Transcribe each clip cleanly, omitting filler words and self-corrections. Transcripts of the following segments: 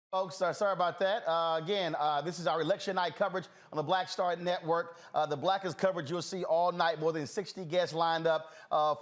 Folks, sorry about that. This is our election night coverage on the Black Star Network. The blackest coverage you'll see all night, more than 60 guests lined up,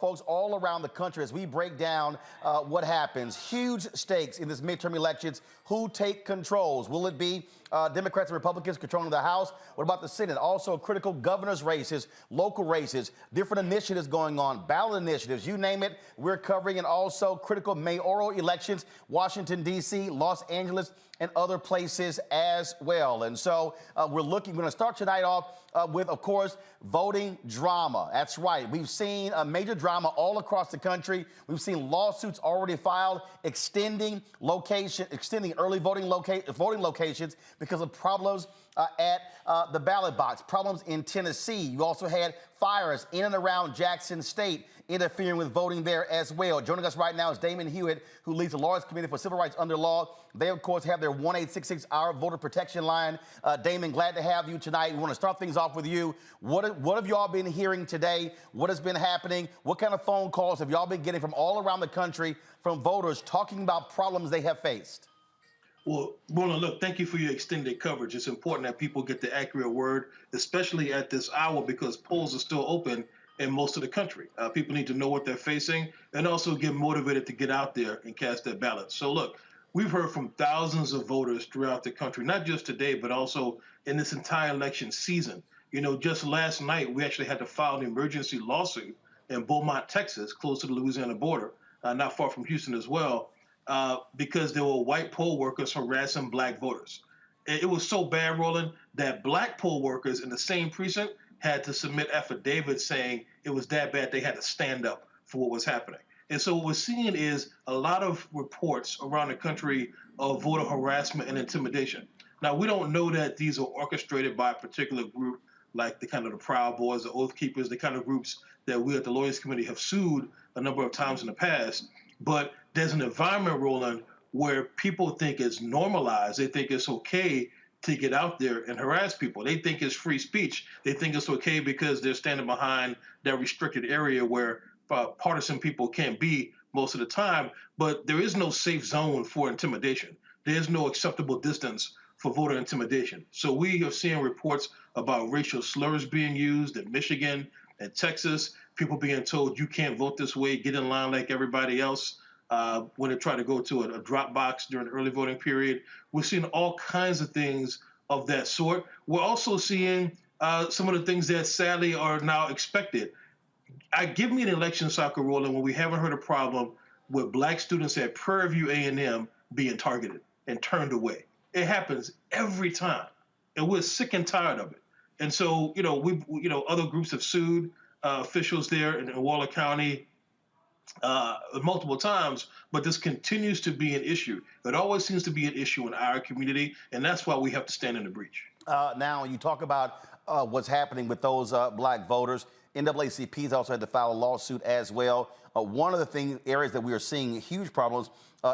folks all around the country as we break down what happens. Huge stakes in this midterm elections. Who take controls? Will it be Democrats and Republicans controlling the House? What about the Senate? Also critical governor's races, local races, different initiatives going on, ballot initiatives, you name it, we're covering. And also critical mayoral elections, Washington, D.C., Los Angeles, and other places as well. And so we're going to start tonight off with, of course, voting drama. That's right. We've seen a major drama all across the country. We've seen lawsuits already filed extending early voting locations because of problems at the ballot box, problems in Tennessee. You also had fires in and around Jackson State interfering with voting there as well. Joining us right now is Damon Hewitt, who leads the Lawyers Committee for Civil Rights Under Law. They, of course, have their 1-866-HOUR voter protection line. Damon, glad to have you tonight. We want to start things off with you. What have y'all been hearing today? What has been happening? What kind of phone calls have y'all been getting from all around the country from voters talking about problems they have faced? Well, Roland, look, thank you for your extended coverage. It's important that people get the accurate word, especially at this hour, because polls are still open in most of the country. People need to know what they're facing and also get motivated to get out there and cast their ballots. So, look, we've heard from thousands of voters throughout the country, not just today, but also in this entire election season. You know, just last night, we actually had to file an emergency lawsuit in Beaumont, Texas, close to the Louisiana border, not far from Houston as well, because there were white poll workers harassing black voters. It was so bad, Roland, that black poll workers in the same precinct had to submit affidavits saying it was that bad they had to stand up for what was happening. And so what we're seeing is a lot of reports around the country of voter harassment and intimidation. Now, we don't know that these are orchestrated by a particular group like the kind of the Proud Boys, the Oath Keepers, the kind of groups that we at the Lawyers Committee have sued a number of times in the past. But there's an environment, Roland, where people think it's normalized. They think it's okay to get out there and harass people. They think it's free speech. They think it's okay because they're standing behind that restricted area where partisan people can't be most of the time. But there is no safe zone for intimidation. There's no acceptable distance for voter intimidation. So we have seen reports about racial slurs being used in Michigan and Texas, people being told you can't vote this way, get in line like everybody else. When they try to go to a drop box during the early voting period. We're seeing all kinds of things of that sort. We're also seeing some of the things that sadly are now expected. Give me an election cycle, Roland, when we haven't heard a problem with black students at Prairie View A&M being targeted and turned away. It happens every time, and we're sick and tired of it. And so, other groups have sued officials there in Waller County multiple times, but this continues to be an issue. It always seems to be an issue in our community, and that's why we have to stand in the breach. Now, you talk about what's happening with those black voters. NAACP's also had to file a lawsuit as well. One of the areas that we are seeing huge problems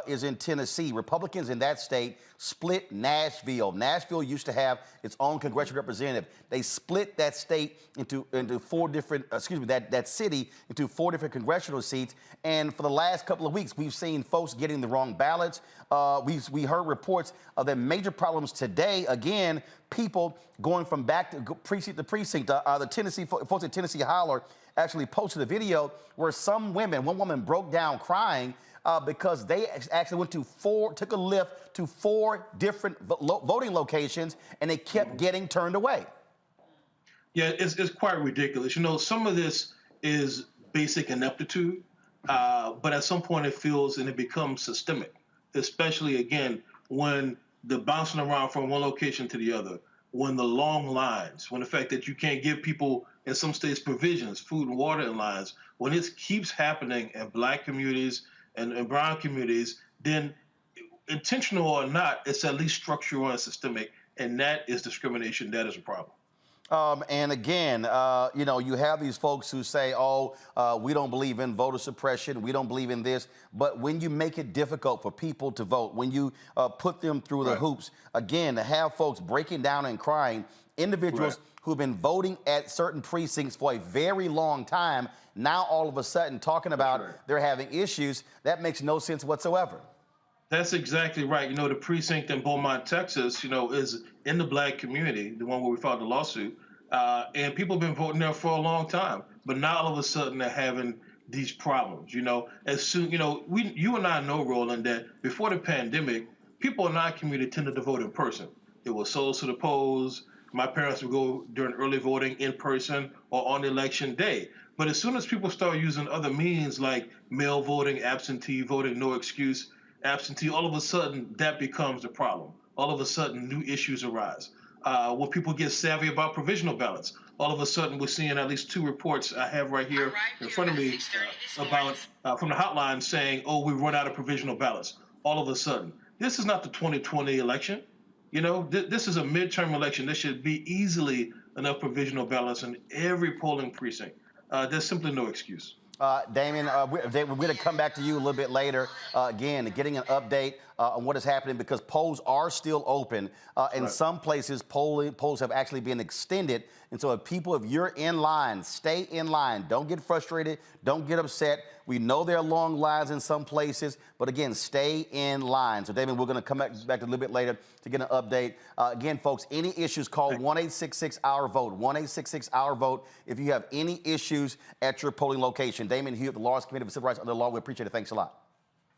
is in Tennessee. Republicans in that state split Nashville. Nashville used to have its own congressional representative. They split that state into four different, that city into 4 different congressional seats. And for the last couple of weeks, we've seen folks getting the wrong ballots. We heard reports of the major problems today. Again, people going from back to precinct to precinct. The Tennessee folks at Tennessee Holler actually posted a video where one woman broke down crying because they actually took a lift to 4 different voting locations, and they kept getting turned away. Yeah, it's quite ridiculous. You know, some of this is basic ineptitude, but at some point it becomes systemic, especially, again, when the bouncing around from one location to the other, when the long lines, when the fact that you can't give people in some states provisions, food and water in lines, when it keeps happening in black communities and brown communities, then intentional or not, it's at least structural and systemic, and that is discrimination. That is a problem. And again, you have these folks who say, we don't believe in voter suppression, we don't believe in this. But when you make it difficult for people to vote, when you put them through the hoops, again, to have folks breaking down and crying, individuals who've been voting at certain precincts for a very long time, now all of a sudden talking about they're having issues, that makes no sense whatsoever. That's exactly right. You know, the precinct in Beaumont, Texas, is in the black community, the one where we filed the lawsuit. And people have been voting there for a long time. But now all of a sudden they're having these problems. As soon, you and I know, Roland, that before the pandemic, people in our community tended to vote in person. It was souls to the polls. My parents would go during early voting in person or on election day. But as soon as people start using other means like mail voting, absentee voting, no excuse, absentee, all of a sudden that becomes a problem. All of a sudden, new issues arise. When people get savvy about provisional ballots, all of a sudden we're seeing at least two reports I have right here in front of me about from the hotline saying, "Oh, we run out of provisional ballots." All of a sudden, this is not the 2020 election. This is a midterm election. There should be easily enough provisional ballots in every polling precinct. There's simply no excuse. Damien, we're going to come back to you a little bit later. Again, getting an update on what is happening because polls are still open. In Right. some places, polls have actually been extended. And so if you're in line, stay in line. Don't get frustrated. Don't get upset. We know there are long lines in some places, but again, stay in line. So, Damien, we're going to come back a little bit later to get an update. Again, folks, any issues, call 1-866-OUR-VOTE, 1-866-OUR-VOTE if you have any issues at your polling location. Damien Hugh, the Lawyers Committee for Civil Rights Under the Law. We appreciate it. Thanks a lot.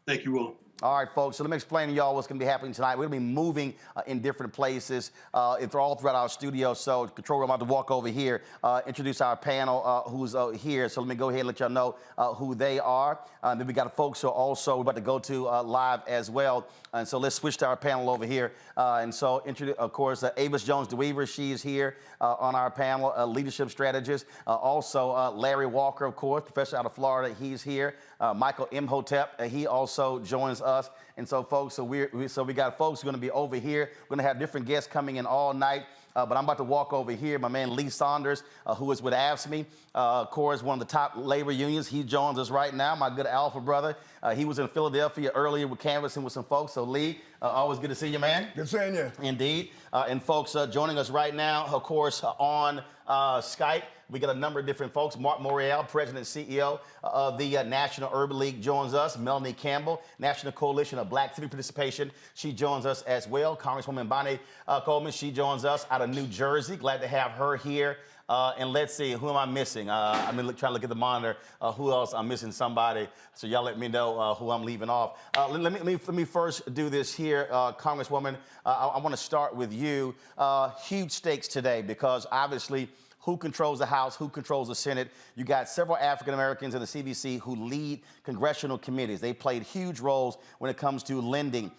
Thank you, Roland. All right, folks, so let me explain to y'all what's going to be happening tonight. We're going to be moving in different places. It's all throughout our studio, so control room, I'm about to walk over here, introduce our panel who's here. So let me go ahead and let y'all know who they are. Then we got folks who are also about to go to live as well. And so let's switch to our panel over here. And so, of course, Avis Jones-DeWeaver, she is here on our panel, leadership strategist. Also, Larry Walker, of course, professor out of Florida, he's here. Michael Imhotep, he also joins us. And so, folks, so we got folks who are going to be over here. We're going to have different guests coming in all night. But I'm about to walk over here. My man Lee Saunders, who is with AFSCME, of course, one of the top labor unions. He joins us right now, my good Alpha brother. He was in Philadelphia earlier with canvassing with some folks. So, Lee, always good to see you, man. Good seeing you. Indeed. And folks joining us right now, of course, on Skype. We got a number of different folks. Mark Morial, President and CEO of the National Urban League, joins us. Melanie Campbell, National Coalition of Black Civic Participation, she joins us as well. Congresswoman Bonnie Coleman, she joins us out of New Jersey. Glad to have her here. And let's see, who am I missing? I'm trying to look at the monitor. Who else? I'm missing somebody. So y'all let me know who I'm leaving off. Let me first do this here, Congresswoman. I want to start with you. Huge stakes today because obviously, who controls the House, who controls the Senate. You got several African Americans in the CBC who lead congressional committees. They played huge roles when it comes to lending,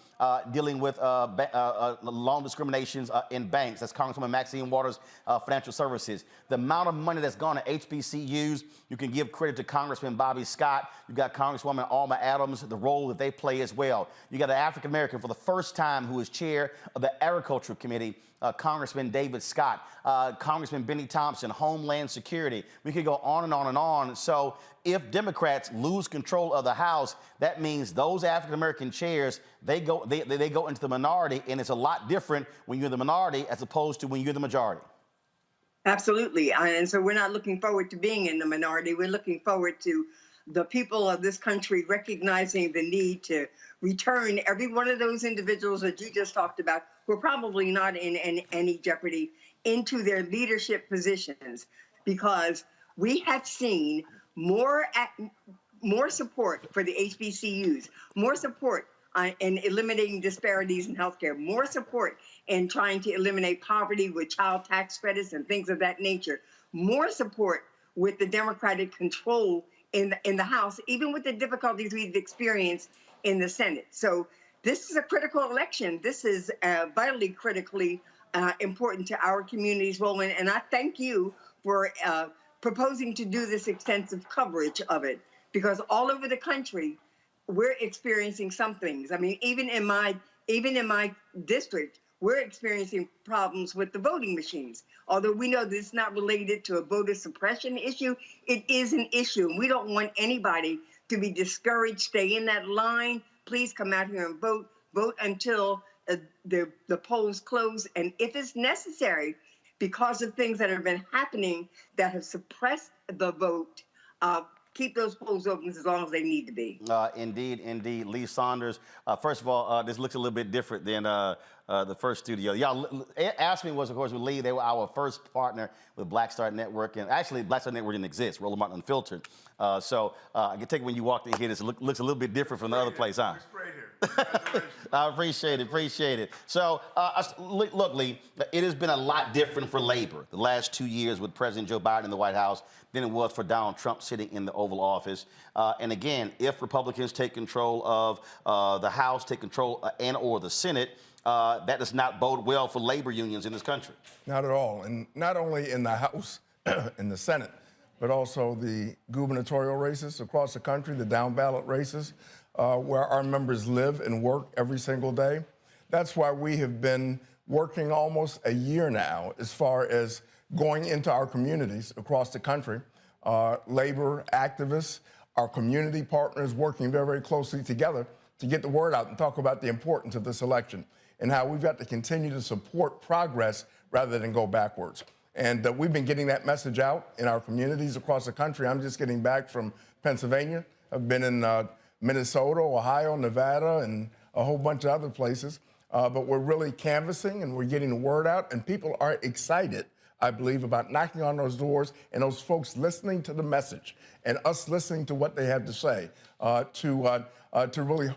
dealing with loan discriminations in banks. That's Congresswoman Maxine Waters, Financial Services. The amount of money that's gone to HBCUs, you can give credit to Congressman Bobby Scott. You've got Congresswoman Alma Adams, the role that they play as well. You got an African American for the first time who is chair of the Agricultural Committee, Congressman David Scott, Congressman Benny Thompson, Homeland Security. We could go on and on and on. So if Democrats lose control of the House, that means those African-American chairs, they go into the minority, and it's a lot different when you're the minority as opposed to when you're the majority. Absolutely. And so we're not looking forward to being in the minority. We're looking forward to the people of this country recognizing the need to return every one of those individuals that you just talked about, who are probably not in any jeopardy, into their leadership positions, because we have seen more support for the HBCUs, more support in eliminating disparities in healthcare, more support in trying to eliminate poverty with child tax credits and things of that nature, more support with the Democratic control in the House, even with the difficulties we've experienced in the Senate. So this is a critical election. This is vitally critically important to our community's role. And I thank you for proposing to do this extensive coverage of it, because all over the country, we're experiencing some things. I mean, even in my district, we're experiencing problems with the voting machines. Although we know that it's not related to a voter suppression issue, it is an issue. We don't want anybody to be discouraged. Stay in that line. Please come out here and vote. Vote until the polls close. And if it's necessary, because of things that have been happening that have suppressed the vote, keep those polls open as long as they need to be. Indeed, indeed. Lee Saunders, first of all, this looks a little bit different than the first studio. Y'all, Ask Me was, of course, with Lee. They were our first partner with Black Star Network. And actually, Black Star Network didn't exist. Roland Martin Unfiltered. So I can take it when you walked in here, this looks a little bit different from the other place, huh? I appreciate it. So, look, Lee, it has been a lot different for labor the last 2 years with President Joe Biden in the White House than it was for Donald Trump sitting in the Oval Office. And again, if Republicans take control of the House, take control and or the Senate, that does not bode well for labor unions in this country. Not at all. And not only in the House, in the Senate, but also the gubernatorial races across the country, the down ballot races, where our members live and work every single day. That's why we have been working almost a year now as far as going into our communities across the country. Labor activists, our community partners working very, very closely together to get the word out and talk about the importance of this election and how we've got to continue to support progress rather than go backwards. And we've been getting that message out in our communities across the country. I'm just getting back from Pennsylvania. I've been in Minnesota, Ohio, Nevada, and a whole bunch of other places. But we're really canvassing and we're getting the word out, and people are excited, I believe, about knocking on those doors and those folks listening to the message and us listening to what they have to say to really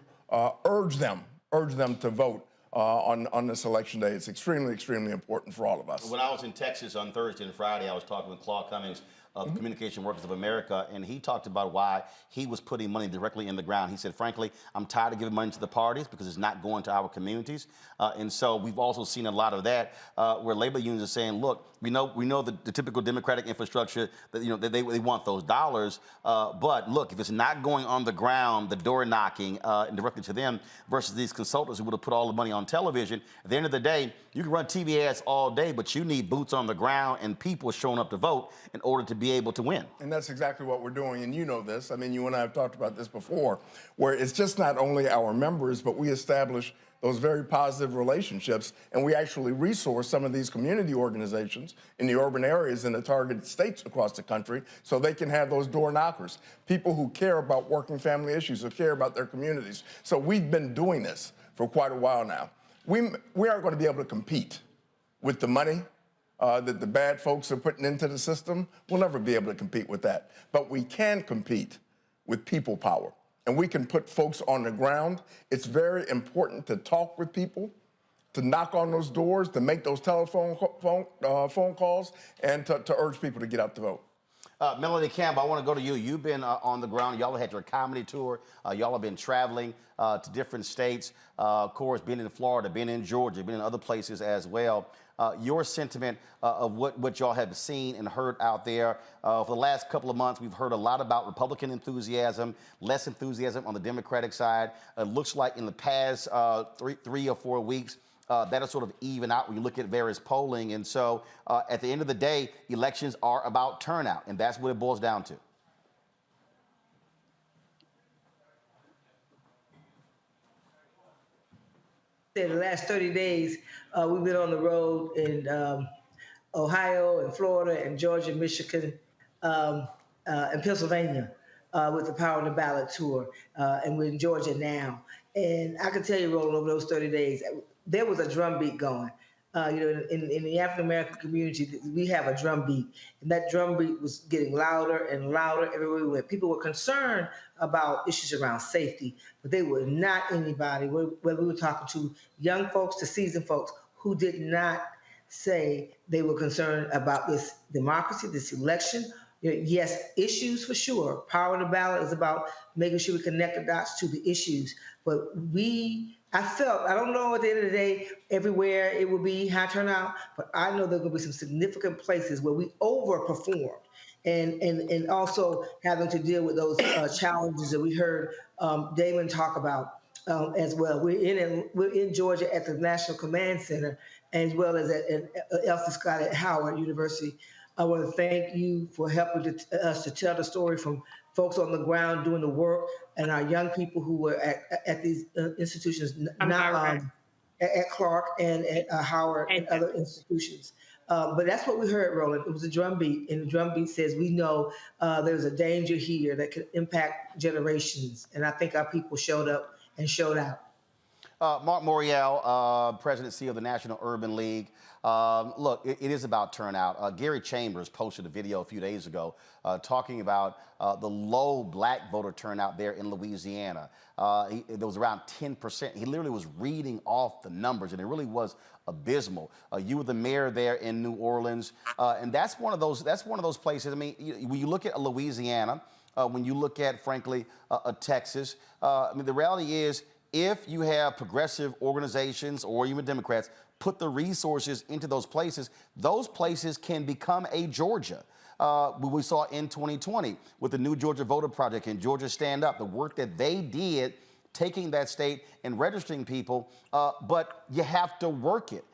urge them to vote on this election day. It's extremely, extremely important for all of us. When I was in Texas on Thursday and Friday, I was talking with Claude Cummings of Communication Workers of America, and he talked about why he was putting money directly in the ground. He said, frankly, I'm tired of giving money to the parties because it's not going to our communities. And so we've also seen a lot of that where labor unions are saying, look, we know the typical Democratic infrastructure that that they want those dollars, but look, if it's not going on the ground, the door knocking and directly to them versus these consultants who would have put all the money on television, at the end of the day, you can run TV ads all day, but you need boots on the ground and people showing up to vote in order to be able to win. And that's exactly what we're doing, and you know this. I mean, you and I have talked about this before, where it's just not only our members, but we establish those very positive relationships, and we actually resource some of these community organizations in the urban areas in the targeted states across the country so they can have those door knockers, people who care about working family issues, who care about their communities. So we've been doing this for quite a while now. We aren't going to be able to compete with the money that the bad folks are putting into the system. We'll never be able to compete with that. But we can compete with people power. And we can put folks on the ground. It's very important to talk with people, to knock on those doors, to make those telephone phone calls, and to urge people to get out to vote. Melody Campbell, I want to go to you. You've been on the ground. Y'all had your comedy tour. Y'all have been traveling to different states. Of course, being in Florida, being in Georgia, being in other places as well. Your sentiment of what y'all have seen and heard out there. For the last couple of months, we've heard a lot about Republican enthusiasm, less enthusiasm on the Democratic side. It looks like in the past 3 or 4 weeks, that'll sort of even out when you look at various polling. And so at the end of the day, elections are about turnout, and that's what it boils down to. The last 30 days, we've been on the road in Ohio and Florida and Georgia, Michigan, and Pennsylvania with the Power on the Ballot tour. And we're in Georgia now. And I can tell you, Roland, over those 30 days, there was a drumbeat going. In the African-American community, we have a drumbeat, and that drumbeat was getting louder and louder everywhere we went. People were concerned about issues around safety, but they were not anybody, whether we were talking to young folks to seasoned folks, who did not say they were concerned about this democracy, this election. Yes, issues for sure. Power on the ballot is about making sure we connect the dots to the issues, but I don't know at the end of the day, everywhere it will be high turnout, but I know there are going to be some significant places where we overperformed and also having to deal with those challenges that we heard Damon talk about as well. We're in Georgia at the National Command Center, as well as at Elsie Scott at Howard University. I want to thank you for helping us to tell the story from folks on the ground doing the work, and our young people who were at these institutions, at Clark and at Howard and other institutions. But that's what we heard, Roland. It was a drum beat, and the drum beat says, we know there's a danger here that could impact generations. And I think our people showed up and showed out. Mark Morial, President and CEO of the National Urban League. Look, it is about turnout. Gary Chambers posted a video a few days ago talking about the low black voter turnout there in Louisiana. There was around 10%. He literally was reading off the numbers, and it really was abysmal. You were the mayor there in New Orleans, and that's one of those places. I mean, when you look at Louisiana, when you look at, frankly, Texas, I mean, the reality is, if you have progressive organizations or even Democrats put the resources into those places can become a Georgia. We saw in 2020 with the New Georgia Voter Project and Georgia Stand Up, the work that they did taking that state and registering people, but you have to work it.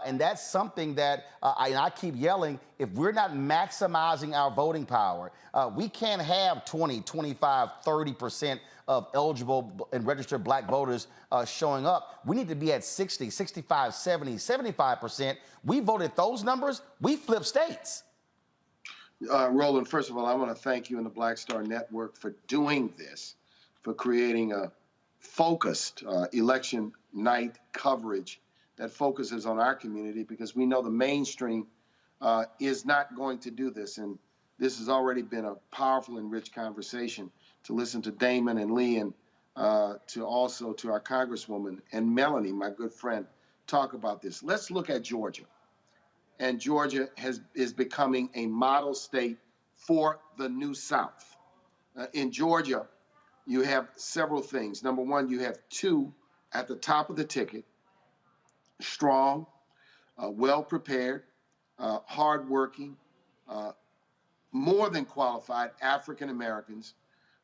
And that's something that I keep yelling, if we're not maximizing our voting power, we can't have 20, 25, 30% of eligible and registered black voters showing up. We need to be at 60, 65, 70, 75%. We voted those numbers, we flip states. Roland, first of all, I want to thank you and the Black Star Network for doing this, for creating a focused election night coverage that focuses on our community, because we know the mainstream is not going to do this. And this has already been a powerful and rich conversation to listen to Damon and Lee, and to our Congresswoman and Melanie, my good friend, talk about this. Let's look at Georgia. And Georgia is becoming a model state for the New South. In Georgia, you have several things. Number one, you have two at the top of the ticket: strong, well-prepared, hardworking, more than qualified African Americans.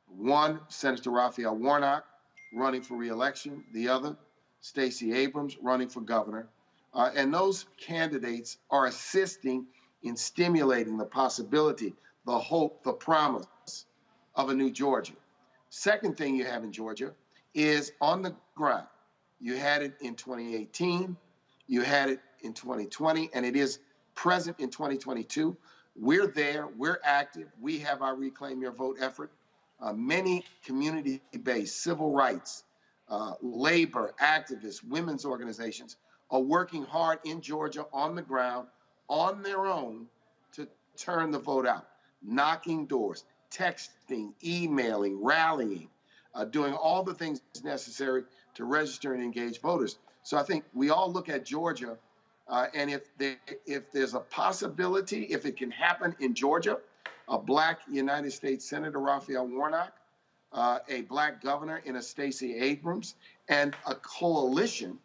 One, Senator Raphael Warnock, running for re-election. The other, Stacey Abrams, running for governor. And those candidates are assisting in stimulating the possibility, the hope, the promise of a new Georgia. Second thing you have in Georgia is on the ground. You had it in 2018, you had it in 2020, and it is present in 2022. We're there, we're active, we have our Reclaim Your Vote effort. Many community-based civil rights, labor, activists, women's organizations are working hard in Georgia on the ground, on their own, to turn the vote out, knocking doors, texting, emailing, rallying, doing all the things necessary to register and engage voters. So I think we all look at Georgia, and if there's a possibility, if it can happen in Georgia, a black United States Senator Raphael Warnock, a black governor in a Stacey Abrams, and a coalition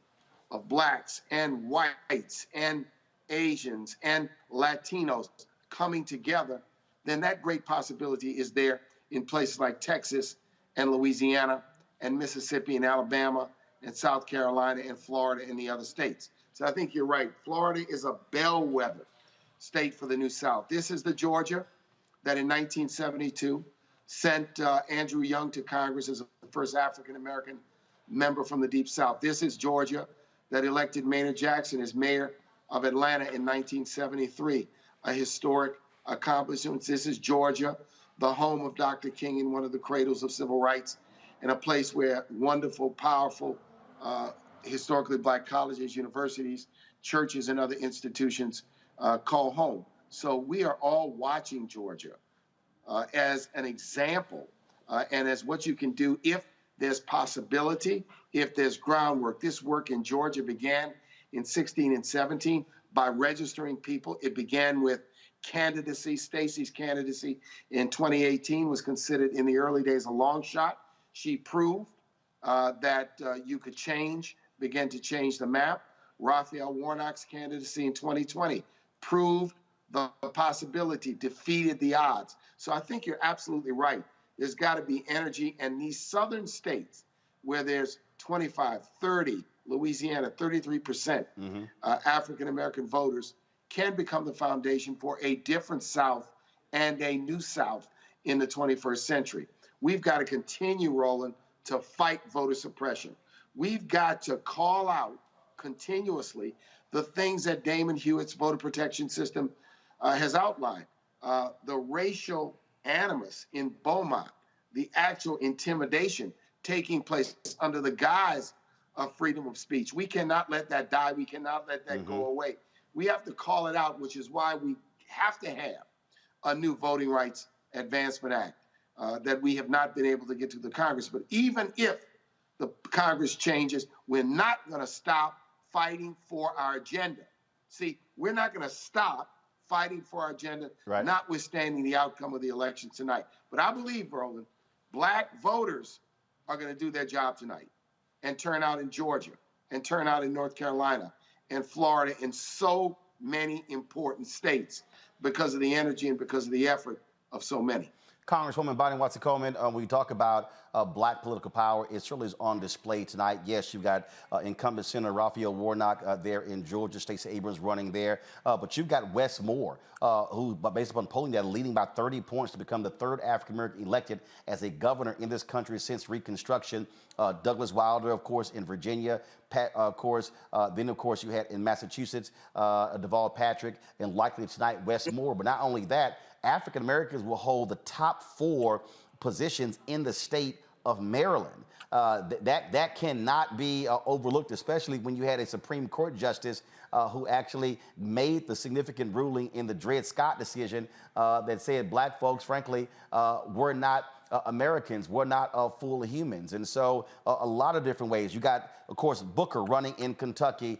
of blacks and whites and Asians and Latinos coming together, then that great possibility is there in places like Texas and Louisiana and Mississippi and Alabama and South Carolina and Florida and the other states. So I think you're right. Florida is a bellwether state for the New South. This is the Georgia that in 1972 sent Andrew Young to Congress as the first African-American member from the Deep South. This is Georgia that elected Maynard Jackson as mayor of Atlanta in 1973, a historic accomplishment. This is Georgia, the home of Dr. King and one of the cradles of civil rights, and a place where wonderful, powerful, historically black colleges, universities, churches, and other institutions call home. So we are all watching Georgia as an example and as what you can do if there's possibility, if there's groundwork. This work in Georgia began in 16 and 17 by registering people. It began with candidacy. Stacey's candidacy in 2018 was considered in the early days a long shot. She proved that you could begin to change the map. Raphael Warnock's candidacy in 2020 proved the possibility, defeated the odds. So I think you're absolutely right. There's got to be energy, and these southern states where there's 25, 30, Louisiana, 33% African-American voters can become the foundation for a different South and a new South in the 21st century. We've got to continue, Roland, to fight voter suppression. We've got to call out continuously the things that Damon Hewitt's voter protection system has outlined. The racial animus in Beaumont, the actual intimidation taking place under the guise of freedom of speech. We cannot let that die. We cannot let that go away. We have to call it out, which is why we have to have a new Voting Rights Advancement Act that we have not been able to get to the Congress. But even if the Congress changes, we're not going to stop fighting for our agenda. See, we're not going to stop fighting for our agenda, notwithstanding the outcome of the election tonight. But I believe, Roland, black voters are going to do their job tonight and turn out in Georgia and turn out in North Carolina and Florida and so many important states because of the energy and because of the effort of so many. Congresswoman Bonnie Watson-Coleman, when you talk about black political power, it certainly is on display tonight. Yes, you've got incumbent Senator Raphael Warnock there in Georgia, Stacey Abrams running there, but you've got Wes Moore, who, based upon polling data, leading by 30 points to become the third African-American elected as a governor in this country since Reconstruction. Douglas Wilder, of course, in Virginia, Pat, of course, then, of course, you had in Massachusetts, Deval Patrick, and likely tonight, Wes Moore. But not only that, African Americans will hold the top 4 positions in the state of Maryland. That cannot be overlooked, especially when you had a Supreme Court justice who actually made the significant ruling in the Dred Scott decision that said black folks, frankly, were not Americans, were not full humans. And so a lot of different ways. You got, of course, Booker running in Kentucky.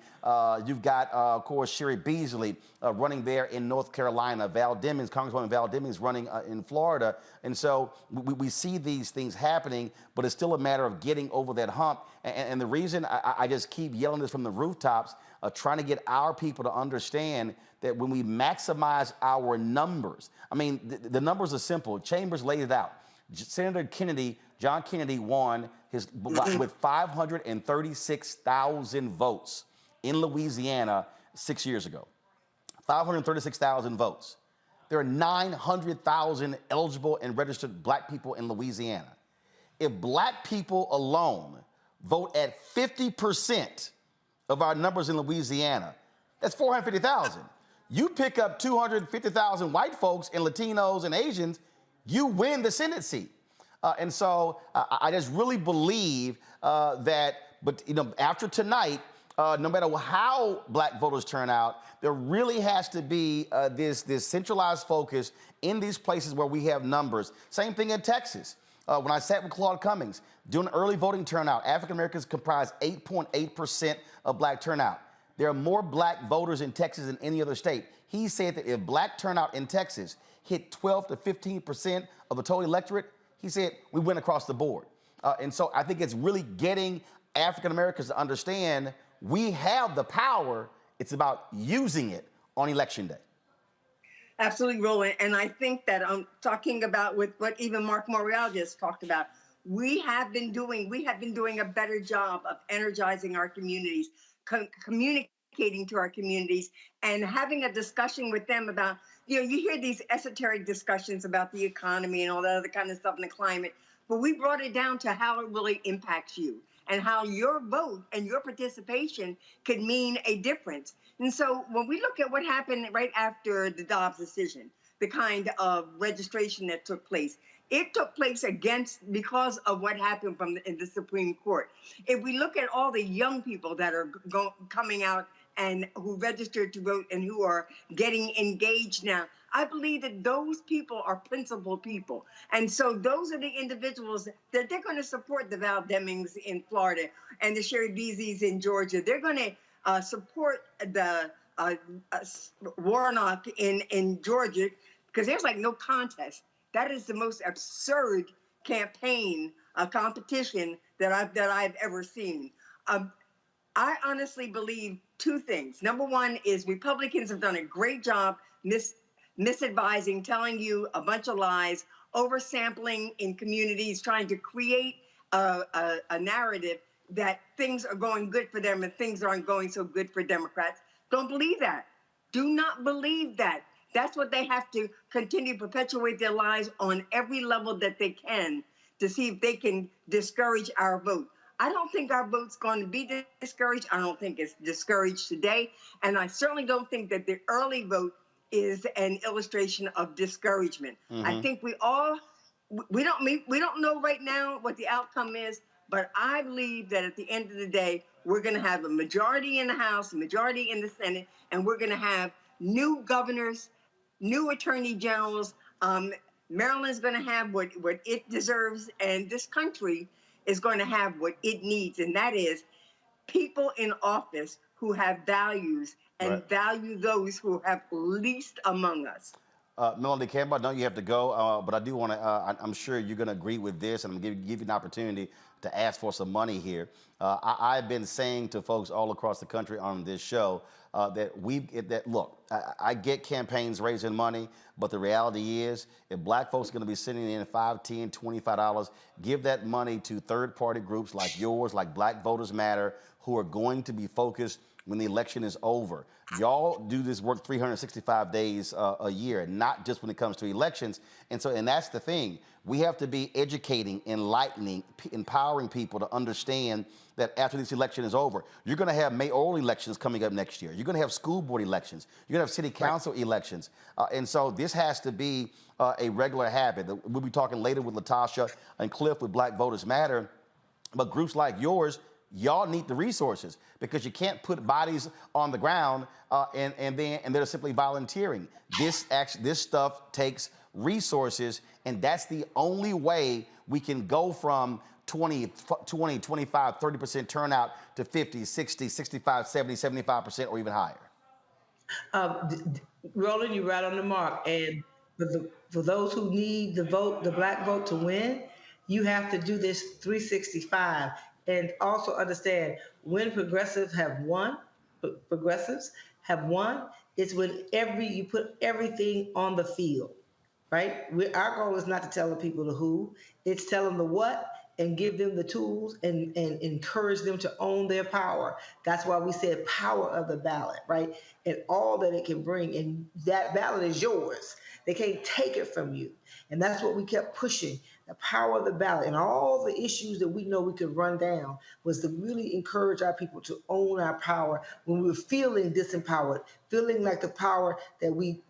You've got, of course, Sherry Beasley running there in North Carolina. Val Demings, Congresswoman Val Demings running in Florida. And so we see these things happening, but it's still a matter of getting over that hump. And the reason I just keep yelling this from the rooftops, trying to get our people to understand that when we maximize our numbers, I mean, the numbers are simple. Chambers laid it out. Senator Kennedy, John Kennedy, won with 536,000 votes in Louisiana 6 years ago. 536,000 votes. There are 900,000 eligible and registered black people in Louisiana. If black people alone vote at 50% of our numbers in Louisiana, that's 450,000. You pick up 250,000 white folks and Latinos and Asians, you win the Senate seat. And so I just really believe that, but after tonight, no matter how black voters turn out, there really has to be this centralized focus in these places where we have numbers. Same thing in Texas. When I sat with Claude Cummings, doing early voting turnout, African Americans comprise 8.8% of black turnout. There are more black voters in Texas than any other state. He said that if black turnout in Texas hit 12 to 15% of the total electorate, he said we went across the board. And so I think it's really getting African Americans to understand we have the power. It's about using it on Election Day. Absolutely, Roland. And I think that I'm talking about with what even Mark Morial just talked about. We have been doing a better job of energizing our communities, communicating to our communities, and having a discussion with them about, you hear these esoteric discussions about the economy and all that other kind of stuff and the climate, but we brought it down to how it really impacts you and how your vote and your participation could mean a difference. And so when we look at what happened right after the Dobbs decision, the kind of registration that took place, it took place because of what happened in the Supreme Court. If we look at all the young people that are coming out and who registered to vote and who are getting engaged now, I believe that those people are principled people. And so those are the individuals that they're going to support the Val Demings in Florida and the Sherry Beasleys in Georgia. They're going to support the Warnock in Georgia because there's like no contest. That is the most absurd campaign competition that I've ever seen. I honestly believe two things. Number one is Republicans have done a great job misadvising, telling you a bunch of lies, oversampling in communities, trying to create a narrative that things are going good for them and things aren't going so good for Democrats. Don't believe that. Do not believe that. That's what they have to continue to perpetuate their lies on every level that they can to see if they can discourage our vote. I don't think our vote's going to be discouraged. I don't think it's discouraged today. And I certainly don't think that the early vote is an illustration of discouragement. I think we don't know right now what the outcome is, but I believe that at the end of the day, we're going to have a majority in the House, a majority in the Senate, and we're going to have new governors, new attorney generals. Maryland's going to have what it deserves, and this country is going to have what it needs, and that is people in office who have values and value those who have least among us. Melanie Campbell, I know you have to go, but I do want to, I'm sure you're going to agree with this, and I'm going to give you an opportunity to ask for some money here. I've been saying to folks all across the country on this show look, I get campaigns raising money, but the reality is if black folks are going to be sending in $5, $10, $25, give that money to third-party groups like yours, like Black Voters Matter, who are going to be focused when the election is over. Y'all do this work 365 days a year, not just when it comes to elections. And that's the thing. We have to be educating, enlightening, empowering people to understand that after this election is over, you're going to have mayoral elections coming up next year. You're going to have school board elections. You're going to have city council elections. And so this has to be a regular habit. We'll be talking later with Latasha and Cliff with Black Voters Matter. But groups like yours, y'all need the resources because you can't put bodies on the ground and they're simply volunteering. This stuff takes resources, and that's the only way we can go from 20, 25, 30% turnout to 50, 60, 65, 70, 75%, or even higher. Roland, you're right on the mark. And for those who need the vote, the black vote to win, you have to do this 365. And also understand when progressives have won, it's when you put everything on the field, right? Our goal is not to tell the people the who, it's tell them the what and give them the tools and encourage them to own their power. That's why we said power of the ballot, right? And all that it can bring. And that ballot is yours. They can't take it from you. And that's what we kept pushing. The power of the ballot and all the issues that we know we could run down was to really encourage our people to own our power when we were feeling disempowered, feeling like the power that we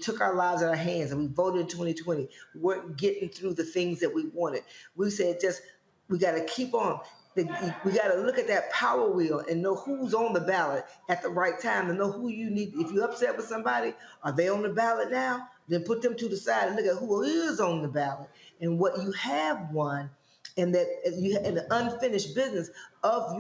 took our lives in our hands and we voted in 2020, we weren't getting through the things that we wanted. We said we got to keep on. We got to look at that power wheel and know who's on the ballot at the right time and know who you need. If you're upset with somebody, are they on the ballot now? Then put them to the side and look at who is on the ballot and what you have won, and that you in the unfinished business of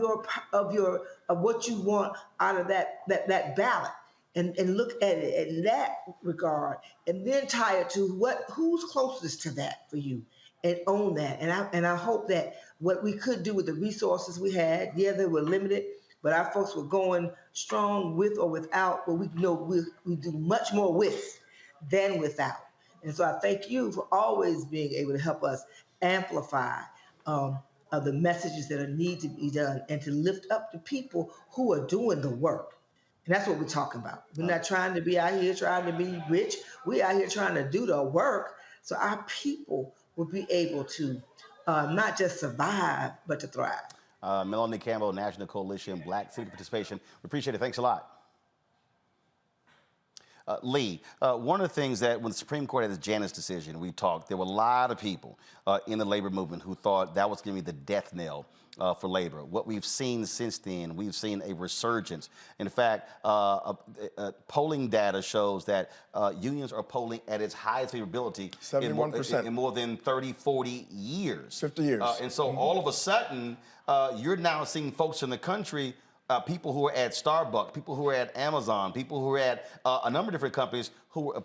what you want out of that ballot, and look at it in that regard, and then tie it to who's closest to that for you, and own that. And I hope that what we could do with the resources we had, yeah, they were limited, but our folks were going strong with or without, but we know we do much more with than without. And so I thank you for always being able to help us amplify the messages that need to be done and to lift up the people who are doing the work. And that's what we're talking about. We're not trying to be out here trying to be rich. We're out here trying to do the work so our people will be able to not just survive, but to thrive. Melanie Campbell, National Coalition, Black Civic Participation. We appreciate it. Thanks a lot. Lee, one of the things that when the Supreme Court had its Janus decision, we talked, there were a lot of people in the labor movement who thought that was going to be the death knell for labor. What we've seen since then, we've seen a resurgence. In fact, polling data shows that unions are polling at its highest favorability 71% in more than 30, 40 years. 50 years. And so all of a sudden, you're now seeing folks in the country, people who are at Starbucks, people who are at Amazon, people who are at a number of different companies,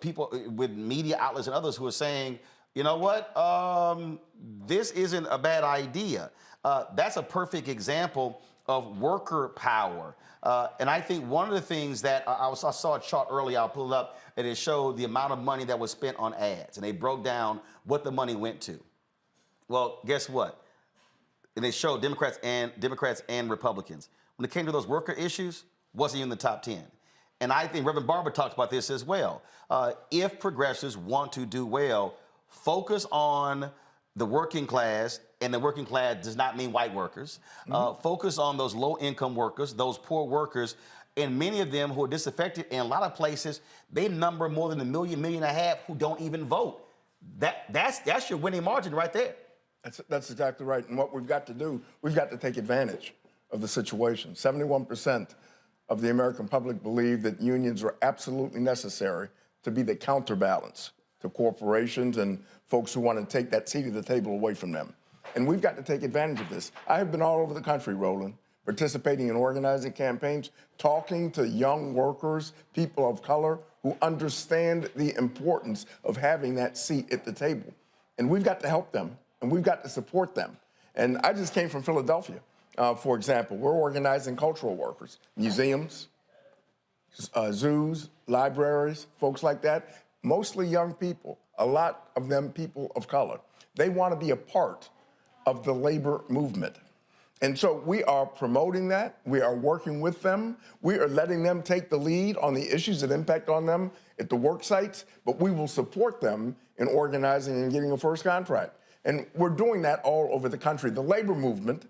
people with media outlets and others who are saying, you know what, this isn't a bad idea. That's a perfect example of worker power. And I think one of the things that I saw a chart earlier, I'll pull it up, and it showed the amount of money that was spent on ads. And they broke down what the money went to. Well, guess what? And they showed Democrats and Republicans. When it came to those worker issues, wasn't even in the top 10. And I think Reverend Barber talked about this as well. If progressives want to do well, focus on the working class, and the working class does not mean white workers. Focus on those low-income workers, those poor workers, and many of them who are disaffected. In a lot of places, they number more than 1 million, 1.5 million who don't even vote. That's your winning margin right there. That's exactly right. And what we've got to do, we've got to take advantage of the situation. 71% of the American public believe that unions are absolutely necessary to be the counterbalance to corporations and folks who want to take that seat at the table away from them. And we've got to take advantage of this. I have been all over the country, Roland, participating in organizing campaigns, talking to young workers, people of color who understand the importance of having that seat at the table. And we've got to help them, and we've got to support them. And I just came from Philadelphia, for example. We're organizing cultural workers, museums, zoos, libraries, folks like that, mostly young people, a lot of them people of color. They want to be a part of the labor movement. And so we are promoting that. We are working with them. We are letting them take the lead on the issues that impact on them at the work sites, but we will support them in organizing and getting a first contract. And we're doing that all over the country. The labor movement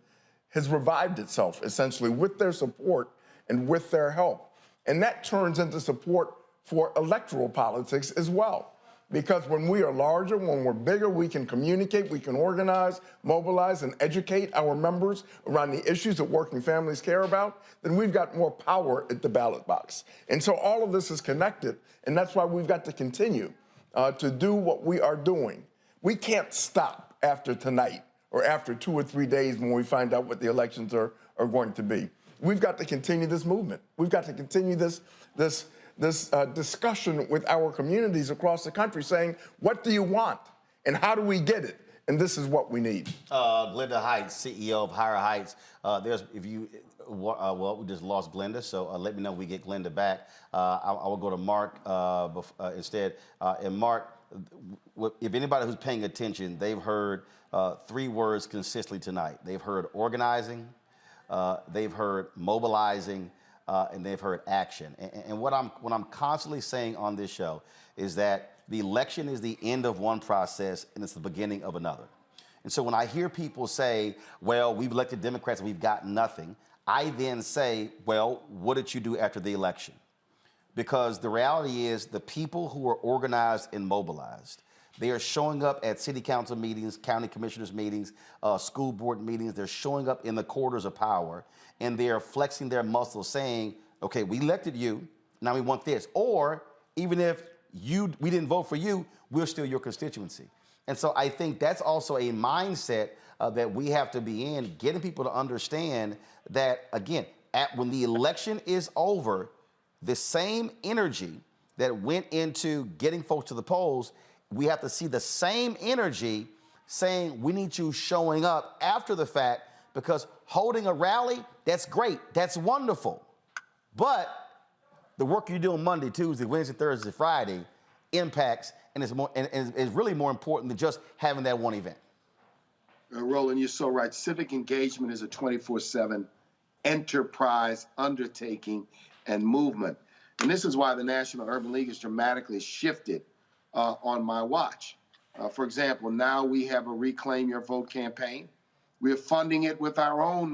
has revived itself, essentially, with their support and with their help. And that turns into support for electoral politics as well. Because when we are larger, when we're bigger, we can communicate, we can organize, mobilize, and educate our members around the issues that working families care about, then we've got more power at the ballot box. And so all of this is connected, and that's why we've got to continue to do what we are doing. We can't stop after tonight or after 2 or 3 days when we find out what the elections are going to be. We've got to continue this movement. We've got to continue this discussion with our communities across the country saying, what do you want and how do we get it? And this is what we need. Glenda Heights, CEO of Higher Heights. We just lost Glenda, so let me know if we get Glenda back. I will go to Mark instead. And Mark, if anybody who's paying attention, they've heard 3 words consistently tonight. They've heard organizing, they've heard mobilizing, and they've heard action. And what I'm constantly saying on this show is that the election is the end of one process and it's the beginning of another. And so when I hear people say, well, we've elected Democrats and we've got nothing, I then say, well, what did you do after the election? Because the reality is the people who are organized and mobilized, they are showing up at city council meetings, county commissioners meetings, school board meetings. They're showing up in the corridors of power, and they are flexing their muscles saying, okay, we elected you, now we want this. Or even if we didn't vote for you, we're still your constituency. And so I think that's also a mindset that we have to be in, getting people to understand that, again, when the election is over, the same energy that went into getting folks to the polls, we have to see the same energy saying we need you showing up after the fact, because holding a rally, that's great, that's wonderful. But the work you do on Monday, Tuesday, Wednesday, Thursday, Friday impacts and is really more important than just having that one event. Roland, you're so right. Civic engagement is a 24/7 enterprise, undertaking, and movement. And this is why the National Urban League has dramatically shifted on my watch. For example, now we have a Reclaim Your Vote campaign. We are funding it with our own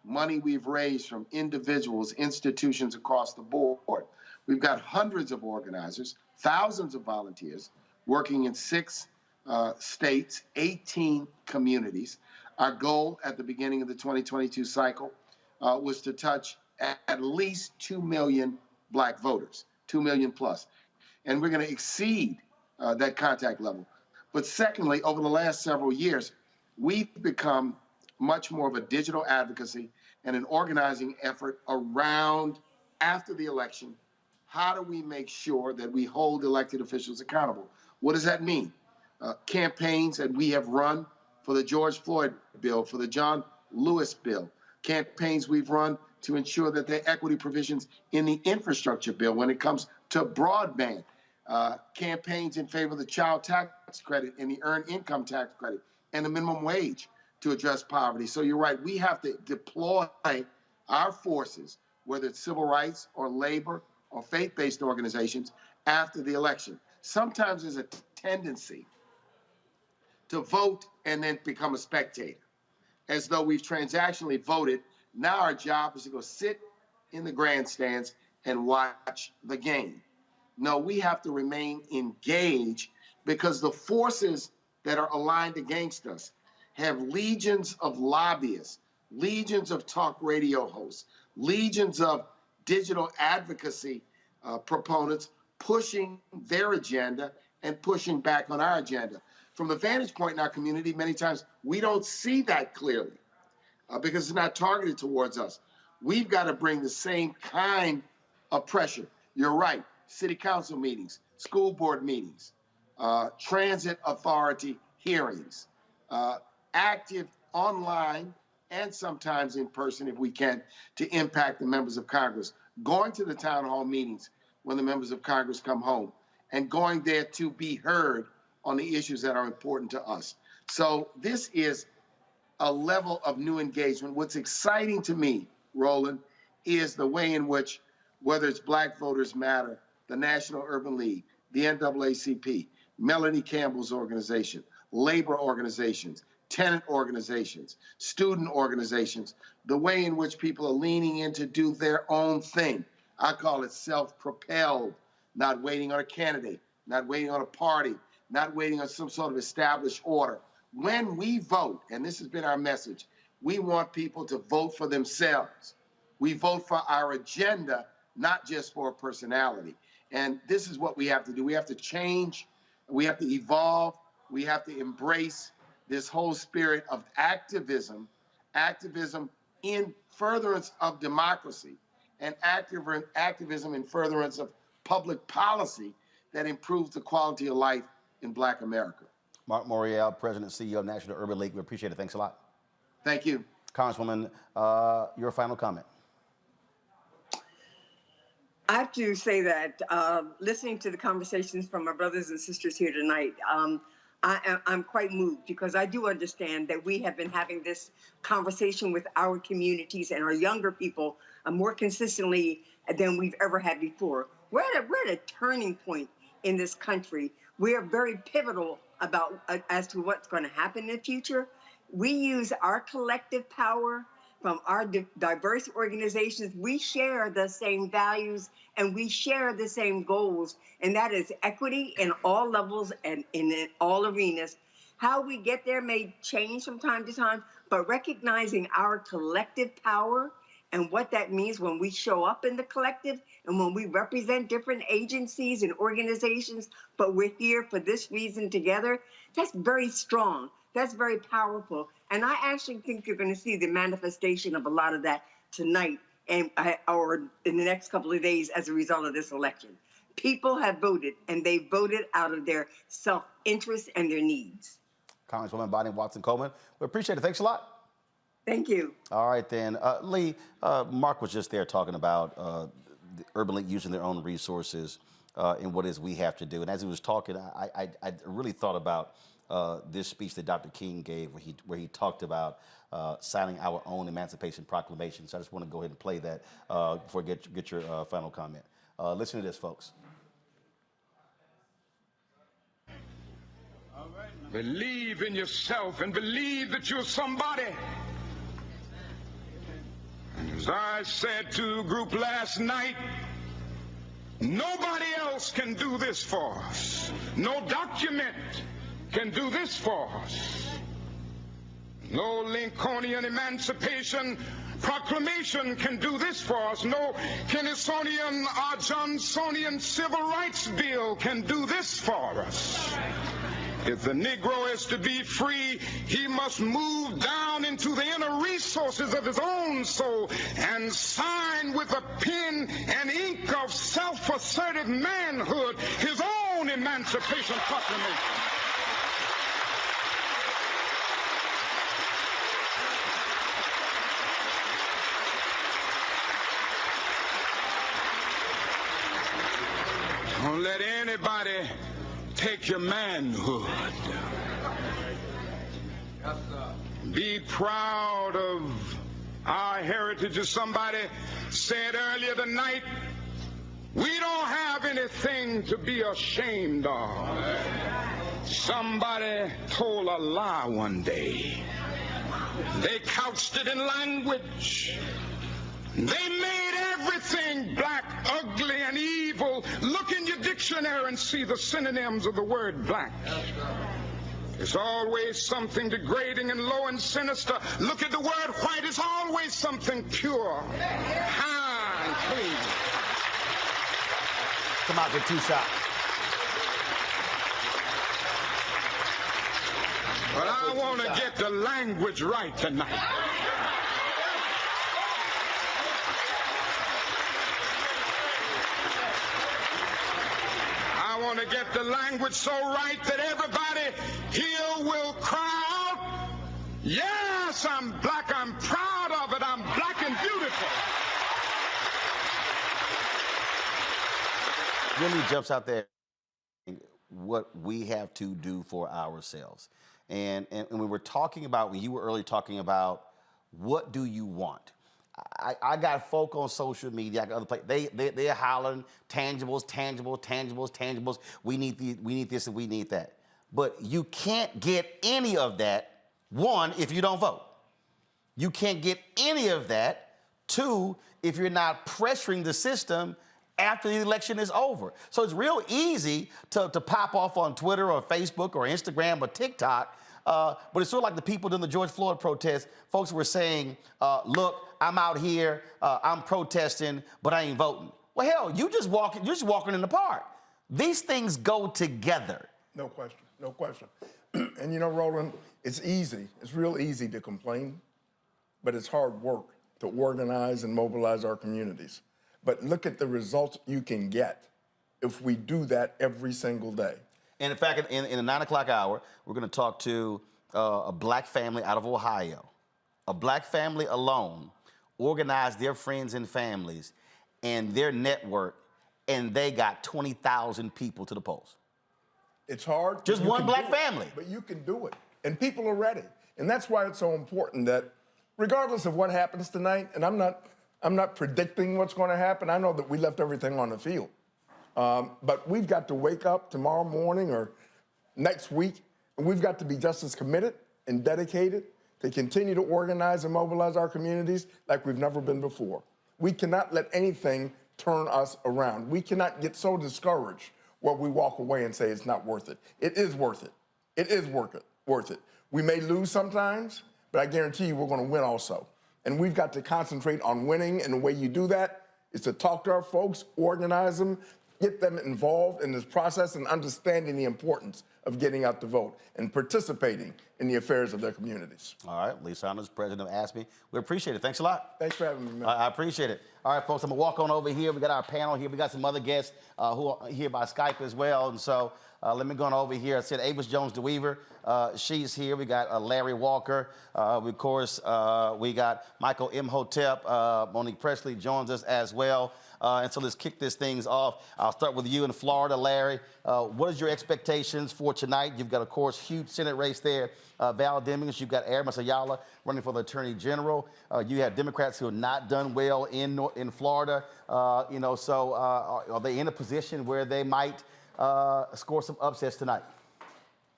money we've raised from individuals, institutions across the board. We've got hundreds of organizers, thousands of volunteers working in 6 states, 18 communities. Our goal at the beginning of the 2022 cycle was to touch at least 2 million Black voters, 2 million plus. And we're going to exceed that contact level. But secondly, over the last several years, we've become much more of a digital advocacy and an organizing effort around, after the election, how do we make sure that we hold elected officials accountable? What does that mean? Campaigns that we have run for the George Floyd bill, for the John Lewis bill, campaigns we've run to ensure that there are equity provisions in the infrastructure bill when it comes to broadband, campaigns in favor of the child tax credit and the earned income tax credit and the minimum wage to address poverty. So you're right, we have to deploy our forces, whether it's civil rights or labor or faith-based organizations, after the election. Sometimes there's a tendency to vote and then become a spectator, as though we've transactionally voted. Now our job is to go sit in the grandstands and watch the game. No, we have to remain engaged, because the forces that are aligned against us have legions of lobbyists, legions of talk radio hosts, legions of digital advocacy proponents pushing their agenda and pushing back on our agenda. From the vantage point in our community, many times we don't see that clearly because it's not targeted towards us. We've got to bring the same kind of pressure. You're right. City council meetings, school board meetings, transit authority hearings, active online and sometimes in person if we can, to impact the members of Congress, going to the town hall meetings when the members of Congress come home, and going there to be heard on the issues that are important to us. So this is a level of new engagement. What's exciting to me, Roland, is the way in which, whether it's Black Voters Matter, the National Urban League, the NAACP, Melanie Campbell's organization, labor organizations, tenant organizations, student organizations, the way in which people are leaning in to do their own thing. I call it self-propelled, not waiting on a candidate, not waiting on a party, not waiting on some sort of established order. When we vote, and this has been our message, we want people to vote for themselves. We vote for our agenda, not just for a personality. And this is what we have to do. We have to change, we have to evolve, we have to embrace this whole spirit of activism, activism in furtherance of democracy, and activism in furtherance of public policy that improves the quality of life in Black America. Mark Morial, President and CEO of National Urban League. We appreciate it. Thanks a lot. Thank you. Congresswoman, your final comment. I have to say that listening to the conversations from my brothers and sisters here tonight, I'm quite moved, because I do understand that we have been having this conversation with our communities and our younger people more consistently than we've ever had before. We're at a turning point in this country. We are very pivotal about as to what's going to happen in the future. We use our collective power from our diverse organizations. We share the same values and we share the same goals, and that is equity in all levels and in all arenas. How we get there may change from time to time, but recognizing our collective power and what that means when we show up in the collective and when we represent different agencies and organizations, but we're here for this reason together, that's very strong. That's very powerful. And I actually think you're going to see the manifestation of a lot of that tonight or in the next couple of days as a result of this election. People have voted, and they voted out of their self-interest and their needs. Congresswoman Bonnie Watson-Coleman, we appreciate it. Thanks a lot. Thank you. All right, then. Lee, Mark was just there talking about the Urban League using their own resources and what it is we have to do. And as he was talking, I really thought about this speech that Dr. King gave, where he talked about signing our own Emancipation Proclamation. So I just want to go ahead and play that before I get your final comment. Listen to this, folks. Believe in yourself and believe that you're somebody. And as I said to a group last night, nobody else can do this for us. No document can do this for us. No Lincolnian Emancipation Proclamation can do this for us. No Kennedysonian or Johnsonian Civil Rights Bill can do this for us. If the Negro is to be free, he must move down into the inner resources of his own soul and sign with a pen and ink of self-assertive manhood his own Emancipation Proclamation. Don't let anybody take your manhood. Be proud of our heritage. As somebody said earlier tonight, we don't have anything to be ashamed of. Somebody told a lie one day. They couched it in language. They made everything black, ugly, and evil. Look in your dictionary and see the synonyms of the word black. There's always something degrading and low and sinister. Look at the word white. It's always something pure, high, and clean. Come out, get 2 shots. But I want to get the language right tonight. I want to get the language so right that everybody here will cry out, yes, I'm black, I'm proud of it, I'm black and beautiful. Really jumps out there what we have to do for ourselves. And when we're talking about, when you were earlier talking about, what do you want? I got folk on social media, I got other places, they're hollering tangibles, tangibles, tangibles, tangibles. We need this and we need that. But you can't get any of that, 1, if you don't vote. You can't get any of that, 2, if you're not pressuring the system after the election is over. So it's real easy to pop off on Twitter or Facebook or Instagram or TikTok, but it's sort of like the people during the George Floyd protest. Folks were saying, look, I'm out here, I'm protesting, but I ain't voting. Well, hell, you're just walking in the park. These things go together. No question, no question. And you know, Roland, it's easy, it's real easy to complain, but it's hard work to organize and mobilize our communities. But look at the results you can get if we do that every single day. And in fact, in the 9 o'clock hour, we're going to talk to a black family out of Ohio. A black family alone organized their friends and families and their network, and they got 20,000 people to the polls. It's hard. Just one black family. But you can do it. And people are ready. And that's why it's so important that regardless of what happens tonight, and I'm not predicting what's going to happen. I know that we left everything on the field. But we've got to wake up tomorrow morning or next week, and we've got to be just as committed and dedicated to continue to organize and mobilize our communities like we've never been before. We cannot let anything turn us around. We cannot get so discouraged where we walk away and say it's not worth it. It is worth it. It is worth it. We may lose sometimes, but I guarantee you we're going to win also. And we've got to concentrate on winning, and the way you do that is to talk to our folks, organize them, get them involved in this process and understanding the importance of getting out to vote and participating in the affairs of their communities. All right, Lee Saunders, president of ASME. We appreciate it. Thanks a lot. Thanks for having me, man. I appreciate it. All right, folks, I'm gonna walk on over here. We got our panel here. We got some other guests who are here by Skype as well. And so let me go on over here. I said Avis Jones-DeWeaver, she's here. We got Larry Walker. Of course, we got Michael Imhotep. Monique Presley joins us as well. And so let's kick this things off. I'll start with you in Florida, Larry. What is your expectations for tonight? You've got, of course, huge Senate race there. Val Demings, you've got Aramis Ayala running for the Attorney General. You have Democrats who have not done well in Florida. So are they in a position where they might score some upsets tonight?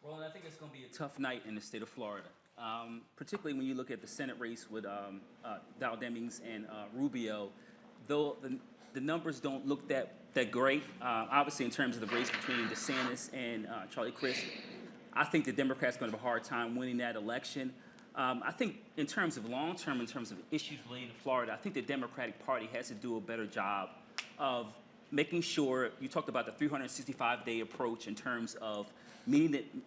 Roland, I think it's going to be a tough night in the state of Florida, particularly when you look at the Senate race with Val Demings and Rubio. Though the numbers don't look that great, obviously in terms of the race between DeSantis and Charlie Crist, I think the Democrats are going to have a hard time winning that election. I think in terms of long-term, in terms of issues related to Florida, I think the Democratic Party has to do a better job of making sure, you talked about the 365-day approach in terms of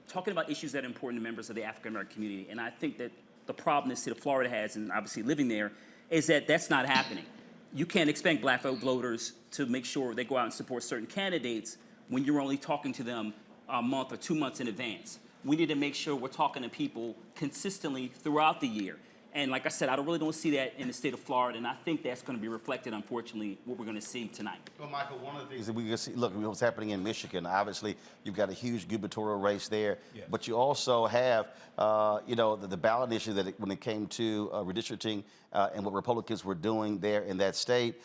talking about issues that are important to members of the African-American community. And I think that the problem the state of Florida has, and obviously living there, is that that's not happening. You can't expect black voters to make sure they go out and support certain candidates when you're only talking to them a month or 2 months in advance. We need to make sure we're talking to people consistently throughout the year. And like I said, I really don't see that in the state of Florida, and I think that's going to be reflected, unfortunately, what we're going to see tonight. Well, Michael, one of the things that we can see, look, what's happening in Michigan, obviously, you've got a huge gubernatorial race there, but you also have, you know, the ballot issue that when it came to redistricting and what Republicans were doing there in that state,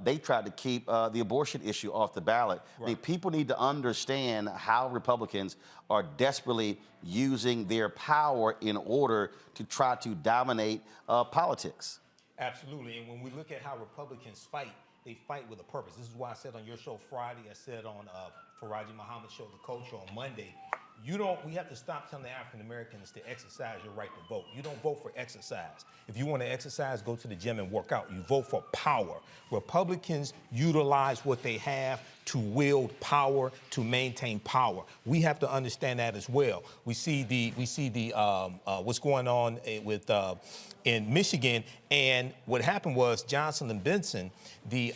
they tried to keep the abortion issue off the ballot. I mean, people need to understand how Republicans are desperately using their power in order to try to dominate politics. Absolutely, and when we look at how Republicans fight, they fight with a purpose. This is why I said on your show Friday, I said on Faraji Muhammad's show, The Culture, on Monday, we have to stop telling the African Americans to exercise your right to vote. You don't vote for exercise. If you want to exercise, go to the gym and work out. You vote for power. Republicans utilize what they have to wield power, to maintain power. We have to understand that as well. We see the what's going on with in Michigan, and what happened was Jocelyn Benson, the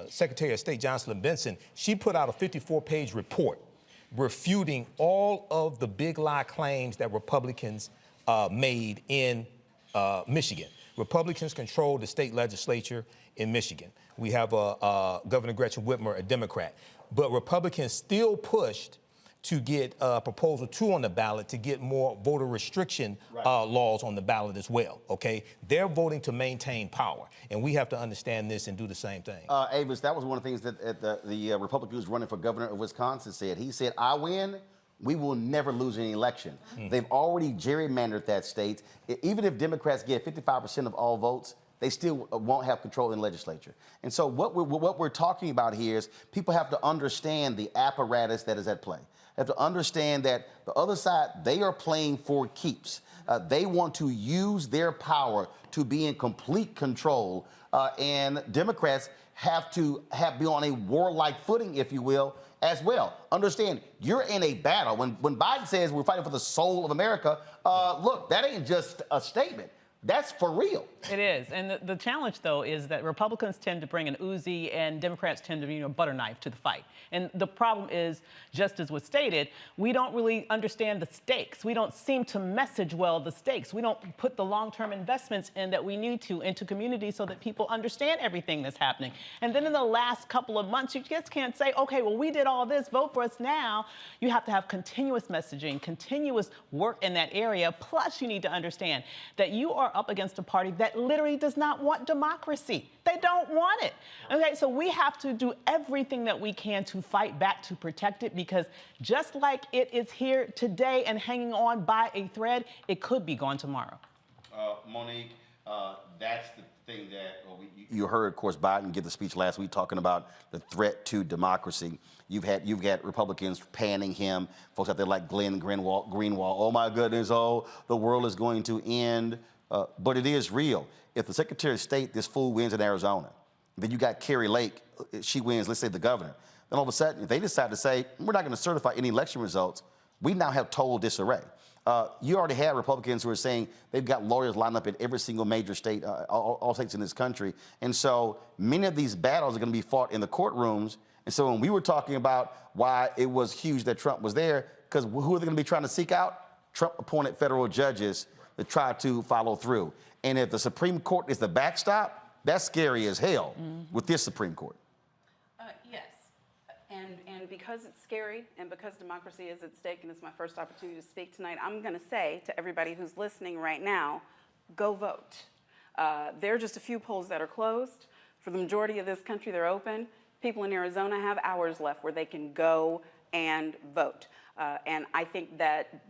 Secretary of State Jocelyn Benson, she put out a 54-page report refuting all of the big lie claims that Republicans made in Michigan. Republicans control the state legislature in Michigan. We have Governor Gretchen Whitmer, a Democrat. But Republicans still pushed to get Proposal 2 on the ballot to get more voter restriction laws on the ballot as well, okay? They're voting to maintain power, and we have to understand this and do the same thing. Avis, that was one of the things that the Republican who's running for governor of Wisconsin said. He said, I win, we will never lose an election. They've already gerrymandered that state. Even if Democrats get 55% of all votes, they still won't have control in the legislature. And so what we're talking about here is people have to understand the apparatus that is at play. They have to understand that the other side, they are playing for keeps. They want to use their power to be in complete control. And Democrats have to be on a warlike footing, if you will, as well. Understand, you're in a battle. When Biden says we're fighting for the soul of America, look, that ain't just a statement. That's for real. It is. And the challenge, though, is that Republicans tend to bring an Uzi and Democrats tend to, butter knife to the fight. And the problem is, just as was stated, we don't really understand the stakes. We don't seem to message well the stakes. We don't put the long-term investments in that we need to into communities so that people understand everything that's happening. And then in the last couple of months, you just can't say, okay, well, we did all this, vote for us now. You have to have continuous messaging, continuous work in that area. Plus, you need to understand that you are up against a party that literally does not want democracy. They don't want it. Okay, so we have to do everything that we can to fight back to protect it, because just like it is here today and hanging on by a thread, it could be gone tomorrow. Monique, that's the thing that you heard, of course, Biden give the speech last week talking about the threat to democracy. You've got Republicans panning him, folks out there like Glenn Greenwald. Oh my goodness, oh, the world is going to end. But it is real. If the Secretary of State, this fool, wins in Arizona, then you got Carrie Lake, she wins, let's say the governor. Then all of a sudden, if they decide to say, we're not going to certify any election results, we now have total disarray. You already have Republicans who are saying they've got lawyers lined up in every single major state, all states in this country. And so many of these battles are going to be fought in the courtrooms. And so when we were talking about why it was huge that Trump was there, because who are they going to be trying to seek out? Trump-appointed federal judges to try to follow through. And if the Supreme Court is the backstop, that's scary as hell with this Supreme Court. Yes, and because it's scary and because democracy is at stake and it's my first opportunity to speak tonight, I'm gonna say to everybody who's listening right now, go vote. There are just a few polls that are closed. For the majority of this country, they're open. People in Arizona have hours left where they can go and vote. And I think that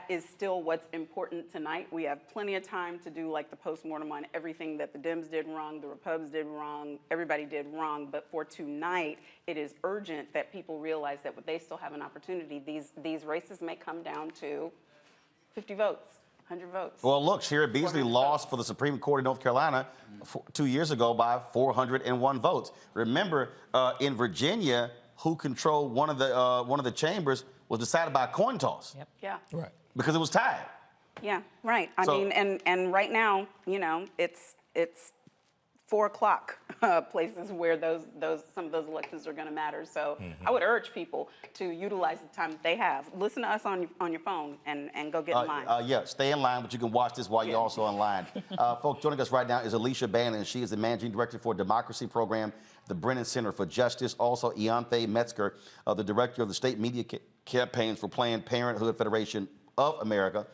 is still what's important tonight. We have plenty of time to do like the postmortem on everything that the Dems did wrong, the Repubs did wrong, everybody did wrong. But for tonight, it is urgent that people realize that they still have an opportunity. These races may come down to 50 votes, 100 votes. Well, look, Shira Beasley lost for the Supreme Court in North Carolina 2 years ago by 401 votes. Remember, in Virginia, who controlled one of the chambers was decided by a coin toss. Yep. Yeah. Right. Because it was tied. Yeah, right. I mean, and right now, it's 4 o'clock places where some of those elections are going to matter. So I would urge people to utilize the time that they have. Listen to us on your phone and go get in line. Yeah, stay in line, but you can watch this while you're also online. Folks, joining us right now is Alicia Bannon. She is the Managing Director for Democracy Program at the Brennan Center for Justice. Also, Ianthe Metzger, the Director of the State Media Campaigns for Planned Parenthood Federation of America.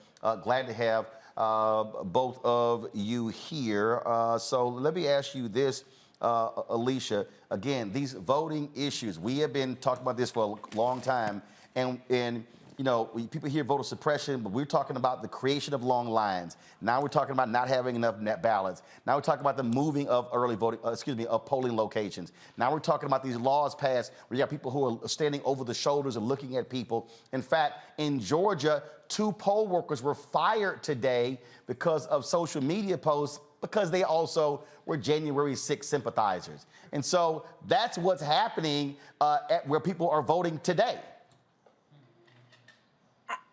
Glad to have both of you here. So let me ask you this, Alicia. Again, these voting issues, we have been talking about this for a long time, and you know, people hear voter suppression, but we're talking about the creation of long lines. Now we're talking about not having enough net ballots. Now we're talking about the moving of early voting, of polling locations. Now we're talking about these laws passed where you have people who are standing over the shoulders and looking at people. In fact, in Georgia, 2 poll workers were fired today because of social media posts because they also were January 6 sympathizers. And so that's what's happening at where people are voting today.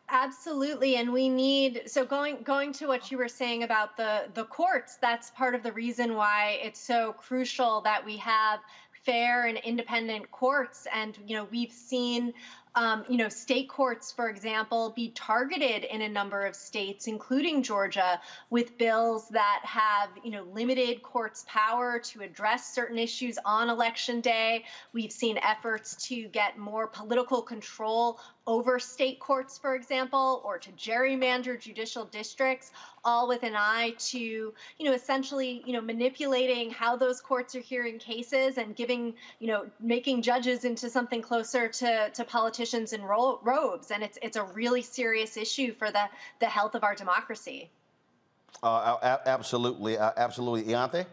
Absolutely, and we need, so going to what you were saying about the courts, that's part of the reason why it's so crucial that we have fair and independent courts. And you know, we've seen state courts, for example, be targeted in a number of states, including Georgia, with bills that have, limited courts' power to address certain issues on Election Day. We've seen efforts to get more political control over state courts, for example, or to gerrymander judicial districts, all with an eye to, essentially, manipulating how those courts are hearing cases and making judges into something closer to politicians in robes. And it's a really serious issue for the health of our democracy. Absolutely. Absolutely. Ianthe?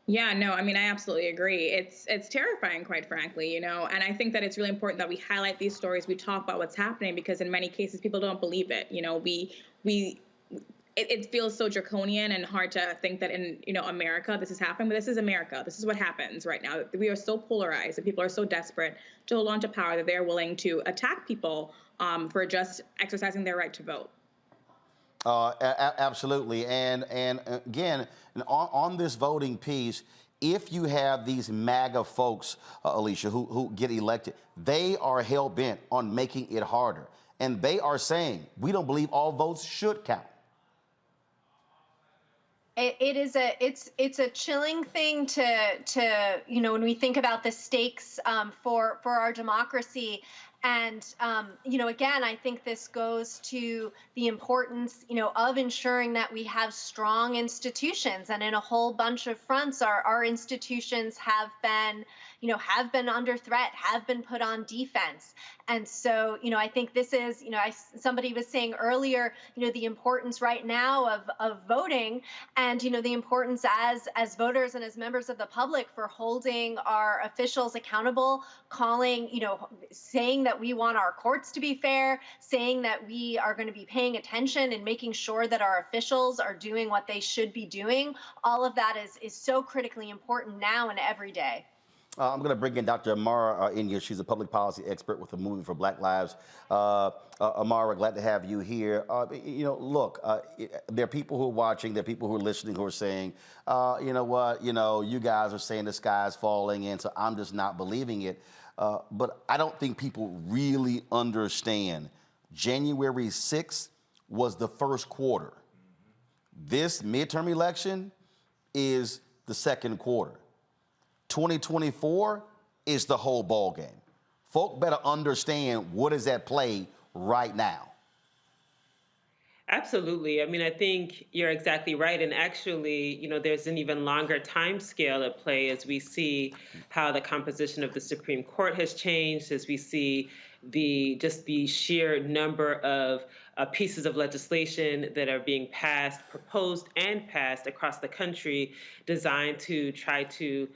Yeah, no, I mean, I absolutely agree. It's terrifying, quite frankly, and I think that it's really important that we highlight these stories, we talk about what's happening, because in many cases, people don't believe it. It feels so draconian and hard to think that in, America, this is happening, but this is America. This is what happens right now. We are so polarized and people are so desperate to hold on to power that they're willing to attack people for just exercising their right to vote. Absolutely. And again, on this voting piece, if you have these MAGA folks, Alicia, who get elected, they are hell-bent on making it harder. And they are saying, we don't believe all votes should count. It's a chilling thing to when we think about the stakes for our democracy. And, again, I think this goes to the importance, of ensuring that we have strong institutions. And in a whole bunch of fronts, our institutions have been under threat, have been put on defense. And so, I think this is, somebody was saying earlier, the importance right now of voting and, the importance as voters and as members of the public for holding our officials accountable, calling, saying that we want our courts to be fair, saying that we are going to be paying attention and making sure that our officials are doing what they should be doing. All of that is so critically important now and every day. I'm going to bring in Dr. Amara in here. She's a public policy expert with the Movement for Black Lives. Amara, glad to have you here. Look, there are people who are watching, there are people who are listening who are saying, you know what, you guys are saying the sky's falling, and so I'm just not believing it. But I don't think people really understand. January 6th was the first quarter. This midterm election is the second quarter. 2024 is the whole ball game. Folk better understand what is at play right now. Absolutely. I mean, I think you're exactly right. And actually, there's an even longer time scale at play as we see how the composition of the Supreme Court has changed, as we see the sheer number of pieces of legislation that are being proposed and passed across the country designed to try to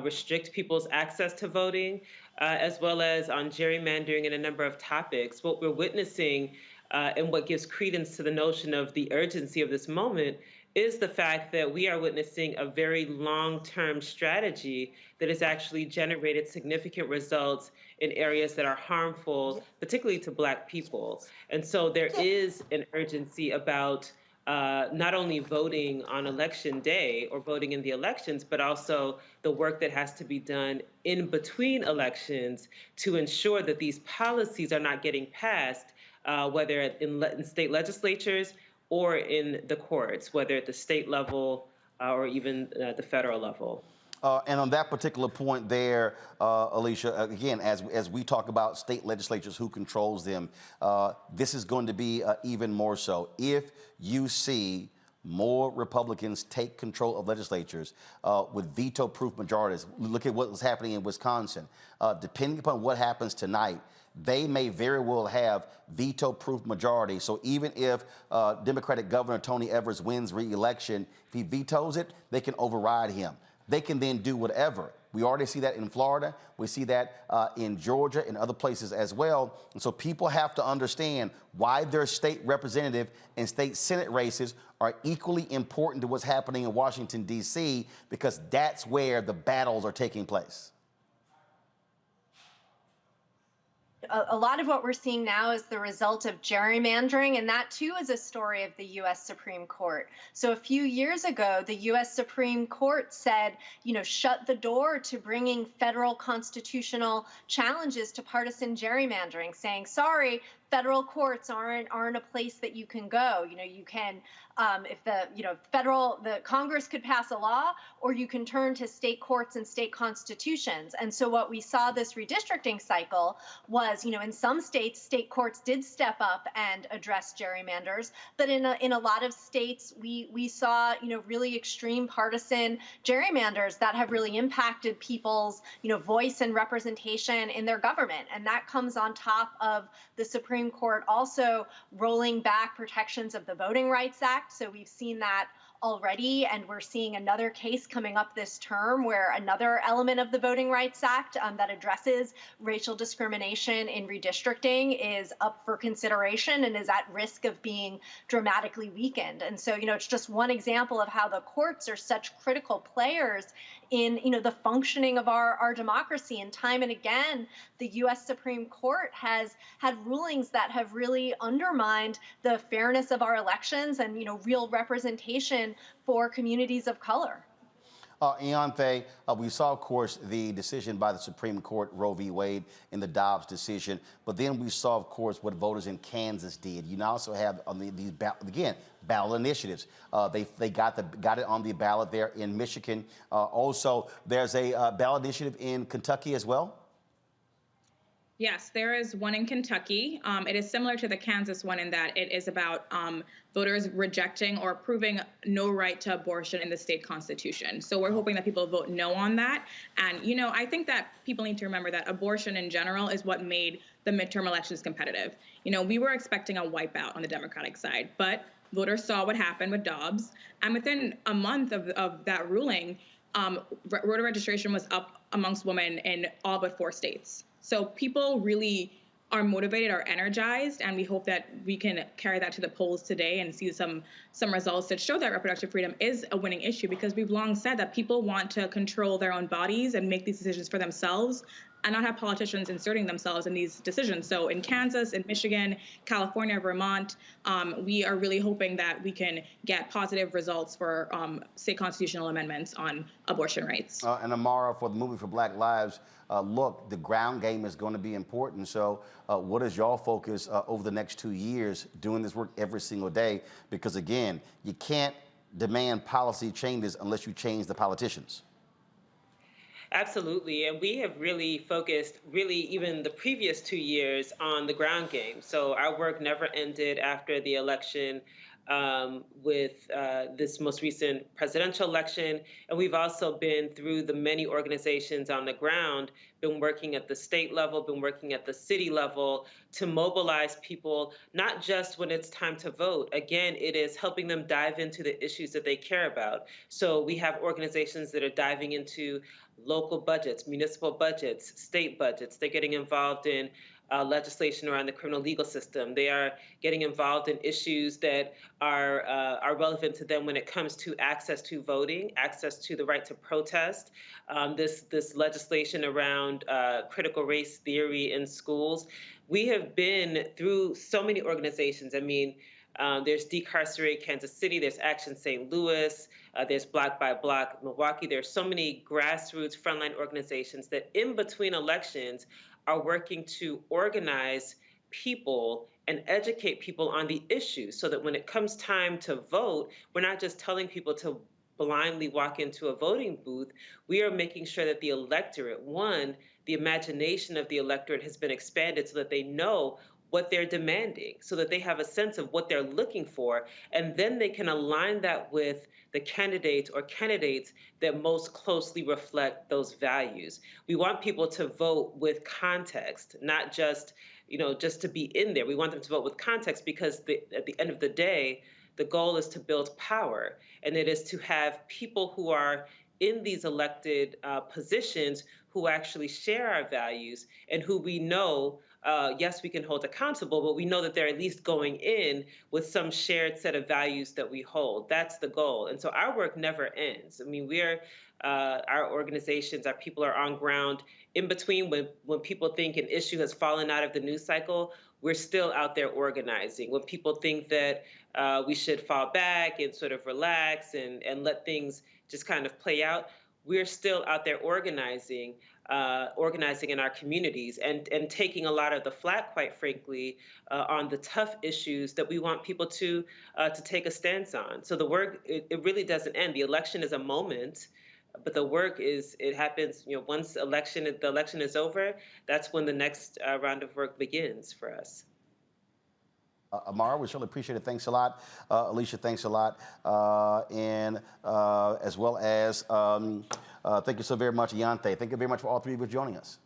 restrict people's access to voting, as well as on gerrymandering and a number of topics. What we're witnessing and what gives credence to the notion of the urgency of this moment is the fact that we are witnessing a very long-term strategy that has actually generated significant results in areas that are harmful, particularly to Black people. And so there is an urgency about not only voting on election day or voting in the elections, but also the work that has to be done in between elections to ensure that these policies are not getting passed, whether in state legislatures or in the courts, whether at the state level or even the federal level. And on that particular point there, Alicia, again, as we talk about state legislatures, who controls them, this is going to be even more so. If you see more Republicans take control of legislatures with veto-proof majorities, look at what was happening in Wisconsin. Depending upon what happens tonight, they may very well have veto-proof majority. So even if Democratic Governor Tony Evers wins re-election, if he vetoes it, they can override him. They can then do whatever. We already see that in Florida. We see that in Georgia and other places as well. And so people have to understand why their state representative and state Senate races are equally important to what's happening in Washington, D.C., because that's where the battles are taking place. A lot of what we're seeing now is the result of gerrymandering, and that too is a story of the U.S. Supreme Court. So a few years ago, the U.S. Supreme Court said, shut the door to bringing federal constitutional challenges to partisan gerrymandering, saying, sorry, federal courts aren't a place that you can go. You can, if the Congress could pass a law, or you can turn to state courts and state constitutions. And so what we saw this redistricting cycle was, in some states, state courts did step up and address gerrymanders, but in a lot of states, we saw, really extreme partisan gerrymanders that have really impacted people's, voice and representation in their government. And that comes on top of the Supreme Court also rolling back protections of the Voting Rights Act. So we've seen that already, and we're seeing another case coming up this term where another element of the Voting Rights Act that addresses racial discrimination in redistricting is up for consideration and is at risk of being dramatically weakened. And so, it's just one example of how the courts are such critical players in, the functioning of our democracy. And time and again, the U.S. Supreme Court has had rulings that have really undermined the fairness of our elections and, real representation for communities of color. Ianthe, we saw, of course, the decision by the Supreme Court, Roe v. Wade, in the Dobbs decision. But then we saw, of course, what voters in Kansas did. You now also have on these ballot initiatives. They got it on the ballot there in Michigan. Also, there's a ballot initiative in Kentucky as well. Yes, there is one in Kentucky. It is similar to the Kansas one in that it is about voters rejecting or approving no right to abortion in the state constitution. So we're hoping that people vote no on that. And, I think that people need to remember that abortion in general is what made the midterm elections competitive. We were expecting a wipeout on the Democratic side, but voters saw what happened with Dobbs. And within a month of that ruling, voter registration was up amongst women in all but 4 states. So people really are motivated, are energized, and we hope that we can carry that to the polls today and see some results that show that reproductive freedom is a winning issue, because we've long said that people want to control their own bodies and make these decisions for themselves and not have politicians inserting themselves in these decisions. So in Kansas, in Michigan, California, Vermont, we are really hoping that we can get positive results for state constitutional amendments on abortion rights. And Amara, for the Movement for Black Lives, look, the ground game is going to be important. So what is your focus over the next 2 years doing this work every single day? Because again, you can't demand policy changes unless you change the politicians. Absolutely, and we have really focused, even the previous 2 years, on the ground game. So our work never ended after the election with this most recent presidential election. And we've also been through the many organizations on the ground, been working at the state level, been working at the city level to mobilize people, not just when it's time to vote. Again, it is helping them dive into the issues that they care about. So we have organizations that are diving into local budgets, municipal budgets, state budgets. They're getting involved in legislation around the criminal legal system. They are getting involved in issues that are relevant to them when it comes to access to voting, access to the right to protest, this legislation around critical race theory in schools. We have been through so many organizations. I mean, There's Decarcerate Kansas City, there's Action St. Louis, there's Block by Block Milwaukee. There's so many grassroots frontline organizations that in between elections are working to organize people and educate people on the issues so that when it comes time to vote, we're not just telling people to blindly walk into a voting booth. We are making sure that the electorate, one, the imagination of the electorate has been expanded so that they know what they're demanding, so that they have a sense of what they're looking for, and then they can align that with the candidates or candidates that most closely reflect those values. We want people to vote with context, not just, just to be in there. We want them to vote with context because at the end of the day, the goal is to build power, and it is to have people who are in these elected positions who actually share our values and who we know, yes, we can hold accountable, but we know that they're at least going in with some shared set of values that we hold. That's the goal. And so our work never ends. I mean, our organizations, our people are on ground in between when people think an issue has fallen out of the news cycle. We're still out there organizing. When people think that we should fall back and sort of relax and let things just kind of play out, we're still out there organizing in our communities and taking a lot of the flack, quite frankly, on the tough issues that we want people to take a stance on. So the work, it really doesn't end. The election is a moment, but the work it happens, once the election is over, that's when the next round of work begins for us. Amara, we certainly appreciate it. Thanks a lot. Alicia, thanks a lot. And as well as, thank you so very much, Yante. Thank you very much for all three of you joining us.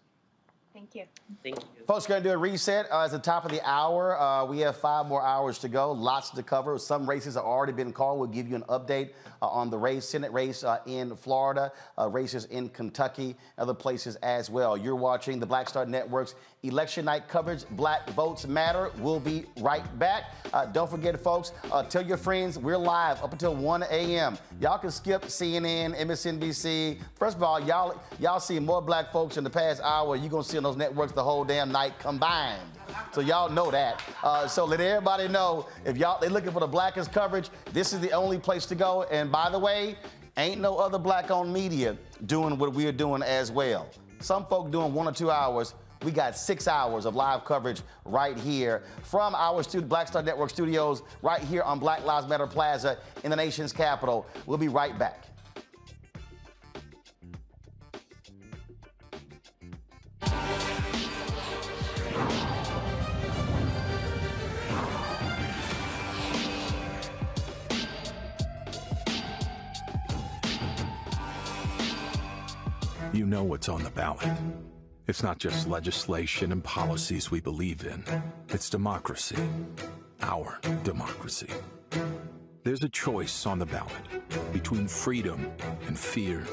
Thank you. Thank you. Folks, going to do a reset. At the top of the hour, we have 5 more hours to go. Lots to cover. Some races have already been called. We'll give you an update on the Senate race in Florida, races in Kentucky, other places as well. You're watching the Black Star Network's election night coverage. Black Votes Matter. We'll be right back. Don't forget, folks, tell your friends we're live up until 1 a.m. Y'all can skip CNN, MSNBC. First of all, y'all see more black folks in the past hour. You're going to see on those networks the whole damn night combined. So y'all know that. So let everybody know, if they're looking for the blackest coverage, this is the only place to go. And by the way, ain't no other black-owned media doing what we're doing as well. Some folk doing 1 or 2 hours. We got 6 hours of live coverage right here from our Black Star Network studios right here on Black Lives Matter Plaza in the nation's capital. We'll be right back. You know what's on the ballot. It's not just legislation and policies we believe in. It's democracy. Our democracy. There's a choice on the ballot between freedom and fear,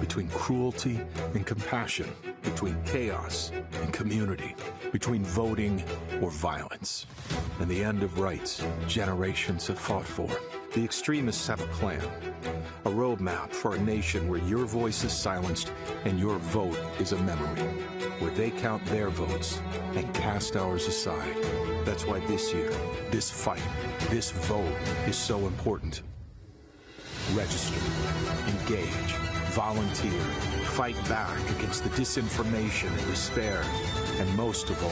between cruelty and compassion, between chaos and community, between voting or violence. And the end of rights generations have fought for. The extremists have a plan, a roadmap for a nation where your voice is silenced and your vote is a memory, where they count their votes and cast ours aside. That's why this year, this fight, this vote is so important. Register, engage, volunteer, fight back against the disinformation and despair, and most of all,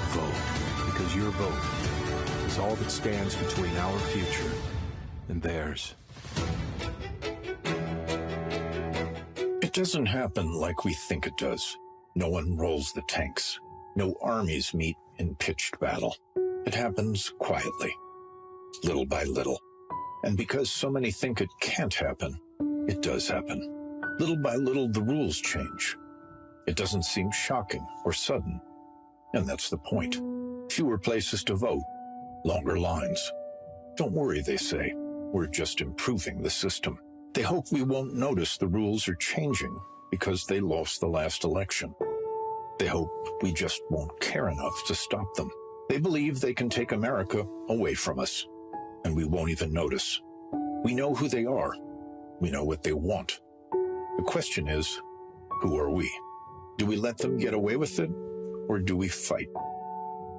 vote, because your vote is all that stands between our future and theirs. It doesn't happen like we think it does. No one rolls the tanks. No armies meet in pitched battle. It happens quietly, little by little. And because so many think it can't happen, it does happen. Little by little, the rules change. It doesn't seem shocking or sudden. And that's the point. Fewer places to vote, longer lines. Don't worry, they say. We're just improving the system. They hope we won't notice the rules are changing because they lost the last election. They hope we just won't care enough to stop them. They believe they can take America away from us, and we won't even notice. We know who they are. We know what they want. The question is, who are we? Do we let them get away with it, or do we fight?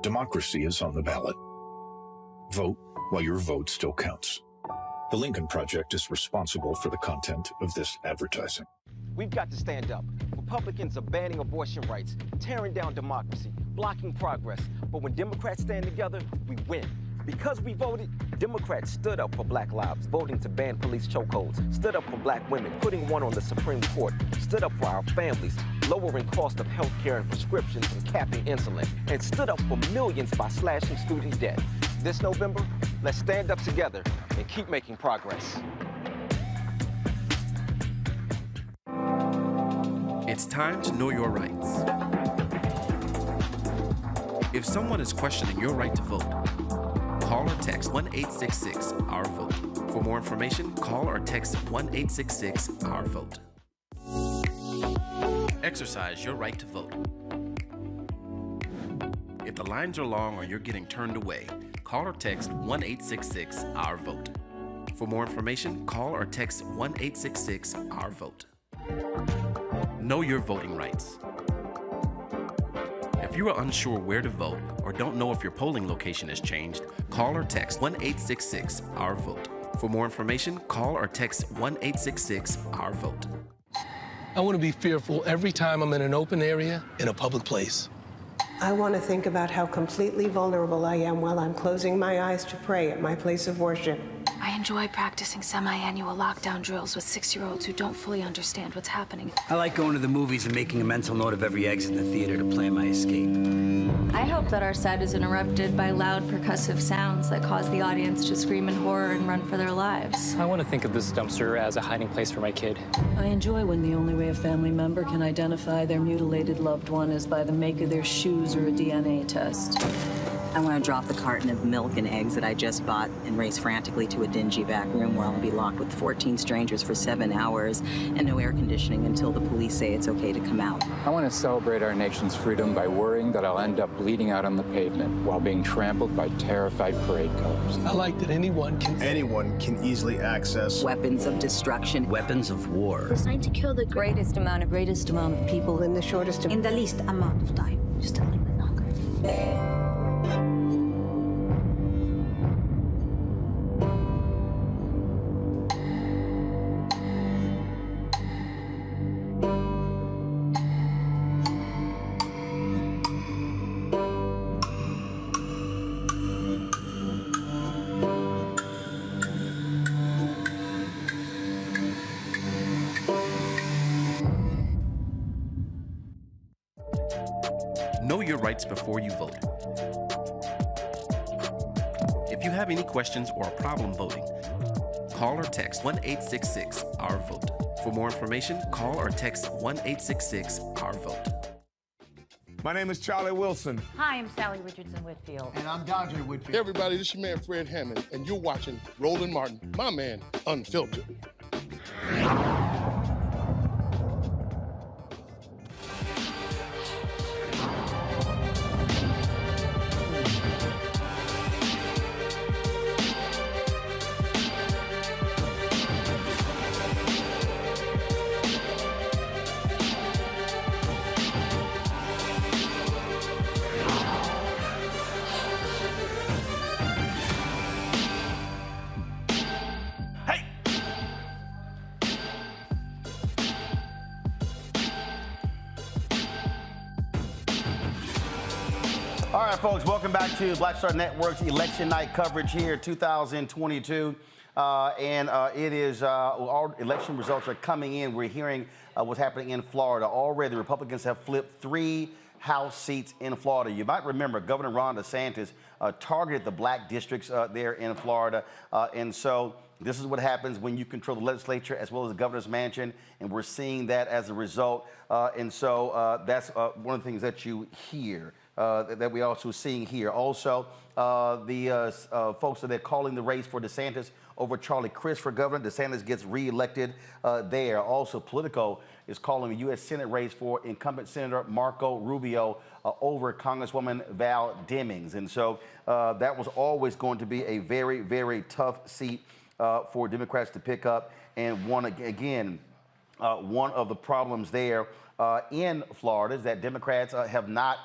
Democracy is on the ballot. Vote while your vote still counts. The Lincoln Project is responsible for the content of this advertising. We've got to stand up. Republicans are banning abortion rights, tearing down democracy, blocking progress. But when Democrats stand together, we win. Because we voted, Democrats stood up for Black lives, voting to ban police chokeholds, stood up for Black women, putting one on the Supreme Court, stood up for our families, lowering cost of health care and prescriptions and capping insulin, and stood up for millions by slashing student debt. This November, let's stand up together and keep making progress. It's time to know your rights. If someone is questioning your right to vote, call or text 1-866-OUR-VOTE. For more information, call or text 1-866-OUR-VOTE. Exercise your right to vote. If the lines are long or you're getting turned away, call or text 1-866-OUR-VOTE. For more information, call or text 1-866-OUR-VOTE. Know your voting rights. If you are unsure where to vote or don't know if your polling location has changed, call or text 1-866-OUR-VOTE. For more information, call or text 1-866-OUR-VOTE. I want to be fearful every time I'm in an open area in a public place. I want to think about how completely vulnerable I am while I'm closing my eyes to pray at my place of worship. I enjoy practicing semi-annual lockdown drills with 6-year-olds who don't fully understand what's happening. I like going to the movies and making a mental note of every exit in the theater to plan my escape. I hope that our set is interrupted by loud percussive sounds that cause the audience to scream in horror and run for their lives. I want to think of this dumpster as a hiding place for my kid. I enjoy when the only way a family member can identify their mutilated loved one is by the make of their shoes or a DNA test. I want to drop the carton of milk and eggs that I just bought and race frantically to a dingy back room where I'll be locked with 14 strangers for 7 hours and no air conditioning until the police say it's okay to come out. I want to celebrate our nation's freedom by worrying that I'll end up bleeding out on the pavement while being trampled by terrified parade colors. I like that anyone can easily access weapons of destruction, weapons of war. Designed to kill the greatest amount of people in the shortest in the least amount of time. Just a little bit longer. Know your rights before you vote. If you have any questions or a problem voting, call or text 1-866-OUR-VOTE. For more information, call or text 1-866-OUR-VOTE. My name is Charlie Wilson. Hi, I'm Sally Richardson Whitfield. And I'm Dodger Whitfield. Hey everybody, this is your man Fred Hammond, and you're watching Roland Martin, my man, Unfiltered. All right, folks, welcome back to Black Star Network's election night coverage here, 2022. It is, all election results are coming in. We're hearing what's happening in Florida. Already, the Republicans have flipped 3 House seats in Florida. You might remember Governor Ron DeSantis targeted the black districts there in Florida. And so this is what happens when you control the legislature as well as the governor's mansion. And we're seeing that as a result. That's one of the things that you hear. That we also seeing here. Also, the folks that are calling the race for DeSantis over Charlie Crist for governor. DeSantis gets reelected there. Also, Politico is calling the U.S. Senate race for incumbent Senator Marco Rubio over Congresswoman Val Demings. And so that was always going to be a very, very tough seat for Democrats to pick up. And one, again, one of the problems there in Florida is that Democrats have not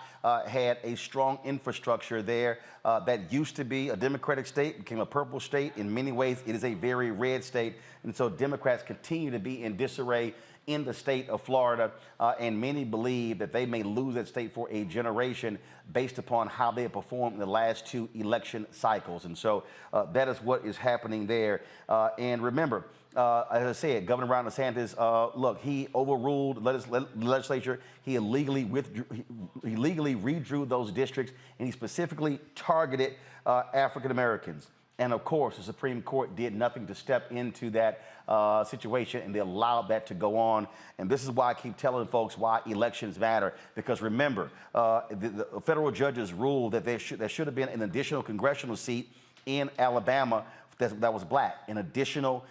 had a strong infrastructure there. That used to be a Democratic state, became a purple state. In many ways, it is a very red state. And so Democrats continue to be in disarray in the state of Florida, and many believe that they may lose that state for a generation based upon how they have performed in the last 2 election cycles. And so that is what is happening there. And remember, as I said, Governor Ron DeSantis, look, he overruled the legislature. He illegally redrew those districts, and he specifically targeted African Americans. And of course, the Supreme Court did nothing to step into that situation, and they allowed that to go on. And this is why I keep telling folks why elections matter. Because remember, the federal judges ruled that there should have been an additional congressional seat in Alabama that was black, an additional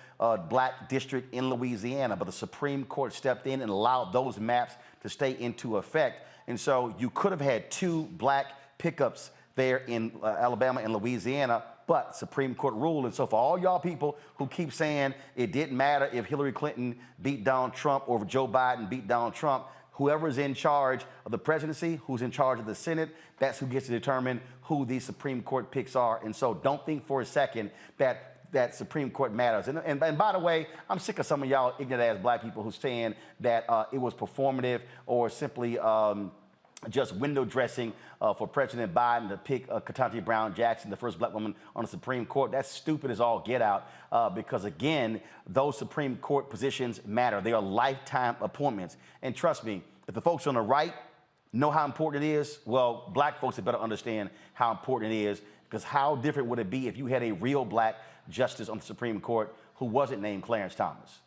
black district in Louisiana. But the Supreme Court stepped in and allowed those maps to stay into effect. And so you could have had 2 black pickups there in Alabama and Louisiana, but Supreme Court ruled. And so for all y'all people who keep saying it didn't matter if Hillary Clinton beat Donald Trump or if Joe Biden beat Donald Trump, whoever's in charge of the presidency, who's in charge of the Senate, that's who gets to determine who these Supreme Court picks are. And so don't think for a second that Supreme Court matters. And by the way, I'm sick of some of y'all ignorant ass black people who's saying that it was performative or simply just window dressing for President Biden to pick Ketanji Brown Jackson, the first black woman on the Supreme Court. That's stupid as all get out because, again, those Supreme Court positions matter. They are lifetime appointments. And trust me, if the folks on the right know how important it is, well, black folks had better understand how important it is, because how different would it be if you had a real black justice on the Supreme Court who wasn't named Clarence Thomas,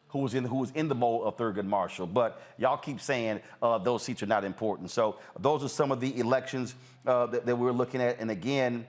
who was in the mold of Thurgood Marshall. But y'all keep saying those seats are not important. So those are some of the elections that we're looking at. And again,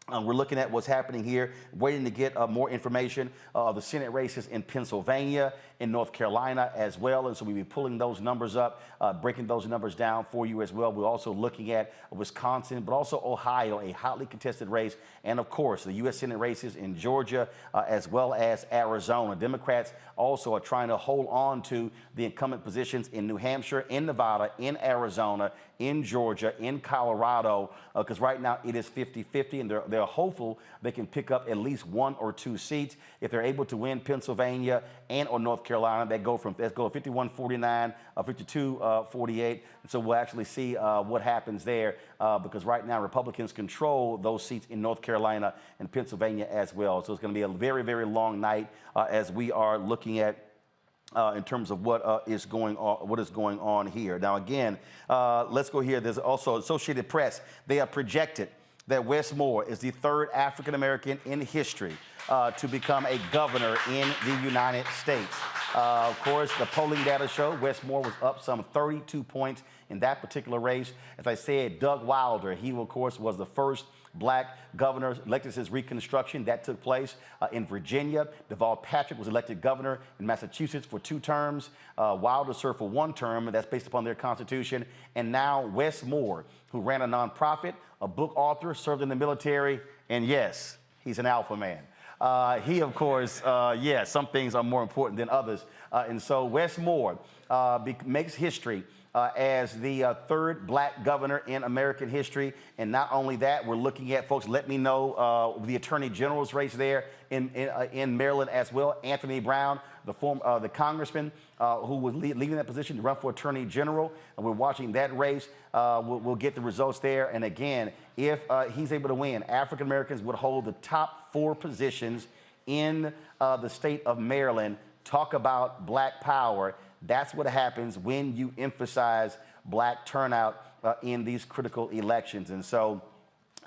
we're looking at what's happening here, waiting to get more information of the Senate races in Pennsylvania, in North Carolina as well. And so we'll be pulling those numbers up, breaking those numbers down for you as well. We're also looking at Wisconsin, but also Ohio, a hotly contested race. And of course, the U.S. Senate races in Georgia, as well as Arizona. Democrats also are trying to hold on to the incumbent positions in New Hampshire, in Nevada, in Arizona, in Georgia, in Colorado, because right now it is 50-50, and they're hopeful they can pick up at least 1 or 2 seats. If they're able to win Pennsylvania and or North Carolina, let's go 51-49, 52-48. So we'll actually see what happens there, because right now Republicans control those seats in North Carolina and Pennsylvania as well. So it's going to be a very, very long night as we are looking at in terms of what is going on here. Now, again, let's go here. There's also Associated Press. They have projected that Wes Moore is the 3rd African American in history to become a governor in the United States. Of course, the polling data show Wes Moore was up some 32 points in that particular race. As I said, Doug Wilder, he of course was the first black governor elected since Reconstruction. That took place in Virginia. Deval Patrick was elected governor in Massachusetts for 2 terms. Wilder served for 1 term, and that's based upon their constitution. And now Wes Moore, who ran a nonprofit, a book author, served in the military, and yes, he's an alpha man. He, of course, yes, some things are more important than others. And so Wes Moore makes history as the 3rd black governor in American history. And not only that, we're looking at, folks, let me know, the Attorney General's race there in Maryland as well. Anthony Brown, the congressman who was leaving that position to run for Attorney General. And we're watching that race. We'll get the results there. And again, if he's able to win, African Americans would hold the top 4 positions in the state of Maryland. Talk about black power. That's what happens when you emphasize black turnout in these critical elections. And so,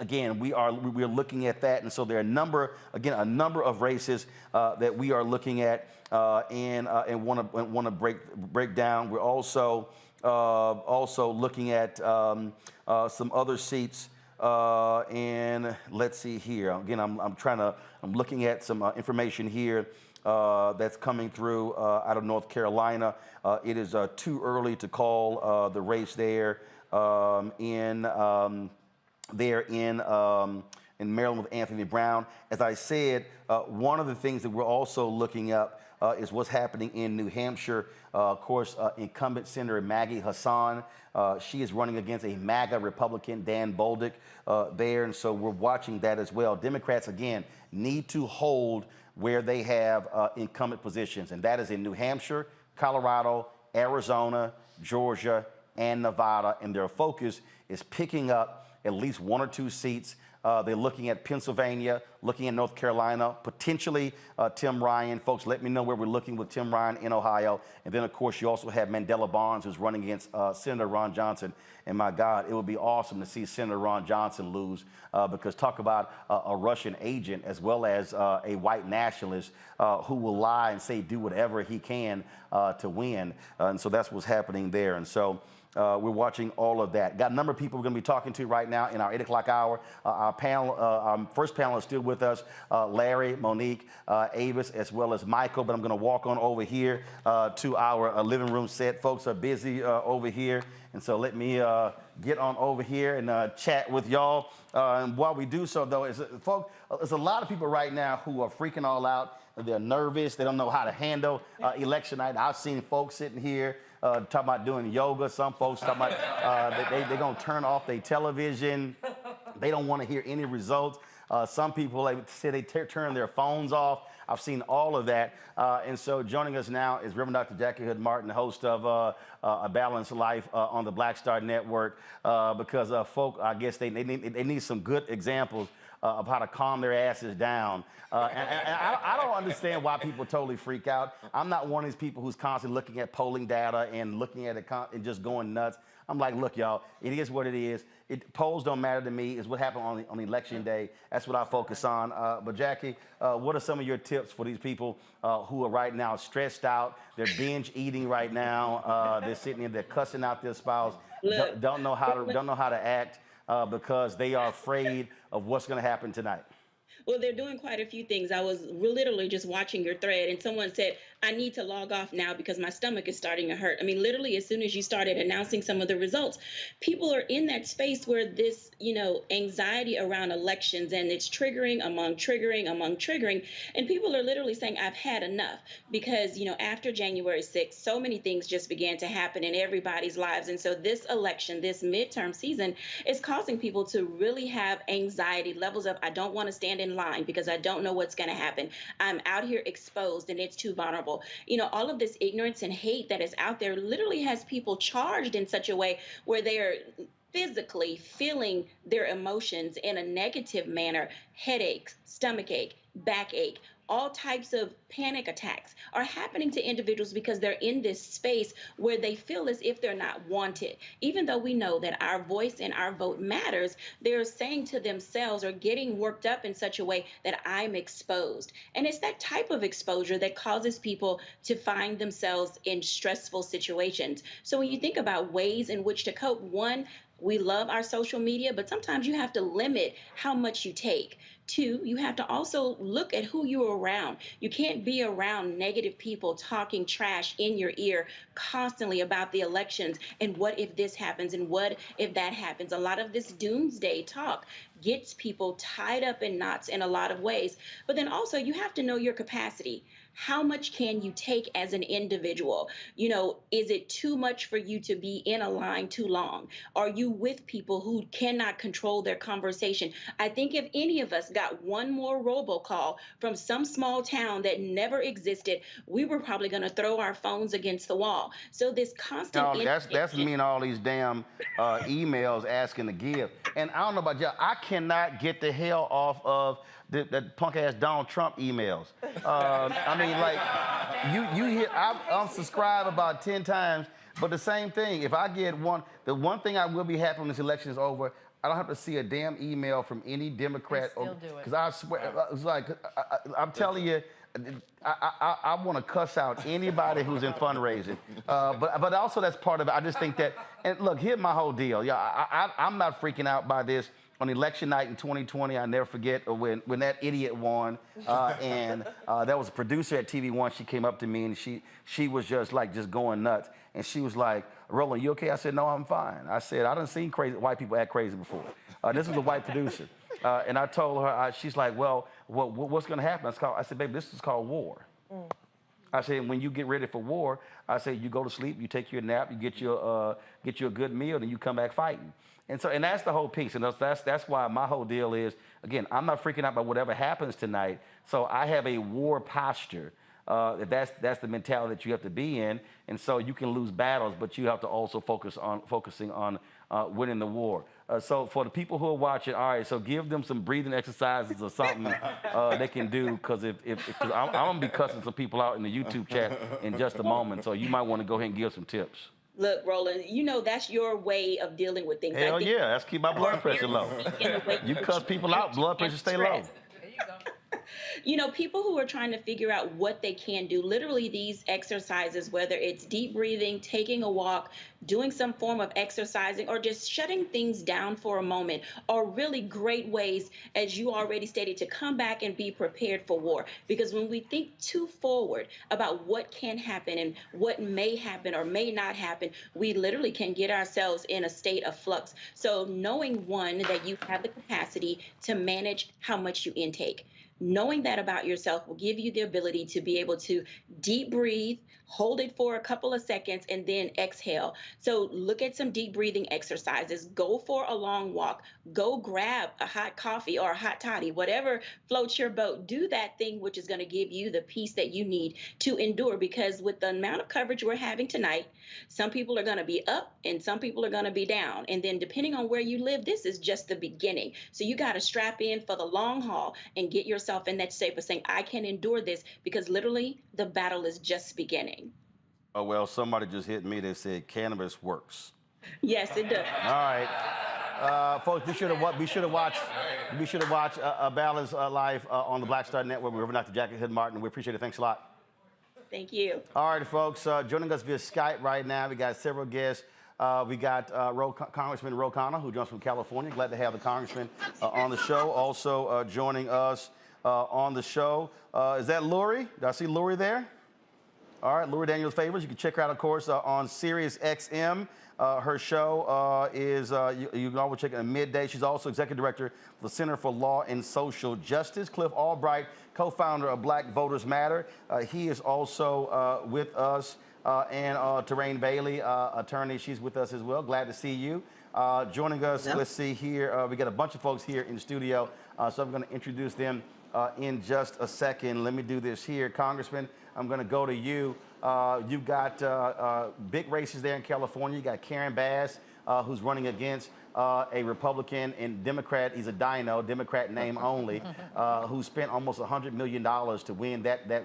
again, we're looking at that. And so there are a number of races that we are looking at and want to break down. We're also looking at some other seats. And let's see here. Again, I'm looking at some information here that's coming through out of North Carolina. It is too early to call the race there in Maryland with Anthony Brown. As I said, one of the things that we're also looking at is what's happening in New Hampshire. Of course, incumbent Senator Maggie Hassan, she is running against a MAGA Republican, Dan Bolduc, there. And so we're watching that as well. Democrats, again, need to hold where they have incumbent positions, and that is in New Hampshire, Colorado, Arizona, Georgia, and Nevada. And their focus is picking up at least 1 or 2 seats. They're looking at Pennsylvania, looking at North Carolina, potentially Tim Ryan. Folks, let me know where we're looking with Tim Ryan in Ohio. And then, of course, you also have Mandela Barnes, who's running against Senator Ron Johnson. And my God, it would be awesome to see Senator Ron Johnson lose, because talk about a Russian agent as well as a white nationalist who will lie and say do whatever he can to win. And so that's what's happening there. And so we're watching all of that. Got a number of people we're going to be talking to right now in our 8 o'clock hour. Our panel, our first panel is still with us, Larry, Monique, Avis, as well as Michael. But I'm going to walk on over here to our living room set. Folks are busy over here. And so let me get on over here and chat with y'all. And while we do so, though, folks, there's a lot of people right now who are freaking all out. They're nervous. They don't know how to handle election night. I've seen folks sitting here talking about doing yoga. Some folks talking about they're going to turn off their television. They don't want to hear any results. Some people say they turn their phones off. I've seen all of that. And so joining us now is Reverend Dr. Jackie Hood Martin, the host of A Balanced Life on the Black Star Network, because folk, I guess they need some good examples of how to calm their asses down. And I don't understand why people totally freak out. I'm not one of these people who's constantly looking at polling data and looking at it and just going nuts. I'm like, look, y'all, it is what it is. Polls don't matter to me. It's what happened on election day. That's what I focus on. But Jackie, what are some of your tips for these people who are right now stressed out? They're binge eating right now. They're sitting there, they're cussing out their spouse. Don't know how to act because they are afraid of what's going to happen tonight. Well, they're doing quite a few things. I was literally just watching your thread, and someone said, I need to log off now because my stomach is starting to hurt. I mean, literally, as soon as you started announcing some of the results, people are in that space where this, anxiety around elections, and it's triggering among triggering. And people are literally saying, I've had enough because, after January 6th, so many things just began to happen in everybody's lives. And so this election, this midterm season is causing people to really have anxiety levels of, I don't want to stand in line because I don't know what's going to happen. I'm out here exposed and it's too vulnerable. All of this ignorance and hate that is out there literally has people charged in such a way where they are physically feeling their emotions in a negative manner. Headaches, stomachache, backache, all types of panic attacks are happening to individuals because they're in this space where they feel as if they're not wanted. Even though we know that our voice and our vote matters, they're saying to themselves or getting worked up in such a way that I'm exposed. And it's that type of exposure that causes people to find themselves in stressful situations. So when you think about ways in which to cope, one, we love our social media, but sometimes you have to limit how much you take. Two, you have to also look at who you're around. You can't be around negative people talking trash in your ear constantly about the elections and what if this happens and what if that happens. A lot of this doomsday talk gets people tied up in knots in a lot of ways. But then also you have to know your capacity. How much can you take as an individual? Is it too much for you to be in a line too long? Are you with people who cannot control their conversation? I think if any of us got one more robocall from some small town that never existed, we were probably going to throw our phones against the wall. So this constant... No, that's mean all these damn emails asking to give. And I don't know about y'all, I cannot get the hell off of that punk-ass Donald Trump emails. I mean, like, you hear, I've unsubscribed about 10 times, but the same thing, if I get the one thing I will be happy when this election is over, I don't have to see a damn email from any Democrat. Because I swear, it's like, I'm telling you, I want to cuss out anybody who's in fundraising. But also that's part of it. I just think that, and look, here's my whole deal. Yeah, I'm not freaking out by this. On election night in 2020, I never forget when that idiot won, and there was a producer at TV One. She came up to me and she was just going nuts, and she was like, "Roland, you okay?" I said, "No, I'm fine." I said, "I done seen crazy white people act crazy before." This was a white producer, and I told her, she's like, "Well, what's going to happen?" I said, "Baby, this is called war." I said, when you get ready for war, I said, you go to sleep, you take your nap, you get you a good meal, and you come back fighting. And that's the whole piece. And that's why my whole deal is, again, I'm not freaking out about whatever happens tonight. So I have a war posture. That's the mentality that you have to be in. And so you can lose battles, but you have to also focusing on winning the war. So for the people who are watching, all right, so give them some breathing exercises or something they can do, because cause I'm gonna be cussing some people out in the YouTube chat in just a moment. So you might want to go ahead and give some tips. Look, Roland, you know that's your way of dealing with things. Hell yeah, that's keep my blood pressure low. You cuss people out, blood pressure stay low. You know, people who are trying to figure out what they can do, literally these exercises, whether it's deep breathing, taking a walk, doing some form of exercising, or just shutting things down for a moment, are really great ways, as you already stated, to come back and be prepared for war. Because when we think too forward about what can happen and what may happen or may not happen, we literally can get ourselves in a state of flux. So knowing, one, that you have the capacity to manage how much you intake. Knowing that about yourself will give you the ability to be able to deep breathe, hold it for a couple of seconds, and then exhale. So look at some deep breathing exercises. Go for a long walk. Go grab a hot coffee or a hot toddy, whatever floats your boat. Do that thing which is going to give you the peace that you need to endure, because with the amount of coverage we're having tonight, some people are going to be up and some people are going to be down. And then depending on where you live, this is just the beginning. So you got to strap in for the long haul and get yourself in that shape of saying, I can endure this, because literally the battle is just beginning. Oh, well, somebody just hit me. They said cannabis works. Yes, it does. All right. Folks, be sure to watch Balance Live on the Black Star Network. We're Dr. Jackie Hood Martin. We appreciate it. Thanks a lot. Thank you. All right, folks. Joining us via Skype right now, we got several guests. We got Congressman Ro Khanna, who joins from California. Glad to have the congressman on the show. Also joining us on the show, is that Lori? Do I see Lori there? All right, Lori Daniels Favors. You can check her out, of course, on Sirius XM. Her show is, you can always check it at midday. She's also executive director of the Center for Law and Social Justice. Cliff Albright, co-founder of Black Voters Matter. He is also with us. And Terrain Bailey, attorney, she's with us as well. Glad to see you. Joining us, let's see here, we got a bunch of folks here in the studio, so I'm going to introduce them in just a second. Let me do this here. Congressman, I'm going to go to you. You've got big races there in California. You got Karen Bass, who's running against a Republican and Democrat. He's a dino, Democrat name only, who spent almost $100 million to win that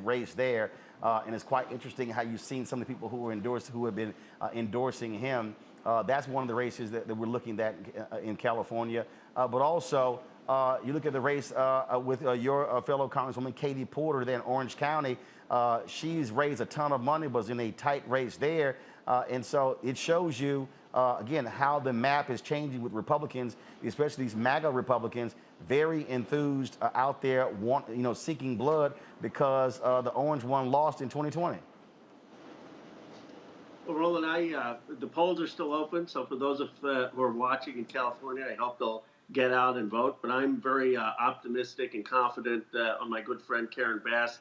race there. And it's quite interesting how you've seen some of the people who have been endorsing him. That's one of the races that we're looking at in California. But also, you look at the race with your fellow Congresswoman Katie Porter there in Orange County. She's raised a ton of money, was in a tight race there. And so it shows you, again, how the map is changing with Republicans, especially these MAGA Republicans, very enthused out there, seeking blood because the orange one lost in 2020. Well, Roland, the polls are still open, so for those who are watching in California, I hope they'll get out and vote. But I'm very optimistic and confident on my good friend Karen Bass.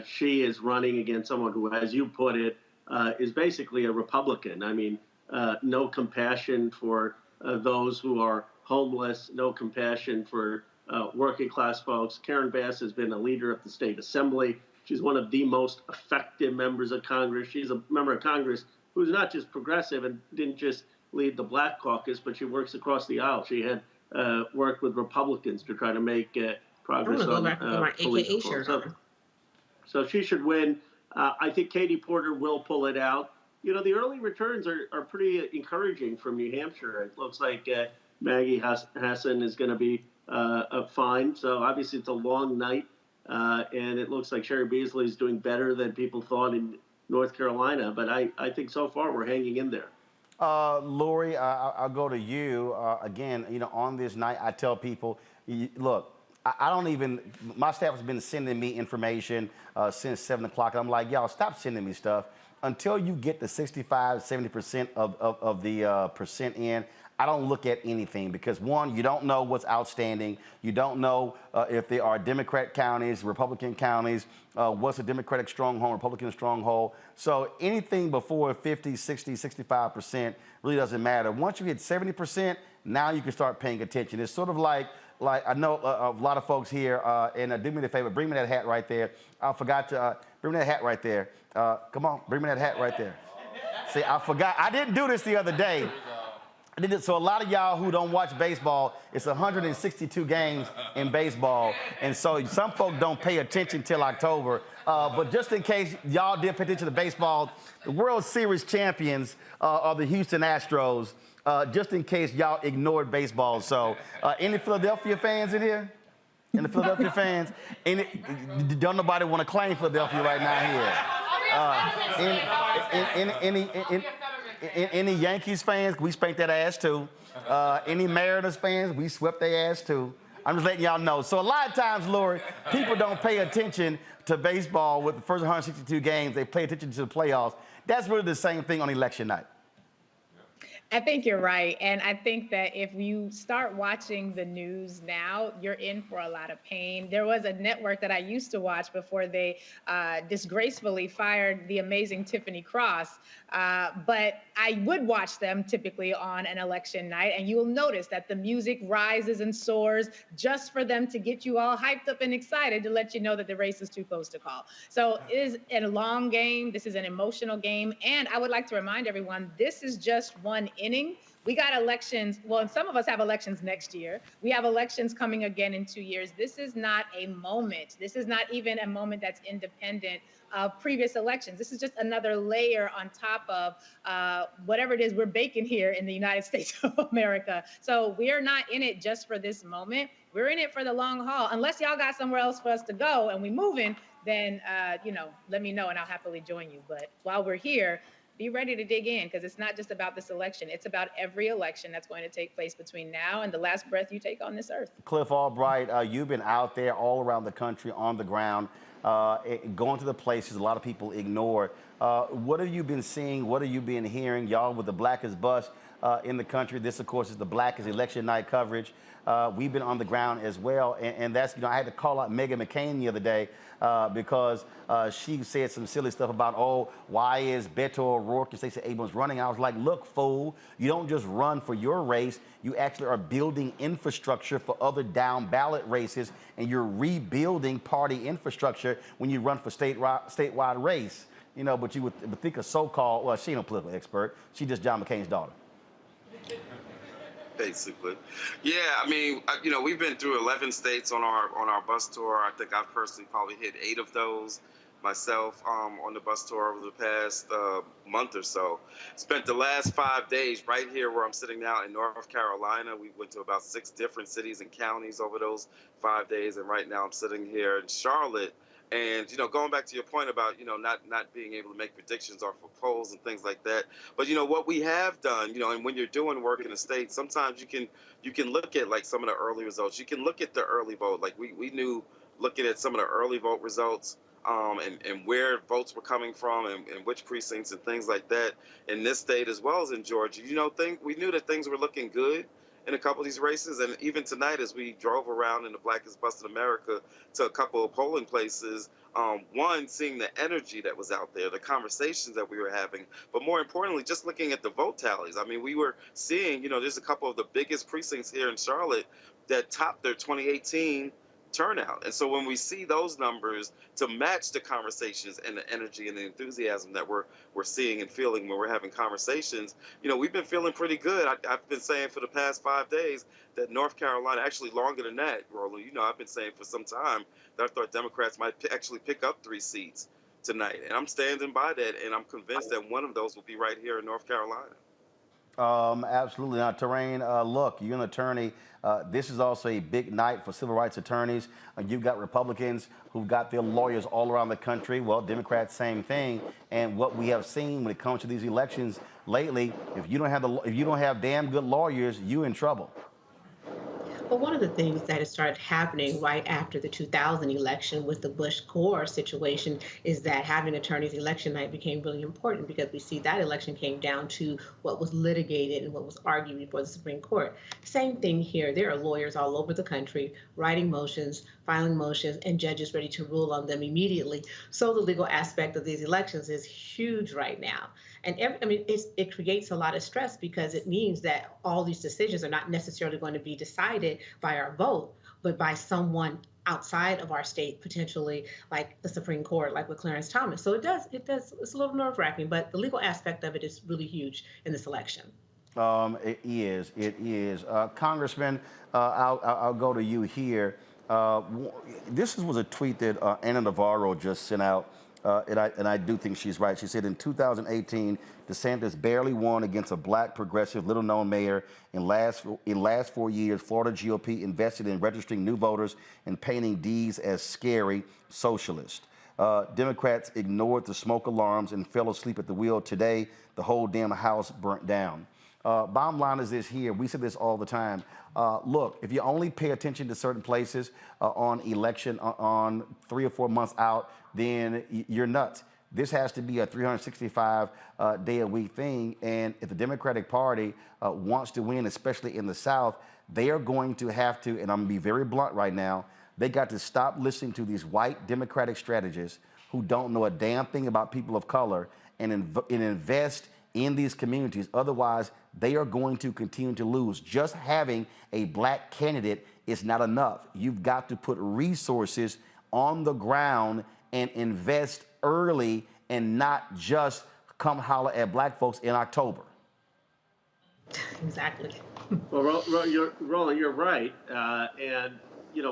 She is running against someone who, as you put it, is basically a Republican. I mean, no compassion for those who are homeless, no compassion for working class folks. Karen Bass has been a leader of the state assembly. She's one of the most effective members of Congress. She's a member of Congress who's not just progressive and didn't just lead the Black Caucus, but she works across the aisle. She had worked with Republicans to try to make progress on police reform. So she should win. I think Katie Porter will pull it out. You know, the early returns are pretty encouraging from New Hampshire. It looks like Maggie Hassan is going to be fine. So obviously it's a long night. And it looks like Sherry Beasley is doing better than people thought in North Carolina. But I think so far we're hanging in there. Lori, I'll go to you. Again, on this night, I tell people, look, I don't even, my staff has been sending me information since 7 o'clock. And I'm like, y'all, stop sending me stuff. Until you get the 65, 70% of the percent in, I don't look at anything because, one, you don't know what's outstanding. You don't know if there are Democrat counties, Republican counties, what's a Democratic stronghold, Republican stronghold. So anything before 50, 60, 65% really doesn't matter. Once you hit 70%, now you can start paying attention. It's sort of like I know a lot of folks here, and do me a favor, bring me that hat right there. I forgot to, bring me that hat right there. Come on, bring me that hat right there. See, I forgot, I didn't do this the other day. I did it, so a lot of y'all who don't watch baseball, it's 162 games in baseball, and so some folks don't pay attention till October. But just in case y'all did pay attention to baseball, the World Series champions are the Houston Astros, just in case y'all ignored baseball. So any Philadelphia fans in here? Any Philadelphia fans? Don't nobody want to claim Philadelphia right now here. Any Yankees fans, we spanked that ass too. Any Mariners fans, we swept their ass too. I'm just letting y'all know. So a lot of times, Lori, people don't pay attention to baseball with the first 162 games. They pay attention to the playoffs. That's really the same thing on election night. I think you're right. And I think that if you start watching the news now, you're in for a lot of pain. There was a network that I used to watch before they disgracefully fired the amazing Tiffany Cross. But I would watch them typically on an election night, and you will notice that the music rises and soars just for them to get you all hyped up and excited to let you know that the race is too close to call. So it is a long game. This is an emotional game. And I would like to remind everyone, this is just one inning. We got elections. Well, and some of us have elections next year. We have elections coming again in 2 years. This is not a moment. This is not even a moment that's independent of previous elections. This is just another layer on top of whatever it is we're baking here in the United States of America. So we are not in it just for this moment. We're in it for the long haul. Unless y'all got somewhere else for us to go and we moving, then let me know and I'll happily join you. But while we're here, be ready to dig in, because it's not just about this election. It's about every election that's going to take place between now and the last breath you take on this earth. Cliff Albright, you've been out there all around the country on the ground, going to the places a lot of people ignore. What have you been seeing? What have you been hearing? Y'all with the Blackest Bus in the country. This, of course, is the Blackest election night coverage. We've been on the ground as well. And that's, I had to call out Meghan McCain the other day because she said some silly stuff about, oh, why is Beto O'Rourke and Stacey Abrams running? I was like, look, fool, you don't just run for your race. You actually are building infrastructure for other down ballot races, and you're rebuilding party infrastructure when you run for statewide race. But you would think a so-called, well, she ain't a political expert. She just John McCain's daughter. Basically. Yeah, I mean, we've been through 11 states on our bus tour. I think I've personally probably hit 8 of those myself on the bus tour over the past month or so. Spent the last 5 days right here where I'm sitting now in North Carolina. We went to about 6 different cities and counties over those 5 days, and right now I'm sitting here in Charlotte. And, going back to your point about, not being able to make predictions off of polls and things like that. But, what we have done, and when you're doing work in the state, sometimes you can look at like some of the early results. You can look at the early vote. Like we knew looking at some of the early vote results and where votes were coming from and which precincts and things like that in this state as well as in Georgia. We knew that things were looking good in a couple of these races. And even tonight, as we drove around in the Blackest Bus in America to a couple of polling places, one, seeing the energy that was out there, the conversations that we were having, but more importantly, just looking at the vote tallies. I mean, we were seeing, there's a couple of the biggest precincts here in Charlotte that topped their 2018 turnout. And so when we see those numbers to match the conversations and the energy and the enthusiasm that we're seeing and feeling when we're having conversations, we've been feeling pretty good. I've been saying for the past 5 days that North Carolina, actually longer than that, Roland, I've been saying for some time that I thought Democrats might actually pick up 3 seats tonight. And I'm standing by that, and I'm convinced that one of those will be right here in North Carolina. Absolutely. Now, Terrain, look, you're an attorney. This is also a big night for civil rights attorneys. You've got Republicans who've got their lawyers all around the country. Well, Democrats, same thing. And what we have seen when it comes to these elections lately, if you don't have damn good lawyers, you're in trouble. Well, one of the things that has started happening right after the 2000 election with the Bush-Gore situation is that having attorneys election night became really important because we see that election came down to what was litigated and what was argued before the Supreme Court. Same thing here. There are lawyers all over the country writing motions, filing motions, and judges ready to rule on them immediately. So the legal aspect of these elections is huge right now. And it creates a lot of stress because it means that all these decisions are not necessarily going to be decided by our vote, but by someone outside of our state, potentially like the Supreme Court, like with Clarence Thomas. So it's a little nerve-wracking, but the legal aspect of it is really huge in this election. It is. Congressman, I'll go to you here. This was a tweet that Anna Navarro just sent out. And I do think she's right. She said in 2018, DeSantis barely won against a black, progressive, little-known mayor. In last 4 years, Florida GOP invested in registering new voters and painting D's as scary socialist. Democrats ignored the smoke alarms and fell asleep at the wheel. Today, the whole damn house burnt down. Bottom line is this here. We say this all the time. Look, if you only pay attention to certain places on election on 3 or 4 months out, then you're nuts. This has to be a 365-day-a-week thing. And if the Democratic Party wants to win, especially in the South, they are going to have to, and I'm going to be very blunt right now, they got to stop listening to these white Democratic strategists who don't know a damn thing about people of color and invest in these communities. Otherwise, they are going to continue to lose. Just having a black candidate is not enough. You've got to put resources on the ground and invest early and not just come holler at black folks in October. Exactly. Well, Roland, you're right. And,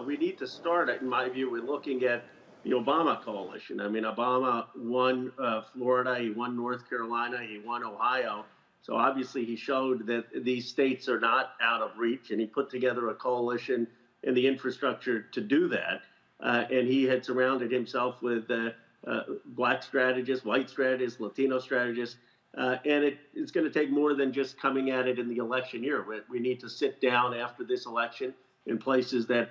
we need to start, in my view, with looking at the Obama coalition. I mean, Obama won Florida, he won North Carolina, he won Ohio. So obviously he showed that these states are not out of reach, and he put together a coalition and the infrastructure to do that. And he had surrounded himself with black strategists, white strategists, Latino strategists. And it's going to take more than just coming at it in the election year. We need to sit down after this election in places that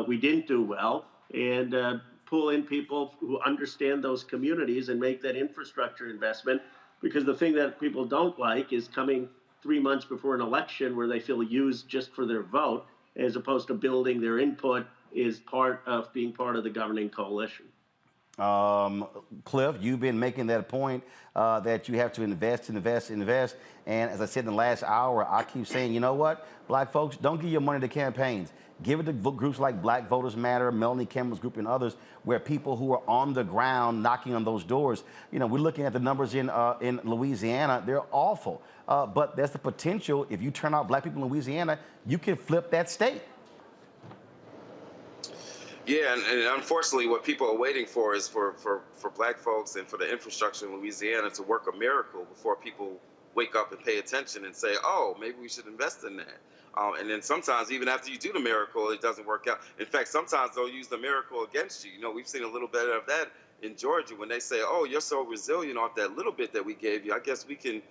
we didn't do well and pull in people who understand those communities and make that infrastructure investment. Because the thing that people don't like is coming 3 months before an election where they feel used just for their vote, as opposed to building their input is part of being part of the governing coalition. Cliff, you've been making that point that you have to invest. And as I said in the last hour, I keep saying, you know what, black folks, don't give your money to campaigns. Give it to groups like Black Voters Matter, Melanie Campbell's group, and others, where people who are on the ground knocking on those doors. We're looking at the numbers in Louisiana. They're awful. But there's the potential, if you turn out black people in Louisiana, you can flip that state. Yeah, and unfortunately, what people are waiting for is for black folks and for the infrastructure in Louisiana to work a miracle before people wake up and pay attention and say, oh, maybe we should invest in that. And then sometimes, even after you do the miracle, it doesn't work out. In fact, sometimes they'll use the miracle against you. We've seen a little bit of that in Georgia when they say, oh, you're so resilient off that little bit that we gave you. I guess we can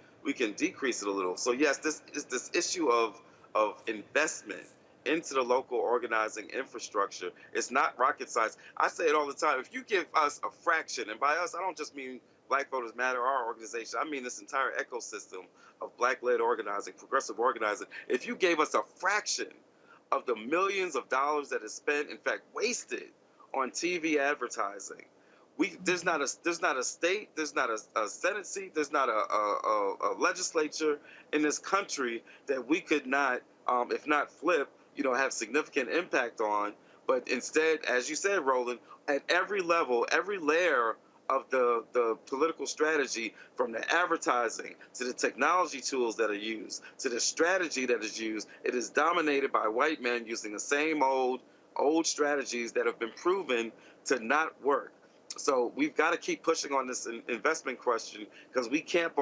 decrease it a little. So yes, this is this issue of investment into the local organizing infrastructure. It's not rocket science. I say it all the time. If you give us a fraction, and by us, I don't just mean Black Voters Matter, our organization, I mean this entire ecosystem of black-led organizing, progressive organizing. If you gave us a fraction of the millions of dollars that is spent, in fact, wasted on TV advertising, there's not a state, there's not a Senate seat, there's not a legislature in this country that we could not, if not flip, have significant impact on. But instead, as you said, Roland, at every level, every layer of the political strategy, from the advertising to the technology tools that are used to the strategy that is used, it is dominated by white men using the same old strategies that have been proven to not work. So we've got to keep pushing on this investment question, because we can't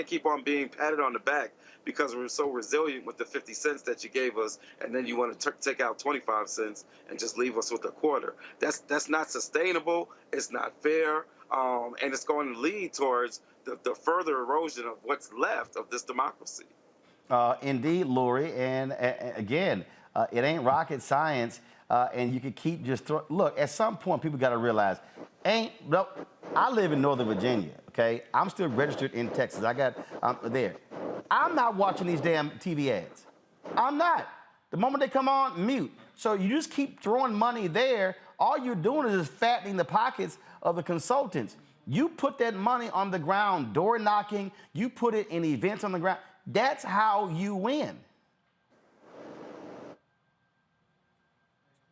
keep on being patted on the back because we're so resilient with the 50 cents that you gave us, and then you want to take out 25 cents and just leave us with a quarter. That's not sustainable. It's not fair, and it's going to lead towards the further erosion of what's left of this democracy. Indeed, Lori, and again, It ain't rocket science, and you can keep just look. At some point, people got to realize, I live in Northern Virginia. Okay, I'm still registered in Texas. I got there. I'm not watching these damn TV ads. I'm not. The moment they come on, mute. So you just keep throwing money there. All you're doing is just fattening the pockets of the consultants. You put that money on the ground, door knocking. You put it in events on the ground. That's how you win.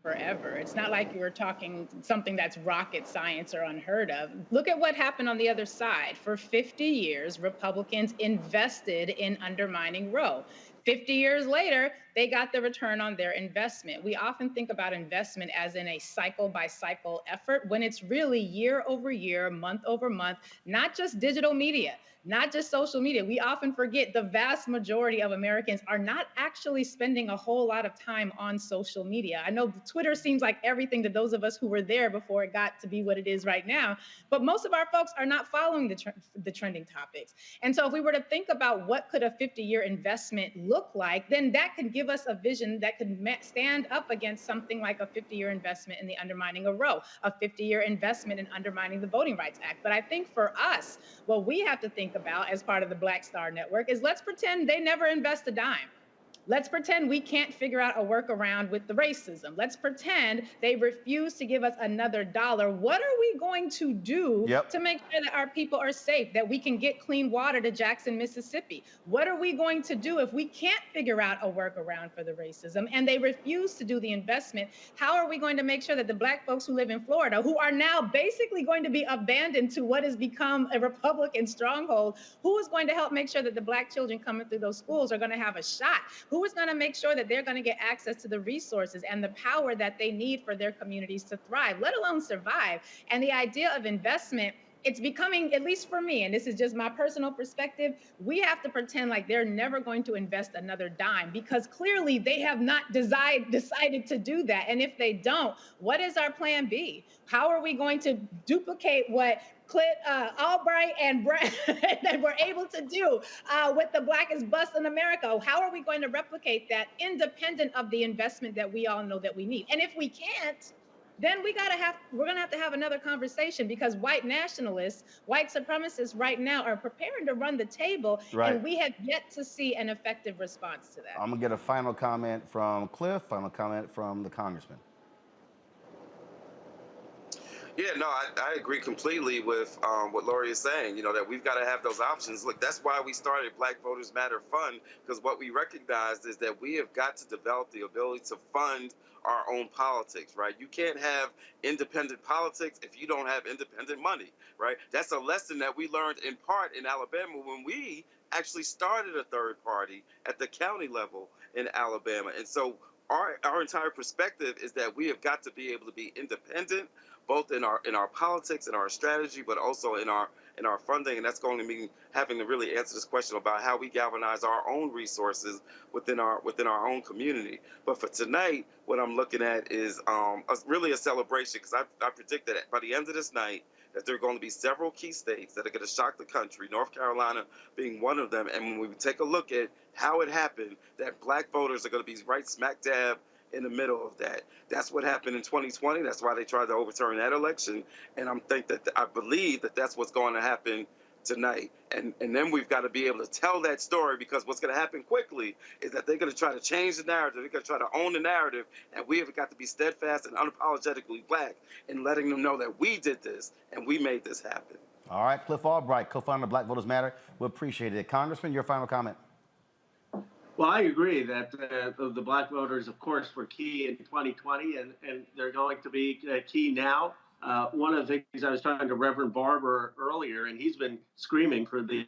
Forever. It's not like you were talking something that's rocket science or unheard of. Look at what happened on the other side. For 50 years, Republicans invested in undermining Roe. 50 years later, they got the return on their investment. We often think about investment as in a cycle by cycle effort when it's really year over year, month over month, not just digital media, not just social media. We often forget the vast majority of Americans are not actually spending a whole lot of time on social media. I know Twitter seems like everything to those of us who were there before it got to be what it is right now, but most of our folks are not following the trending topics. And so if we were to think about what could a 50-year investment look like, then that could give us a vision that could stand up against something like a 50-year investment in the undermining of Roe, a 50-year investment in undermining the Voting Rights Act. But I think for us, what we have to think about as part of the Black Star Network is let's pretend they never invest a dime. Let's pretend we can't figure out a workaround with the racism. Let's pretend they refuse to give us another dollar. What are we going to do to make sure that our people are safe, that we can get clean water to Jackson, Mississippi? What are we going to do if we can't figure out a workaround for the racism and they refuse to do the investment? How are we going to make sure that the Black folks who live in Florida, who are now basically going to be abandoned to what has become a Republican stronghold, who is going to help make sure that the Black children coming through those schools are going to have a shot? Who is going to make sure that they're going to get access to the resources and the power that they need for their communities to thrive, let alone survive? And the idea of investment, it's becoming, at least for me, and this is just my personal perspective, we have to pretend like they're never going to invest another dime because clearly they have not decided to do that. And if they don't, what is our plan B? How are we going to duplicate what Albright and Brown that we're able to do with the blackest bus in America? How are we going to replicate that independent of the investment that we all know that we need? And if we can't, then we're gonna have to have another conversation because white nationalists, white supremacists right now are preparing to run the table, and we have yet to see an effective response to that. I'm gonna get a final comment from Cliff, final comment from the congressman. Yeah, no, I agree completely with what Lori is saying, you know, that we've got to have those options. Look, that's why we started Black Voters Matter Fund, because what we recognized is that we have got to develop the ability to fund our own politics, right? You can't have independent politics if you don't have independent money, right? That's a lesson that we learned in part in Alabama when we actually started a third party at the county level in Alabama. And so our entire perspective is that we have got to be able to be independent, both in our politics and our strategy, but also in our funding. And that's going to mean having to really answer this question about how we galvanize our own resources within our own community. But for tonight, what I'm looking at is really a celebration, because I predict that by the end of this night, that there are going to be several key states that are going to shock the country, North Carolina being one of them. And when we take a look at how it happened, that Black voters are going to be right smack dab in the middle of that. That's what happened in 2020. That's why they tried to overturn that election. And I believe that that's what's going to happen tonight. And then we've got to be able to tell that story, because what's going to happen quickly is that they're going to try to change the narrative. They're going to try to own the narrative. And we have got to be steadfast and unapologetically Black in letting them know that we did this and we made this happen. All right, Cliff Albright, co-founder of Black Voters Matter. We appreciate it. Congressman, your final comment. Well, I agree that the Black voters, of course, were key in 2020, and they're going to be key now. One of the things I was talking to Reverend Barber earlier, and he's been screaming for the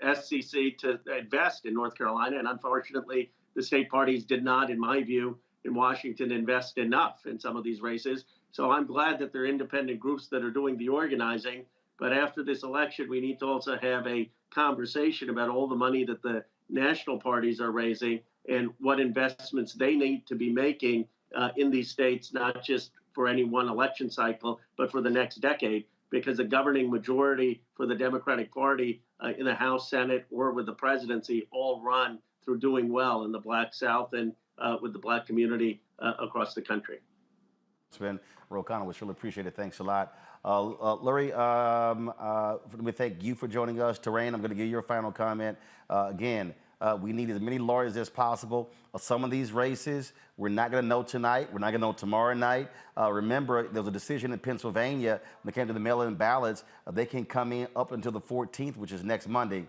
SCC to invest in North Carolina, and unfortunately, the state parties did not, in my view, in Washington, invest enough in some of these races. So I'm glad that there are independent groups that are doing the organizing. But after this election, we need to also have a conversation about all the money that the national parties are raising and what investments they need to be making in these states, not just for any one election cycle, but for the next decade, because the governing majority for the Democratic Party in the House, Senate, or with the presidency all run through doing well in the Black South and with the Black community across the country. It's been Ro Connor. We really appreciate it. Thanks a lot. Lurie, we thank you for joining us. Terrain, I'm going to give you your final comment. Again, we need as many lawyers as possible. Some of these races, we're not going to know tonight. We're not going to know tomorrow night. Remember, there was a decision in Pennsylvania when it came to the mail-in ballots. They can come in up until the 14th, which is next Monday.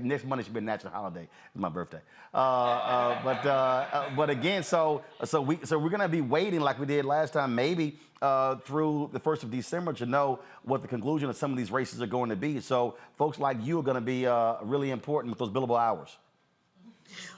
Next Monday should be a national holiday. It's my birthday. But again, so we're going to be waiting like we did last time, maybe through the 1st of December to know what the conclusion of some of these races are going to be. So folks like you are going to be really important with those billable hours.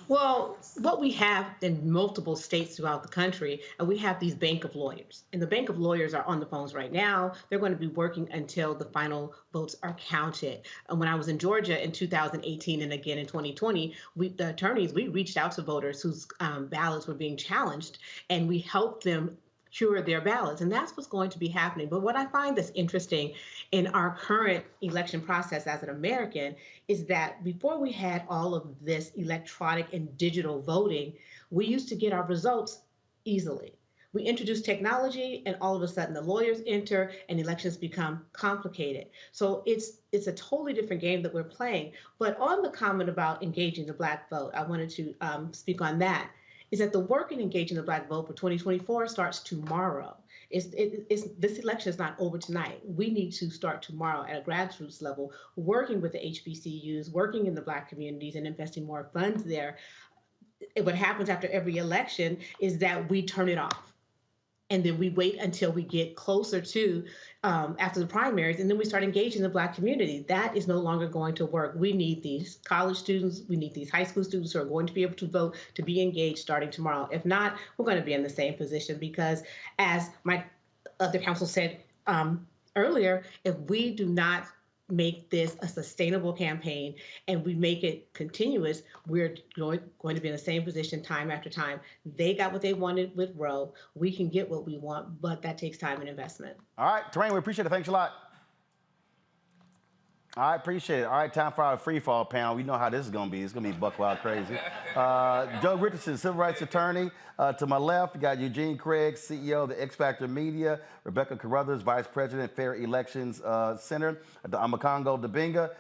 Well, what we have in multiple states throughout the country, and we have these bank of lawyers. And the bank of lawyers are on the phones right now. They're going to be working until the final votes are counted. And when I was in Georgia in 2018 and again in 2020, the attorneys, we reached out to voters whose ballots were being challenged, and we helped them cure their ballots. And that's what's going to be happening. But what I find that's interesting in our current election process as an American is that before we had all of this electronic and digital voting, we used to get our results easily. We introduced technology and all of a sudden the lawyers enter and elections become complicated. So it's a totally different game that we're playing. But on the comment about engaging the Black vote, I wanted to speak on that. Is that the work in engaging the Black vote for 2024 starts tomorrow. This election is not over tonight. We need to start tomorrow at a grassroots level, working with the HBCUs, working in the Black communities and investing more funds there. What happens after every election is that we turn it off. And then we wait until we get closer to after the primaries, and then we start engaging the Black community. That is no longer going to work. We need these college students, we need these high school students who are going to be able to vote to be engaged starting tomorrow. If not, we're going to be in the same position because, as my other counsel said earlier, if we do not make this a sustainable campaign and we make it continuous, we're going to be in the same position time after time. They got what they wanted with Roe. We can get what we want, but that takes time and investment. All right, Terrain, we appreciate it. Thanks a lot. I appreciate it. All right, time for our free fall panel. We know how this is going to be. It's going to be buck wild crazy. Joe Richardson, civil rights attorney. To my left, you got Eugene Craig, CEO of the X Factor Media. Rebecca Carruthers, Vice President, Fair Elections Center. Amakongo Dabinga,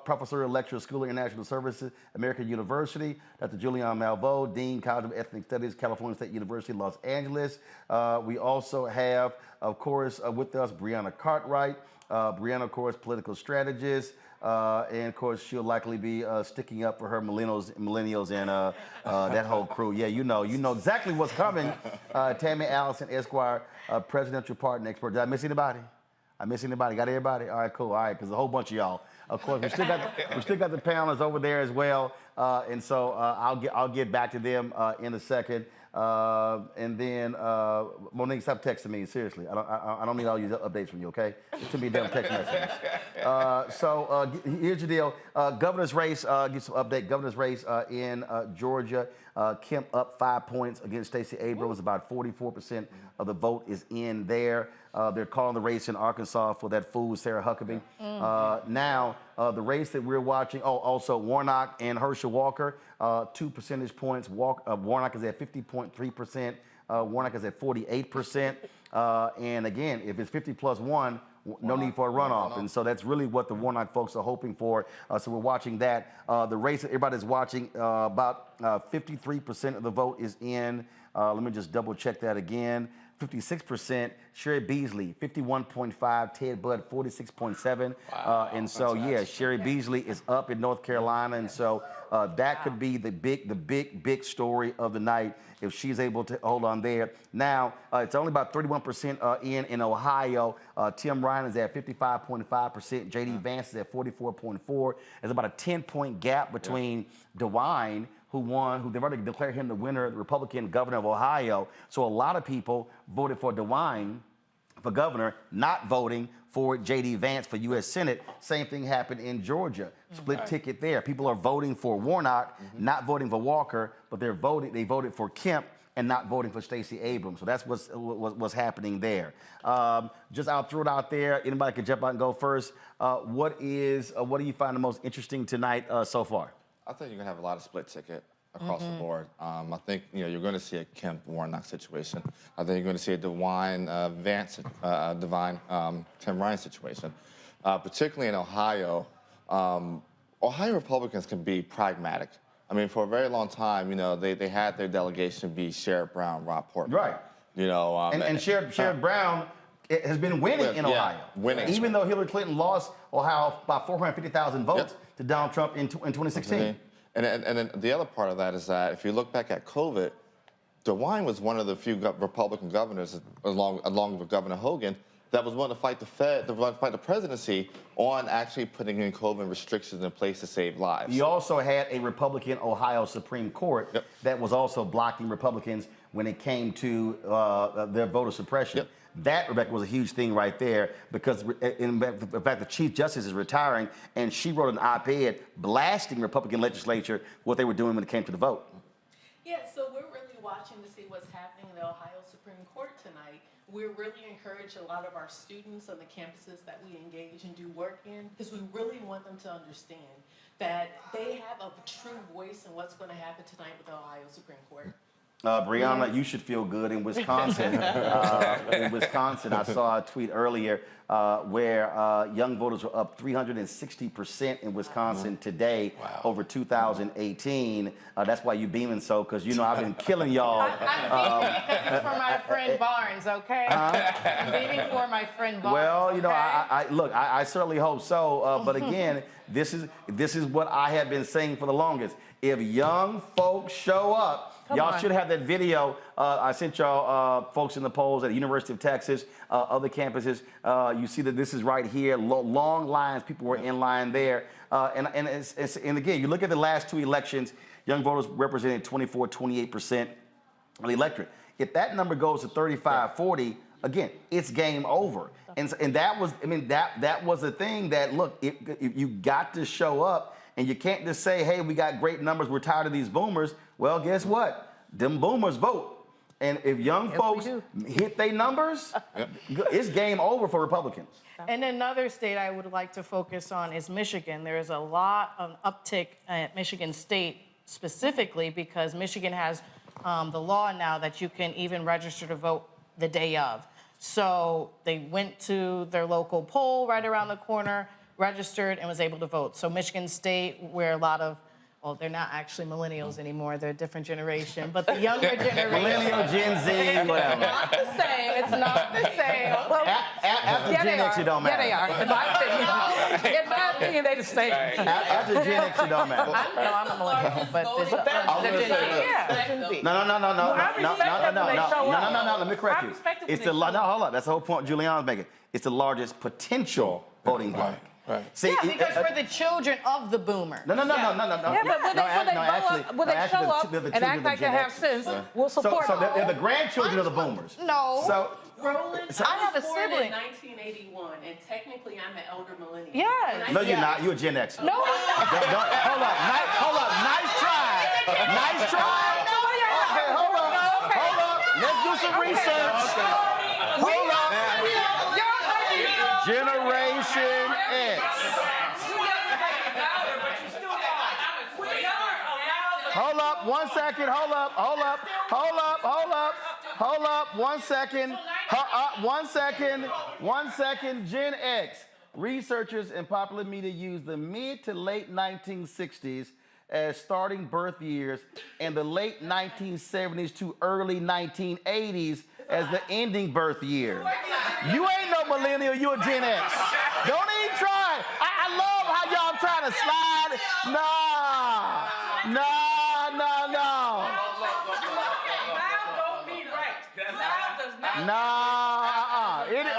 Professor of Lecturer, School of International Services, American University. Dr. Julian Malveaux, Dean, College of Ethnic Studies, California State University, Los Angeles. We also have, of course, with us, Brianna Cartwright. Brianna, of course, political strategist, and of course, she'll likely be sticking up for her millennials and that whole crew. Yeah, you know exactly what's coming. Tammy Allison, Esquire, presidential pardon expert. Did I miss anybody? Got everybody? All right, cool. All right, because a whole bunch of y'all. Of course, we still got the panelists over there as well, and so I'll get back to them in a second. And then Monique, stop texting me. Seriously, I don't need all these updates from you. Okay, it's too many damn text messages. So here's the deal. Governor's race. Get some update. Governor's race in Georgia. Kemp up 5 points against Stacey Abrams. About 44% of the vote is in there. They're calling the race in Arkansas for that fool Sarah Huckabee. Now, the race that we're watching, also Warnock and Herschel Walker, 2 percentage points. Warnock is at 50.3%. Warnock is at 48%. And again, if it's 50 plus 1, no need for a runoff. And so that's really what the Warnock folks are hoping for. So we're watching that. The race that everybody's watching, about 53% of the vote is in. Let me just double check that again. 56%, Sherry Beasley, 51.5, Ted Budd, 46.7. And so, yeah, Sherry Beasley is up in North Carolina. And so that could be the big story of the night if she's able to hold on there. Now, it's only about 31% in Ohio. Tim Ryan is at 55.5%. J.D. Vance is at 44.4. There's about a 10-point gap between DeWine, who they've already declared him the winner, the Republican governor of Ohio. So a lot of people voted for DeWine for governor, not voting for J.D. Vance for U.S. Senate. Same thing happened in Georgia. Split ticket there. People are voting for Warnock, not voting for Walker, but they voted for Kemp and not voting for Stacey Abrams. So that's what's happening there. Just I'll throw it out there. Anybody can jump out and go first. What do you find the most interesting tonight so far? I think you're going to have a lot of split ticket across the board. I think you're going to see a Kemp Warnock situation. I think you're going to see a Tim Ryan situation, particularly in Ohio. Ohio Republicans can be pragmatic. I mean, for a very long time, they had their delegation be Sherrod Brown, Rob Portman. Right. And Sherrod Brown has been winning in Ohio. Winning. Even though Hillary Clinton lost Ohio by 450,000 votes to Donald Trump in 2016. And then the other part of that is that if you look back at COVID, DeWine was one of the few Republican governors, along with Governor Hogan, that was willing to fight the fight the presidency on actually putting in COVID restrictions in place to save lives. You also had a Republican Ohio Supreme Court that was also blocking Republicans when it came to their voter suppression. That, Rebecca, was a huge thing right there because, in fact, the Chief Justice is retiring, and she wrote an op-ed blasting Republican legislature what they were doing when it came to the vote. Yeah, so we're really watching to see what's happening in the Ohio Supreme Court tonight. We're really encourage a lot of our students on the campuses that we engage and do work in because we really want them to understand that they have a true voice in what's going to happen tonight with the Ohio Supreme Court. Brianna, you should feel good in Wisconsin. I saw a tweet earlier where young voters were up 360% in Wisconsin today over 2018. That's why you beaming so, because I've been killing y'all. I'm beaming because it's for my friend Barnes, okay? I'm beaming for my friend Barnes. Well, I certainly hope so. But again, this is what I have been saying for the longest. If young folks show up, y'all should have that video. I sent y'all folks in the polls at the University of Texas, other campuses. You see that this is right here, long lines. People were in line there. And again, you look at the last two elections, young voters represented 24, 28% of the electorate. If that number goes to 35, 40, again, it's game over. And that was, that was the thing that, look, if you got to show up, and you can't just say, hey, we got great numbers, we're tired of these boomers. Well, guess what? Them boomers vote. And if young folks hit their numbers, it's game over for Republicans. And another state I would like to focus on is Michigan. There is a lot of uptick at Michigan State specifically because Michigan has the law now that you can even register to vote the day of. So they went to their local poll right around the corner, registered, and was able to vote. So Michigan State, where a lot of, well, they're not actually millennials anymore, they're a different generation, but the younger generation. Millennial, Gen Z, whatever. It's not the same, it's not the same. Well, after Gen X, it don't matter. Yeah, they are. In my opinion, they the same. After Gen X, it don't matter. I'm a millennial, but there's Gen Z. No, let me correct you. It's the, hold on, that's the whole point Julian's making. It's the largest potential voting bloc. Right. See, because we're the children of the boomer. No. Yeah, but when they show up and act like they have sense, we'll support them. So they're the grandchildren of the boomers. No. So, Roland, so, I have a sibling. In 1981, and technically I'm an elder millennial. Yes. No, you're not. You're a Gen X. No. Hold up. Nice try. Okay, hold up. Let's do some research. Hold up. Generation X. Hold up, 1 second, hold up. 1 second, Gen X. Researchers and popular media use the mid to late 1960s as starting birth years and the late 1970s to early 1980s as the ending birth year. You ain't no millennial, you a Gen X. Don't even try. I love how y'all trying to slide. No.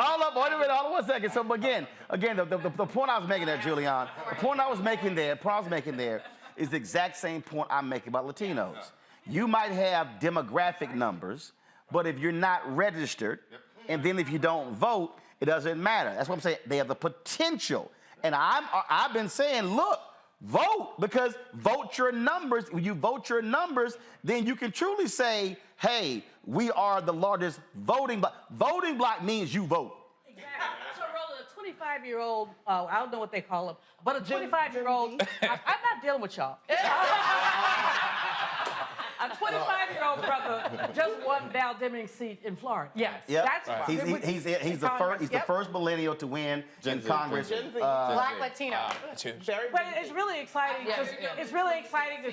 Hold up, wait a minute, hold on 1 second. So again, the point I was making there, Julian, the point I was making there is the exact same point I'm making about Latinos. You might have demographic numbers, but if you're not registered, and then if you don't vote, it doesn't matter. That's what I'm saying. They have the potential. And I've been saying, look, vote, because vote your numbers. When you vote your numbers, then you can truly say, hey, we are the largest voting block. Voting block means you vote. Exactly. So, Roland, 25-year-old, I don't know what they call them, but a 25-year-old, I'm not dealing with y'all. A 25-year-old brother just won Val Deming's seat in Florida. Yes, Yep. that's right. He's the first millennial to win in Congress. Black Latino. But it's really exciting. It's really exciting to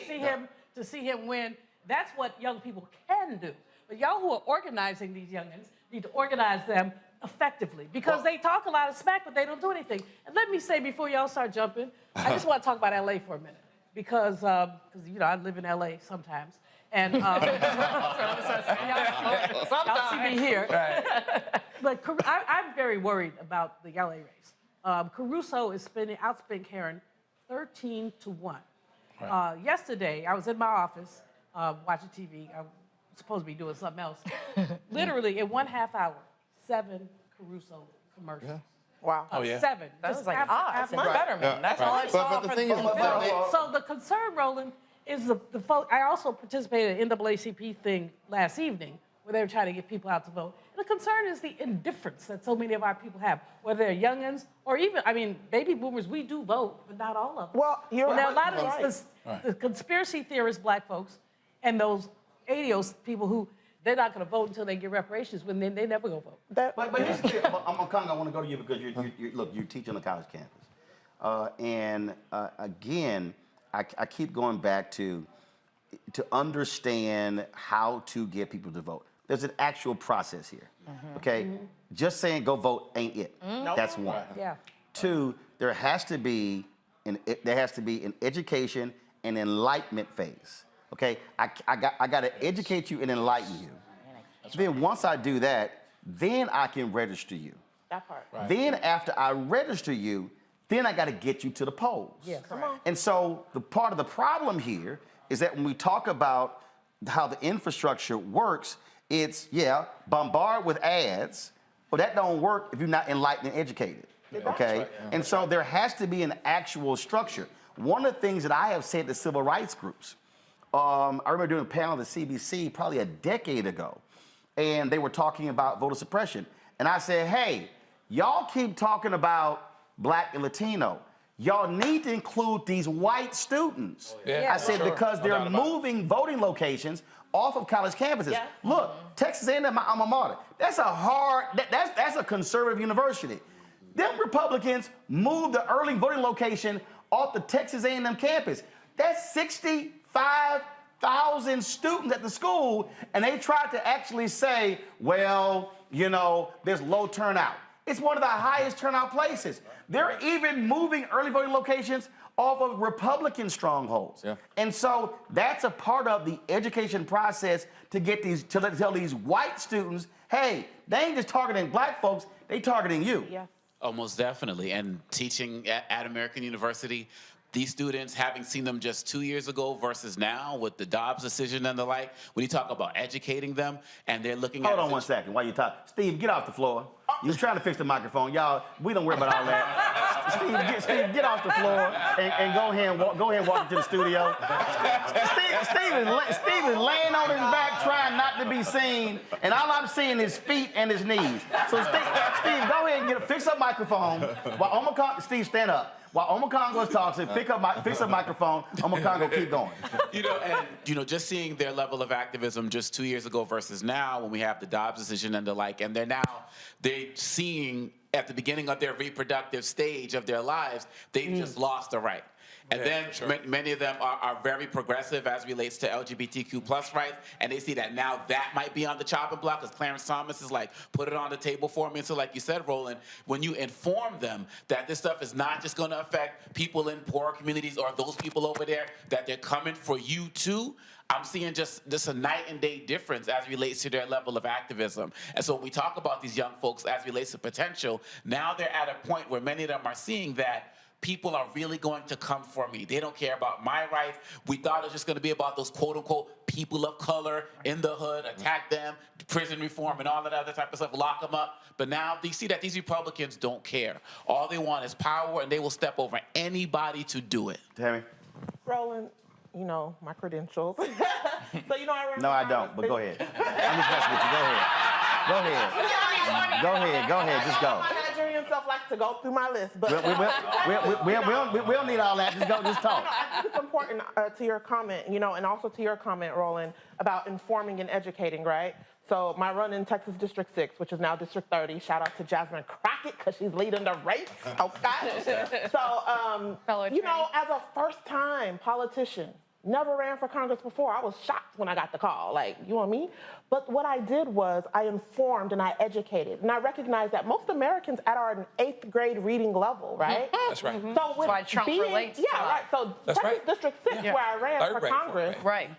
see him win. That's what young people can do. But y'all who are organizing these youngins need to organize them effectively because they talk a lot of smack, but they don't do anything. And let me say before y'all start jumping, I just want to talk about LA for a minute because you know I live in LA sometimes. And y'all see me here. Right. But I'm very worried about the LA race. Caruso is outspent Karen 13-1. Right. Yesterday, I was in my office watching TV. I was supposed to be doing something else. Literally, in 1/2 hour, 7 Caruso commercials. Yeah. Wow. 7. That was like, that's my Betterman. That's all I saw. But the thing is, so the concern, Roland, is the folk. I also participated in the NAACP thing last evening where they were trying to get people out to vote. And the concern is the indifference that so many of our people have, whether they're youngins or even, I mean, baby boomers, we do vote, but not all of them. Well, you're now, a lot of right. the conspiracy theorist black folks and those 80s people who they're not going to vote until they get reparations when they never go vote. But here's the thing. I want to go to you because you teach on the college campus. Again, I keep going back to understand how to get people to vote. There's an actual process here, okay? Just saying go vote ain't it. That's one. Yeah. 2, there has to be an education and enlightenment phase, okay? I got to educate you and enlighten you. Then once I do that, then I can register you. That part. Right. Then after I register you, then I got to get you to the polls. Yes. Come on. And so the part of the problem here is that when we talk about how the infrastructure works, it's, bombard with ads, but that don't work if you're not enlightened and educated, okay? Right. And so there has to be an actual structure. One of the things that I have said to civil rights groups, I remember doing a panel at the CBC probably a decade ago, and they were talking about voter suppression. And I said, hey, y'all keep talking about Black and Latino. Y'all need to include these white students. I said, because they're moving voting locations off of college campuses. Yeah. Look, Texas A&M, my alma mater, that's a conservative university. Them Republicans moved the early voting location off the Texas A&M campus. That's 65,000 students at the school, and they tried to actually say, well, you know, there's low turnout. It's one of the highest turnout places. They're even moving early voting locations off of Republican strongholds. Yeah. And so that's a part of the education process to get to tell these white students, hey, they ain't just targeting black folks, they targeting you. Yeah. Oh, most definitely. And teaching at American University, these students, having seen them just 2 years ago versus now with the Dobbs decision and the like, when you talk about educating them and they're looking at— Hold on one second while you talk. Steve, get off the floor. You was trying to fix the microphone. Y'all, we don't worry about all that. Steve, get off the floor and go ahead and walk into the studio. Steve is laying on his back trying not to be seen, and all I'm seeing is feet and his knees. So Steve, go ahead and fix up microphone. While Steve, stand up. While Omokongo talks, fix up microphone, Omokongo, keep going. Just seeing their level of activism just 2 years ago versus now, when we have the Dobbs decision and the like, and they're seeing at the beginning of their reproductive stage of their lives, they've just lost the right. And many of them are very progressive as relates to LGBTQ plus rights, and they see that now that might be on the chopping block, because Clarence Thomas is like, put it on the table for me. And so like you said, Roland, when you inform them that this stuff is not just going to affect people in poor communities or those people over there, that they're coming for you too, I'm seeing just a night and day difference as it relates to their level of activism. And so when we talk about these young folks as it relates to potential, now they're at a point where many of them are seeing that people are really going to come for me. They don't care about my rights. We thought it was just going to be about those quote-unquote people of color in the hood, attack them, prison reform, and all that other type of stuff, lock them up. But now you see that these Republicans don't care. All they want is power, and they will step over anybody to do it. Tammy? Roland, you know my credentials. So, I remember. No, I don't, but go ahead. I'm just messing with you. Go ahead. Go ahead. Just go. My Nigerian self like to go through my list, but we don't need all that. Just talk. I think it's important to your comment, and also to your comment, Roland, about informing and educating, right? So my run in Texas District 6, which is now District 30, shout out to Jasmine Crockett, because she's leading the race, okay? So, as a first-time politician, never ran for Congress before. I was shocked when I got the call, like, you know me? But what I did was I informed and I educated. And I recognized that most Americans at our 8th grade reading level, right? That's right. So That's why Trump relates to right. So That's Texas right. District 6, where I ran for Congress,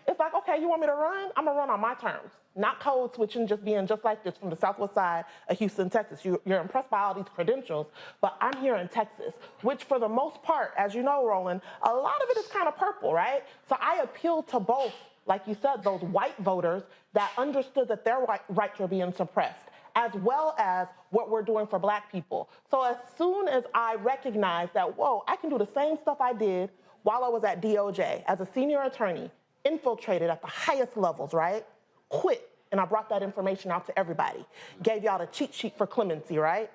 it's like, okay, you want me to run? I'm gonna run on my terms. Not code switching, just being just like this from the southwest side of Houston, Texas. You're impressed by all these credentials, but I'm here in Texas, which for the most part, as you know, Roland, a lot of it is kind of purple, right? So I appealed to both, like you said, those white voters that understood that their rights were being suppressed, as well as what we're doing for black people. So as soon as I recognized that, whoa, I can do the same stuff I did while I was at DOJ as a senior attorney, infiltrated at the highest levels, right? Quit, and I brought that information out to everybody. Gave y'all the cheat sheet for clemency, right?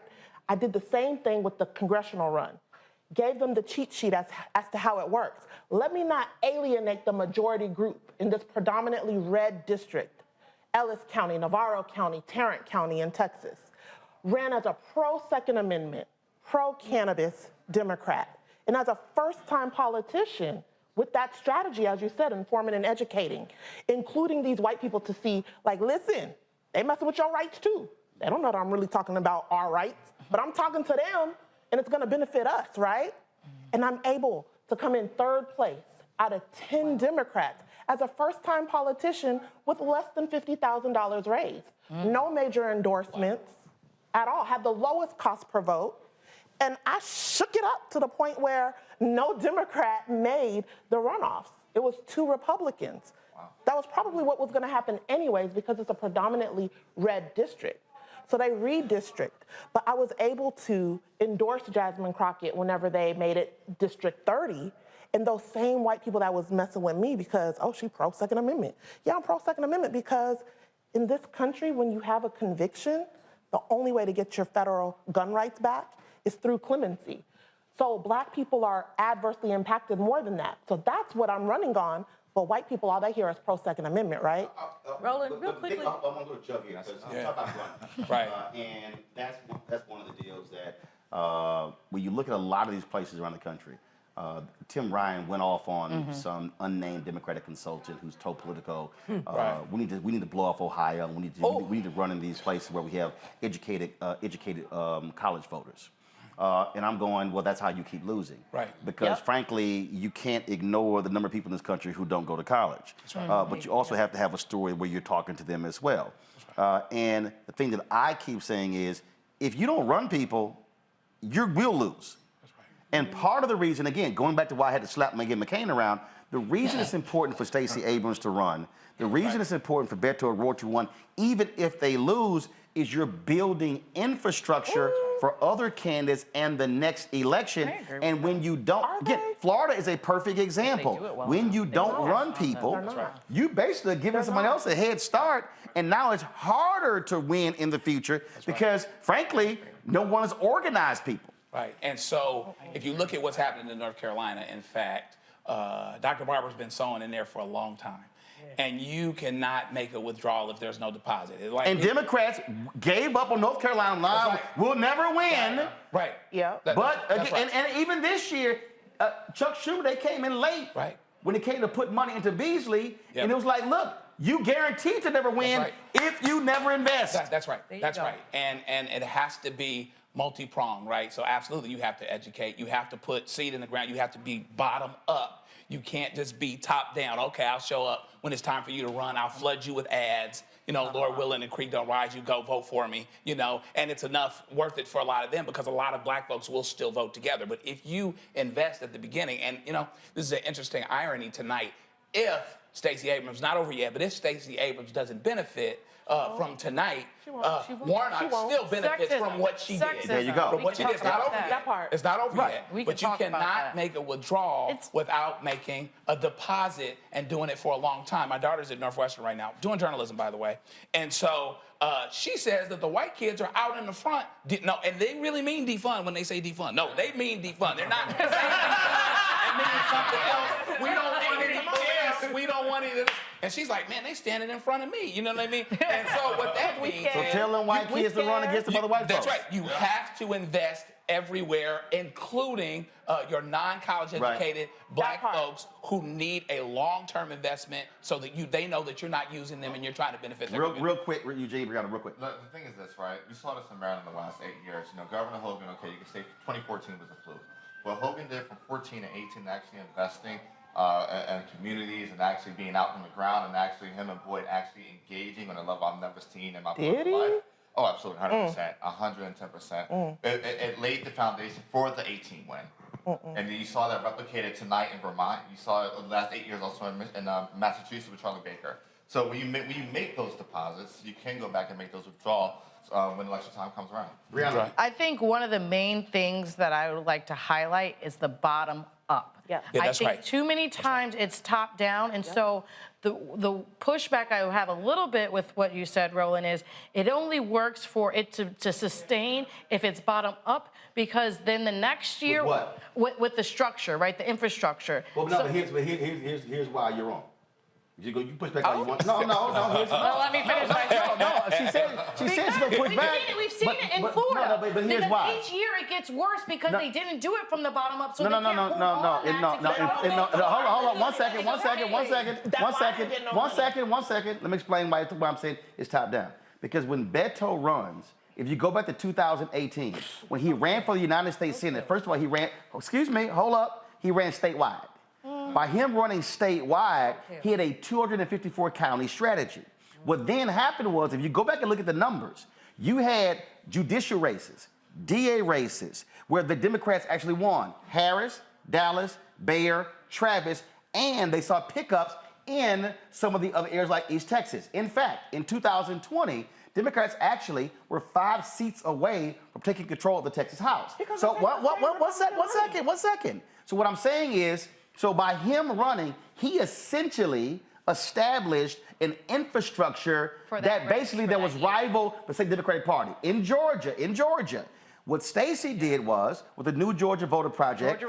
I did the same thing with the congressional run. Gave them the cheat sheet as to how it works. Let me not alienate the majority group in this predominantly red district, Ellis County, Navarro County, Tarrant County in Texas. Ran as a pro-Second Amendment, pro-cannabis Democrat. And as a first-time politician, with that strategy, as you said, informing and educating, including these white people to see, like, listen, they messing with your rights too. They don't know that I'm really talking about our rights, but I'm talking to them, and it's gonna benefit us, right? And I'm able to come in 3rd place out of 10 Democrats as a first-time politician with less than $50,000 raised. No major endorsements at all, had the lowest cost per vote, and I shook it up to the point where no Democrat made the runoffs. It was 2 Republicans. Wow. That was probably what was gonna happen anyways because it's a predominantly red district. So they redistrict. But I was able to endorse Jasmine Crockett whenever they made it District 30, and those same white people that was messing with me because, oh, she pro-Second Amendment. Yeah, I'm pro-Second Amendment because in this country, when you have a conviction, the only way to get your federal gun rights back is through clemency. So black people are adversely impacted more than that. So that's what I'm running on. But white people, all they hear is pro-Second Amendment, right? Roland, real quickly. I'm going to go to Chuck here because I'm talking about running. Right. And that's one of the deals that when you look at a lot of these places around the country, Tim Ryan went off on some unnamed Democratic consultant who's told Politico, we need to blow off Ohio. We need to run in these places where we have educated college voters. And I'm going, well, that's how you keep losing. Right. Because frankly, you can't ignore the number of people in this country who don't go to college. That's right. But you also have to have a story where you're talking to them as well. And the thing that I keep saying is, if you don't run people, you will lose. And part of the reason, again, going back to why I had to slap Meghan McCain around, the reason it's important for Stacey Abrams to run, the reason it's important for Beto O'Rourke to run, even if they lose, is you're building infrastructure for other candidates and the next election. And when you don't, again, Florida is a perfect example. When you don't run people, you basically are giving someone else a head start, and now it's harder to win in the future because, frankly, no one has organized people. Right, and so if you look at what's happening in North Carolina, in fact, Dr. Barber's been sewing in there for a long time. And you cannot make a withdrawal if there's no deposit. And Democrats gave up on North Carolina line. We'll never win. Right. Yeah. But again, and even this year, Chuck Schumer, they came in late. Right. When it came to put money into Beasley, and it was like, look, you guaranteed to never win if you never invest. That's right. That's right. And it has to be multi-pronged, right? So absolutely, you have to educate. You have to put seed in the ground. You have to be bottom up. You can't just be top down. Okay, I'll show up when it's time for you to run. I'll flood you with ads. You know, Lord willing and creek don't rise, you go vote for me. You know, and it's worth it for a lot of them because a lot of black folks will still vote together. But if you invest at the beginning, and you know, this is an interesting irony tonight. If Stacey Abrams. Not over yet, but if Stacey Abrams doesn't benefit from tonight, Warnock still benefits from what she did. There you go. From what she did. It's not over yet. That part. It's not over Right. yet. But you cannot make a withdrawal without making a deposit and doing it for a long time. My daughter's at Northwestern right now, doing journalism, by the way. And so she says that the white kids are out in the front. No, and they really mean defund when they say defund. No, they mean defund. They're not saying defund and meaning something else. We don't want any this. We don't want any this. And she's like, man, they standing in front of me. You know what I mean? And so what that means So tell them white kids to run against the other white folks. That's right. You have to invest everywhere, including your non-college educated black folks who need a long-term investment so that they know that you're not using them and you're trying to benefit their community. Real quick, Eugene, we got real quick. The thing is this, right? You saw this in Maryland the last 8 years. You know, Governor Hogan, okay, you can say 2014 was a fluke. What Hogan did from 14 to 18, actually investing and communities and actually being out on the ground and actually him and Boyd actually engaging on a level I've never seen in my political life. Oh, absolutely, 100%, 110%. It laid the foundation for the 18 win. And then you saw that replicated tonight in Vermont. You saw it the last 8 years also in Massachusetts with Charlie Baker. So when you make those deposits, you can go back and make those withdrawals when election time comes around. Brianna. I think one of the main things that I would like to highlight is the bottom up. Yeah, I that's think right. too many times it's top down, and so the pushback I have a little bit with what you said, Roland, is it only works for it to sustain if it's bottom up, because then the next year with with the structure, right, the infrastructure. Well, no, but here's why you're wrong. You push back all you want. No. Well, let me finish my thought. No, she said she's gonna push back. We've seen it in Florida. But here's because why. each year it gets worse because they didn't do it from the bottom up. So No. Hold on. One second. Let me explain why I'm saying it's top down. Because when Beto runs, if you go back to 2018, when he ran for the United States Senate, first of all, he ran statewide. By him running statewide, he had a 254 county strategy. What then happened was, if you go back and look at the numbers, you had judicial races, DA races, where the Democrats actually won. Harris, Dallas, Bexar, Travis, and they saw pickups in some of the other areas like East Texas. In fact, in 2020, Democrats actually were 5 seats away from taking control of the Texas House. So one second. So what I'm saying is, so by him running, he essentially established an infrastructure that basically that was rival the same Democratic Party. In Georgia, what Stacey did was, with the New Georgia Voter Project,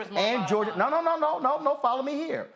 follow me here.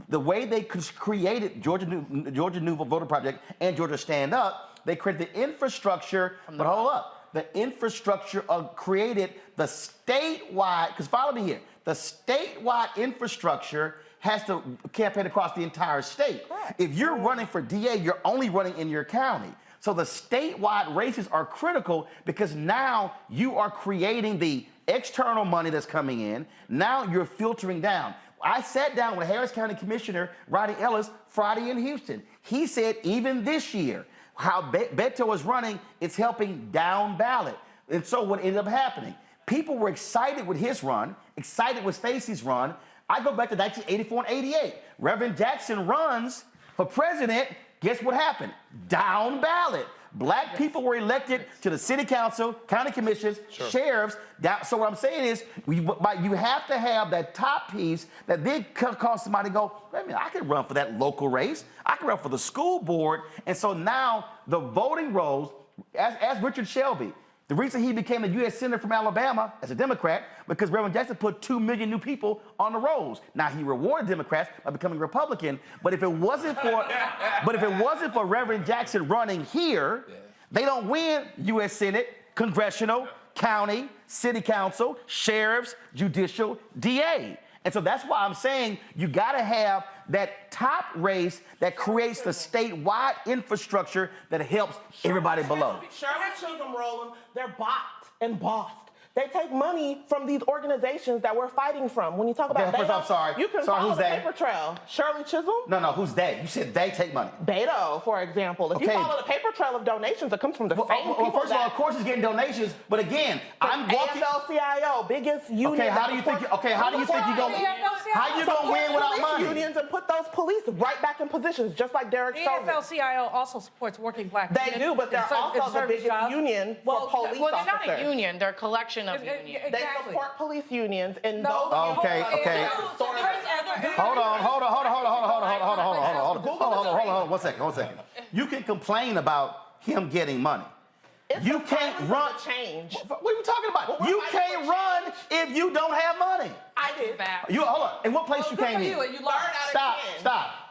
The way they created Georgia New Voter Project and Georgia Stand Up, they created the infrastructure, but hold up. The infrastructure created the statewide, because follow me here, the statewide infrastructure has to campaign across the entire state. Correct. If you're running for DA, you're only running in your county. So the statewide races are critical because now you are creating the external money that's coming in. Now you're filtering down. I sat down with Harris County Commissioner Roddy Ellis Friday in Houston. He said even this year, how Beto is running, it's helping down ballot. And so what ended up happening? People were excited with his run, excited with Stacey's run. I go back to 1984 and 88. Reverend Jackson runs for president. Guess what happened? Down ballot. Black people were elected to the city council, county commissions, sheriffs. So what I'm saying is, you have to have that top piece that then cause somebody to go, wait a minute, I can run for that local race. I can run for the school board. And so now the voting rolls, as Richard Shelby, the reason he became a U.S. Senator from Alabama as a Democrat, because Reverend Jackson put 2 million new people on the rolls. Now he rewarded Democrats by becoming Republican, but if it wasn't for Reverend Jackson running here, they don't win U.S. Senate, congressional, county, city council, sheriffs, judicial, DA. And so that's why I'm saying you got to have that top race that creates the statewide infrastructure that helps everybody below. Sherman Chisholm, Roland, they're bought and bossed. They take money from these organizations that we're fighting from. When you talk about first Beto, I'm sorry. you can Sorry, follow who's the they? paper trail. Shirley Chisholm? No, who's they? You said they take money. Beto, for example. If you follow the paper trail of donations, it comes from the same people. First of all, of course he's getting donations, but again, I'm walking. AFL-CIO, biggest union. Okay, how do you think you're going to win without money? Unions and put those police right back in positions, just like Derek Chauvin. AFL-CIO also supports working black They men do, but they're also the biggest union for police Well, they're officers. not a union, they're a collection of unions. They support police unions, and those. Okay. Hold on. 1 second. You can complain about him getting money. You can't run. Change. What are you talking about? You can't run if you don't have money. I did. Hold on. In what place you came in? Stop.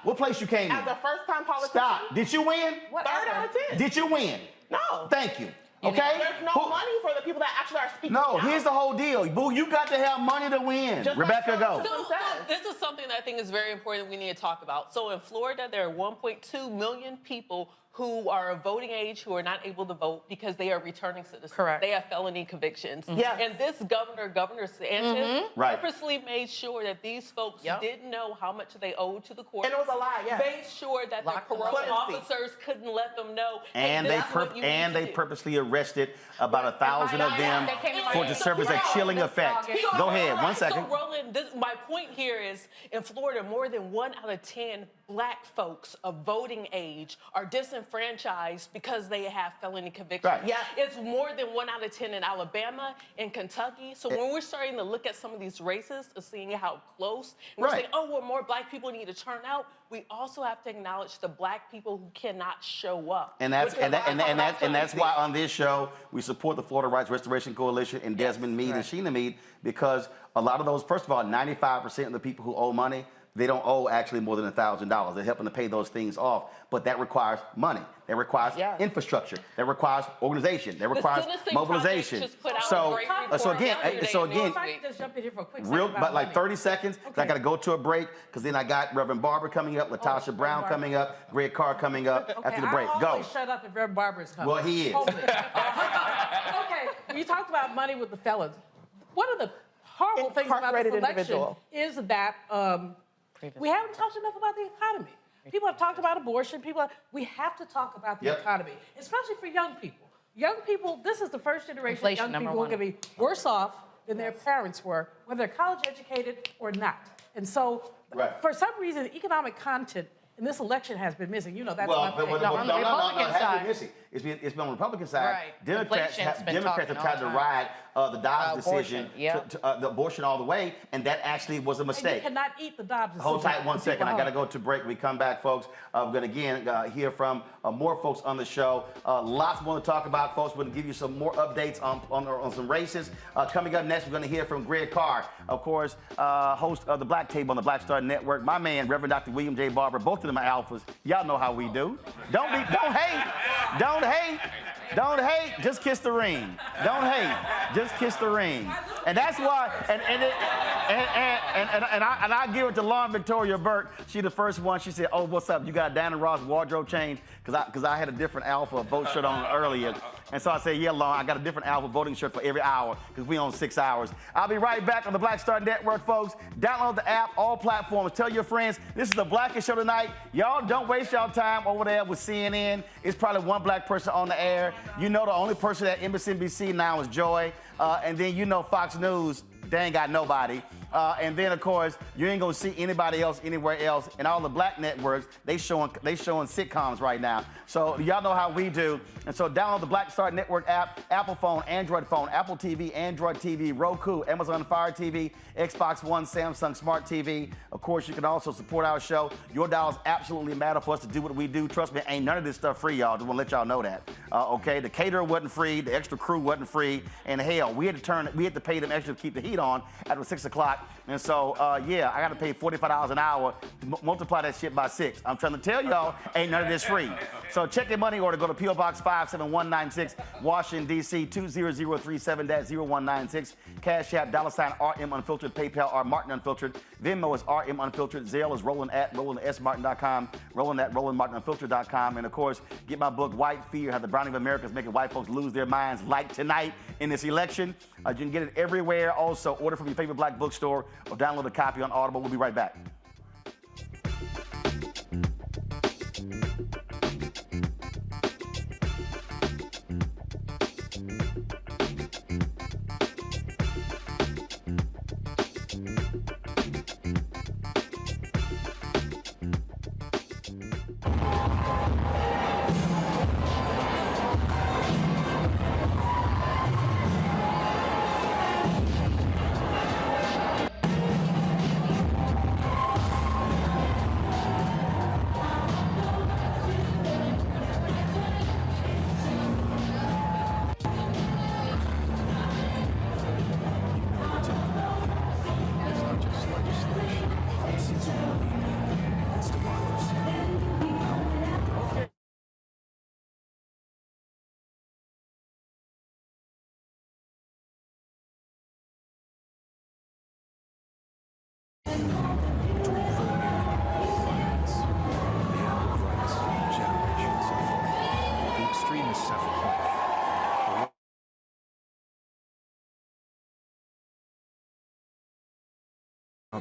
What place you came in? As a first-time politician. Stop. Did you win? Third out of 10. Did you win? No. Thank you. Okay? There's no money for the people that actually are speaking No, out. here's the whole deal. Boo, you got to have money to win. Rebecca, go. So this is something that I think is very important we need to talk about. So in Florida, there are 1.2 million people who are of voting age who are not able to vote because they are returning citizens. Correct. They have felony convictions. Yes. And this Governor Santos, purposely made sure that these folks didn't know how much they owed to the court. And it was a lie, yes. Made sure that the corrupt officers couldn't let them know. And they purposely arrested about 1,000 of them to serve as a chilling effect. Go ahead, 1 second. So Roland, my point here is, in Florida, more than 1 out of 10 black folks of voting age are disenfranchised because they have felony convictions. Right. Yeah. It's more than 1 out of 10 in Alabama, in Kentucky. So when we're starting to look at some of these races and seeing how close, and we're saying, oh, well, more black people need to turn out, we also have to acknowledge the black people who cannot show up. And that's why on this show we support the Florida Rights Restoration Coalition and Desmond Meade and Sheena Meade, because a lot of those, first of all, 95% of the people who owe money, they don't owe actually more than $1,000. They're helping to pay those things off, but that requires money. That requires infrastructure. That requires organization. That requires mobilization. So again, if I could just jump in here for a quick second but like 30 seconds. Okay. I got to go to a break because then I got Reverend Barber coming up, Latasha Brown coming up, Greg Carr coming up after the break. I'll Go. always shut up if Reverend Barber is coming. Well, he is. Okay, you talked about money with the felons. One of the horrible things about this election is that we haven't talked enough about the economy. People have talked about abortion. We have to talk about the economy, especially for young people. Young people, this is the first generation of young people who are going to be worse off than their parents were, whether they're college educated or not. And so, for some reason, economic content in this election has been missing. You know, that's my thing. On the Republican side. Missing. It's been on the Republican side. Right. Democrats have tried to ride the Dobbs decision, the abortion all the way, and that actually was a mistake. And you cannot eat the Dobbs decision. Hold tight 1 second. I got to go to break. When we come back, folks, we're going to again hear from more folks on the show. Lots more to talk about, folks. We're going to give you some more updates on some races. Coming up next, we're going to hear from Greg Carr, of course, host of the Black Table on the Black Star Network. My man, Reverend Dr. William J. Barber. Both of them are alphas. Y'all know how we do. Don't hate. Just kiss the ring. Don't hate. Just kiss the ring. And that's why. And I give it to Lauren Victoria Burke. She the first one. She said, "Oh, what's up? You got Diana Ross wardrobe change?" Because I had a different alpha vote shirt on earlier. And so I said, "Yeah, Lauren, I got a different alpha voting shirt for every hour because we on 6 hours." I'll be right back on the Black Star Network, folks. Download the app, all platforms. Tell your friends. This is the Blackest Show tonight. Y'all don't waste y'all time over there with CNN. It's probably one black person on the air. You know the only person at MSNBC now is Joy. And then you know Fox News, they ain't got nobody. And then, of course, you ain't gonna see anybody else anywhere else. And all the black networks, they showing sitcoms right now. So y'all know how we do. And so download the Black Star Network app, Apple phone, Android phone, Apple TV, Android TV, Roku, Amazon Fire TV, Xbox One, Samsung Smart TV. Of course, you can also support our show. Your dollars absolutely matter for us to do what we do. Trust me, ain't none of this stuff free, y'all. Just wanna let y'all know that. Okay, the caterer wasn't free, the extra crew wasn't free, and hell, we had to pay them extra to keep the heat on after 6 o'clock And so, yeah, I got to pay $45 an hour to multiply that shit by 6. I'm trying to tell y'all, ain't none of this free. So check your money order. Go to P.O. Box 57196, Washington, D.C. 20037-0196. Cash App, $RM Unfiltered, PayPal, R Martin Unfiltered. Venmo is RM Unfiltered. Zelle is Roland@RolandSMartin.com. Roland@RolandMartinUnfiltered.com. And of course, get my book, White Fear, How the Browning of America is Making White Folks Lose Their Minds Like Tonight in this election. You can get it everywhere. Also, order from your favorite black bookstore or download a copy on Audible. We'll be right back.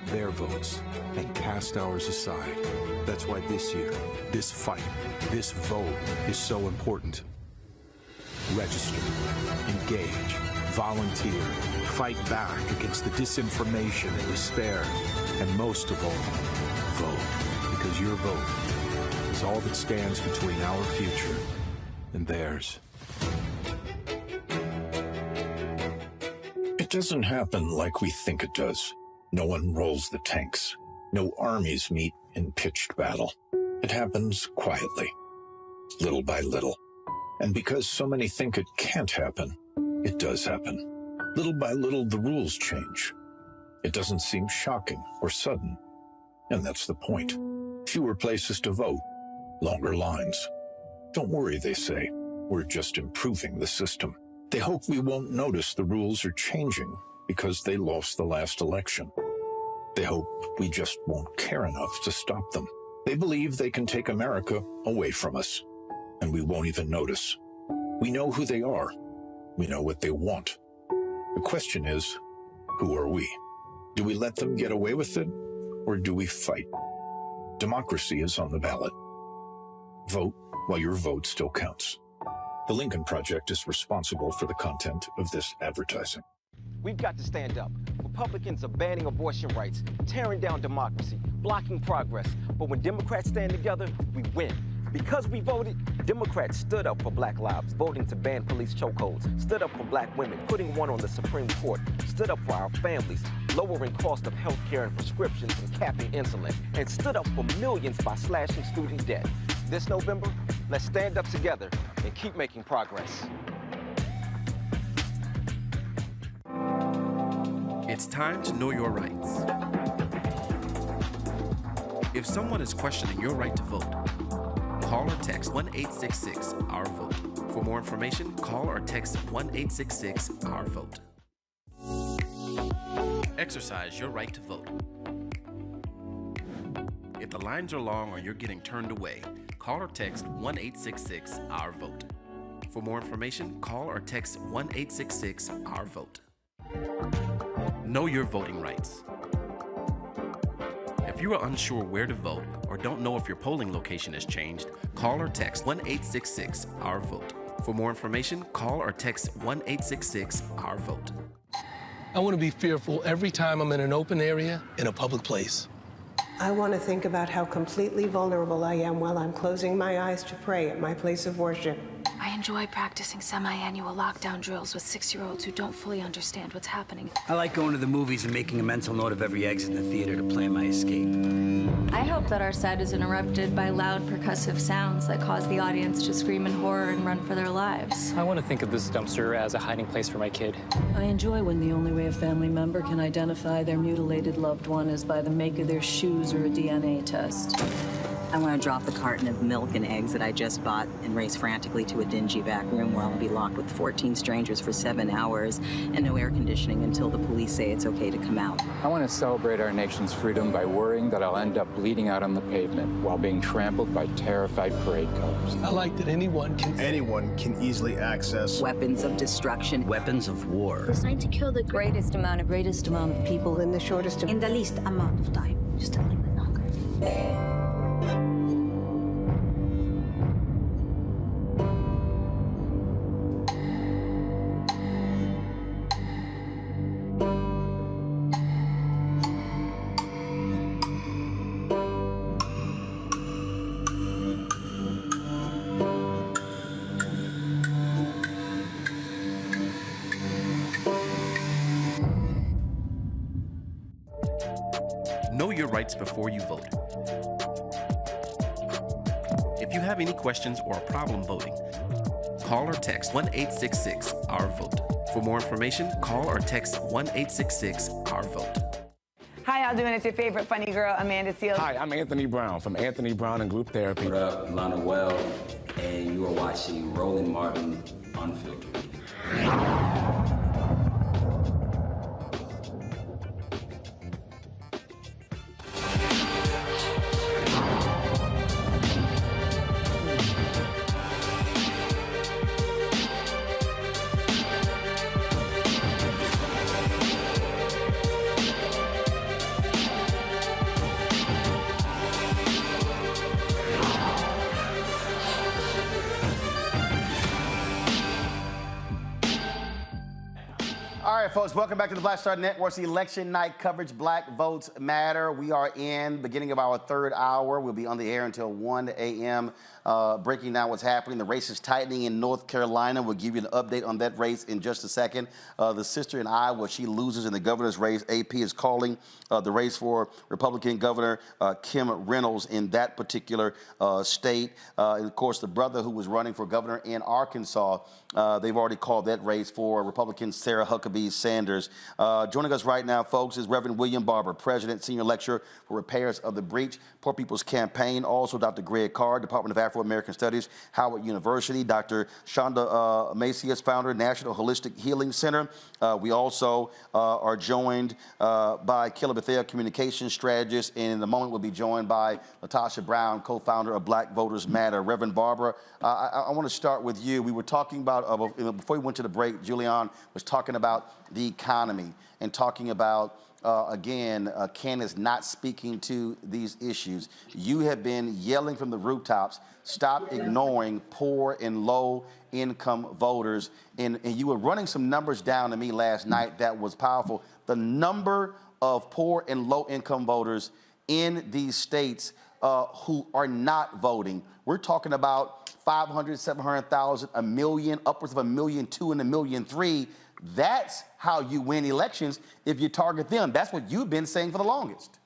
Their votes and cast ours aside. That's why this year, this fight, this vote is so important. Register, engage, volunteer, fight back against the disinformation and despair, and most of all, vote, because your vote is all that stands between our future and theirs. It doesn't happen like we think it does. No one rolls the tanks. No armies meet in pitched battle. It happens quietly, little by little. And because so many think it can't happen, it does happen. Little by little, the rules change. It doesn't seem shocking or sudden. And that's the point. Fewer places to vote, longer lines. Don't worry, they say. We're just improving the system. They hope we won't notice the rules are changing because they lost the last election. They hope we just won't care enough to stop them. They believe they can take America away from us, and we won't even notice. We know who they are. We know what they want. The question is, who are we? Do we let them get away with it, or do we fight? Democracy is on the ballot. Vote while your vote still counts. The Lincoln Project is responsible for the content of this advertising. We've got to stand up. Republicans are banning abortion rights, tearing down democracy, blocking progress. But when Democrats stand together, we win. Because we voted, Democrats stood up for black lives, voting to ban police chokeholds, stood up for black women, putting one on the Supreme Court, stood up for our families, lowering cost of health care and prescriptions and capping insulin, and stood up for millions by slashing student debt. This November, let's stand up together and keep making progress. It's time to know your rights. If someone is questioning your right to vote, call or text 1-866-OUR-VOTE. For more information, call or text 1-866-OUR-VOTE. Exercise your right to vote. If the lines are long or you're getting turned away, call or text 1-866-OUR-VOTE. For more information, call or text 1-866-OUR-VOTE. Know your voting rights. If you are unsure where to vote or don't know if your polling location has changed, call or text 1-866-OUR-VOTE. For more information, call or text 1-866-OUR-VOTE. I want to be fearful every time I'm in an open area in a public place. I want to think about how completely vulnerable I am while I'm closing my eyes to pray at my place of worship. I I enjoy practicing semi-annual lockdown drills with 6-year-olds who don't fully understand what's happening. I like going to the movies and making a mental note of every exit in the theater to plan my escape. I hope that our set is interrupted by loud percussive sounds that cause the audience to scream in horror and run for their lives. I want to think of this dumpster as a hiding place for my kid. I enjoy when the only way a family member can identify their mutilated loved one is by the make of their shoes or a DNA test. I want to drop the carton of milk and eggs that I just bought and race frantically to a dingy back room where I'll be locked with 14 strangers for 7 hours and no air conditioning until the police say it's okay to come out. I want to celebrate our nation's freedom by worrying that I'll end up bleeding out on the pavement while being trampled by terrified parade cars. I like that anyone can easily access Weapons of destruction. Weapons of war. Designed to kill the greatest amount of people in the shortest in the least amount of time. Just a little bit longer. Know your rights before you vote. If you have any questions or a problem voting, call or text 1-866-OUR-VOTE. For more information, call or text 1-866-OUR-VOTE. Hi, how doing? It's your favorite funny girl, Amanda Seals. Hi, I'm Anthony Brown from Anthony Brown and Group Therapy. What up, Lana Well, and you are watching Roland Martin Unfiltered. All right, folks, welcome back to the Black Star Network's election night coverage, Black Votes Matter. We are in beginning of our third hour. We'll be on the air until 1 a.m., breaking down what's happening. The race is tightening in North Carolina. We'll give you an update on that race in just a second. The sister in Iowa, she loses in the governor's race. AP is calling the race for Republican Governor Kim Reynolds in that particular state. And of course, the brother who was running for governor in Arkansas, they've already called that race for Republican Sarah Huckabee Sanders. Joining us right now, folks, is Reverend William Barber, President, Senior Lecturer for Repairs of the Breach, Poor People's Campaign. Also, Dr. Greg Carr, Department of Afro-American Studies, Howard University. Dr. Shonda Macias, founder, National Holistic Healing Center. We also are joined by Caleb Bethea, Communications Strategist, and in a moment we'll be joined by Latasha Brown, co-founder of Black Voters Matter. Reverend Barber, I want to start with you. We were talking about, before we went to the break, Julian was talking about the economy and talking about, again, Candace not speaking to these issues. You have been yelling from the rooftops, stop ignoring poor and low-income voters. And you were running some numbers down to me last night that was powerful. The number of poor and low-income voters in these states who are not voting. We're talking about 500, 700,000, a million, upwards of 1.2 million and 1.3 million. That's how you win elections if you target them. That's what you've been saying for the longest.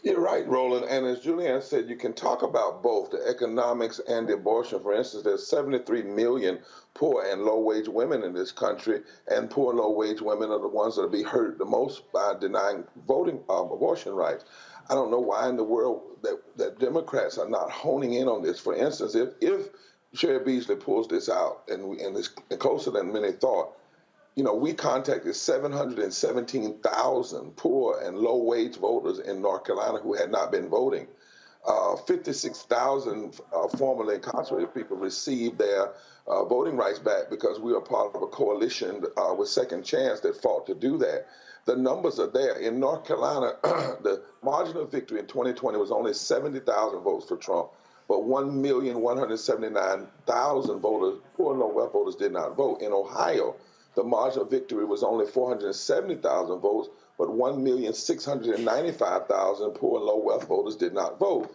You're right, Roland. And as Julianne said, you can talk about both the economics and the abortion. For instance, there's 73 million poor and low-wage women in this country, and poor and low-wage women are the ones that will be hurt the most by denying voting abortion rights. I don't know why in the world that Democrats are not honing in on this. For instance, if Sherry Beasley pulls this out, and it's closer than many thought, you know, we contacted 717,000 poor and low-wage voters in North Carolina who had not been voting. 56,000 formerly incarcerated people received their voting rights back because we were part of a coalition with Second Chance that fought to do that. The numbers are there. In North Carolina, the margin of victory in 2020 was only 70,000 votes for Trump, but 1,179,000 voters, poor and low-wealth voters, did not vote. In Ohio, the margin of victory was only 470,000 votes, but 1,695,000 poor and low wealth voters did not vote.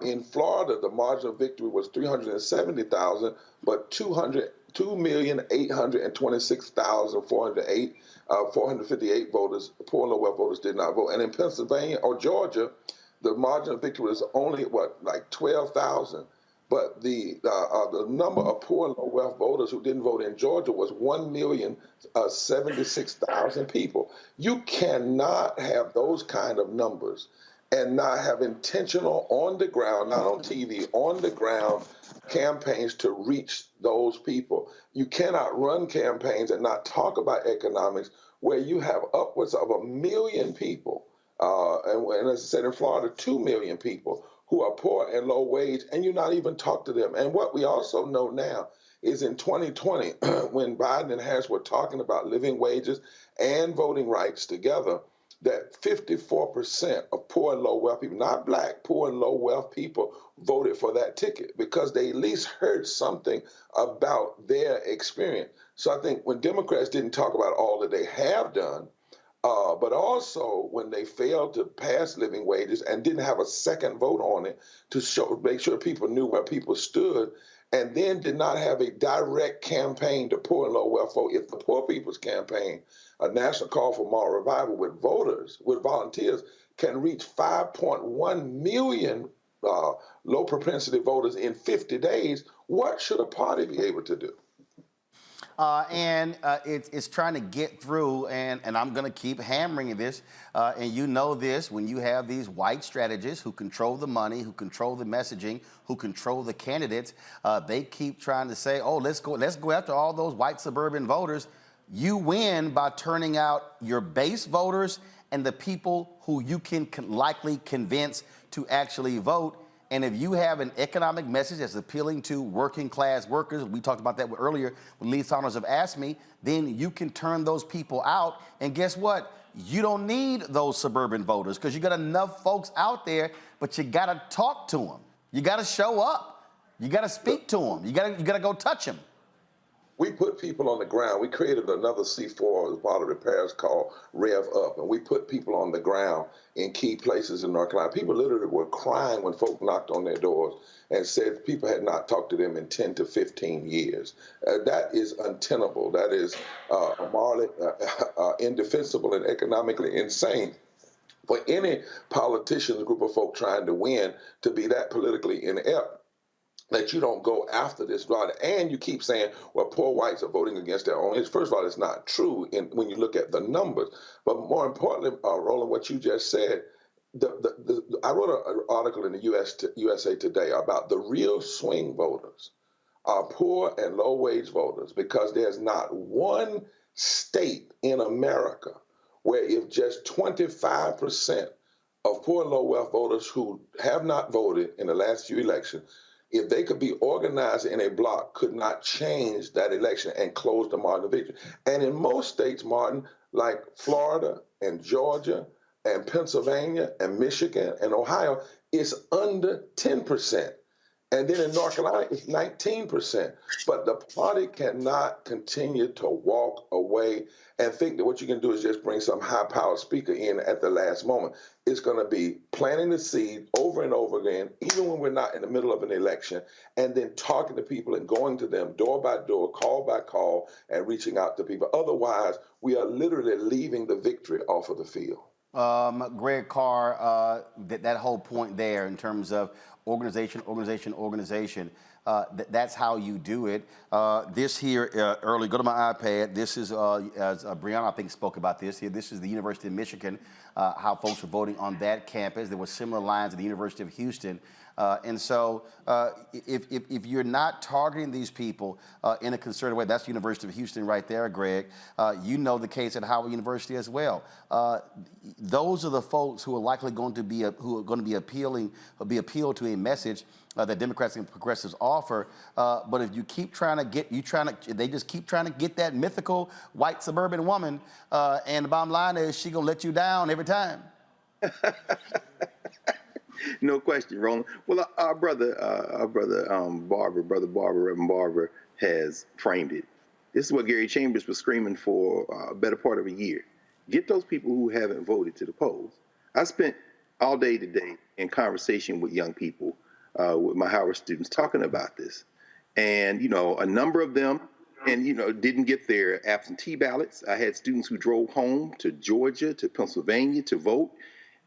In Florida, the margin of victory was 370,000, but 2,826,458 voters, poor and low wealth voters, did not vote. And in Pennsylvania or Georgia, the margin of victory was only like 12,000. But the number of poor and low wealth voters who didn't vote in Georgia was 1,076,000 people. You cannot have those kind of numbers and not have intentional on the ground, not on TV, on the ground campaigns to reach those people. You cannot run campaigns and not talk about economics where you have upwards of 1 million people, and as I said, in Florida, 2 million people who are poor and low wage, and you not even talk to them. And what we also know now is in 2020, when Biden and Harris were talking about living wages and voting rights together, that 54% of poor and low wealth people, not black, poor and low wealth people, voted for that ticket because they at least heard something about their experience. So I think when Democrats didn't talk about all that they have done, but also when they failed to pass living wages and didn't have a second vote on it to make sure people knew where people stood, and then did not have a direct campaign to poor and low wealth vote. If the Poor People's Campaign, a national call for moral revival with voters, with volunteers, can reach 5.1 million low propensity voters in 50 days, what should a party be able to do? It's trying to get through, and I'm going to keep hammering this, and you know this, when you have these white strategists who control the money, who control the messaging, who control the candidates, they keep trying to say, oh, let's go after all those white suburban voters. You win by turning out your base voters and the people who you can likely convince to actually vote. And if you have an economic message that's appealing to working class workers, we talked about that earlier when Lee Saunders have asked me, then you can turn those people out. And guess what? You don't need those suburban voters because you got enough folks out there, but you got to talk to them. You got to show up. You got to speak to them. You got to go touch them. We put people on the ground. We created another C4 as part of repairs called Rev Up, and we put people on the ground in key places in North Carolina. People literally were crying when folk knocked on their doors and said people had not talked to them in 10 to 15 years. That is untenable. That is morally indefensible and economically insane for any politician, group of folk trying to win, to be that politically inept that you don't go after this data. And you keep saying, well, poor whites are voting against their own. First of all, it's not true when you look at the numbers. But more importantly, Roland, what you just said, I wrote an article in the USA Today about the real swing voters are poor and low-wage voters because there's not one state in America where if just 25% of poor and low-wealth voters who have not voted in the last few elections, if they could be organized in a block, could not change that election and close the margin of victory. And in most states, Martin, like Florida and Georgia and Pennsylvania and Michigan and Ohio, it's under 10%. And then in North Carolina, it's 19%. But the party cannot continue to walk away and think that what you can do is just bring some high-powered speaker in at the last moment. It's going to be planting the seed over and over again, even when we're not in the middle of an election, and then talking to people and going to them door by door, call by call, and reaching out to people. Otherwise, we are literally leaving the victory off of the field. Greg Carr, that whole point there in terms of organization, that's how you do it. This here, early, go to my iPad. This is, as Brianna, I think, spoke about this here. This is the University of Michigan, how folks are voting on that campus. There were similar lines at the University of Houston. And so if you're not targeting these people in a concerted way, that's the University of Houston right there, Greg. You know the case at Howard University as well. Those are the folks who are likely going to be appealed to a message that Democrats and progressives offer. But if you keep trying to get, they just keep trying to get that mythical white suburban woman, and the bottom line is she gonna let you down every time. No question, Roland. Well, our brother Barber, Reverend Barber, has framed it. This is what Gary Chambers was screaming for a better part of a year. Get those people who haven't voted to the polls. I spent all day today in conversation with young people, with my Howard students, talking about this. And, a number of them, didn't get their absentee ballots. I had students who drove home to Georgia, to Pennsylvania to vote,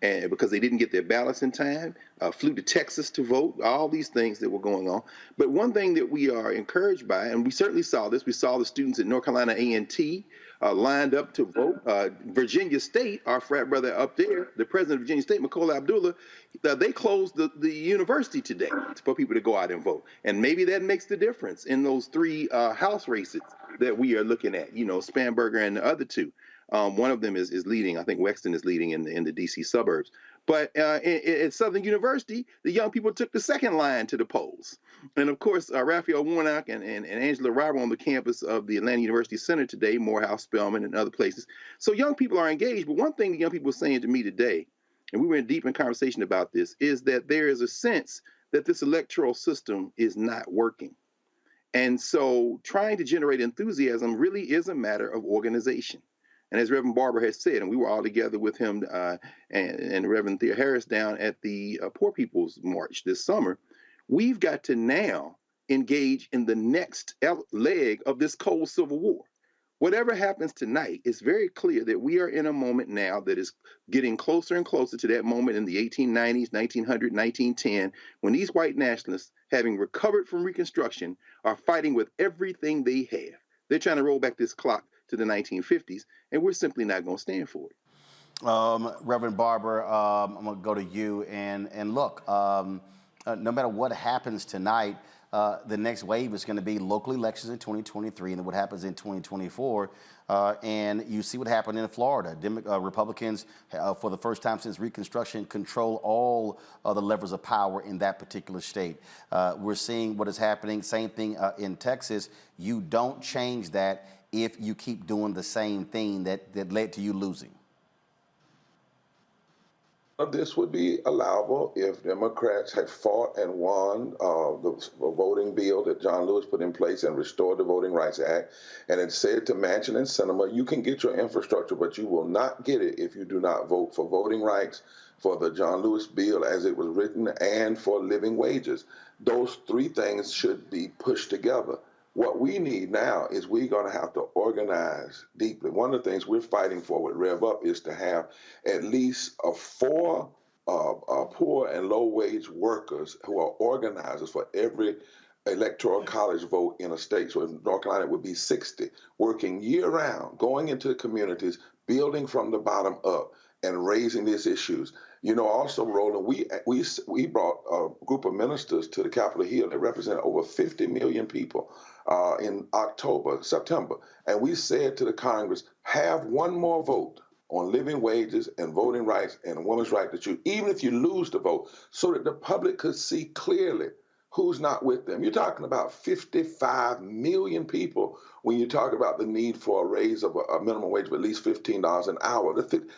and because they didn't get their ballots in time, flew to Texas to vote, all these things that were going on. But one thing that we are encouraged by, and we certainly saw this, we saw the students at North Carolina A&T lined up to vote. Virginia State, our frat brother up there, the president of Virginia State, Makola Abdullah, they closed the university today for people to go out and vote. And maybe that makes the difference in those 3 House races that we are looking at, Spanberger and the other 2. One of them is leading. I think Wexton is leading in the D.C. suburbs. But at Southern University, the young people took the second line to the polls. And of course, Raphael Warnock and Angela Robert on the campus of the Atlanta University Center today, Morehouse, Spelman, and other places. So young people are engaged. But one thing the young people were saying to me today, and we were deep in conversation about this, is that there is a sense that this electoral system is not working. And so trying to generate enthusiasm really is a matter of organization. And as Reverend Barber has said, and we were all together with him and Reverend Thea Harris down at the Poor People's March this summer, we've got to now engage in the next leg of this cold civil war. Whatever happens tonight, it's very clear that we are in a moment now that is getting closer and closer to that moment in the 1890s, 1900, 1910, when these white nationalists, having recovered from Reconstruction, are fighting with everything they have. They're trying to roll back this clock to the 1950s, and we're simply not going to stand for it. Reverend Barber, I'm going to go to you. And look, no matter what happens tonight, the next wave is going to be local elections in 2023 and then what happens in 2024. And you see what happened in Florida. Republicans, for the first time since Reconstruction, control all the levers of power in that particular state. We're seeing what is happening. Same thing in Texas. You don't change that if you keep doing the same thing that led to you losing. This would be allowable if Democrats had fought and won the voting bill that John Lewis put in place and restored the Voting Rights Act, and it said to Manchin and Sinema, you can get your infrastructure, but you will not get it if you do not vote for voting rights, for the John Lewis bill as it was written, and for living wages. Those 3 things should be pushed together. What we need now is we're going to have to organize deeply. One of the things we're fighting for with Rev Up is to have at least 4 poor and low-wage workers who are organizers for every electoral college vote in a state. So in North Carolina, it would be 60, working year-round, going into the communities, building from the bottom up, and raising these issues. Also, Roland, we brought a group of ministers to the Capitol Hill that represented over 50 million people in September. And we said to the Congress, have one more vote on living wages and voting rights and women's right to choose, even if you lose the vote, so that the public could see clearly who's not with them. You're talking about 55 million people when you talk about the need for a raise of a minimum wage of at least $15 an hour.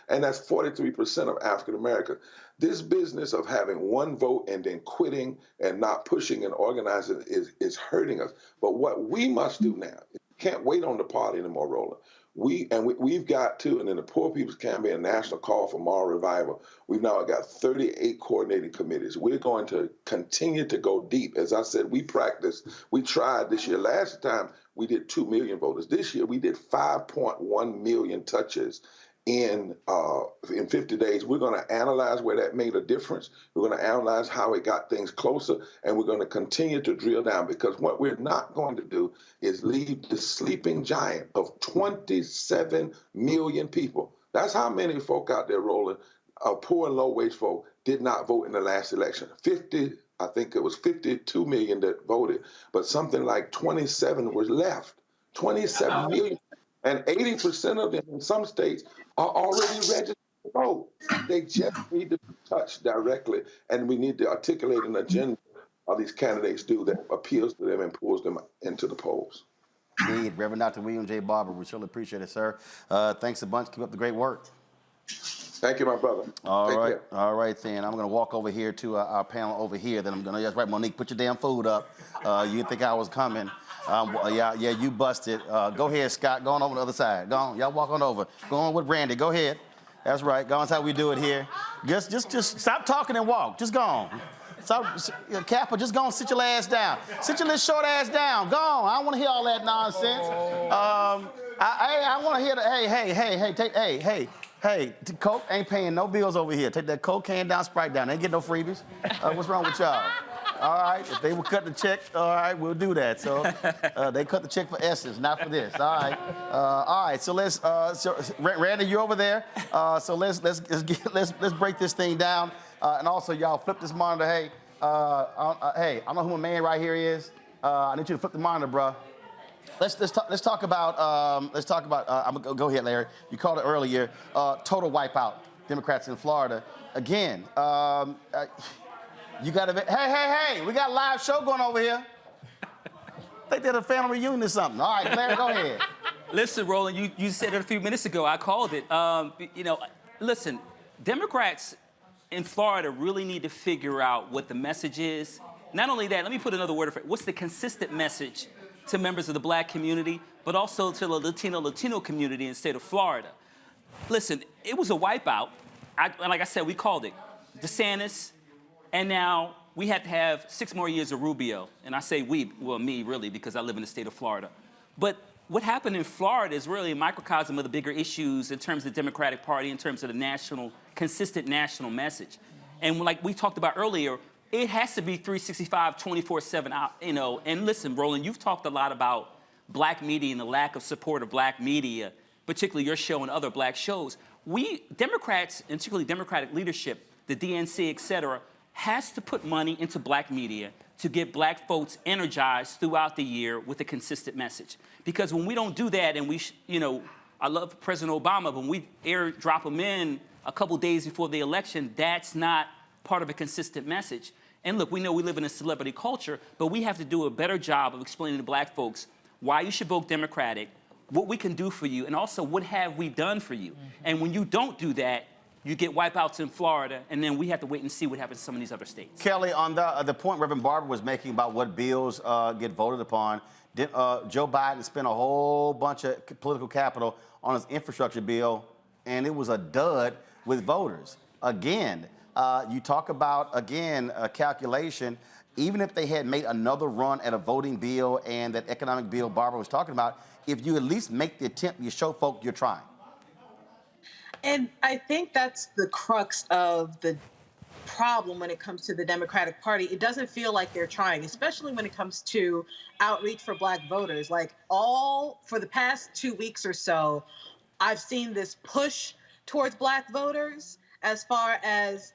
And that's 43% of African Americans. This business of having one vote and then quitting and not pushing and organizing is hurting us. But what we must do now, can't wait on the party anymore, Roland. We've got to, and in the Poor People's Campaign, a national call for moral revival, we've now got 38 coordinating committees. We're going to continue to go deep. As I said, we tried this year. Last time we did 2 million voters. This year we did 5.1 million touches in 50 days. We're going to analyze where that made a difference. We're going to analyze how it got things closer, and we're going to continue to drill down, because what we're not going to do is leave the sleeping giant of 27 million people. That's how many folk out there, Roland, poor and low-wage folk, did not vote in the last election. I think it was 52 million that voted, but something like 27 was left. 27 million. And 80% of them in some states are already registered to vote. They just need to be touched directly. And we need to articulate an agenda of these candidates do that appeals to them and pulls them into the polls. Indeed. Reverend Dr. William J. Barber, we surely appreciate it, sir. Thanks a bunch. Keep up the great work. Thank you, my brother. All right, then. I'm going to walk over here to our panel over here. Then I'm going to, that's right, Monique, put your damn food up. You didn't think I was coming. Yeah, you busted. Go ahead, Scott. Go on over to the other side. Go on. Y'all walk on over. Go on with Randy. Go ahead. That's right. Go on. That's how we do it here. Just stop talking and walk. Just go on. Stop, Kappa, just go on. Sit your ass down. Sit your little short ass down. Go on. I don't want to hear all that nonsense. I want to hear the, hey, Coke ain't paying no bills over here. Take that Coke can down, Sprite down. They ain't get no freebies. What's wrong with y'all? All right, if they would cut the check, all right, we'll do that. So they cut the check for Essence, not for this. All right. So let's, Randy, you over there. So let's break this thing down. And also, y'all flip this monitor. Hey, I don't know who my man right here is. I need you to flip the monitor, bro. Let's talk about. I'm gonna go ahead, Larry. You called it earlier. Total wipeout. Democrats in Florida again. You got to. Hey! We got a live show going over here. I think they're a family reunion or something. All right, Larry, go ahead. Listen, Roland, you said it a few minutes ago. I called it. Listen, Democrats in Florida really need to figure out what the message is. Not only that, let me put another word for it. What's the consistent message to members of the black community, but also to the Latino community in the state of Florida? Listen, it was a wipeout. Like I said, we called it DeSantis, and now we had to have 6 more years of Rubio. And I say we, well, me really, because I live in the state of Florida. But what happened in Florida is really a microcosm of the bigger issues in terms of the Democratic Party, in terms of the consistent national message. And like we talked about earlier, it has to be 365, 24/7, And listen, Roland, you've talked a lot about black media and the lack of support of black media, particularly your show and other black shows. We, Democrats, and particularly Democratic leadership, the DNC, et cetera, has to put money into black media to get black folks energized throughout the year with a consistent message. Because when we don't do that, and I love President Obama, but when we airdrop him in a couple days before the election, that's not part of a consistent message. And look, we know we live in a celebrity culture, but we have to do a better job of explaining to black folks why you should vote Democratic, what we can do for you, and also what have we done for you. And when you don't do that, you get wipeouts in Florida, and then we have to wait and see what happens in some of these other states. Kelly, on the point Reverend Barber was making about what bills get voted upon, Joe Biden spent a whole bunch of political capital on his infrastructure bill, and it was a dud with voters. Again, you talk about, a calculation. Even if they had made another run at a voting bill and that economic bill Barbara was talking about, if you at least make the attempt, you show folk you're trying. And I think that's the crux of the problem when it comes to the Democratic Party. It doesn't feel like they're trying, especially when it comes to outreach for black voters. For the past 2 weeks or so, I've seen this push towards black voters as far as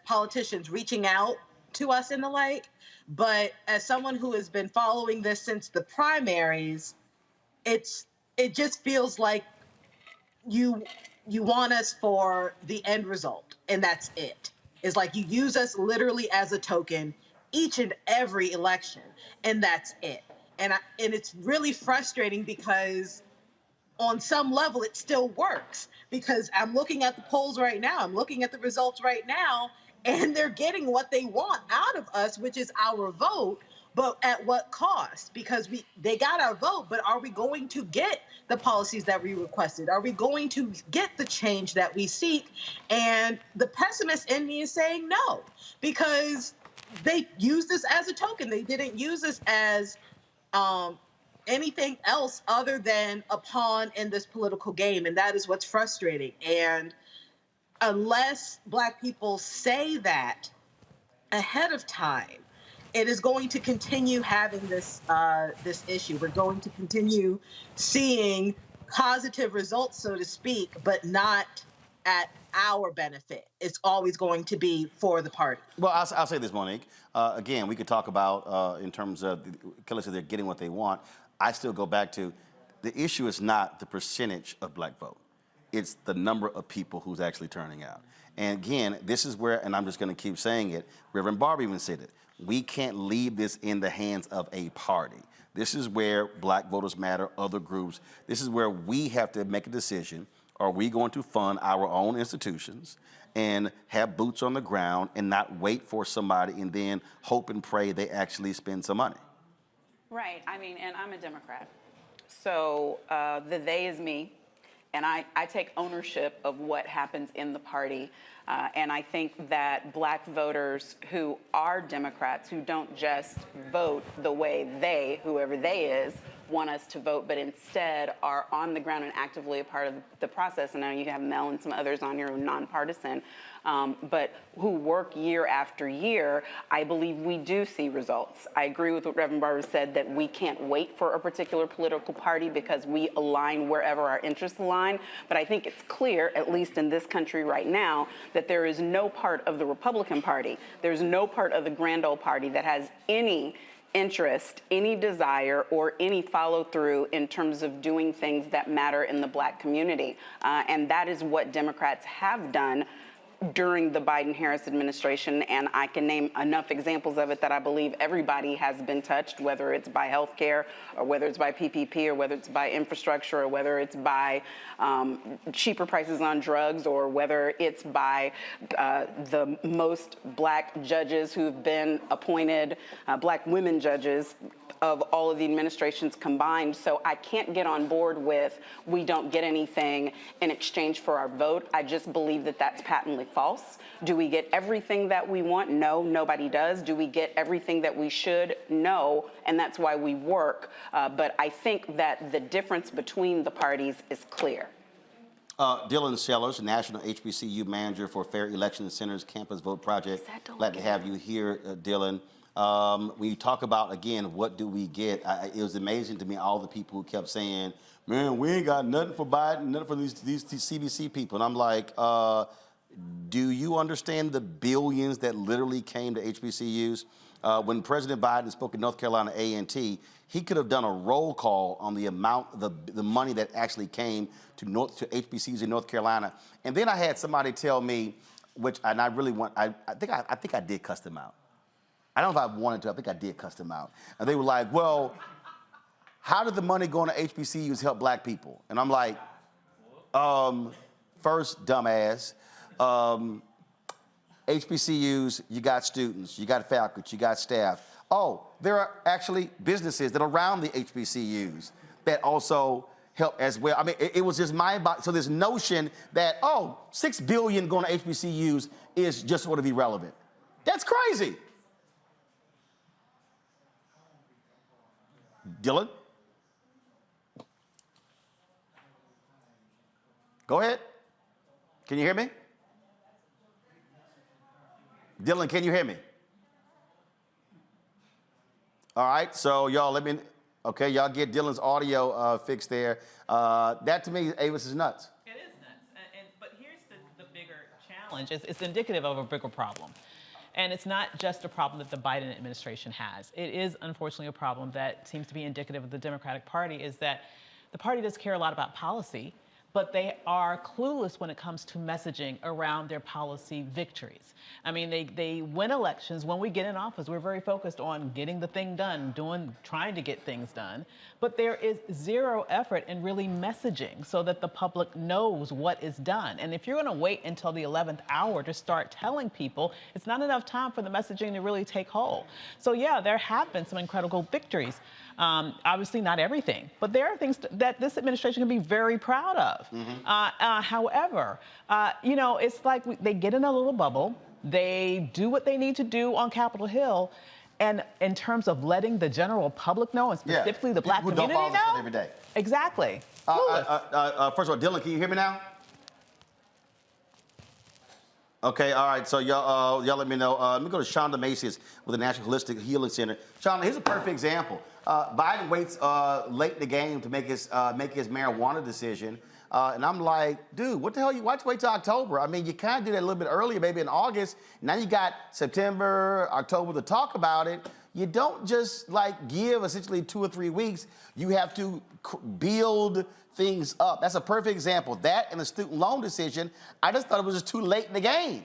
politicians reaching out to us and the like. But as someone who has been following this since the primaries, it just feels like you want us for the end result, and that's it. It's like you use us literally as a token each and every election, and that's it. And it's really frustrating because on some level it still works, because I'm looking at the polls right now, I'm looking at the results right now, and they're getting what they want out of us, which is our vote. But at what cost? Because they got our vote, but are we going to get the policies that we requested? Are we going to get the change that we seek? And the pessimist in me is saying no, because they used this as a token. They didn't use this as anything else other than a pawn in this political game, and that is what's frustrating. And unless black people say that ahead of time, it is going to continue having this issue. We're going to continue seeing positive results, so to speak, but not at our benefit. It's always going to be for the party. Well, I'll say this, Monique. Again, we could talk about in terms of Kelly said they're getting what they want. I still go back to the issue is not the percentage of black vote. It's the number of people who's actually turning out. And again, this is where, and I'm just going to keep saying it, Reverend Barber even said it, we can't leave this in the hands of a party. This is where Black Voters Matter, other groups, this is where we have to make a decision. Are we going to fund our own institutions and have boots on the ground and not wait for somebody and then hope and pray they actually spend some money? Right. I mean, and I'm a Democrat. So the they is me. And I take ownership of what happens in the party. And I think that black voters who are Democrats, who don't just vote the way they, whoever they is, want us to vote, but instead are on the ground and actively a part of the process. And I know you have Mel and some others on here who are nonpartisan, but who work year after year, I believe we do see results. I agree with what Reverend Barber said, that we can't wait for a particular political party because we align wherever our interests align. But I think it's clear, at least in this country right now, that there is no part of the Republican Party, there's no part of the Grand Old Party that has any interest, any desire, or any follow through in terms of doing things that matter in the black community. And that is what Democrats have done during the Biden-Harris administration, and I can name enough examples of it that I believe everybody has been touched, whether it's by healthcare, or whether it's by PPP, or whether it's by infrastructure, or whether it's by cheaper prices on drugs, or whether it's by the most black judges who've been appointed, black women judges, of all of the administrations combined. So I can't get on board with we don't get anything in exchange for our vote. I just believe that that's patently false. Do we get everything that we want? No, nobody does. Do we get everything that we should? No, and that's why we work. But I think that the difference between the parties is clear. Dylan Sellers, National HBCU Manager for Fair Election Centers Campus Vote Project. Glad to have you here, Dylan. When you talk about, again, what do we get, it was amazing to me, all the people who kept saying, man, we ain't got nothing for Biden, nothing for these CBC people. And I'm like, do you understand the billions that literally came to HBCUs? When President Biden spoke in North Carolina A&T, he could have done a roll call on the amount, the money that actually came to HBCUs in North Carolina. And then I had somebody tell me, and I really want, I think I did cuss them out. I don't know if I wanted to, I think I did cuss them out. And they were like, well, how did the money going to HBCUs help black people? And I'm like, first, dumbass. HBCUs, you got students, you got faculty, you got staff. Oh, there are actually businesses that are around the HBCUs that also help as well. I mean, it was just mind-boggling. So this notion that, oh, $6 billion going to HBCUs is just sort of irrelevant. That's crazy. Dylan? Go ahead. Can you hear me? Dylan, can you hear me? All right, so y'all okay, y'all get Dylan's audio fixed there. That to me, Avis, is nuts. It is nuts, but here's the bigger challenge. It's indicative of a bigger problem. And it's not just a problem that the Biden administration has. It is, unfortunately, a problem that seems to be indicative of the Democratic Party, is that the party does care a lot about policy, but they are clueless when it comes to messaging around their policy victories. I mean, they win elections. When we get in office, we're very focused on getting the thing done, trying to get things done. But there is zero effort in really messaging so that the public knows what is done. And if you're gonna wait until the 11th hour to start telling people, it's not enough time for the messaging to really take hold. So yeah, there have been some incredible victories. Obviously not everything, but there are things that this administration can be very proud of. Mm-hmm. However, you know, it's like they get in a little bubble, they do what they need to do on Capitol Hill, and in terms of letting the general public know, and specifically the black community know, every day. Exactly. First of all, Dylan, can you hear me now? Okay, all right, so y'all let me know. Let me go to Shonda Macy's with the National Holistic Healing Center. Shonda, here's a perfect example. Biden waits late in the game to make his marijuana decision. And I'm like, dude, what the hell? Why'd you wait till October? I mean, you kind of did that a little bit earlier, maybe in August. Now you got September, October to talk about it. You don't just like give essentially 2 or 3 weeks. You have to build things up. That's a perfect example. That and the student loan decision, I just thought it was just too late in the game.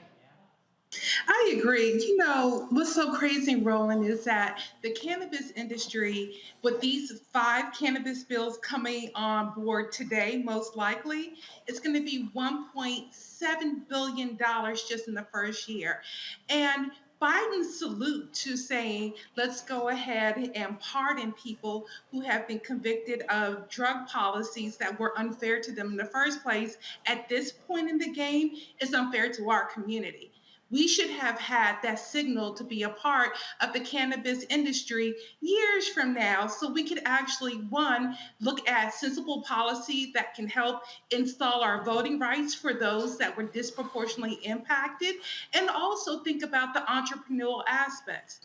I agree. You know, what's so crazy, Roland, is that the cannabis industry, with these 5 cannabis bills coming on board today, most likely, it's going to be $1.7 billion just in the first year. And Biden's salute to saying, let's go ahead and pardon people who have been convicted of drug policies that were unfair to them in the first place at this point in the game is unfair to our community. We should have had that signal to be a part of the cannabis industry years from now so we could actually, one, look at sensible policy that can help install our voting rights for those that were disproportionately impacted, and also think about the entrepreneurial aspects.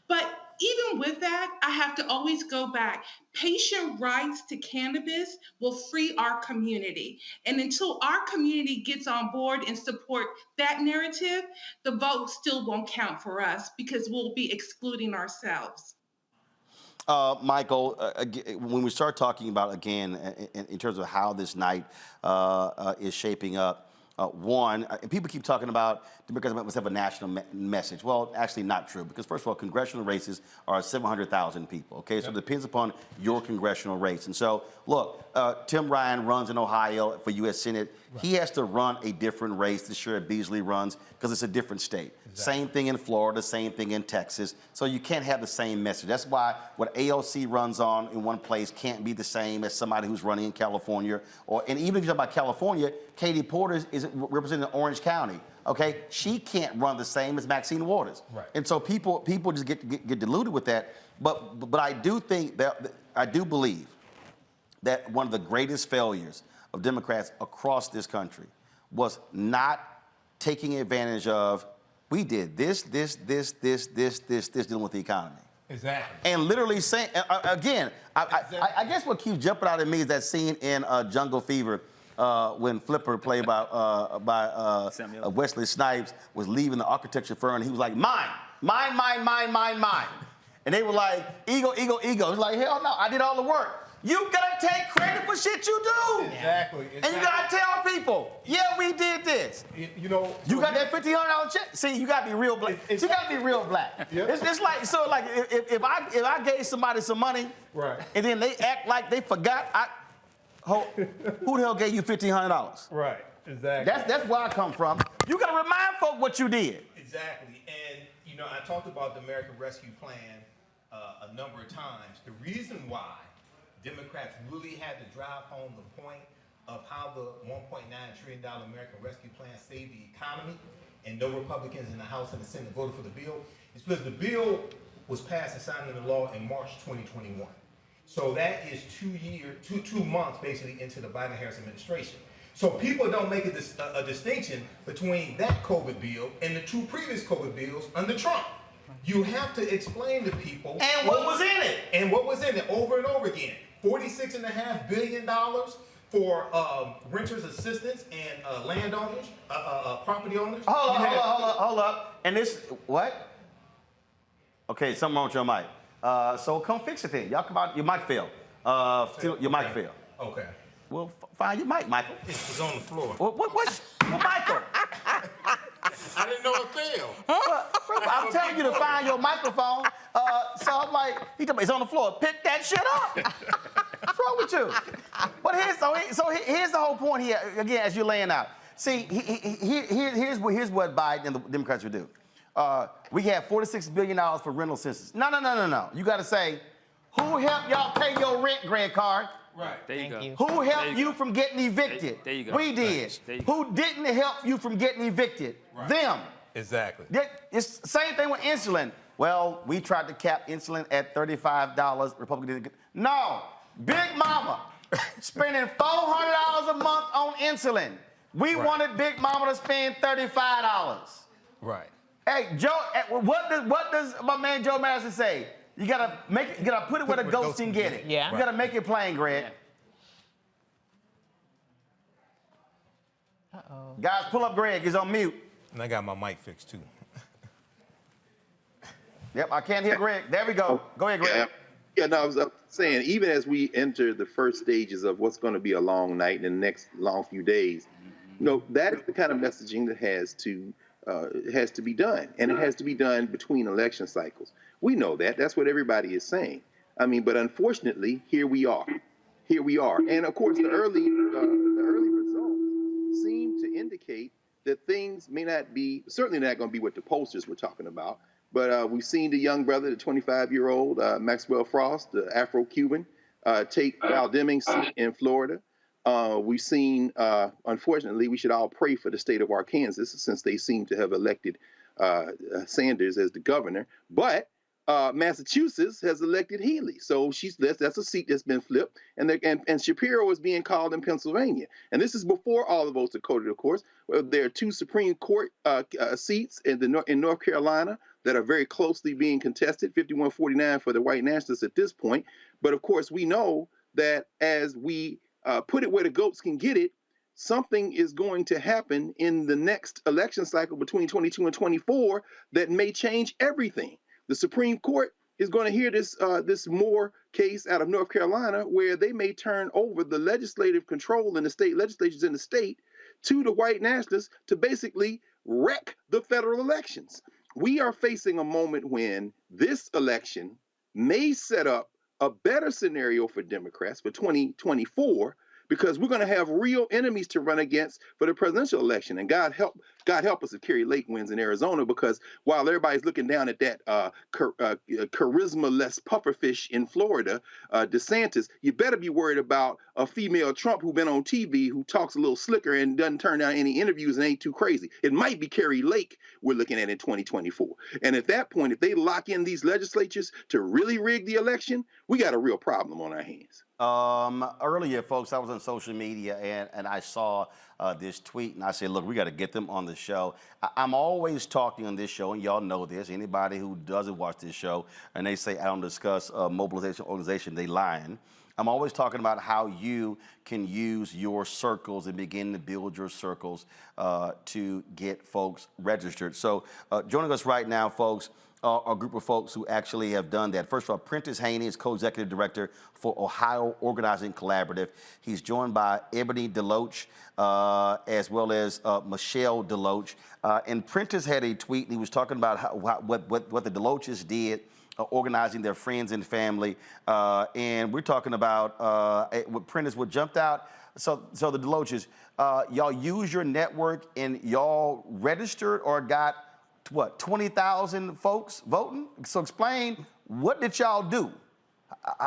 But even with that, I have to always go back. Patient rights to cannabis will free our community. And until our community gets on board and support that narrative, the vote still won't count for us because we'll be excluding ourselves. Michael, when we start talking about, again, in terms of how this night is shaping up, one, people keep talking about Democrats must have a national message. Well, actually not true, because first of all, congressional races are 700,000 people, okay? So it depends upon your congressional race. And so, look, Tim Ryan runs in Ohio for U.S. Senate. Right. He has to run a different race than Sherrod Beasley runs because it's a different state. Exactly. Same thing in Florida, same thing in Texas. So you can't have the same message. That's why what AOC runs on in one place can't be the same as somebody who's running in California. And even if you talk about California, Katie Porter is representing Orange County. Okay, she can't run the same as Maxine Waters. Right. And so people just get deluded with that. But I do think that I do believe that one of the greatest failures of Democrats across this country was not taking advantage of, we did this dealing with the economy. Exactly. And literally saying, again, I guess what keeps jumping out at me is that scene in Jungle Fever when Flipper, played by Wesley Snipes, was leaving the architecture firm, and he was like, mine. And they were like, ego. He's like, hell no, I did all the work. You gotta take credit for shit you do. Exactly. And you gotta tell people, yeah, we did this. You know, you got that $1,500 check. See, you gotta be real black. You gotta be real black. Yeah. It's like, so like if I gave somebody some money, right, and then they act like they forgot, who the hell gave you $1,500? Right. Exactly. That's where I come from. You gotta remind folk what you did. Exactly. And you know, I talked about the American Rescue Plan a number of times. The reason why Democrats really had to drive home the point of how the $1.9 trillion American Rescue Plan saved the economy, and no Republicans in the House and the Senate voted for the bill, is because the bill was passed and signed into law in March 2021. So that is 2 months basically into the Biden-Harris administration. So people don't make a distinction between that COVID bill and the 2 previous COVID bills under Trump. You have to explain to people. And what was in it? And what was in it over and over again. $46.5 billion for renters assistance and landowners, property owners. Hold up. And this, what? Okay, something wrong with your mic. So come fix it then. Y'all come out, your mic failed. Your mic failed. Okay. Well, find your mic, Michael. It's on the floor. What's Michael? I didn't know it failed. I'm telling you to find your microphone. So I'm like, it's on the floor. Pick that shit up. What's wrong with you? But here's the whole point here, again, as you're laying out. See, here's what Biden and the Democrats would do. We have $46 billion for rental assistance. No. You got to say, who helped y'all pay your rent, Greg Carr? Right. There you go. Who helped you from getting evicted? There you go. We did. Who didn't help you from getting evicted? Right. Them. Exactly. It's the same thing with insulin. Well, we tried to cap insulin at $35. Republicans didn't. No. Big Mama spending $400 a month on insulin. We wanted Big Mama to spend $35. Right. Hey, Joe, what does my man Joe Madison say? You gotta put it where the ghost can get it. Yeah. You gotta make it plain, Greg. Uh-oh. Guys, pull up Greg. He's on mute. And I got my mic fixed too. Yep, I can't hear Greg. There we go. Go ahead, Greg. Yeah, no, I was saying, even as we enter the first stages of what's going to be a long night in the next long few days, that is the kind of messaging that has to be done, and it has to be done between election cycles. We know that. That's what everybody is saying. I mean, but unfortunately, here we are. And of course, the early results seem to indicate that things may not be, certainly not going to be what the pollsters were talking about, but we've seen the young brother, the 25-year-old Maxwell Frost, the Afro-Cuban, take Val Deming's seat in Florida. We've seen, unfortunately, we should all pray for the state of Arkansas since they seem to have elected Sanders as the governor. But Massachusetts has elected Healy, so that's a seat that's been flipped, and Shapiro is being called in Pennsylvania, and this is before all the votes are coded, of course. Well, there are 2 Supreme Court seats in North Carolina that are very closely being contested, 51-49 for the white nationalists at this point. But of course, we know that as we put it where the goats can get it, something is going to happen in the next election cycle between 22 and 24 that may change everything. The Supreme Court is going to hear this Moore case out of North Carolina, where they may turn over the legislative control in the state legislatures in the state to the white nationalists to basically wreck the federal elections. We are facing a moment when this election may set up a better scenario for Democrats for 2024, because we're going to have real enemies to run against for the presidential election. And God help us if Kerry Lake wins in Arizona, because while everybody's looking down at that charisma-less pufferfish in Florida, DeSantis, you better be worried about a female Trump who's been on TV, who talks a little slicker and doesn't turn down any interviews and ain't too crazy. It might be Kerry Lake we're looking at in 2024. And at that point, if they lock in these legislatures to really rig the election, we got a real problem on our hands. Earlier, folks, I was on social media and I saw this tweet, and I said, look, we got to get them on the show. I'm always talking on this show, and y'all know this. Anybody who doesn't watch this show and they say I don't discuss mobilization organization, they lying. I'm always talking about how you can use your circles and begin to build your circles to get folks registered. So joining us right now, folks, a group of folks who actually have done that. First of all, Prentice Haney is co-executive director for Ohio Organizing Collaborative. He's joined by Ebony Deloach, as well as Michelle Deloach. And Prentice had a tweet, and he was talking about what the Deloaches did, organizing their friends and family. And we're talking about what Prentice, what jumped out. So the Deloaches, y'all use your network and y'all registered or got what, 20,000 folks voting? So explain, what did y'all do?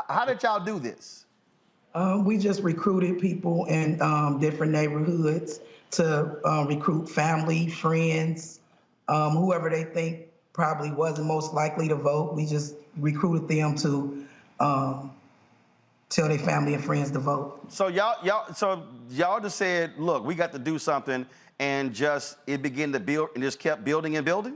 How did y'all do this? We just recruited people in different neighborhoods to recruit family, friends, whoever they think probably wasn't most likely to vote. We just recruited them to tell their family and friends to vote. So y'all just said, look, we got to do something, and it began to build and just kept building and building?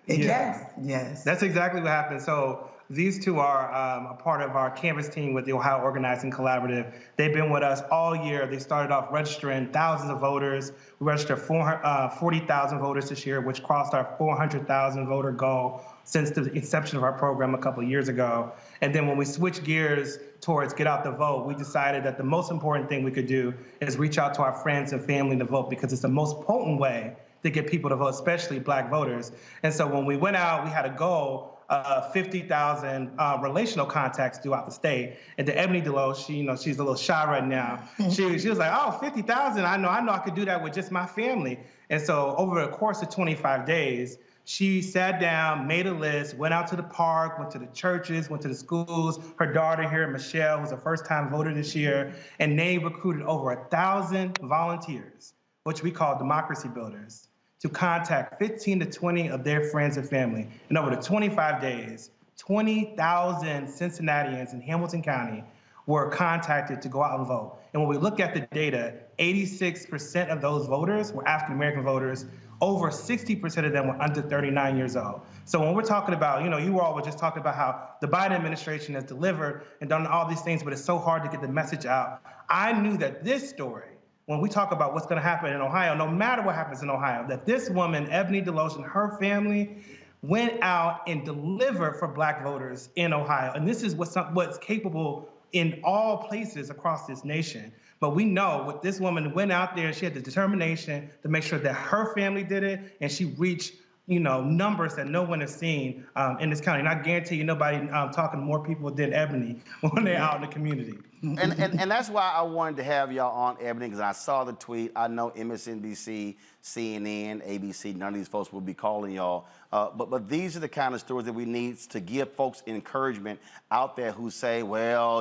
Yes. That's exactly what happened. So these two are a part of our canvas team with the Ohio Organizing Collaborative. They've been with us all year. They started off registering thousands of voters. We registered 40,000 voters this year, which crossed our 400,000 voter goal since the inception of our program a couple of years ago. And then when we switched gears towards Get Out the Vote, we decided that the most important thing we could do is reach out to our friends and family to vote, because it's the most potent way to get people to vote, especially Black voters. And so when we went out, we had a goal of 50,000 relational contacts throughout the state. And to Ebony Deloach, she's a little shy right now. She was like, oh, 50,000, I know I could do that with just my family. And so over the course of 25 days, she sat down, made a list, went out to the park, went to the churches, went to the schools. Her daughter here, Michelle, who's a first-time voter this year, and they recruited over 1,000 volunteers, which we call democracy builders, to contact 15 to 20 of their friends and family. And over the 25 days, 20,000 Cincinnatians in Hamilton County were contacted to go out and vote. And when we look at the data, 86% of those voters were African-American voters. Over 60% of them were under 39 years old. So when we're talking about, you all were just talking about how the Biden administration has delivered and done all these things, but it's so hard to get the message out. I knew that this story, when we talk about what's going to happen in Ohio, no matter what happens in Ohio, that this woman, Ebony Deloach, and her family went out and delivered for Black voters in Ohio. And this is what's capable in all places across this nation. But we know what this woman went out there, she had the determination to make sure that her family did it, and she reached numbers that no one has seen in this county. And I guarantee you nobody talking to more people than Ebony when they're out in the community. And that's why I wanted to have y'all on, Ebony, because I saw the tweet. I know MSNBC, CNN, ABC, none of these folks will be calling y'all. But these are the kind of stories that we need to give folks encouragement out there who say, well,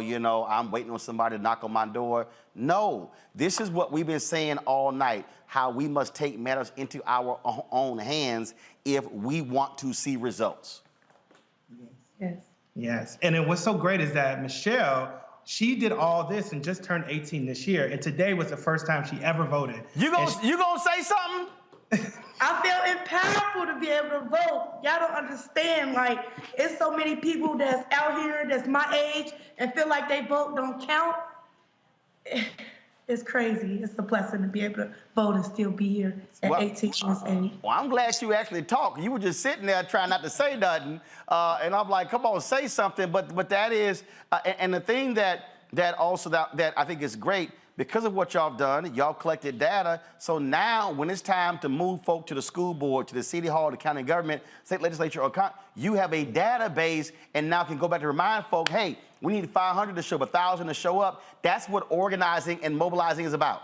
I'm waiting on somebody to knock on my door. No, this is what we've been saying all night, how we must take matters into our own hands if we want to see results. Yes. Yes, and then what's so great is that Michelle, she did all this and just turned 18 this year, and today was the first time she ever voted. You gonna say something? I feel empowered to be able to vote. Y'all don't understand, it's so many people that's out here that's my age and feel like they vote don't count. It's crazy. It's a blessing to be able to vote and still be here at 18 years age. Well, I'm glad you actually talked. You were just sitting there trying not to say nothing, and I'm like, come on, say something. But that is, and the thing that I think is great, because of what y'all have done, y'all collected data. So now, when it's time to move folk to the school board, to the city hall, the county government, state legislature, you have a database, and now can go back to remind folk, hey, we need 500 to show up, 1,000 to show up. That's what organizing and mobilizing is about.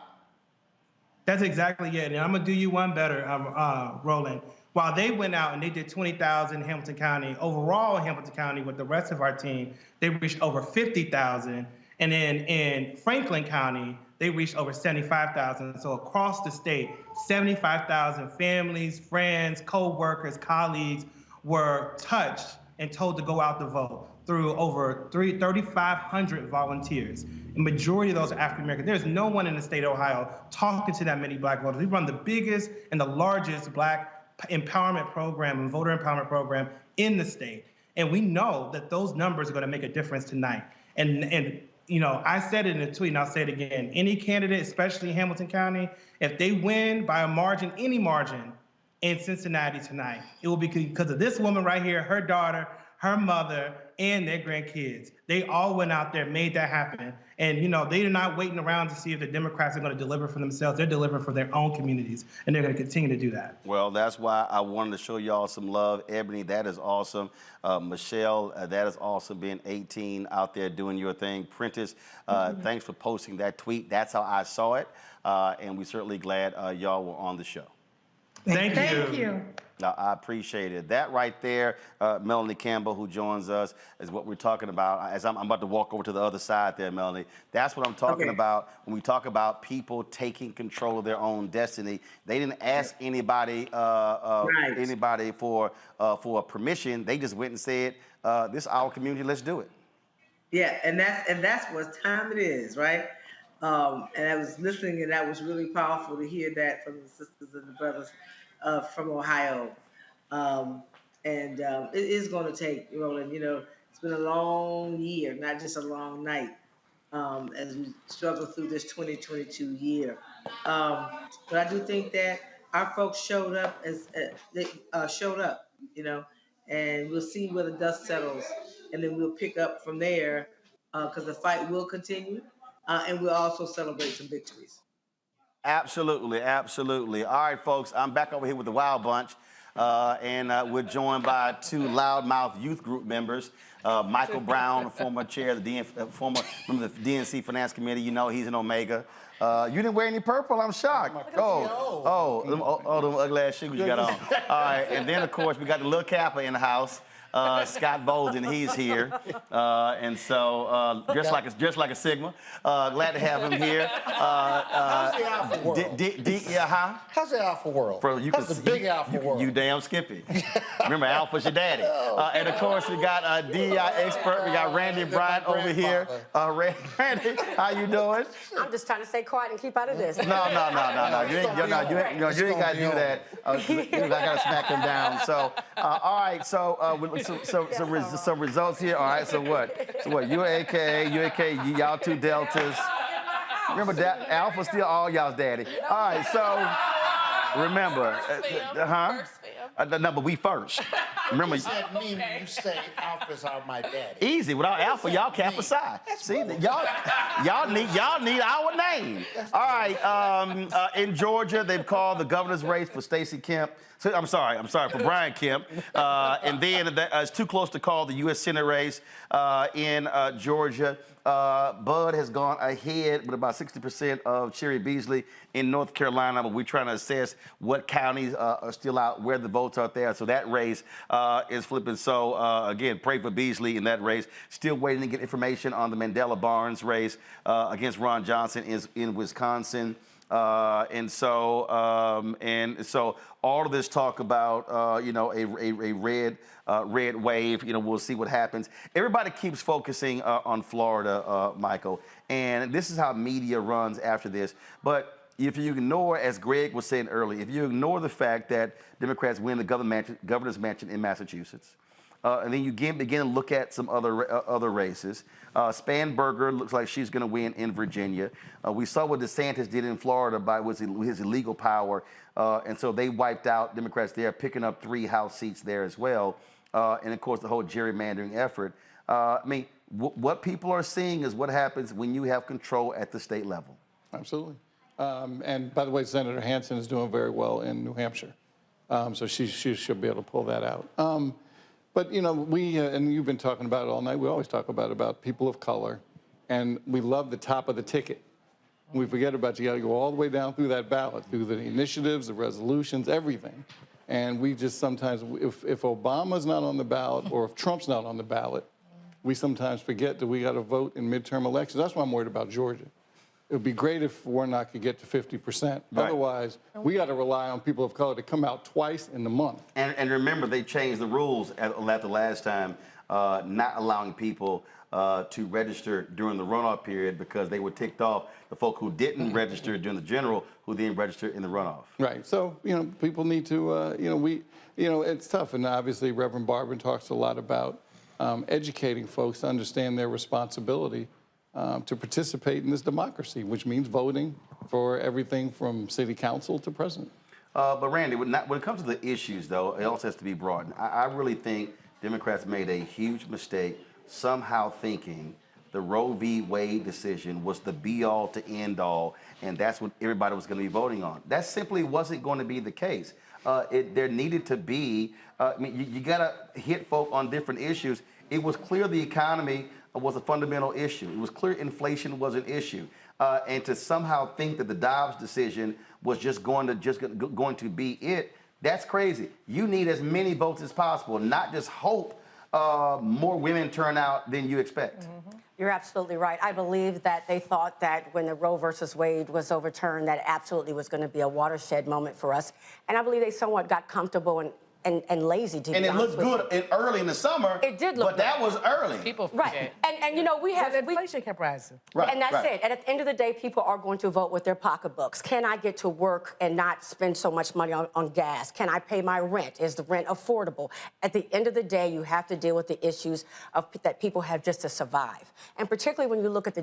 That's exactly it. And I'm gonna do you one better, Roland. While they went out and they did 20,000 in Hamilton County, overall in Hamilton County with the rest of our team, they reached over 50,000. And then in Franklin County, they reached over 75,000. So across the state, 75,000 families, friends, co-workers, colleagues were touched and told to go out to vote through over 3,500 volunteers. The majority of those are African American. There's no one in the state of Ohio talking to that many Black voters. We run the biggest and the largest Black empowerment program and voter empowerment program in the state. And we know that those numbers are going to make a difference tonight. And I said it in a tweet, and I'll say it again. Any candidate, especially in Hamilton County, if they win by a margin, any margin, in Cincinnati tonight, it will be because of this woman right here, her daughter, her mother, and their grandkids. They all went out there, made that happen. And, they're not waiting around to see if the Democrats are going to deliver for themselves. They're delivering for their own communities, and they're going to continue to do that. Well, that's why I wanted to show y'all some love. Ebony, that is awesome. Michelle, that is awesome, being 18 out there doing your thing. Prentice, thanks for posting that tweet. That's how I saw it, and we're certainly glad y'all were on the show. Thank you. I appreciate it. That right there, Melanie Campbell, who joins us, is what we're talking about. As I'm about to walk over to the other side there, Melanie. That's what I'm talking about when we talk about people taking control of their own destiny. They didn't ask anybody for permission. They just went and said, "This is our community. Let's do it." Yeah, and that's what time it is, right? And I was listening, and that was really powerful to hear that from the sisters and the brothers from Ohio. It is going to take, Roland, it's been a long year, not just a long night, as we struggle through this 2022 year. But I do think that our folks showed up and we'll see where the dust settles, and then we'll pick up from there, because the fight will continue, and we'll also celebrate some victories. Absolutely, absolutely. All right, folks, I'm back over here with the Wild Bunch, and we're joined by two loudmouth youth group members. Michael Brown, former chair of the former member of the DNC Finance Committee. He's an Omega. You didn't wear any purple. I'm shocked. Them ugly ass shoes you got on. All right, and then of course we got the little Kappa in the house. Scott Bolden, he's here, and so just like a Sigma. Glad to have him here. How's the Alpha world? How's the Alpha world? How's the big Alpha world? You damn Skippy. Remember, Alpha's your daddy. And of course, we got a DEI expert. We got Randy Bryant over here. Randy, how you doing? I'm just trying to stay quiet and keep out of this. No. You ain't got to do that. I got to smack him down. So, all right. Some results here. All right. So what? You're AKA, y'all two Deltas. Remember that Alpha still all y'all's daddy. All right. So remember, no, but we first. Remember, You said me when you say alphas are my daddy. easy. Without alpha, y'all camp aside. See, y'all need our name. All right. In Georgia, they've called the governor's race for Stacey Kemp. I'm sorry, for Brian Kemp. And then it's too close to call the U.S. Senate race in Georgia. Bud has gone ahead with about 60% of Cherry Beasley in North Carolina, but we're trying to assess what counties are still out, where the votes are there. So that race is flipping. So again, pray for Beasley in that race. Still waiting to get information on the Mandela Barnes race against Ron Johnson in Wisconsin. And so all of this talk about a red wave. We'll see what happens. Everybody keeps focusing on Florida, Michael, and this is how media runs after this. But if you ignore, as Greg was saying earlier, if you ignore the fact that Democrats win the governor's mansion in Massachusetts, and then you begin to look at some other races. Spanberger looks like she's going to win in Virginia. We saw what DeSantis did in Florida by his illegal power, and so they wiped out Democrats there, picking up 3 House seats there as well. And of course, the whole gerrymandering effort. What people are seeing is what happens when you have control at the state level. Absolutely. And by the way, Senator Hansen is doing very well in New Hampshire, so she should be able to pull that out. But we and you've been talking about it all night. We always talk about people of color, and we love the top of the ticket. We forget about you got to go all the way down through that ballot, through the initiatives, the resolutions, everything. And we just sometimes, if Obama's not on the ballot or if Trump's not on the ballot, we sometimes forget that we got to vote in midterm elections. That's why I'm worried about Georgia. It would be great if Warnock could get to 50%. Right. Otherwise, we got to rely on people of color to come out twice in the month. And remember, they changed the rules at the last time, not allowing people to register during the runoff period because they were ticked off the folk who didn't register during the general, who didn't register in the runoff. Right. So, people need to, it's tough. And obviously, Reverend Barber talks a lot about educating folks to understand their responsibility to participate in this democracy, which means voting for everything from city council to president. But Randy, when it comes to the issues, though, it also has to be broadened. I really think Democrats made a huge mistake somehow thinking the Roe v. Wade decision was the be-all to end-all, and that's what everybody was going to be voting on. That simply wasn't going to be the case. There needed to be, you got to hit folk on different issues. It was clear the economy was a fundamental issue. It was clear inflation was an issue. And to somehow think that the Dobbs decision was just going to be it, that's crazy. You need as many votes as possible, not just hope more women turn out than you expect. Mm-hmm. You're absolutely right. I believe that they thought that when the Roe versus Wade was overturned, that absolutely was going to be a watershed moment for us. And I believe they somewhat got comfortable and lazy, to be honest. And it looked good early in the summer. It did look but that was early. People forget. Right. And we have... inflation kept rising. Right, and that's it. And at the end of the day, people are going to vote with their pocketbooks. Can I get to work and not spend so much money on gas? Can I pay my rent? Is the rent affordable? At the end of the day, you have to deal with the issues that people have just to survive. And particularly when you look at the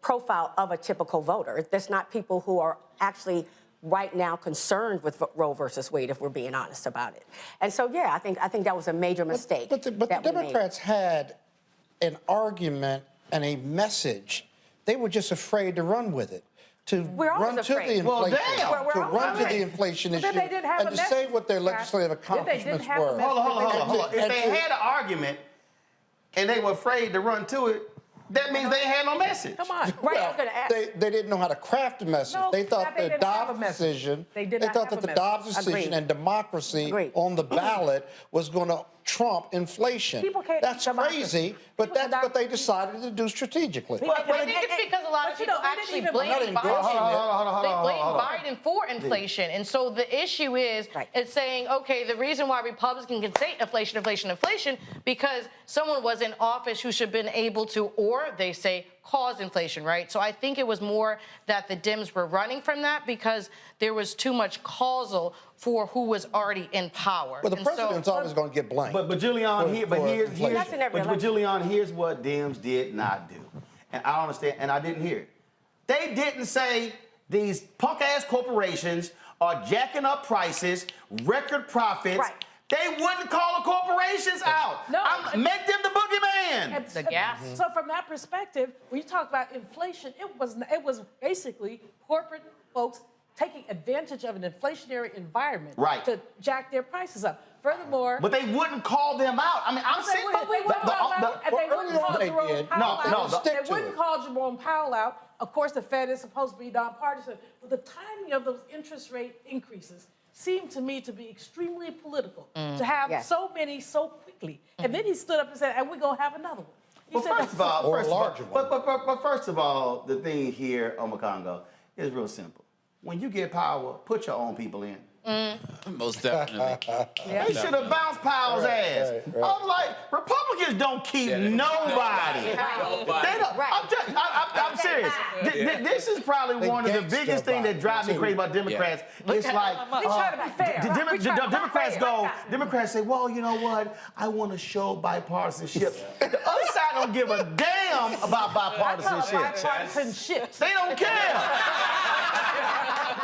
profile of a typical voter. There's not people who are actually right now concerned with Roe versus Wade, if we're being honest about it. And so, yeah, I think that was a major mistake. But the Democrats had an argument and a message. They were just afraid to run with it, to run to the inflation issue, and to say what their legislative accomplishments were. Hold on. If they had an argument and they were afraid to run to it, that means they had no message. Come on. Well, they didn't know how to craft a message. No, they thought the Dobbs decision, and democracy on the ballot was going to trump inflation. That's crazy, but that's what they decided to do strategically. I think it's because a lot of people actually blame Biden for inflation. And so the issue is, it's saying, okay, the reason why Republicans can say inflation, because someone was in office who should have been able to, or they say, cause inflation, right? So I think it was more that the Dems were running from that because there was too much causal for who was already in power. Well, the president's always going to get blamed. But Julian, here's what Dems did not do. And I don't understand, and I didn't hear it. They didn't say these punk-ass corporations are jacking up prices, record profits. Right. They wouldn't call the corporations out. No. Make them the boogeyman. The gas. So from that perspective, when you talk about inflation, it was basically corporate folks taking advantage of an inflationary environment to jack their prices up. Furthermore, but they wouldn't call them out. I mean, I'm saying they wouldn't call Jerome Powell out. Of course, the Fed is supposed to be nonpartisan, but the timing of those interest rate increases seemed to me to be extremely political. To have so many so quickly, and then he stood up and said, "And we're gonna have another one." Well, first of all, first of all, the thing here, Omakongo, is real simple. When you get power, put your own people in. Most definitely. They should have bounced Powell's ass. I was like, Republicans don't keep nobody. They don't, I'm serious. This is probably one of the biggest things that drives me crazy about Democrats. It's like, Democrats say, well, you know what? I want to show bipartisanship. The other side don't give a damn about bipartisanship. They don't care.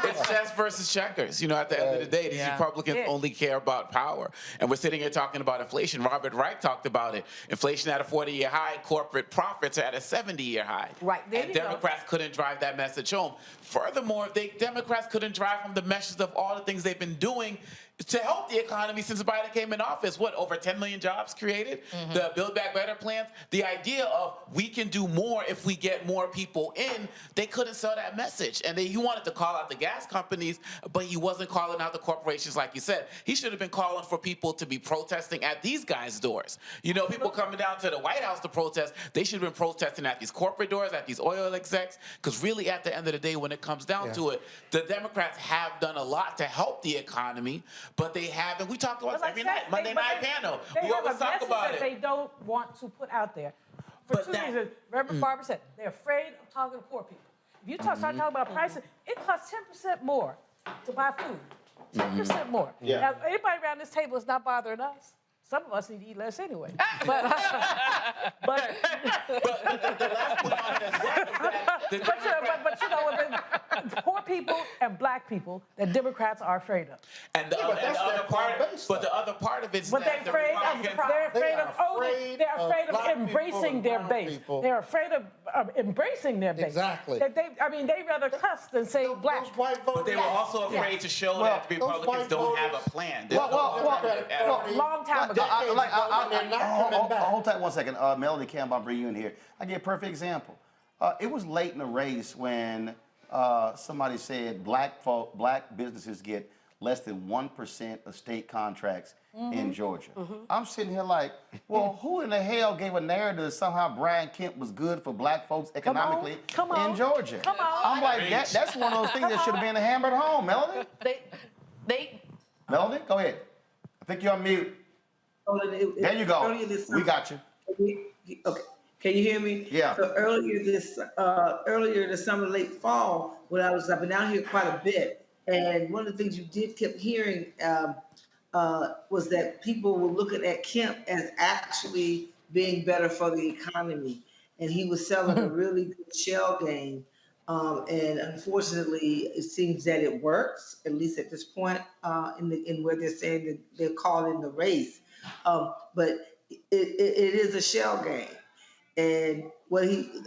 It's chess versus checkers. You know, at the end of the day, these Republicans only care about power. And we're sitting here talking about inflation. Robert Reich talked about it. Inflation at a 40-year high, corporate profits are at a 70-year high. Right. And Democrats couldn't drive that message home. Furthermore, Democrats couldn't drive home the message of all the things they've been doing to help the economy since Biden came in office. What, over 10 million jobs created? The Build Back Better plans? The idea of we can do more if we get more people in, they couldn't sell that message. And he wanted to call out the gas companies, but he wasn't calling out the corporations like you said. He should have been calling for people to be protesting at these guys' doors. You know, people coming down to the White House to protest, they should have been protesting at these corporate doors, at these oil execs, because really at the end of the day, when it comes down to it, the Democrats have done a lot to help the economy, but they haven't. We talk about it every night, Monday night panel. We always talk about it. They don't want to put out there. For two reasons. Remember, Barbara said they're afraid of talking to poor people. If you start talking about prices, it costs 10% more to buy food. 10% more. Now, anybody around this table is not bothering us. Some of us need to eat less anyway. But you know, poor people and black people that Democrats are afraid of. And the other part of it is but they're afraid of embracing their base. They're afraid of embracing their base. Exactly. They'd rather cuss than say black. But they were also afraid to show that Republicans don't have a plan. Long time ago. Hold tight 1 second. Melody Campbell, I'll bring you in here. I give a perfect example. It was late in the race when somebody said black businesses get less than 1% of state contracts in Georgia. I'm sitting here like, well, who in the hell gave a narrative that somehow Brian Kemp was good for black folks economically in Georgia? I'm like, that's one of those things that should have been hammered home, Melody. Melody, go ahead. I think you're on mute. There you go. We got you. Okay. Can you hear me? Yeah. So earlier this summer, late fall, when I've been out here quite a bit, and one of the things you kept hearing was that people were looking at Kemp as actually being better for the economy, and he was selling a really good shell game. And unfortunately, it seems that it works, at least at this point, in where they're saying that they're calling the race. But it is a shell game. And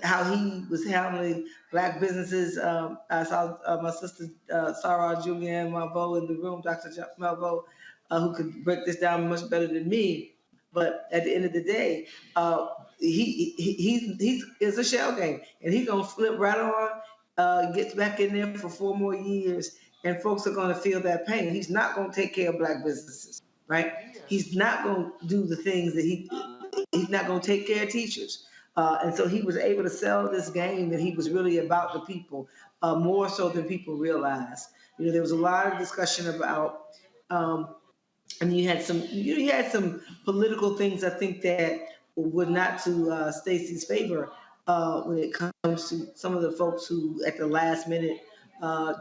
how he was handling black businesses. I saw my sister Sarah Julianne Malvo in the room, Dr. Malvo, who could break this down much better than me. But at the end of the day, it's a shell game, and he's gonna flip right on, gets back in there for 4 more years, and folks are gonna feel that pain. He's not gonna take care of black businesses, right? He's not gonna do the things that he's not gonna take care of teachers. And so he was able to sell this game that he was really about the people, more so than people realize. You know, there was a lot of discussion about, and you had some political things I think that were not to Stacey's favor when it comes to some of the folks who, at the last minute,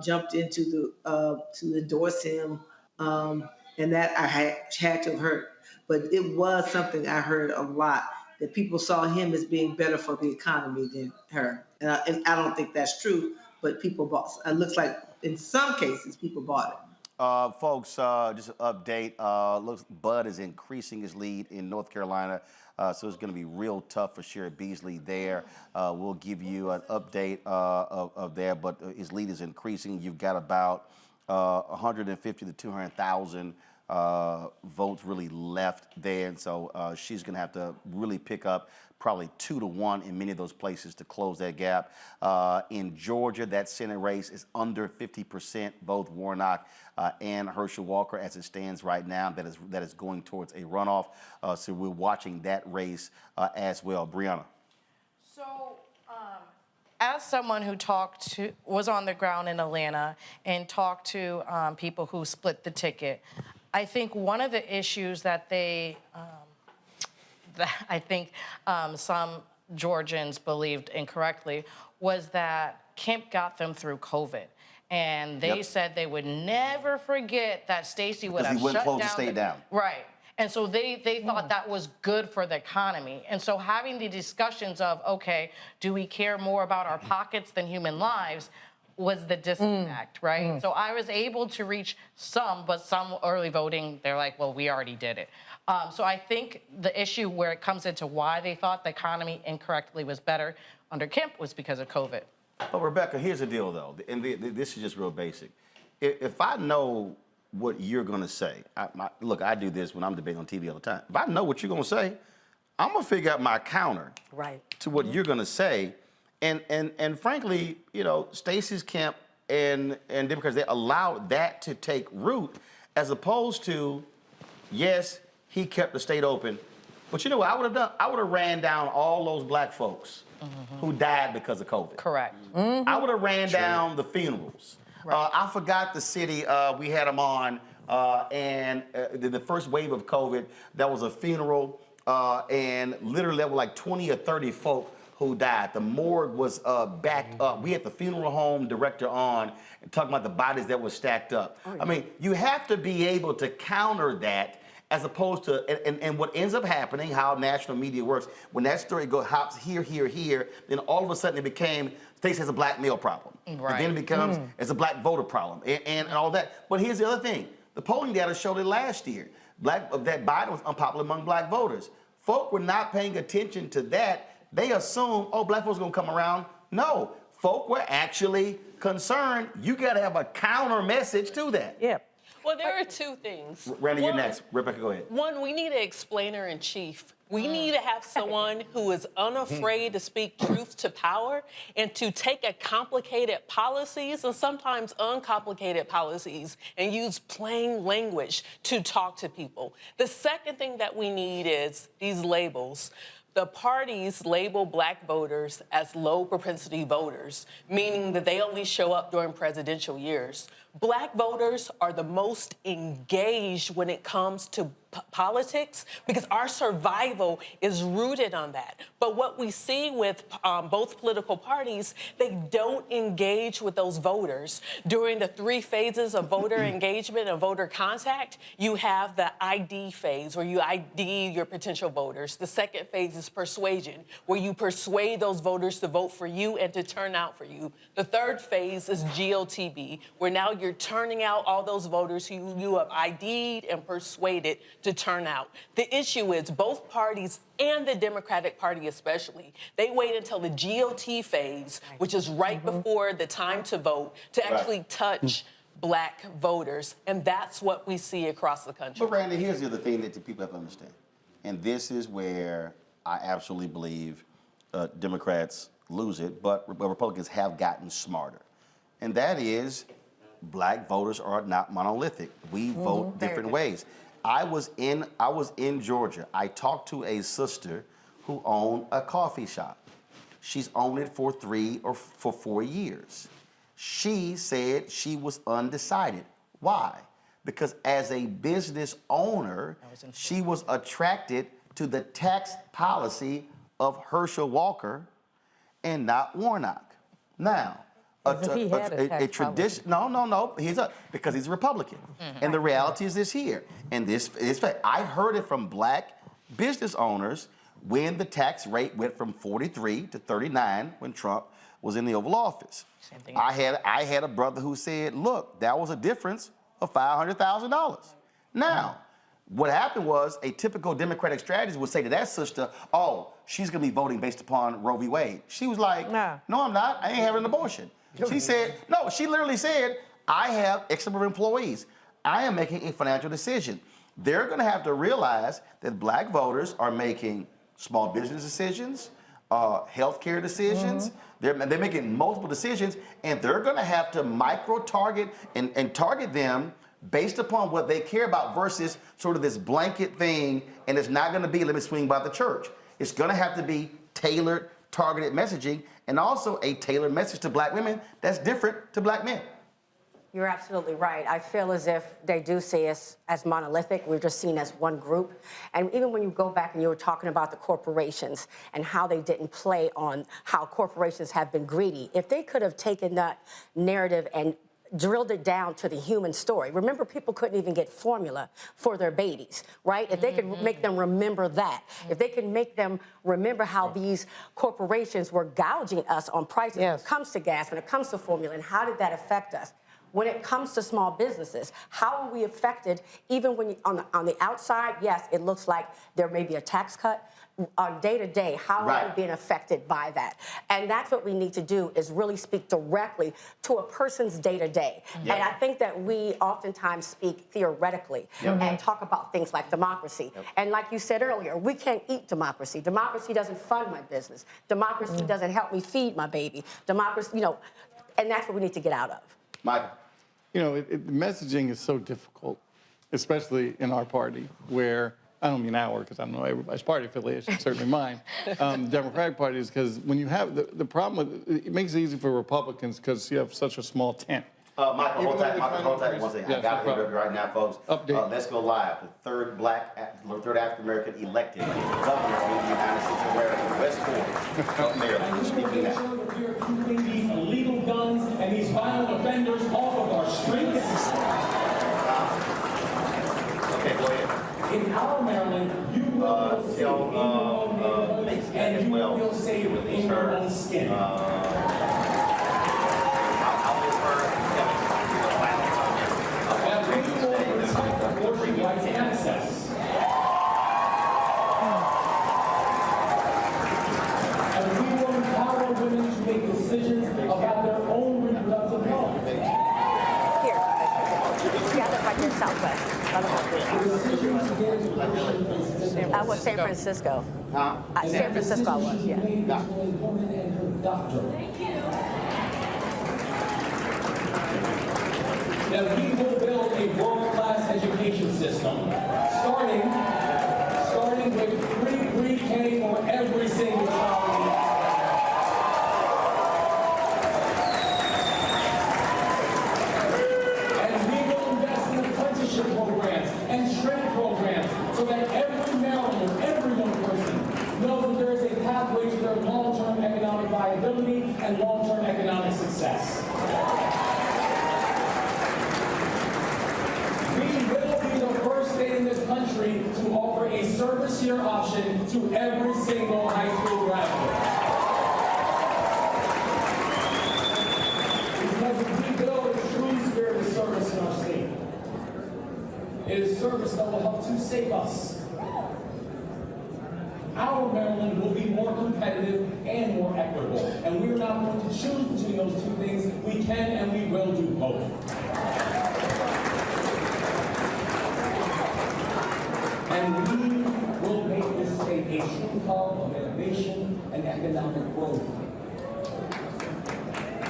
jumped into to endorse him, and that I had to have heard. But it was something I heard a lot, that people saw him as being better for the economy than her. And I don't think that's true, but people bought. It looks like in some cases people bought it. Folks, just an update. Looks Bud is increasing his lead in North Carolina, so it's going to be real tough for Sherrod Beasley there. We'll give you an update of there, but his lead is increasing. You've got about 150 to 200,000 votes really left there, and so she's going to have to really pick up probably 2 to 1 in many of those places to close that gap. In Georgia, that Senate race is under 50%, both Warnock and Herschel Walker as it stands right now. That is going towards a runoff. So we're watching that race as well. Brianna. So, as someone who was on the ground in Atlanta and talked to people who split the ticket, I think one of the issues that some Georgians believed incorrectly was that Kemp got them through COVID. And they said they would never forget that Stacey would have shut down. The state down. Right. And so they thought that was good for the economy. And so having the discussions of, okay, do we care more about our pockets than human lives, was the disconnect, right? So I was able to reach some, but some early voting, they're like, well, we already did it. So I think the issue where it comes into why they thought the economy incorrectly was better under Kemp was because of COVID. But Rebecca, here's the deal, though, and this is just real basic. If I know what you're going to say, look, I do this when I'm debating on TV all the time. If I know what you're going to say, I'm going to figure out my counter to what you're going to say. And frankly, you know, Stacey's camp and Democrats, they allowed that to take root, as opposed to, yes, he kept the state open. But you know what I would have done? I would have ran down all those black folks who died because of COVID. Correct. I would have ran down the funerals. I forgot the city we had them on, and the first wave of COVID, that was a funeral, and literally there were like 20 or 30 folk who died. The morgue was backed up. We had the funeral home director on and talking about the bodies that were stacked up. I mean, you have to be able to counter that, as opposed to, and what ends up happening, how national media works, when that story hops here, then all of a sudden it became, Stacey has a black male problem. Right. And then it becomes, it's a black voter problem, and all that. But here's the other thing. The polling data showed it last year. That Biden was unpopular among black voters. Folk were not paying attention to that. They assumed, oh, black folks are gonna come around. No, folk were actually concerned. You gotta have a counter message to that. Yeah. Well, there are two things. Randy, you're next. Rebecca, go ahead. One, we need an explainer in chief. We need to have someone who is unafraid to speak truth to power and to take a complicated policies and sometimes uncomplicated policies and use plain language to talk to people. The second thing that we need is these labels. The parties label black voters as low propensity voters, meaning that they only show up during presidential years. Black voters are the most engaged when it comes to politics because our survival is rooted on that. But what we see with both political parties, they don't engage with those voters. During the 3 phases of voter engagement and voter contact, you have the ID phase where you ID your potential voters. The second phase is persuasion, where you persuade those voters to vote for you and to turn out for you. The third phase is GOTB, where now you're turning out all those voters who you have ID'd and persuaded to turn out. The issue is both parties and the Democratic Party especially, they wait until the GOT phase, which is right before the time to vote, to actually touch black voters. And that's what we see across the country. But Randy, here's the other thing that the people have to understand. And this is where I absolutely believe Democrats lose it, but Republicans have gotten smarter. And that is, black voters are not monolithic. We vote different ways. I was in Georgia. I talked to a sister who owned a coffee shop. She's owned it for 3 or 4 years. She said she was undecided. Why? Because as a business owner, she was attracted to the tax policy of Herschel Walker and not Warnock. Now, a tradition. No. Because he's a Republican, and the reality is this here. And this is fact. I heard it from black business owners when the tax rate went from 43 to 39 when Trump was in the Oval Office. Same thing. I had a brother who said, look, that was a difference of $500,000. Now, what happened was a typical Democratic strategist would say to that sister, oh, she's going to be voting based upon Roe v. Wade. She was like, no, I'm not. I ain't having an abortion. She said, no, she literally said, I have X number of employees. I am making a financial decision. They're going to have to realize that black voters are making small business decisions, healthcare decisions. They're making multiple decisions, and they're going to have to micro-target and target them based upon what they care about versus sort of this blanket thing, and it's not going to be let me swing by the church. It's going to have to be tailored, targeted messaging, and also a tailored message to black women that's different to black men. You're absolutely right. I feel as if they do see us as monolithic. We're just seen as one group. And even when you go back and you were talking about the corporations and how they didn't play on how corporations have been greedy, if they could have taken that narrative and drilled it down to the human story. Remember, people couldn't even get formula for their babies, right? If they could make them remember that, if they could make them remember how these corporations were gouging us on prices when it comes to gas, when it comes to formula, and how did that affect us? When it comes to small businesses, how are we affected? Even when on the outside, yes, it looks like there may be a tax cut. On day to day, how are we being affected by that? And that's what we need to do, is really speak directly to a person's day to day. And I think that we oftentimes speak theoretically and talk about things like democracy. And like you said earlier, we can't eat democracy. Democracy doesn't fund my business. Democracy doesn't help me feed my baby. Democracy, and that's what we need to get out of. Michael. Messaging is so difficult, especially in our party, where, I don't mean our, because I don't know everybody's party affiliation, certainly mine, Democratic Party is because when you have, the problem with, it makes it easy for Republicans because you have such a small tent. Michael, hold tight one second. Yeah, I got to right now, folks. Update. Let's go live. The third African-American elected governor of the United States of America, West Point of Maryland, speaking now. We are keeping these illegal guns and these violent offenders off of our streets. Okay, go ahead. In our Maryland, you will feel safe in your own neighborhood, and you will feel safe in your own skin. Rights and access. And we will empower women to make decisions about their own reproductive health. Here, right here in Southwest. I was San Francisco. San Francisco I was, yeah. That we will build a world-class education system, starting with pre-K for every single child. And we will invest in apprenticeship programs and trade programs so that every Marylander, every young person, knows that there is a pathway to their long-term economic viability and long-term economic success. In this country to offer a service year option to every single high school graduate. Because if we build a true spirit of service in our state, it is service that will help to save us. Our Maryland will be more competitive and more equitable, and we are not going to choose between those two things. We can and we will do both. And we will make this state a true hub of innovation and economic growth.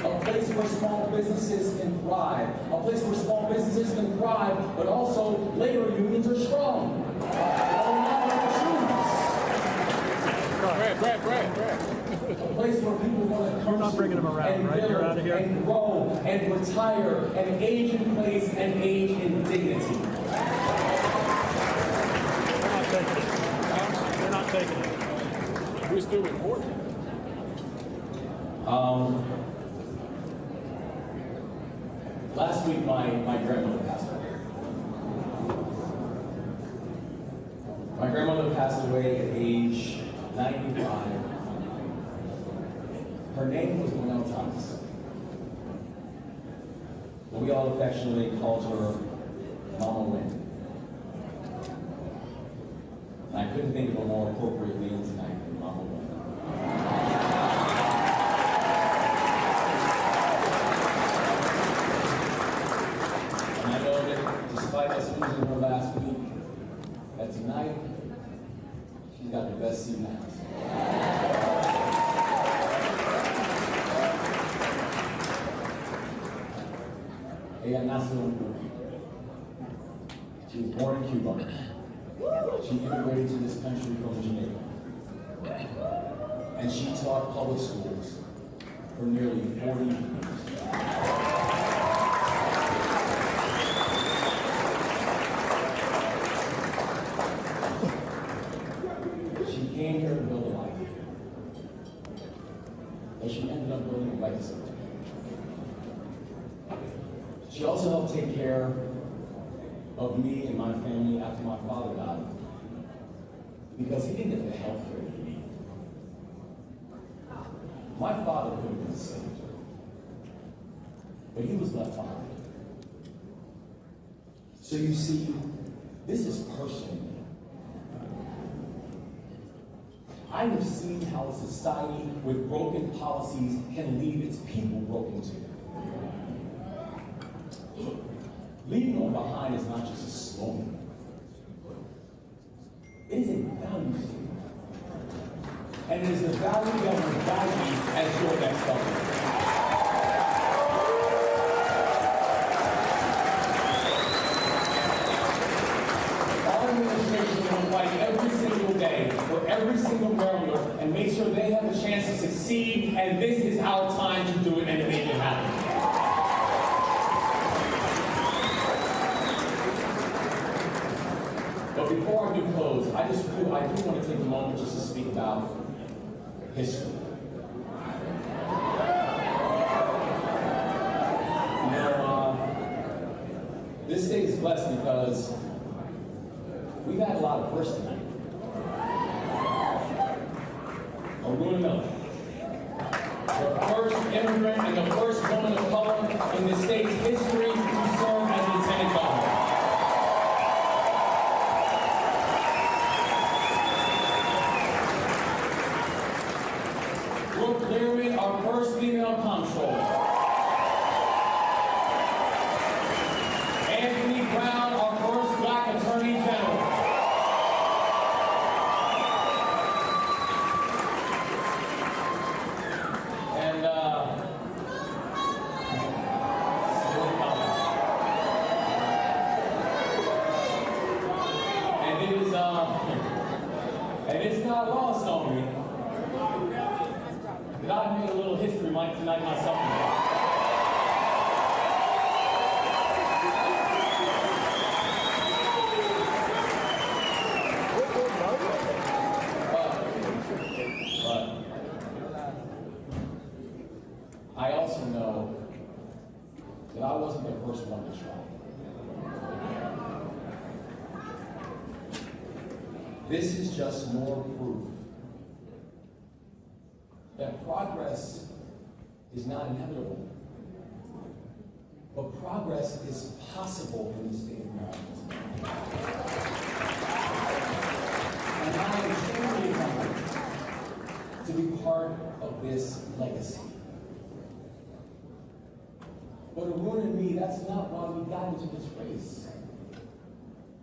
A place where small businesses can thrive. A place where small businesses can thrive, but also labor unions are strong. A place where people want to come. You're not bringing them around, right? You're out of here. And grow and retire and age in place and age in dignity. They're not taking it. We're still reporting. Last week, my grandmother passed away. My grandmother passed away at age 95. Her name was Montage. But we all affectionately called her Mama Win. And I couldn't think of a more appropriate name tonight than Mama Win. And I know that despite us losing her last week, that tonight, she's got the best seat in the house. Ella nació en Cuba. She was born in Cuba. She immigrated to this country from Jamaica. And she taught public schools for nearly 40 years. She came here to build a life. But she ended up building a legacy. She also helped take care of me and my family after my father died, because he didn't get the health care he needed. My father could have been saved, but he was left behind. So you see, this is personal. I have seen how a society with broken policies can leave its people broken too. Leaving them behind is not just a slogan. It is a value statement. And it is the value that will guide you as your next government. Our administration will fight every single day for every single Marylander and make sure they have a chance to succeed, and this is our time to do it and to make it happen. But before I do close, I do want to take a moment just to speak about history. You know, this state is blessed because we've had a lot of firsts tonight. Aruna Miller, the first immigrant and the first woman of color in the state's history to serve as lieutenant governor. Our first female comptroller. Anthony Brown, our first black attorney general. And it's not lost on me that I've made a little history tonight myself. But I also know that I wasn't the first one to try. This is just more proof that progress is not inevitable, but progress is possible in the state of Maryland. And I am truly honored to be part of this legacy. But Aruna and me, that's not why we got into this race.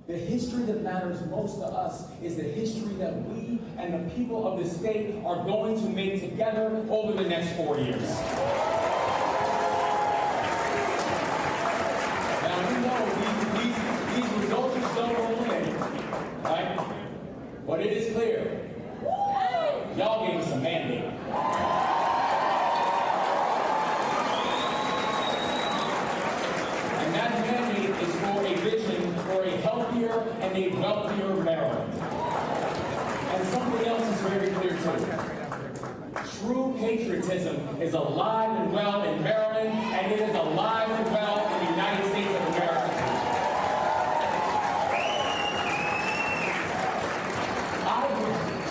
The history that matters most to us is the history that we and the people of the state are going to make together over the next 4 years. Now, we know these results are still rolling in, right? But it is clear, y'all gave us a mandate. And that mandate is for a vision for a healthier and a wealthier Maryland. And something else is very clear too. True patriotism is alive and well in Maryland, and it is alive and well in the United States of America.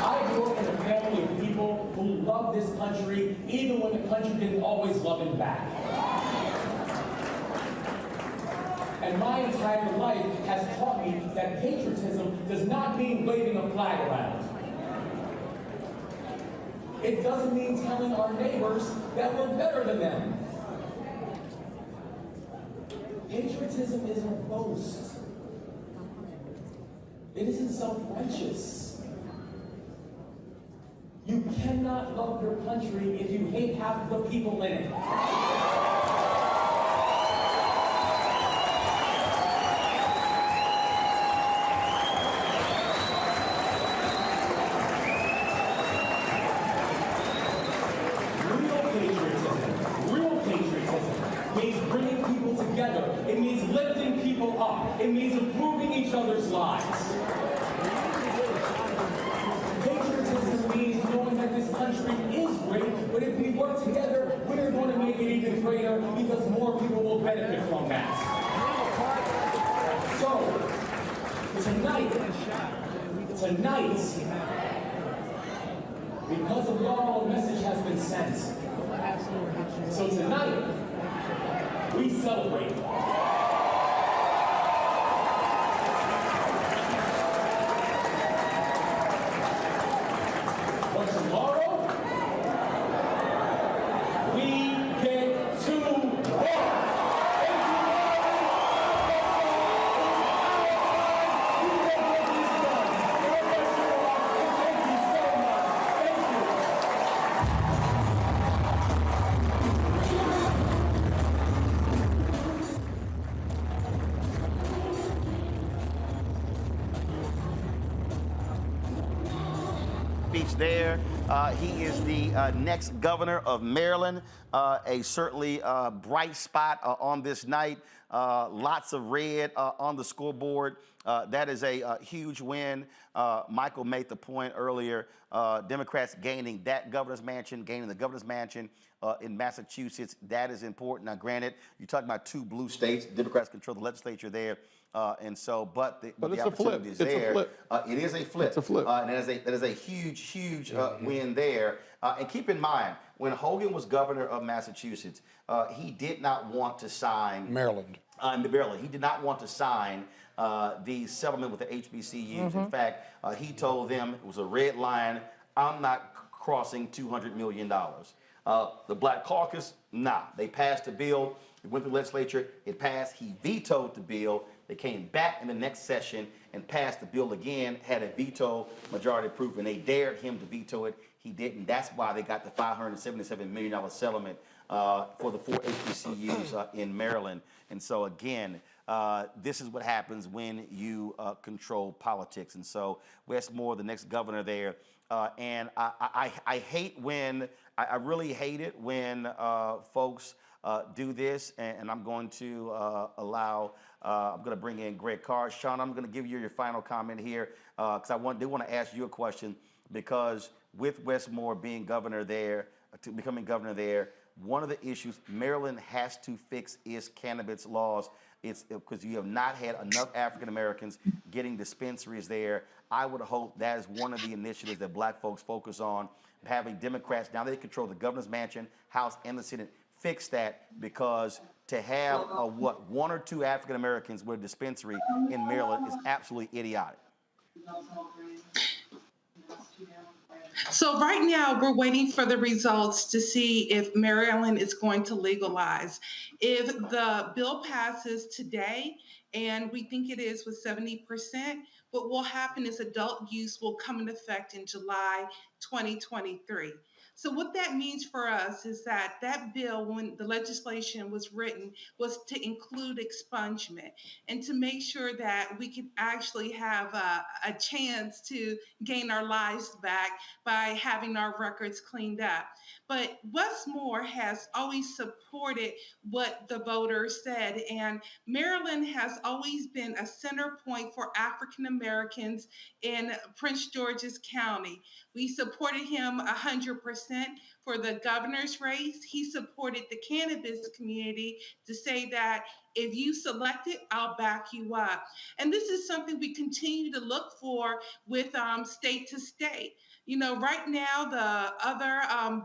I grew up in a family of people who love this country even when the country didn't always love him back. And my entire life has taught me that patriotism does not mean waving a flag around. It doesn't mean telling our neighbors that we're better than them. Patriotism isn't a boast. It isn't self-righteous. You cannot love your country if you hate half of the people in it. It means lifting people up. It means improving each other's lives. Patriotism means knowing that this country is great, but if we work together, we're going to make it even greater because more people will benefit from that. So, tonight, because of y'all, a message has been sent. So tonight, we celebrate. But tomorrow, we get to work. Speech there. He is the next governor of Maryland, a certainly bright spot on this night. Lots of red on the scoreboard. That is a huge win. Michael made the point earlier, Democrats gaining that governor's mansion, gaining the governor's mansion in Massachusetts. That is important. Now, granted, you're talking about two blue states. Democrats control the legislature there. And so, but the it's a flip. opportunity is It's there. a flip. It is a flip. It's a flip. And that is a huge win there. And keep in mind, when Hogan was governor of Massachusetts, he did not want to sign Maryland. He did not want to sign the settlement with the HBCUs. In fact, he told them it was a red line. I'm not crossing $200 million. The Black Caucus, nah. They passed the bill. It went through the legislature. It passed. He vetoed the bill. They came back in the next session and passed the bill again, had a veto majority proof, and they dared him to veto it. He didn't. That's why they got the $577 million settlement for the 4 HBCUs in Maryland. And so, again, this is what happens when you control politics. And so Wes Moore, the next governor there, and I hate when, I really hate it when folks do this, and I'm going to allow, I'm going to bring in Greg Carr. Sean, I'm going to give you your final comment here because they want to ask you a question, because with Wes Moore being governor there, becoming governor there, one of the issues Maryland has to fix is cannabis laws. It's because you have not had enough African Americans getting dispensaries there. I would hope that is one of the initiatives that black folks focus on, having Democrats, now they control the governor's mansion, House, and the Senate, fix that, because to have one or two African Americans with a dispensary in Maryland is absolutely idiotic. So right now we're waiting for the results to see if Maryland is going to legalize. If the bill passes today, and we think it is with 70%, what will happen is adult use will come into effect in July 2023. So what that means for us is that that bill, when the legislation was written, was to include expungement and to make sure that we could actually have a chance to gain our lives back by having our records cleaned up. But Wes Moore has always supported what the voters said, and Maryland has always been a center point for African Americans in Prince George's County. We supported him 100% for the governor's race. He supported the cannabis community to say that if you select it, I'll back you up. And this is something we continue to look for with state to state. You know, right now, the other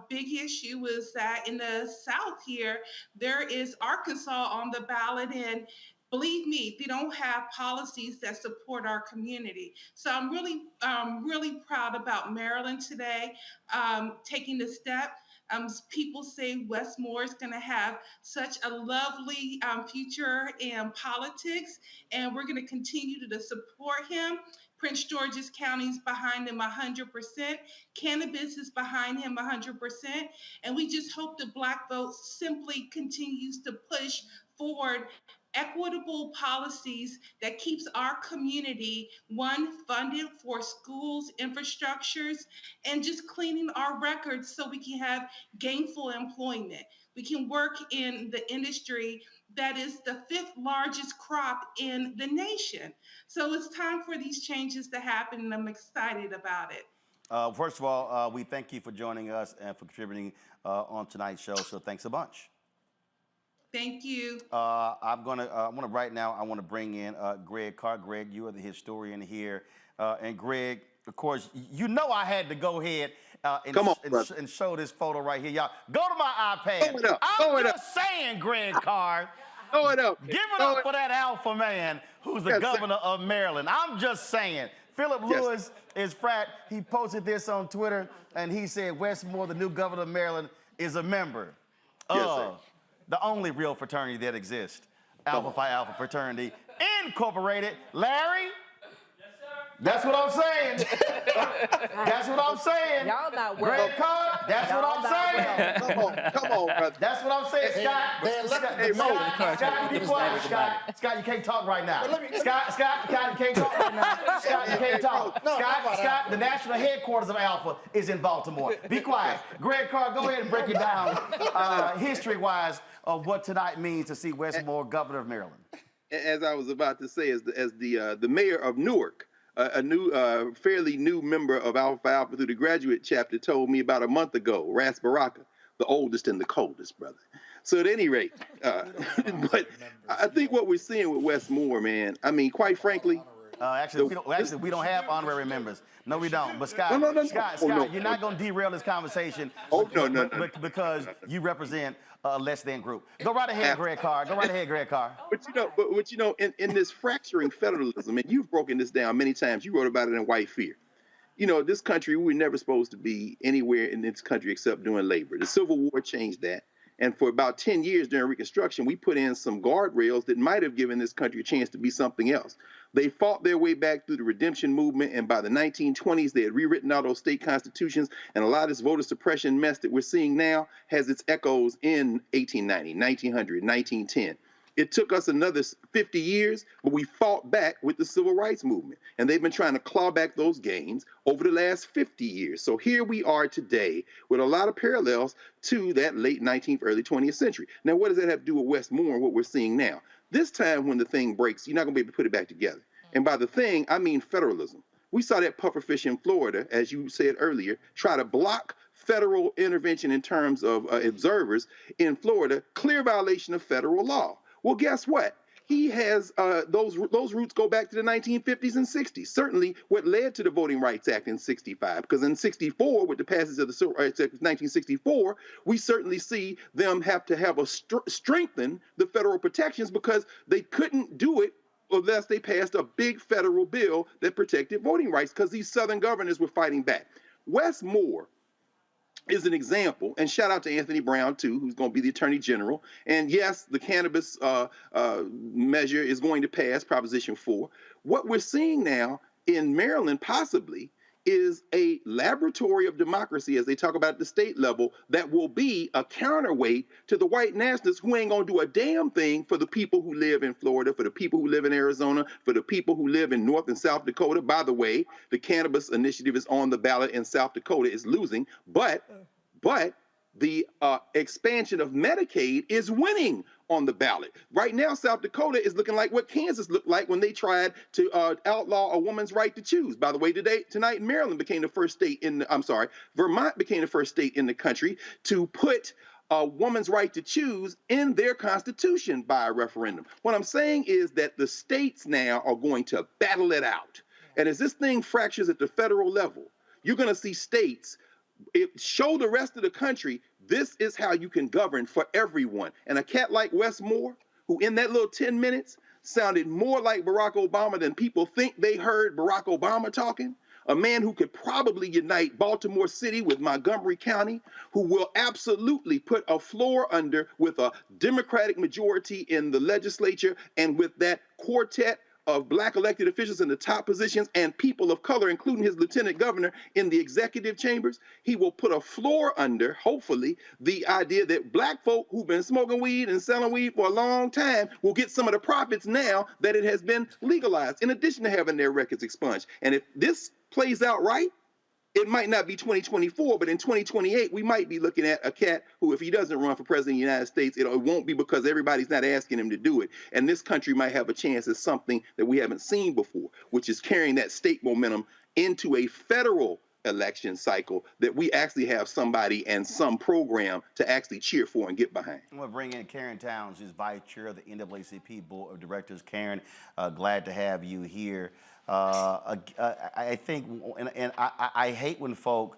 big issue is that in the South here, there is Arkansas on the ballot. And believe me, they don't have policies that support our community. So I'm really proud about Maryland today taking the step. People say Westmore is going to have such a lovely future in politics, and we're going to continue to support him. Prince George's County is behind him 100%. Cannabis is behind him 100%. And we just hope the Black vote simply continues to push forward equitable policies that keeps our community, one, funded for schools, infrastructures, and just cleaning our records so we can have gainful employment. We can work in the industry that is the 5th largest crop in the nation. So it's time for these changes to happen, and I'm excited about it. First of all, we thank you for joining us and for contributing on tonight's show. So thanks a bunch. Thank you. I want to bring in Greg Carr. Greg, you are the historian here. And Greg, of course, you know I had to go ahead and show this photo right here. Y'all, go to my iPad. I'm just saying, Greg Carr. Give it up for that alpha man who's the governor of Maryland. I'm just saying. Philip Lewis is frat. He posted this on Twitter, and he said Westmore, the new governor of Maryland, is a member of the only real fraternity that exists, Alpha Phi Alpha Fraternity Incorporated. Larry? That's what I'm saying. That's what I'm saying. Y'all not well. Greg Carr, that's what I'm saying. Come on, brother. That's what I'm saying, Scott, be quiet, Scott, you can't talk right now. Scott, you can't talk right now. Scott, you can't talk. Scott, the national headquarters of Alpha is in Baltimore. Be quiet. Greg Carr, go ahead and break it down history-wise of what tonight means to see Westmore governor of Maryland. As I was about to say, as the mayor of Newark, a new, fairly new member of Alpha Phi Alpha through the graduate chapter told me about a month ago, Ras Baraka, the oldest and the coldest, brother. So at any rate, but I think what we're seeing with Westmore, man, I mean, quite frankly. Actually, we don't have honorary members. No, we don't. But Scott, Scott, you're not going to derail this conversation. Because you represent a less than group. Go right ahead, Greg Carr. Go right ahead, Greg Carr. But you know, in this fracturing federalism, and you've broken this down many times. You wrote about it in White Fear. You know, this country, we were never supposed to be anywhere in this country except doing labor. The Civil War changed that. And for about 10 years during Reconstruction, we put in some guardrails that might have given this country a chance to be something else. They fought their way back through the redemption movement, and by the 1920s, they had rewritten all those state constitutions, and a lot of this voter suppression mess that we're seeing now has its echoes in 1890, 1900, 1910. It took us another 50 years, but we fought back with the civil rights movement. And they've been trying to claw back those gains over the last 50 years. So here we are today with a lot of parallels to that late 19th, early 20th century. Now, what does that have to do with Westmore and what we're seeing now? This time when the thing breaks, you're not going to be able to put it back together. And by the thing, I mean federalism. We saw that pufferfish in Florida, as you said earlier, try to block federal intervention in terms of observers in Florida, clear violation of federal law. Well, guess what? He has those roots go back to the 1950s and 60s. Certainly what led to the Voting Rights Act in 65, because in 64, with the passage of the Civil Rights Act of 1964, we certainly see them have to have strengthen the federal protections because they couldn't do it unless they passed a big federal bill that protected voting rights because these Southern governors were fighting back. Westmore is an example, and shout out to Anthony Brown, too, who's going to be the Attorney General. And yes, the cannabis measure is going to pass, Proposition 4. What we're seeing now in Maryland, possibly, is a laboratory of democracy, as they talk about at the state level, that will be a counterweight to the white nationalists who ain't going to do a damn thing for the people who live in Florida, for the people who live in Arizona, for the people who live in North and South Dakota. By the way, the cannabis initiative is on the ballot in South Dakota. It's losing, but the expansion of Medicaid is winning on the ballot. Right now, South Dakota is looking like what Kansas looked like when they tried to outlaw a woman's right to choose. By the way, tonight, Maryland became the first state Vermont became the first state in the country to put a woman's right to choose in their constitution by a referendum. What I'm saying is that the states now are going to battle it out. And as this thing fractures at the federal level, you're going to see states show the rest of the country this is how you can govern for everyone. And a cat like Wes Moore, who in that little 10 minutes sounded more like Barack Obama than people think they heard Barack Obama talking, a man who could probably unite Baltimore City with Montgomery County, who will absolutely put a floor under with a Democratic majority in the legislature and with that quartet of black elected officials in the top positions and people of color, including his lieutenant governor in the executive chambers. He will put a floor under, hopefully, the idea that black folk who've been smoking weed and selling weed for a long time will get some of the profits now that it has been legalized, in addition to having their records expunged. And if this plays out right, it might not be 2024, but in 2028, we might be looking at a cat who, if he doesn't run for president of the United States, it won't be because everybody's not asking him to do it. And this country might have a chance at something that we haven't seen before, which is carrying that state momentum into a federal election cycle that we actually have somebody and some program to actually cheer for and get behind. I'm going to bring in Karen Towns, who's vice chair of the NAACP Board of Directors. Karen, glad to have you here. I think, and I hate when folk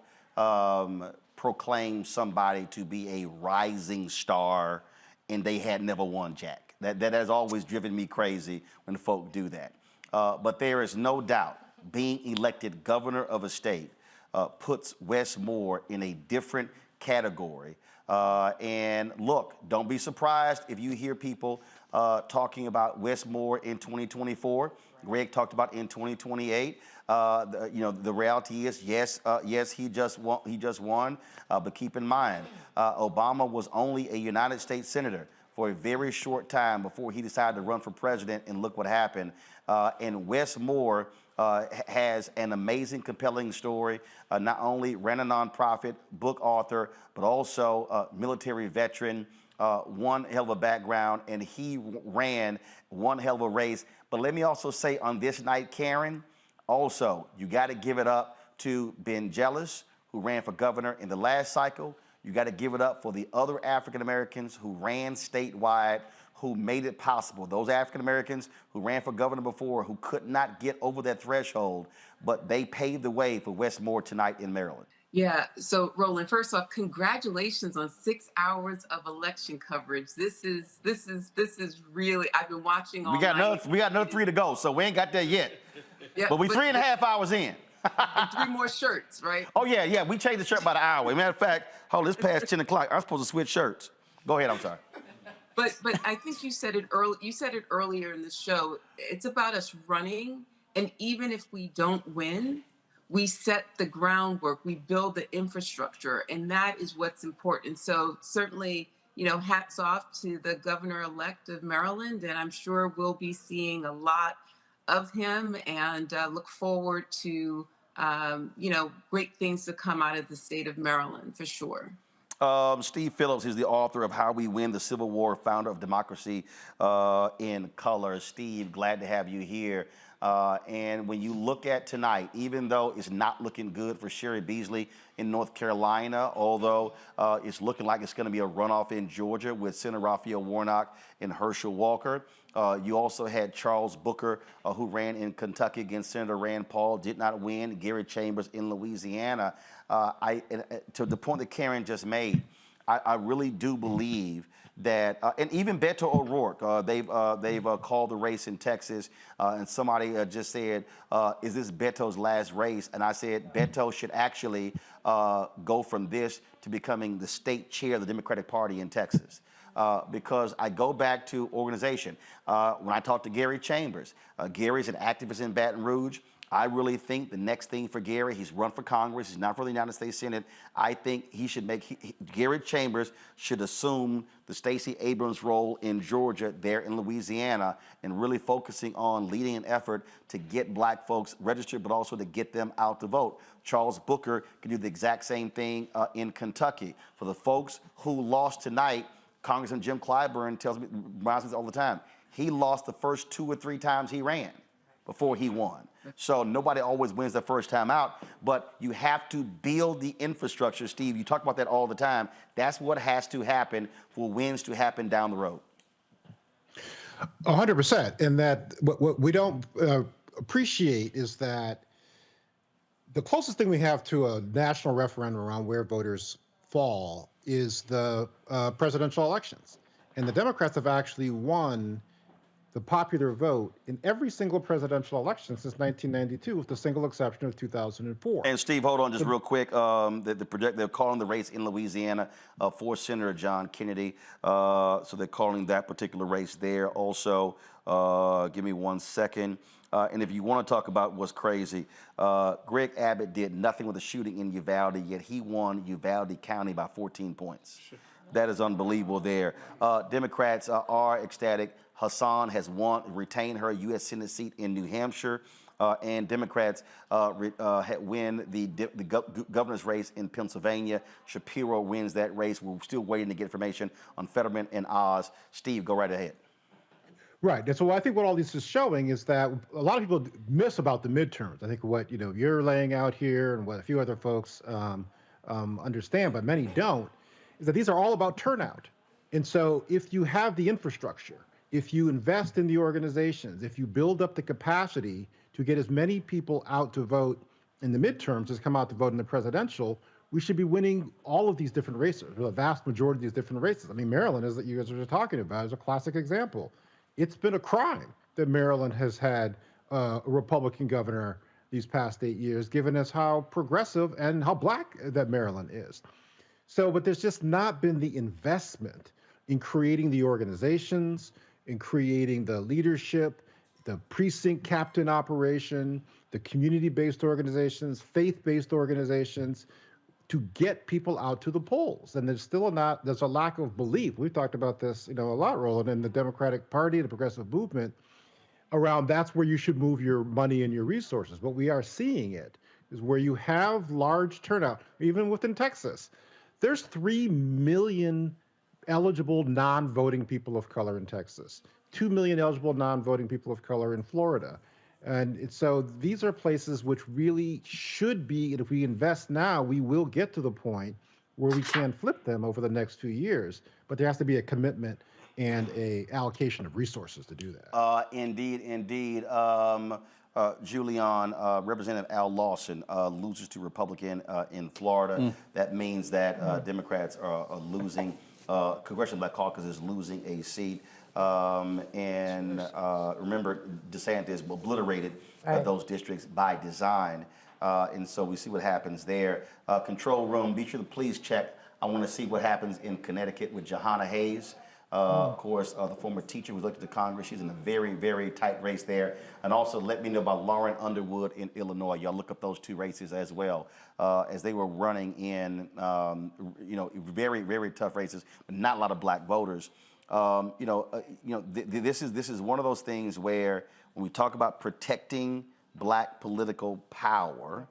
proclaim somebody to be a rising star and they had never won jack. That has always driven me crazy when folk do that. But there is no doubt being elected governor of a state puts Wes Moore in a different category. And look, don't be surprised if you hear people talking about Wes Moore in 2024. Greg talked about in 2028. The reality is, yes, he just won. But keep in mind, Obama was only a United States senator for a very short time before he decided to run for president, and look what happened. And Wes Moore has an amazing, compelling story. Not only ran a nonprofit, book author, but also a military veteran, one hell of a background, and he ran one hell of a race. But let me also say on this night, Karen, also, you got to give it up to Ben Jealous, who ran for governor in the last cycle. You got to give it up for the other African Americans who ran statewide, who made it possible. Those African Americans who ran for governor before, who could not get over that threshold, but they paved the way for Wes Moore tonight in Maryland. Yeah, so Roland, first off, congratulations on 6 hours of election coverage. This is really, I've been watching all night. We got another 3 to go, so we ain't got there yet. Yeah, but we 3.5 hours in. And 3 more shirts, right? Oh yeah, we changed the shirt by the hour. Matter of fact, it's past 10 o'clock. I'm supposed to switch shirts. Go ahead, I'm sorry. But I think you said it early. You said it earlier in the show. It's about us running, and even if we don't win, we set the groundwork, we build the infrastructure, and that is what's important. So certainly, hats off to the governor-elect of Maryland, and I'm sure we'll be seeing a lot of him, and look forward to, great things to come out of the state of Maryland, for sure. Steve Phillips is the author of How We Win the Civil War, founder of Democracy in Color. Steve, glad to have you here. And when you look at tonight, even though it's not looking good for Sherry Beasley in North Carolina, although it's looking like it's going to be a runoff in Georgia with Senator Raphael Warnock and Herschel Walker. You also had Charles Booker, who ran in Kentucky against Senator Rand Paul, did not win. Gary Chambers in Louisiana. To the point that Karen just made, I really do believe that, and even Beto O'Rourke, they've called the race in Texas, and somebody just said, is this Beto's last race? And I said, Beto should actually go from this to becoming the state chair of the Democratic Party in Texas. Because I go back to organization. When I talked to Gary Chambers, Gary's an activist in Baton Rouge. I really think the next thing for Gary, he's run for Congress, he's not for the United States Senate. I think he should Gary Chambers should assume the Stacey Abrams role in Georgia, there in Louisiana, and really focusing on leading an effort to get black folks registered, but also to get them out to vote. Charles Booker can do the exact same thing in Kentucky. For the folks who lost tonight, Congressman Jim Clyburn reminds me all the time, he lost the first 2 or 3 times he ran before he won. So nobody always wins the first time out, but you have to build the infrastructure. Steve, you talk about that all the time. That's what has to happen for wins to happen down the road. 100%. And that what we don't appreciate is that the closest thing we have to a national referendum around where voters fall is the presidential elections. And the Democrats have actually won the popular vote in every single presidential election since 1992, with the single exception of 2004. And Steve, hold on just real quick. They're calling the race in Louisiana for Senator John Kennedy. So they're calling that particular race there also. Give me 1 second. And if you want to talk about what's crazy, Greg Abbott did nothing with the shooting in Uvalde, yet he won Uvalde County by 14 points. That is unbelievable there. Democrats are ecstatic. Hassan has retained her U.S. Senate seat in New Hampshire, and Democrats win the governor's race in Pennsylvania. Shapiro wins that race. We're still waiting to get information on Fetterman and Oz. Steve, go right ahead. Right. And so I think what all this is showing is that a lot of people miss about the midterms. I think what you're laying out here and what a few other folks understand, but many don't, is that these are all about turnout. And so if you have the infrastructure, if you invest in the organizations, if you build up the capacity to get as many people out to vote in the midterms as come out to vote in the presidential, we should be winning all of these different races, the vast majority of these different races. I mean, Maryland, as you guys are talking about, is a classic example. It's been a crime that Maryland has had a Republican governor these past 8 years, given us how progressive and how black that Maryland is. So, but there's just not been the investment in creating the organizations, in creating the leadership, the precinct captain operation, the community-based organizations, faith-based organizations, to get people out to the polls. And there's a lack of belief. We've talked about this, a lot, Roland, in the Democratic Party, the progressive movement, around that's where you should move your money and your resources. But we are seeing it is where you have large turnout, even within Texas. There's 3 million eligible non-voting people of color in Texas, 2 million eligible non-voting people of color in Florida. And so these are places which really should be, and if we invest now, we will get to the point where we can flip them over the next few years. But there has to be a commitment and a allocation of resources to do that. Indeed. Julian, Representative Al Lawson loses to Republican in Florida. That means that Democrats are losing, Congressional Black Caucus is losing a seat. Remember, DeSantis obliterated those districts by design. And so we see what happens there. Control room, be sure to please check. I want to see what happens in Connecticut with Jahana Hayes. Of course, the former teacher who was elected to Congress. She's in a very, very tight race there. And also let me know about Lauren Underwood in Illinois. Y'all look up those two races as well, as they were running in, very, very tough races, but not a lot of black voters. This is one of those things where when we talk about protecting black political power,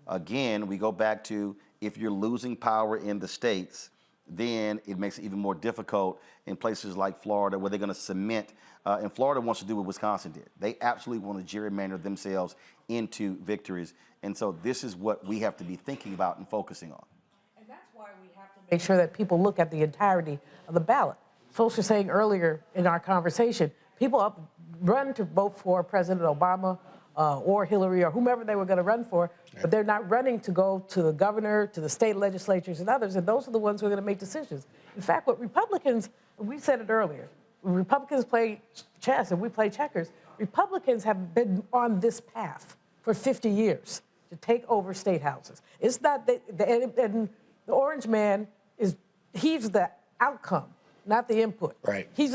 again, we go back to if you're losing power in the states, then it makes it even more difficult in places like Florida where they're going to cement. And Florida wants to do what Wisconsin did. They absolutely want to gerrymander themselves into victories. And so this is what we have to be thinking about and focusing on. And that's why we have to make sure that people look at the entirety of the ballot. Folks were saying earlier in our conversation, people run to vote for President Obama or Hillary or whomever they were going to run for, but they're not running to go to the governor, to the state legislatures and others, and those are the ones who are going to make decisions. In fact, what Republicans, we said it earlier, Republicans play chess and we play checkers. Republicans have been on this path for 50 years to take over state houses. It's not, and the orange man he's the outcome, not the input. Right. They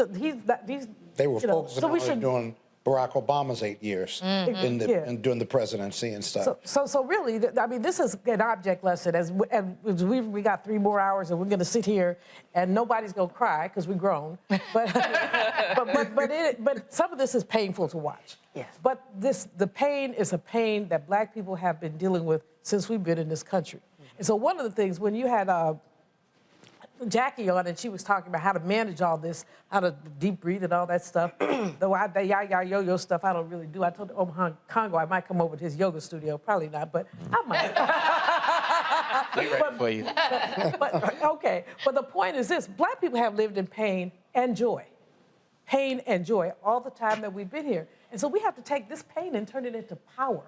were focusing on doing Barack Obama's 8 years and doing the presidency and stuff. So really, I mean, this is an object lesson. As we got 3 more hours, and we're going to sit here, and nobody's going to cry because we're grown. But some of this is painful to watch. Yes. But the pain is a pain that black people have been dealing with since we've been in this country. And so one of the things when you had Jackie on, and she was talking about how to manage all this, how to deep breathe and all that stuff. The yo-yo stuff I don't really do. I told Congo I might come over to his yoga studio. Probably not, but I might. Okay, but the point is this. Black people have lived in pain and joy all the time that we've been here. And so we have to take this pain and turn it into power.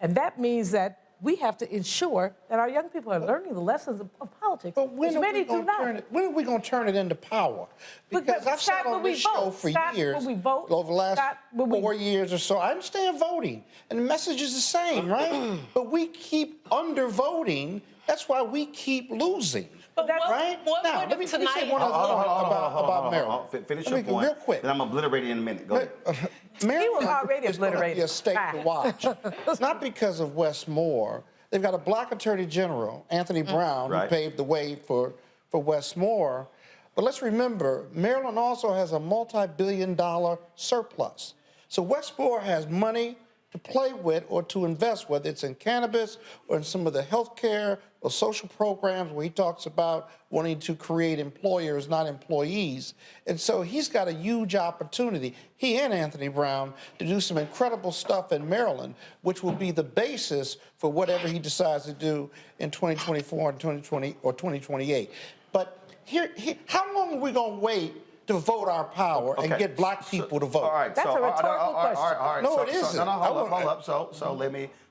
And that means that we have to ensure that our young people are learning the lessons of politics. But when are many we do not. when are we going to turn it into power? Because I've sat on this show for years, over the last 4 years or so. I understand voting, and the message is the same, right? But we keep undervoting. That's why we keep losing. But right? Now, let me say one other thing about Maryland. Finish your point. Real quick. Then I'm obliterated in a minute. Go ahead. Maryland was already is going to be a state to watch. Not because of Wes Moore. They've got a black attorney general, Anthony Brown, who paved the way for Wes Moore. But let's remember, Maryland also has a multi-billion-dollar surplus. So Wes Moore has money to play with or to invest, whether it's in cannabis or in some of the healthcare or social programs where he talks about wanting to create employers, not employees. And so he's got a huge opportunity, he and Anthony Brown, to do some incredible stuff in Maryland, which will be the basis for whatever he decides to do in 2024 and 2020 or 2028. But how long are we going to wait to vote our power and get black people to vote? All right, That's a rhetorical question. All right, no, it isn't. Hold up. So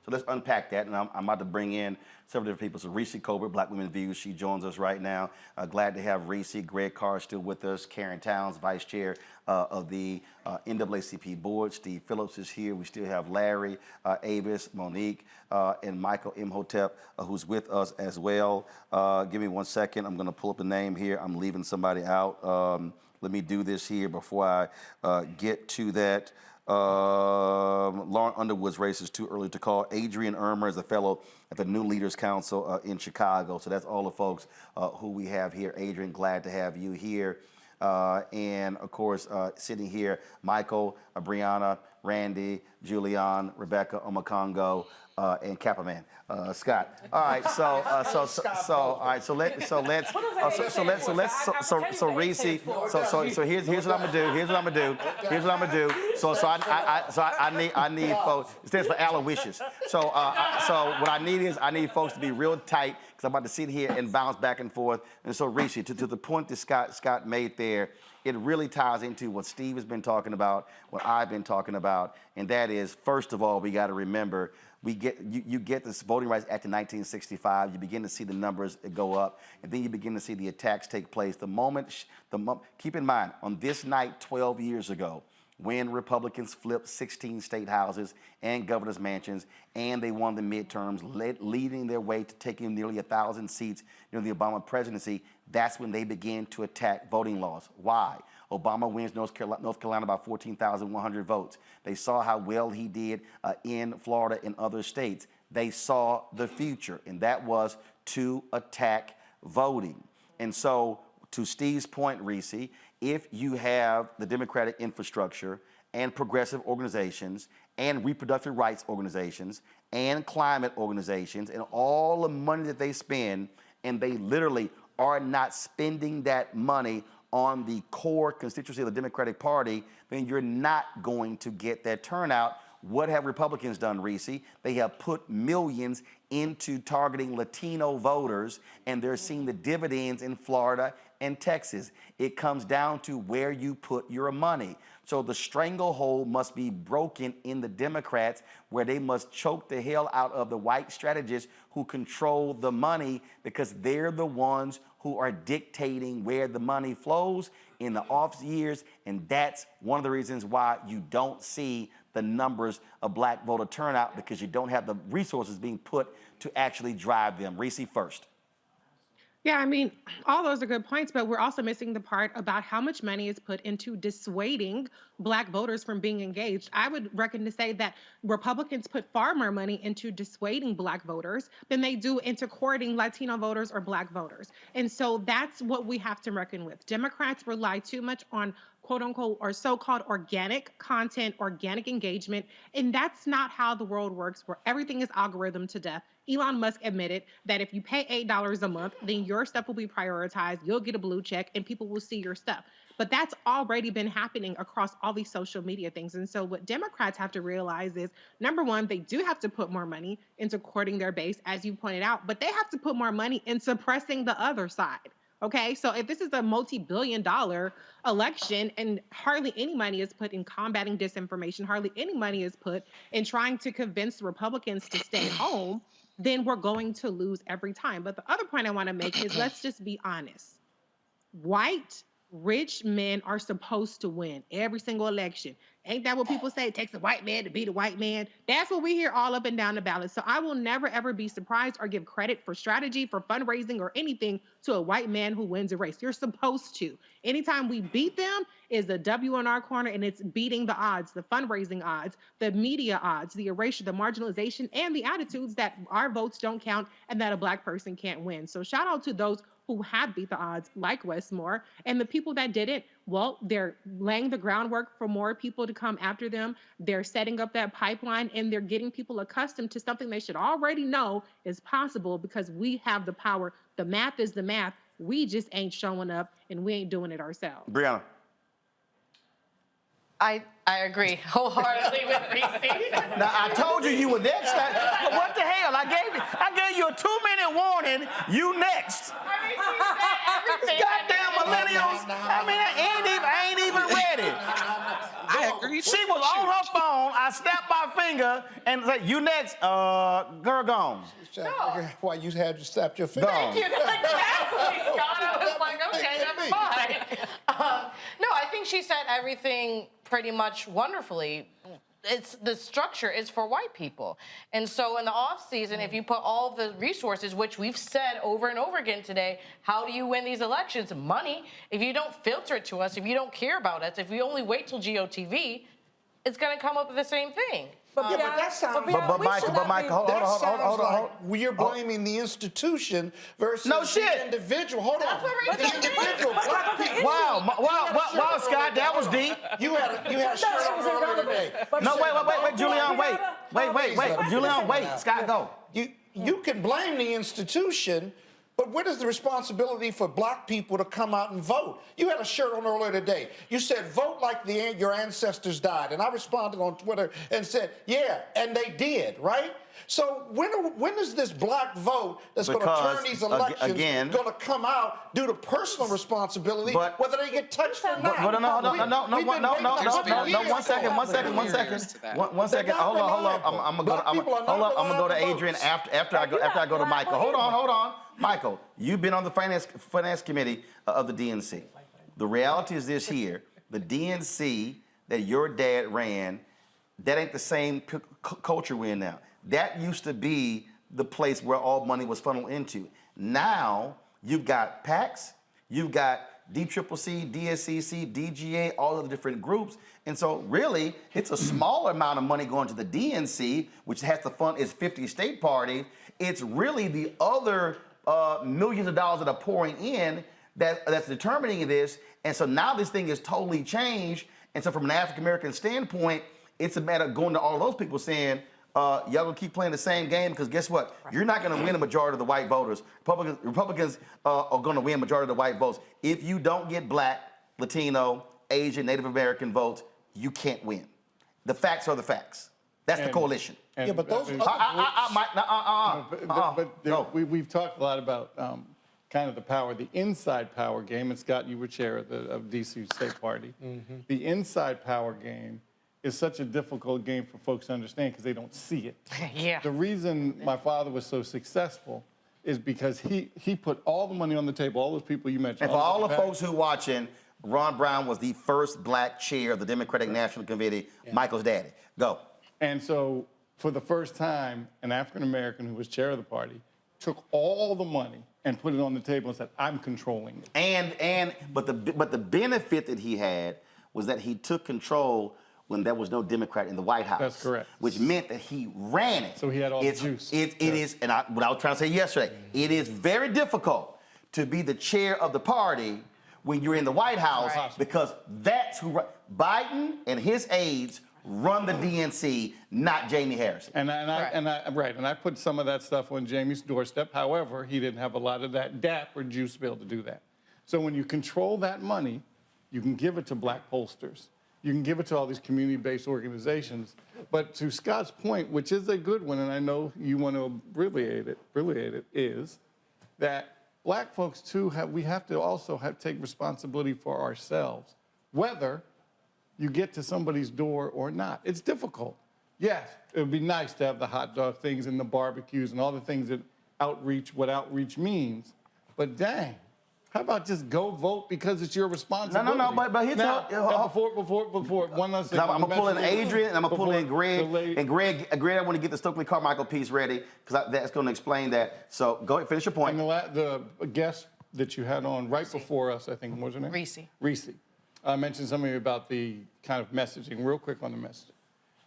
let's unpack that, and I'm about to bring in several different people. So Reese Colbert, Black Women's Views, she joins us right now. Glad to have Reese. Greg Carr still with us. Karen Towns, Vice Chair of the NAACP Board. Steve Phillips is here. We still have Larry, Avis, Monique, and Michael Imhotep, who's with us as well. Give me 1 second. I'm going to pull up the name here. I'm leaving somebody out. Let me do this here before I get to that. Lauren Underwood's race is too early to call. Adrian Irmer is a fellow at the New Leaders Council in Chicago. So that's all the folks who we have here. Adrian, glad to have you here. And of course, sitting here, Michael, Brianna, Randy, Julian, Rebecca, Omakongo, and Kappaman, Scott. All right, so Reese. So here's what I'm gonna do. So I need folks. It stands for Aloysius. So what I need folks to be real tight, because I'm about to sit here and bounce back and forth. And so Reese, to the point that Scott made there, it really ties into what Steve has been talking about, what I've been talking about, and that is, first of all, we got to remember, you get this Voting Rights Act in 1965, you begin to see the numbers go up, and then you begin to see the attacks take place. Keep in mind, on this night 12 years ago, when Republicans flipped 16 state houses and governor's mansions, and they won the midterms, leading their way to taking nearly 1,000 seats during the Obama presidency, that's when they began to attack voting laws. Why? Obama wins North Carolina by 14,100 votes. They saw how well he did in Florida and other states. They saw the future, and that was to attack voting. And so, to Steve's point, Reese, if you have the Democratic infrastructure and progressive organizations and reproductive rights organizations and climate organizations and all the money that they spend, and they literally are not spending that money on the core constituency of the Democratic Party, then you're not going to get that turnout. What have Republicans done, Reese? They have put millions into targeting Latino voters, and they're seeing the dividends in Florida and Texas. It comes down to where you put your money. So the stranglehold must be broken in the Democrats, where they must choke the hell out of the white strategists who control the money, because they're the ones who are dictating where the money flows in the off years. And that's one of the reasons why you don't see the numbers of black voter turnout, because you don't have the resources being put to actually drive them. Reese first. Yeah, I mean, all those are good points, but we're also missing the part about how much money is put into dissuading Black voters from being engaged. I would reckon to say that Republicans put far more money into dissuading Black voters than they do into courting Latino voters or Black voters. And so that's what we have to reckon with. Democrats rely too much on quote unquote or so-called organic content, organic engagement. And that's not how the world works, where everything is algorithm to death. Elon Musk admitted that if you pay $8 a month, then your stuff will be prioritized, you'll get a blue check, and people will see your stuff. But that's already been happening across all these social media things. And so what Democrats have to realize is, number one, they do have to put more money into courting their base, as you pointed out, but they have to put more money in suppressing the other side. Okay, so if this is a multi-billion-dollar election and hardly any money is put in combating disinformation, hardly any money is put in trying to convince Republicans to stay home, then we're going to lose every time. But the other point I want to make is let's just be honest. White, rich men are supposed to win every single election. Ain't that what people say? It takes a white man to beat a white man. That's what we hear all up and down the ballot. So I will never, ever be surprised or give credit for strategy, for fundraising, or anything to a white man who wins a race. You're supposed to. Anytime we beat them is a W in our corner, and it's beating the odds, the fundraising odds, the media odds, the erasure, the marginalization, and the attitudes that our votes don't count and that a Black person can't win. So shout out to those who have beat the odds, like Westmore, and the people that didn't, well, they're laying the groundwork for more people to come after them. They're setting up that pipeline, and they're getting people accustomed to something they should already know is possible because we have the power. The math is the math. We just ain't showing up, and we ain't doing it ourselves. Brianna. I agree wholeheartedly with Reese. Now, I told you were next. What the hell? I gave you a 2-minute warning. You next. Goddamn millennials. I mean, I ain't even ready. I agree. She was on her phone. I snapped my finger and said, you next. Girl, gone. No. Why you had to snap your finger? Thank you. Exactly, Scott. I was like, okay, never mind. No, I think she said everything pretty much wonderfully. The structure is for white people. And so in the off season, if you put all the resources, which we've said over and over again today, how do you win these elections? Money. If you don't filter it to us, if you don't care about us, if we only wait till GOTV, it's going to come up with the same thing. But that sounds hold on. We're blaming the institution versus the individual. Hold on. The individual Black people. Wow, Scott, that was deep. You had a shirt on earlier today. No, wait, Julian, wait. Julian, wait. Scott, go. You can blame the institution, but what is the responsibility for Black people to come out and vote? You had a shirt on earlier today. You said, vote like your ancestors died. And I responded on Twitter and said, yeah, and they did, right? So when is this Black vote that's going to turn these elections going to come out due to personal responsibility, whether they get touched or not? No, one second. Hold on. I'm gonna go to Adrian after I go to Michael. Hold on. Michael, you've been on the finance committee of the DNC. The reality is this here: the DNC that your dad ran, that ain't the same culture we're in now. That used to be the place where all money was funneled into. Now you've got PACs, you've got DCCC, DSCC, DGA, all of the different groups. And so really, it's a smaller amount of money going to the DNC, which has to fund its 50 state party. It's really the other millions of dollars that are pouring in that's determining this. And so now this thing is totally changed. And so from an African-American standpoint, it's a matter of going to all those people saying, y'all gonna keep playing the same game because guess what? You're not gonna win a majority of the white voters. Republicans are gonna win a majority of the white votes. If you don't get Black, Latino, Asian, Native American votes, you can't win. The facts are the facts. That's the coalition. Yeah, but those we've talked a lot about kind of the power, the inside power game. And Scott, you were chair of DC State Party. The inside power game is such a difficult game for folks to understand because they don't see it. Yeah. The reason my father was so successful is because he put all the money on the table, all those people you mentioned. And for all the folks who are watching, Ron Brown was the first Black chair of the Democratic National Committee, Michael's daddy. Go. And so for the first time, an African-American who was chair of the party took all the money and put it on the table and said, I'm controlling it. But the benefit that he had was that he took control when there was no Democrat in the White House. That's correct. Which meant that he ran it. So he had all the juice. It is, and what I was trying to say yesterday, it is very difficult to be the chair of the party when you're in the White House because that's who, Biden and his aides run the DNC, not Jamie Harrison. And I put some of that stuff on Jamie's doorstep. However, he didn't have a lot of that dapper juice to be able to do that. So when you control that money, you can give it to Black pollsters. You can give it to all these community-based organizations. But to Scott's point, which is a good one, and I know you want to brilliate it, is that Black folks, too, we have to also take responsibility for ourselves, whether you get to somebody's door or not. It's difficult. Yes, it would be nice to have the hot dog things and the barbecues and all the things that what outreach means. But dang, how about just go vote because it's your responsibility? No, but here's before one last thing. I'm gonna pull in Adrian and I'm gonna pull in Greg. And Greg, I want to get the Stokely Carmichael piece ready because that's going to explain that. So go ahead, finish your point. And the guest that you had on right before us, I think, what was her name? Reese. I mentioned something about the kind of messaging, real quick on the messaging.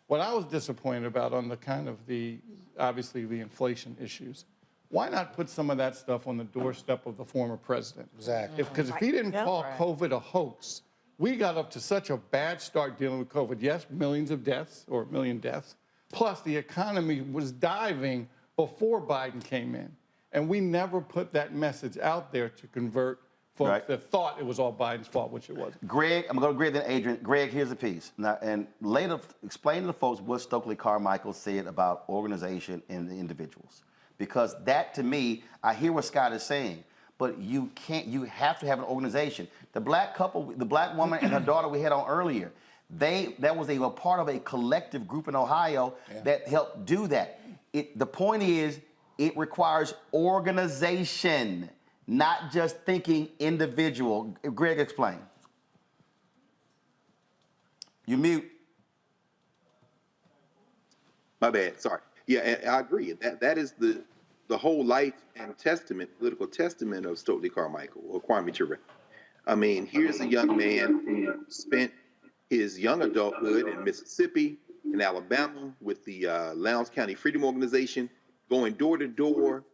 What I was disappointed about on the kind of obviously the inflation issues, why not put some of that stuff on the doorstep of the former president? Exactly. Because if he didn't call COVID a hoax, we got up to such a bad start dealing with COVID. Yes, millions of deaths, or a million deaths, plus the economy was diving before Biden came in. And we never put that message out there to convert folks that thought it was all Biden's fault, which it wasn't. Greg, I'm going to go to Greg, then Adrian. Greg, here's the piece. Now, and later, explain to the folks what Stokely Carmichael said about organization and the individuals. Because that, to me, I hear what Scott is saying, but you have to have an organization. The black couple, the black woman and her daughter we had on earlier, that was a part of a collective group in Ohio that helped do that. The point is, it requires organization, not just thinking individual. Greg, explain. You mute. My bad, sorry. Yeah, and I agree. That is the whole life and political testament of Stokely Carmichael or Kwame Ture. I mean, here's a young man who spent his young adulthood in Mississippi, in Alabama, with the Lowndes County Freedom Organization, going door to door,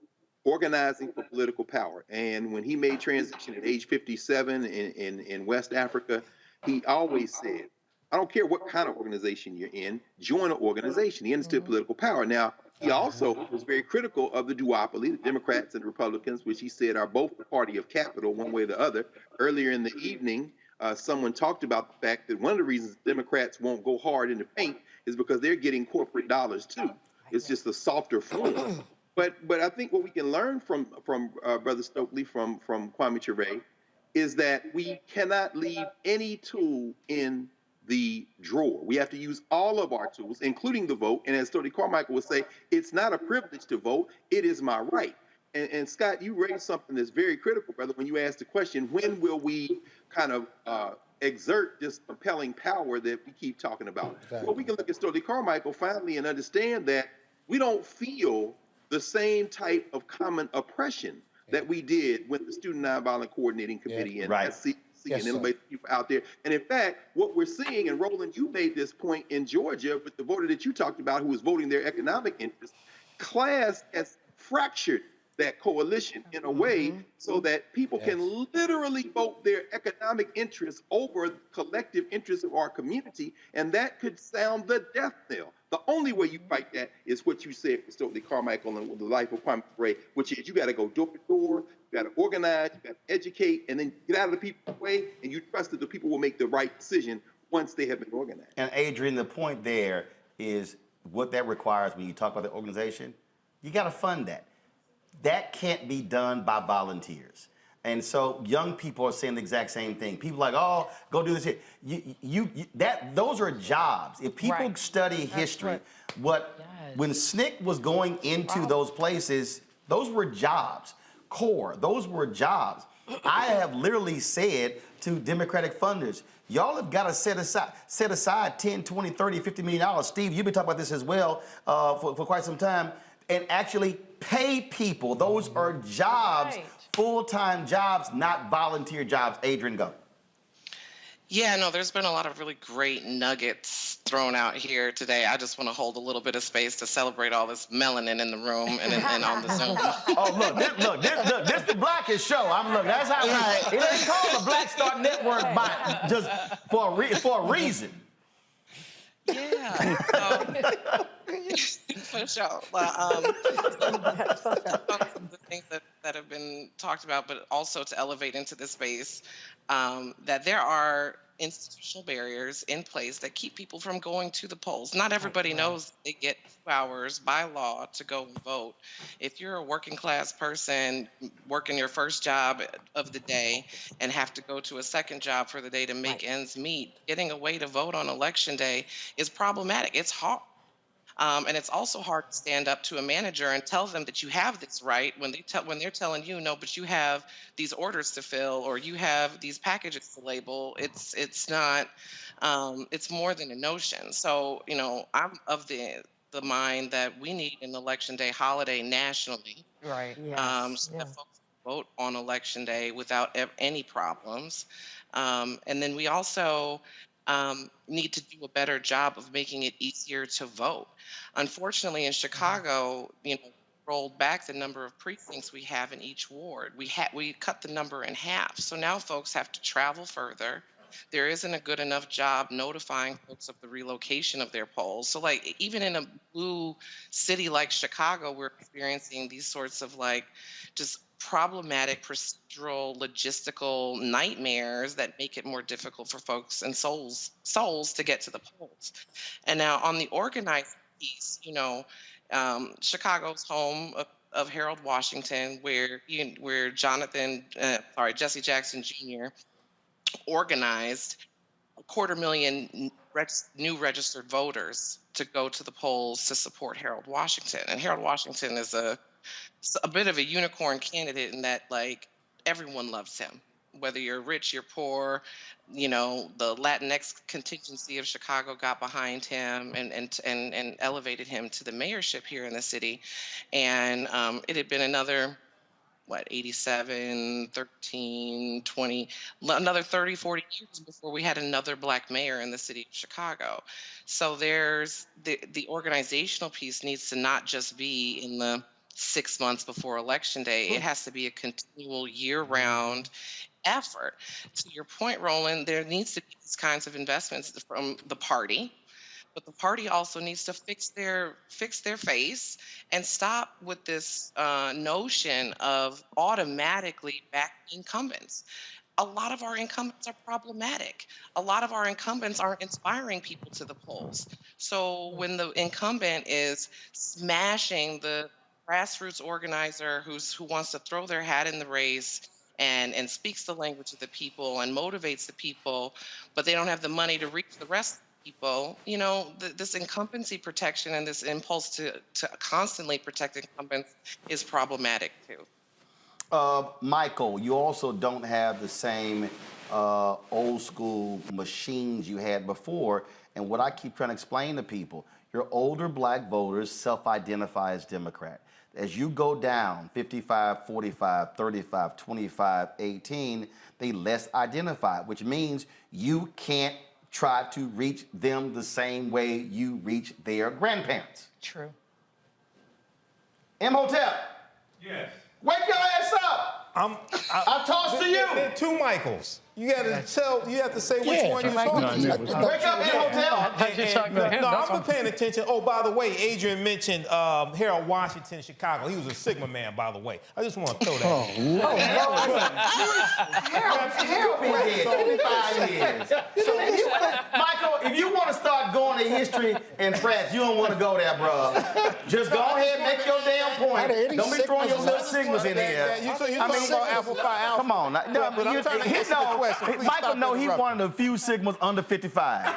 organizing for political power. And when he made transition at age 57 in West Africa, he always said, I don't care what kind of organization you're in, join an organization. He understood political power. Now, he also was very critical of the duopoly, the Democrats and the Republicans, which he said are both the party of capital, one way or the other. Earlier in the evening, someone talked about the fact that one of the reasons Democrats won't go hard in the paint is because they're getting corporate dollars too. It's just a softer form. But I think what we can learn from Brother Stokely, from Kwame Ture, is that we cannot leave any tool in the drawer. We have to use all of our tools, including the vote. And as Stokely Carmichael would say, it's not a privilege to vote, it is my right. And Scott, you raised something that's very critical, brother, when you asked the question, when will we kind of exert this compelling power that we keep talking about? Exactly. Well, we can look at Stokely Carmichael finally and understand that we don't feel the same type of common oppression that we did with the Student Nonviolent Coordinating Committee and SC and innovative people out there. And in fact, what we're seeing, and Roland, you made this point in Georgia, but the voter that you talked about who was voting their economic interests, class has fractured that coalition in a way so that people can literally vote their economic interests over the collective interests of our community, and that could sound the death knell. The only way you fight that is what you said for Stokely Carmichael and the life of Kwame Ture, which is you got to go door to door, you got to organize, you got to educate, and then get out of the people's way, and you trust that the people will make the right decision once they have been organized. And Adrian, the point there is what that requires when you talk about the organization, you got to fund that. That can't be done by volunteers. And so young people are saying the exact same thing. People are like, oh, go do this here. Those are jobs. If people study history, when SNCC was going into those places, those were jobs. CORE, those were jobs. I have literally said to Democratic funders, y'all have got to set aside 10, 20, 30, $50 million. Steve, you've been talking about this as well for quite some time. And actually pay people. Those are jobs, full-time jobs, not volunteer jobs. Adrian, go. Yeah, no, there's been a lot of really great nuggets thrown out here today. I just want to hold a little bit of space to celebrate all this melanin in the room and on the Zoom. Oh, this the Blackest show. That's how it ain't called the Black Star Network by just for a reason. Yeah. For sure. Well, the things that have been talked about, but also to elevate into this space, that there are institutional barriers in place that keep people from going to the polls. Not everybody knows they get 2 hours by law to go and vote. If you're a working class person working your first job of the day and have to go to a second job for the day to make ends meet, getting a way to vote on election day is problematic. It's hard. And it's also hard to stand up to a manager and tell them that you have this right when they're telling you, no, but you have these orders to fill or you have these packages to label. It's not. It's more than a notion. So I'm of the mind that we need an election day holiday nationally, Right. so that folks vote on election day without any problems. And then we also need to do a better job of making it easier to vote. Unfortunately, in Chicago, rolled back the number of precincts we have in each ward. We cut the number in half. So now folks have to travel further. There isn't a good enough job notifying folks of the relocation of their polls. So like even in a blue city like Chicago, we're experiencing these sorts of like just problematic procedural logistical nightmares that make it more difficult for folks and souls to get to the polls. And now on the organized piece, Chicago's home of Harold Washington, where Jesse Jackson Jr. organized 250,000 new registered voters to go to the polls to support Harold Washington. And Harold Washington is a bit of a unicorn candidate in that like everyone loves him, whether you're rich, you're poor. The Latinx contingency of Chicago got behind him and elevated him to the mayorship here in the city. And it had been another 87, 13, 20, another 30, 40 years before we had another Black mayor in the city of Chicago. So there's the organizational piece needs to not just be in the 6 months before election day. It has to be a continual year-round effort. To your point, Roland, there needs to be these kinds of investments from the party. But the party also needs to fix their face and stop with this notion of automatically backing incumbents. A lot of our incumbents are problematic. A lot of our incumbents aren't inspiring people to the polls. So when the incumbent is smashing the grassroots organizer who wants to throw their hat in the race and speaks the language of the people and motivates the people, but they don't have the money to reach the rest of the people, this incumbency protection and this impulse to constantly protect incumbents is problematic too. Michael, you also don't have the same old school machines you had before. And what I keep trying to explain to people, your older Black voters self-identify as Democrat. As you go down 55, 45, 35, 25, 18, they less identified, which means you can't try to reach them the same way you reach their grandparents. True. Imhotep. Yes. Wake your ass up. I toss to you. There are two Michaels. You have to say which one you're talking to. Wake up, Imhotep. No, I'm paying attention. Oh, by the way, Adrian mentioned Harold Washington in Chicago. He was a Sigma man, by the way. I just want to throw that. Harold been dead 25 years. Michael, if you want to start going to history and France, you don't want to go there, bro. Just go ahead and make your damn point. Don't be throwing your little Sigmas in here. You're talking about Alpha Phi Alpha. Come on. But I'm trying to answer the question. Michael, no, he's one of the few Sigmas under 55.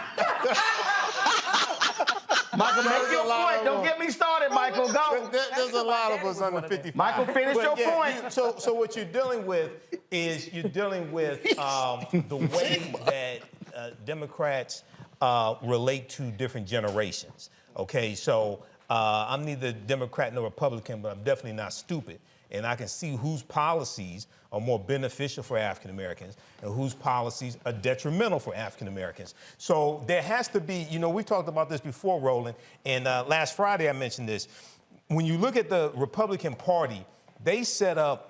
Michael, make your point. Don't get me started, Michael. Go. There's a lot of us under 55. Michael, finish your point. So what you're dealing with is the way that Democrats relate to different generations. Okay, so I'm neither Democrat nor Republican, but I'm definitely not stupid. And I can see whose policies are more beneficial for African Americans and whose policies are detrimental for African Americans. So there has to be, we talked about this before, Roland, and last Friday I mentioned this. When you look at the Republican Party, they set up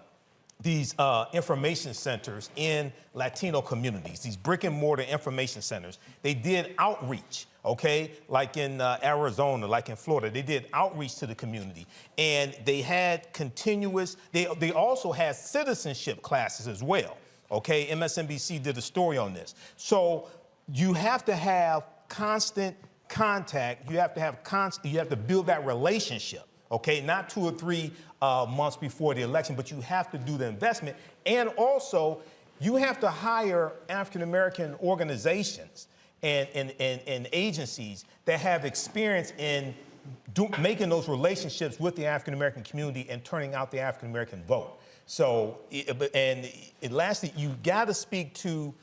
these information centers in Latino communities, these brick and mortar information centers. They did outreach. Okay, like in Arizona, like in Florida, they did outreach to the community, and they had continuous. They also had citizenship classes as well. Okay, MSNBC did a story on this. So you have to have constant contact. You have to have You have to build that relationship. Okay, not 2 or 3 months before the election, but you have to do the investment, and also you have to hire African American organizations and agencies that have experience in making those relationships with the African American community and turning out the African American vote. So, lastly, you've got to speak to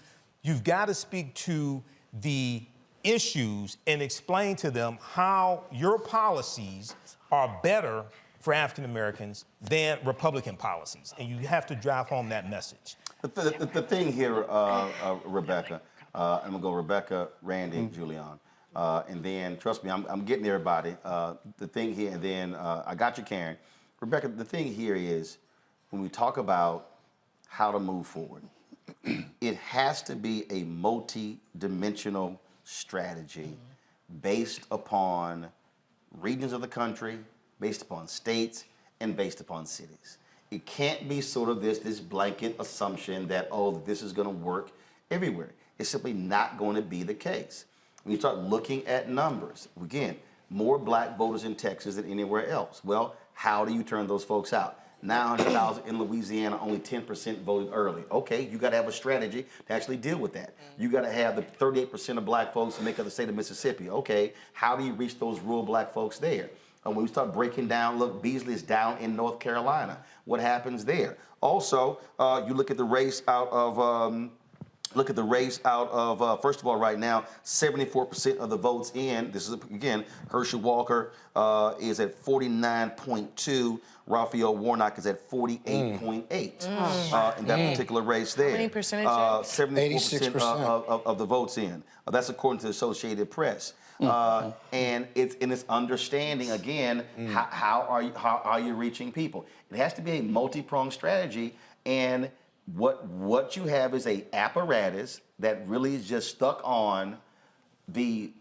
the issues and explain to them how your policies are better for African Americans than Republican policies, and you have to drive home that message. The thing here, Rebecca, I'm gonna go Rebecca, Randy, Julian, and then trust me, I'm getting everybody. The thing here, and then I got you, Karen. Rebecca, the thing here is when we talk about how to move forward, it has to be a multi-dimensional strategy based upon regions of the country, based upon states, and based upon cities. It can't be sort of this blanket assumption that, oh, this is gonna work everywhere. It's simply not going to be the case. When you start looking at numbers, again, more black voters in Texas than anywhere else. Well, how do you turn those folks out? 900,000 in Louisiana, only 10% voted early. Okay, you gotta have a strategy to actually deal with that. You gotta have the 38% of black folks to make up the state of Mississippi. Okay, how do you reach those rural black folks there? When we start breaking down, look, Beasley is down in North Carolina. What happens there? Also, you look at the race out of, first of all, right now, 74% of the votes in, this is, again, Herschel Walker is at 49.2, Raphael Warnock is at 48.8 in that particular race there. How many percentage? 74% of the votes in. That's according to the Associated Press. And it's understanding, again, how are you reaching people? It has to be a multi-pronged strategy, and what you have is a apparatus that really is just stuck on the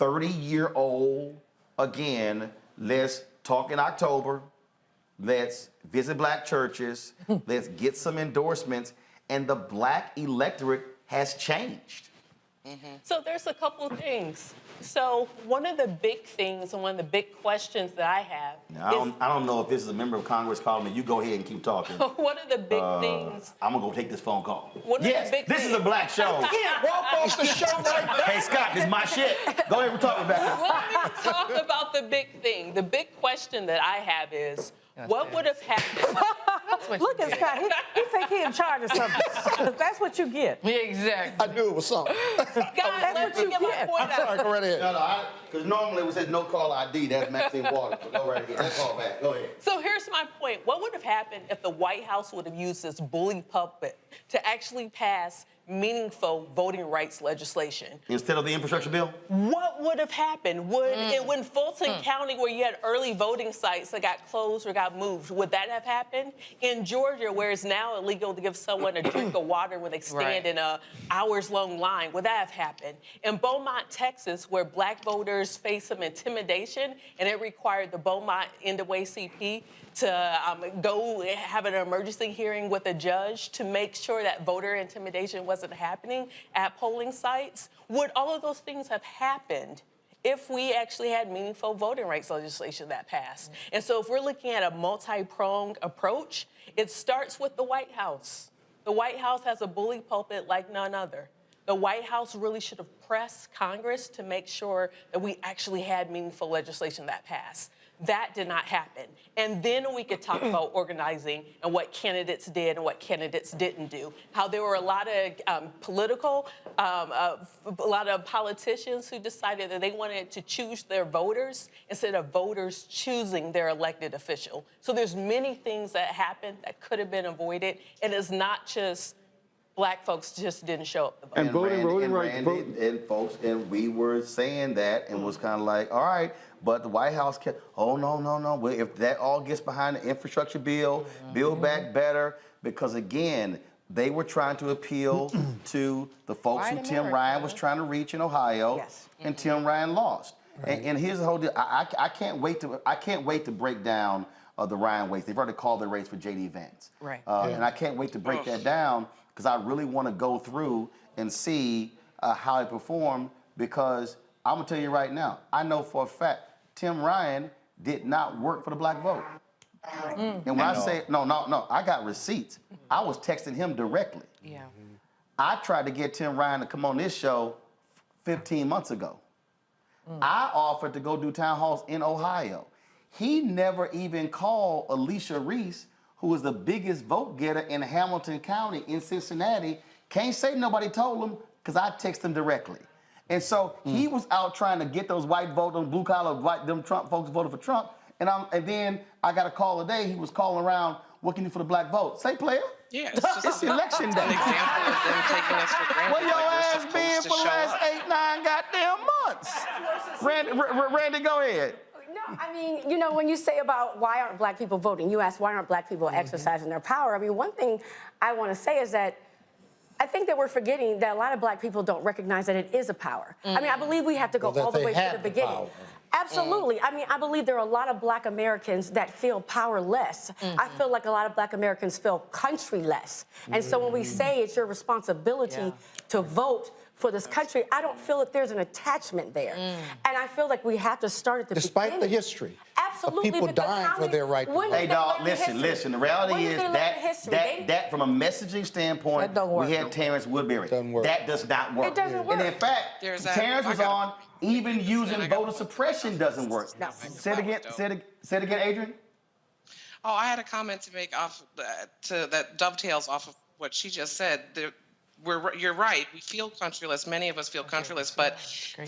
30-year-old, again, let's talk in October, let's visit black churches, let's get some endorsements, and the black electorate has changed. So there's a couple of things. So one of the big things and one of the big questions that I have now, I don't know if this is a member of Congress calling me. You go ahead and keep talking. One of the big things. I'm going to go take this phone call. Yes, this is a black show. You can't walk off the show like that. Hey, Scott, this is my shit. Go ahead, we're talking about it. Let me talk about the big thing. The big question that I have is, what would have happened? Look at Scott. He think he in charge of something. That's what you get. Yeah, exactly. I knew it was something. Scott, let me get my point out. Sorry, go right ahead. No, because normally we said no call ID. That's Maxine Waters. But go right ahead. Let's call back. Go ahead. So here's my point. What would have happened if the White House would have used this bully puppet to actually pass meaningful voting rights legislation? Instead of the infrastructure bill? What would have happened? When Fulton County, where you had early voting sites that got closed or got moved, would that have happened? In Georgia, where it's now illegal to give someone a drink of water when they stand in a hours-long line, would that have happened? In Beaumont, Texas, where black voters face some intimidation, and it required the Beaumont NAACP to go have an emergency hearing with a judge to make sure that voter intimidation wasn't happening at polling sites. Would all of those things have happened if we actually had meaningful voting rights legislation that passed? And so if we're looking at a multi-pronged approach, it starts with the White House. The White House has a bully pulpit like none other. The White House really should have pressed Congress to make sure that we actually had meaningful legislation that passed. That did not happen. And then we could talk about organizing and what candidates did and what candidates didn't do. How there were a lot of politicians who decided that they wanted to choose their voters instead of voters choosing their elected official. So there's many things that happened that could have been avoided. And it's not just black folks just didn't show up to vote. And we were saying that and was kind of like, all right, but the White House kept, oh, no. Well, if that all gets behind the infrastructure bill, Build Back Better, because again, they were trying to appeal to the folks who Tim Ryan was trying to reach in Ohio, and Tim Ryan lost. And here's the whole deal. I can't wait to break down the Ryan race. They've already called the race for J.D. Vance. And I can't wait to break that down, because I really want to go through and see how he performed, because I'm going to tell you right now, I know for a fact Tim Ryan did not work for the black vote. And when I say, no, I got receipts. I was texting him directly. I tried to get Tim Ryan to come on this show 15 months ago. I offered to go do town halls in Ohio. He never even called Alicia Reese, who was the biggest vote getter in Hamilton County in Cincinnati. Can't say nobody told him because I texted him directly. And so he was out trying to get those white voters, blue collar, white, them Trump folks voted for Trump. And then I got a call today. He was calling around, what can you do for the black vote? Say, player. Yeah, it's election day. An example of them taking us for granted. Where your like ass been for the last 8, 9 goddamn months? Randy, go ahead. No, I mean, you know, when you say about why aren't black people voting, you ask why aren't black people exercising their power. I mean, one thing I want to say is that I think that we're forgetting that a lot of black people don't recognize that it is a power. I mean, I believe we have to go all the way to the beginning. Absolutely. I mean, I believe there are a lot of black Americans that feel powerless. I feel like a lot of black Americans feel countryless. And so when we say it's your responsibility to vote for this country, I don't feel that there's an attachment there. And I feel like we have to start at the beginning. Despite the history Absolutely, of people because dying for their right to vote. Hey, dog, listen. The reality is that from a messaging standpoint, we had Terrence Woodbury. That does not work. It doesn't work. And in fact, Terrence was on, even using voter suppression doesn't work. Say it again, Adrian. Oh, I had a comment to make off that dovetails off of what she just said. You're right. We feel countryless. Many of us feel countryless, but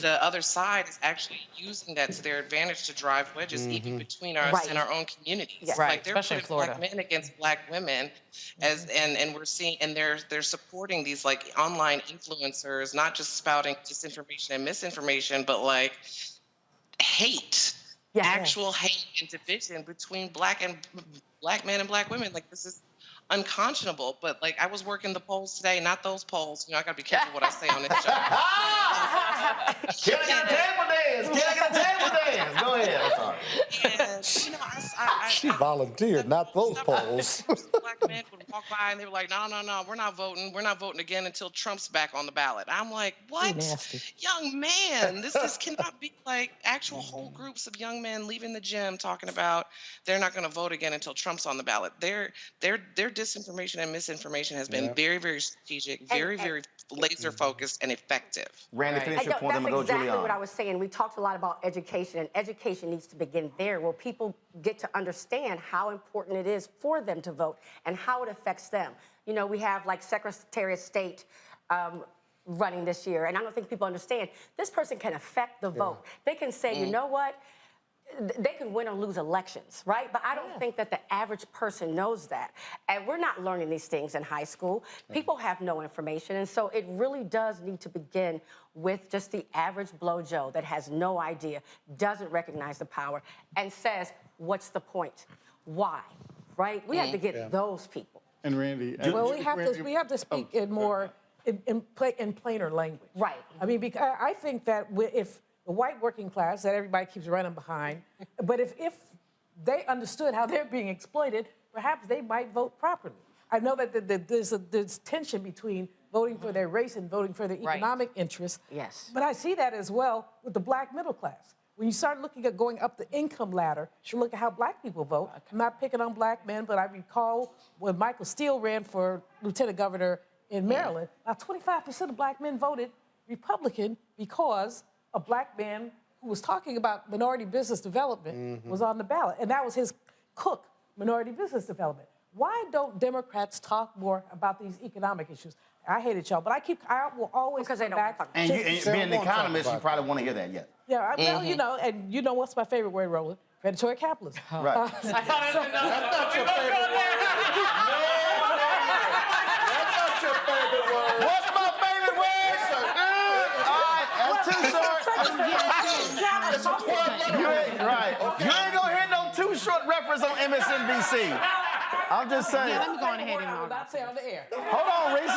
the other side is actually using that to their advantage to drive wedges even between us and our own communities. Like they're putting black men against black women, and we're seeing, and they're supporting these like online influencers, not just spouting disinformation and misinformation, but like hate, actual hate and division between black men and black women. Like this is unconscionable. But like I was working the polls today, not those polls. You know, I gotta be careful what I say on this show. Can I get a table dance? Can I get a table dance? Go ahead. I'm sorry. And, you know, She volunteered, not those polls. Black men would walk by and they were like, no, we're not voting. We're not voting again until Trump's back on the ballot. I'm like, what? Young man, this cannot be like actual whole groups of young men leaving the gym talking about they're not going to vote again until Trump's on the ballot. Their disinformation and misinformation has been very, very strategic, very laser focused and effective. Randy, finish your point. I'm going to go exactly Julian. what I was saying. We talked a lot about education, and education needs to begin there, where people get to understand how important it is for them to vote and how it affects them. You know, we have like Secretary of State running this year, and I don't think people understand this person can affect the vote. They can say, you know what? They can win or lose elections, right? But I don't think that the average person knows that. And we're not learning these things in high school. People have no information. And so it really does need to begin with just the average Blow Joe that has no idea, doesn't recognize the power, and says, what's the point? Why? Right? We have to get those people. And Randy, well, we have to speak in more in plainer language. Right. I mean, because I think that if the white working class that everybody keeps running behind, but if they understood how they're being exploited, perhaps they might vote properly. I know that there's tension between voting for their race and voting for their economic interests. Yes. But I see that as well with the black middle class. When you start looking at going up the income ladder, you look at how black people vote. I'm not picking on black men, but I recall when Michael Steele ran for lieutenant governor in Maryland, about 25% of black men voted Republican because a black man who was talking about minority business development was on the ballot. And that was his cook, minority business development. Why don't Democrats talk more about these economic issues? I hate it, y'all, but I will always come back. And being an economist, you probably want to hear that, yes. Yeah, well, you know, and you know what's my favorite word, Roland? Predatory capitalism. Right. That's not your favorite word. That's not your favorite word. What's my favorite word, sir? All right, that's too short. Right. You ain't gonna hear no Too Short reference on MSNBC. I'm just saying. Yeah, let me go on ahead and I will not say on the air. Hold on, Reese.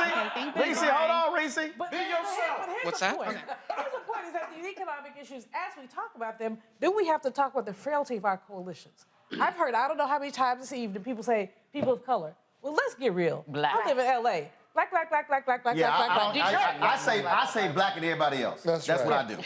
Reese, hold on, Reese. But be yourself. What's that? Here's the point is that these economic issues, as we talk about them, then we have to talk about the frailty of our coalitions. I've heard, I don't know how many times this evening, people say, people of color. Well, let's get real. Black. I live in L.A. Black. Yeah, I say black and everybody else. That's what I do.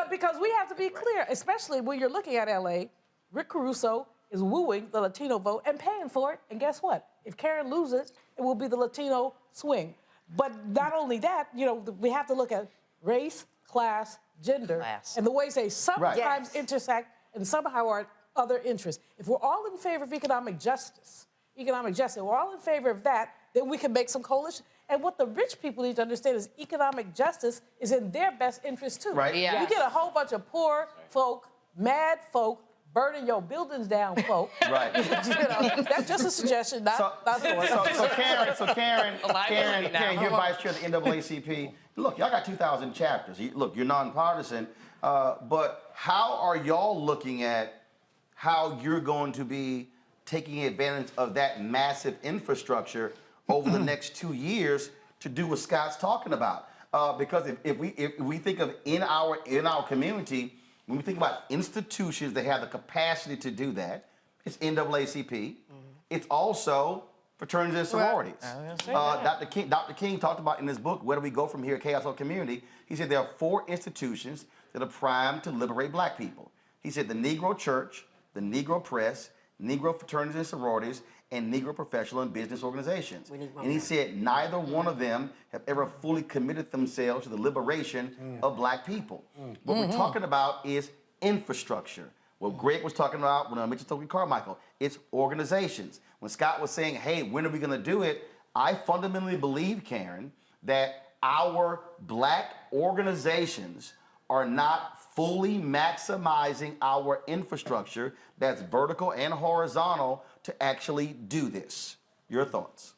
Because we have to be clear, especially when you're looking at L.A., Rick Caruso is wooing the Latino vote and paying for it. And guess what? If Karen loses, it will be the Latino swing. But not only that, you know, we have to look at race, class, gender, and the ways they sometimes intersect and somehow are other interests. If we're all in favor of economic justice, we're all in favor of that, then we can make some coalition. And what the rich people need to understand is economic justice is in their best interest too. Right. You get a whole bunch of poor folk, mad folk, burning your buildings down, folk. Right. That's just a suggestion, not Karen, you're vice chair of the NAACP. Look, y'all got 2,000 chapters. You're nonpartisan, but how are y'all looking at how you're going to be taking advantage of that massive infrastructure over the next 2 years to do what Scott's talking about? Because if we think of in our community, when we think about institutions that have the capacity to do that, it's NAACP. It's also fraternities and sororities. Dr. King talked about in his book, Where Do We Go From Here, Chaos or Community? He said there are 4 institutions that are primed to liberate black people. He said the Negro Church, the Negro Press, Negro fraternities and sororities, and Negro professional and business organizations. And he said neither one of them have ever fully committed themselves to the liberation of black people. What we're talking about is infrastructure. What Greg was talking about when I mentioned Toby Carmichael, it's organizations. When Scott was saying, hey, when are we gonna do it? I fundamentally believe, Karen, that our black organizations are not fully maximizing our infrastructure that's vertical and horizontal to actually do this. Your thoughts?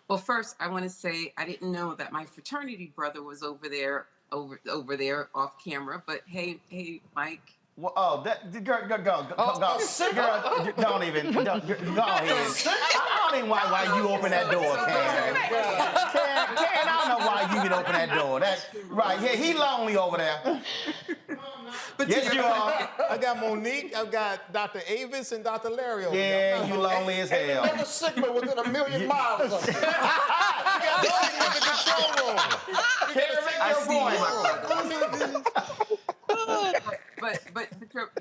Well, first, I want to say I didn't know that my fraternity brother was over there off camera. But hey, Mike. Well, oh, girl, don't even, go ahead. I don't even why you open that door, Karen. Karen, I don't know why you can open that door. That's right. Yeah, he lonely over there. But yes, you are. I got Monique, I've got Dr. Avis, and Dr. Larry over there. Yeah, you lonely as hell. Another Sigma within 1,000,000 miles of it. You got Monique in the control room.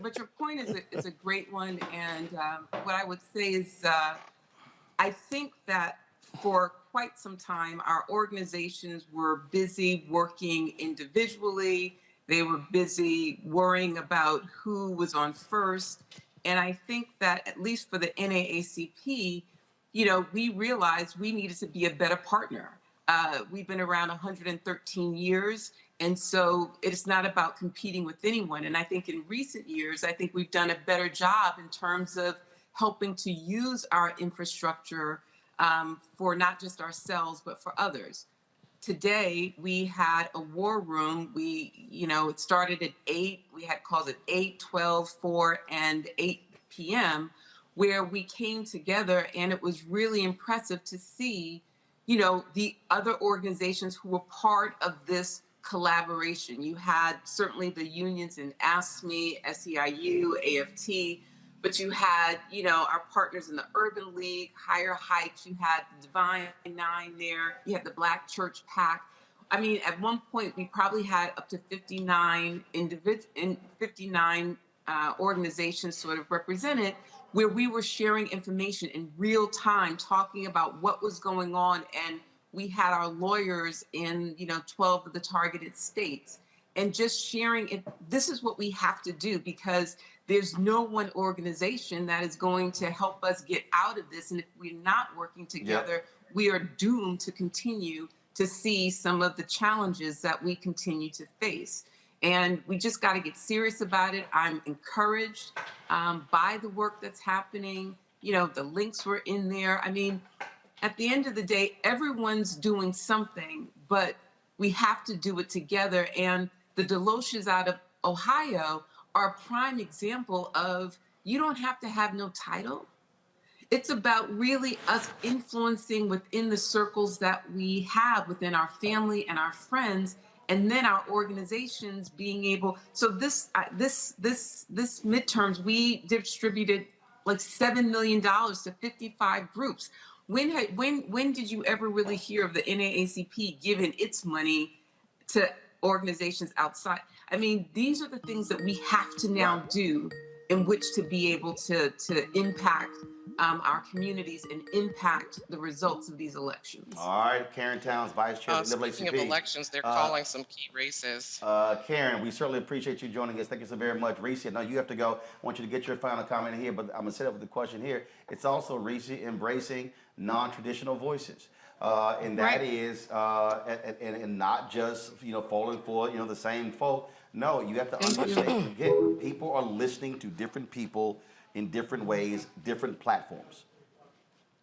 But your point is a great one, and what I would say is I think that for quite some time our organizations were busy working individually. They were busy worrying about who was on first, and I think that at least for the NAACP, we realized we needed to be a better partner. We've been around 113 years. And so it's not about competing with anyone. And I think in recent years, I think we've done a better job in terms of helping to use our infrastructure for not just ourselves, but for others. Today, we had a war room. It started at 8. We had calls at 8, 12, 4, and 8 p.m., where we came together, and it was really impressive to see, the other organizations who were part of this collaboration. You had certainly the unions in ASME, SEIU, AFT, but you had, our partners in the Urban League, Higher Heights, you had the Divine Nine there, you had the Black Church PAC. I mean, at one point, we probably had up to 59 organizations sort of represented, where we were sharing information in real time, talking about what was going on, and we had our lawyers in 12 of the targeted states, and just sharing it. This is what we have to do, because there's no one organization that is going to help us get out of this. And if we're not working together, we are doomed to continue to see some of the challenges that we continue to face. And we just got to get serious about it. I'm encouraged by the work that's happening. The links were in there. I mean, at the end of the day, everyone's doing something, but we have to do it together. And the Deloches out of Ohio are a prime example of you don't have to have no title. It's about really us influencing within the circles that we have within our family and our friends, and then our organizations being able. So this midterms, we distributed like $7 million to 55 groups. When did you ever really hear of the NAACP giving its money to organizations outside? I mean, these are the things that we have to now do in which to be able to impact our communities and impact the results of these elections. All right, Karen Towns, Vice Chair of the NAACP. Speaking of elections, they're calling some key races. Karen, we certainly appreciate you joining us. Thank you so very much. Reese, I know you have to go. I want you to get your final comment here, but I'm going to set up with the question here. It's also, Reese, embracing non-traditional voices. And that is, and not just, falling for, the same folk. No, you have to understand, people are listening to different people in different ways, different platforms.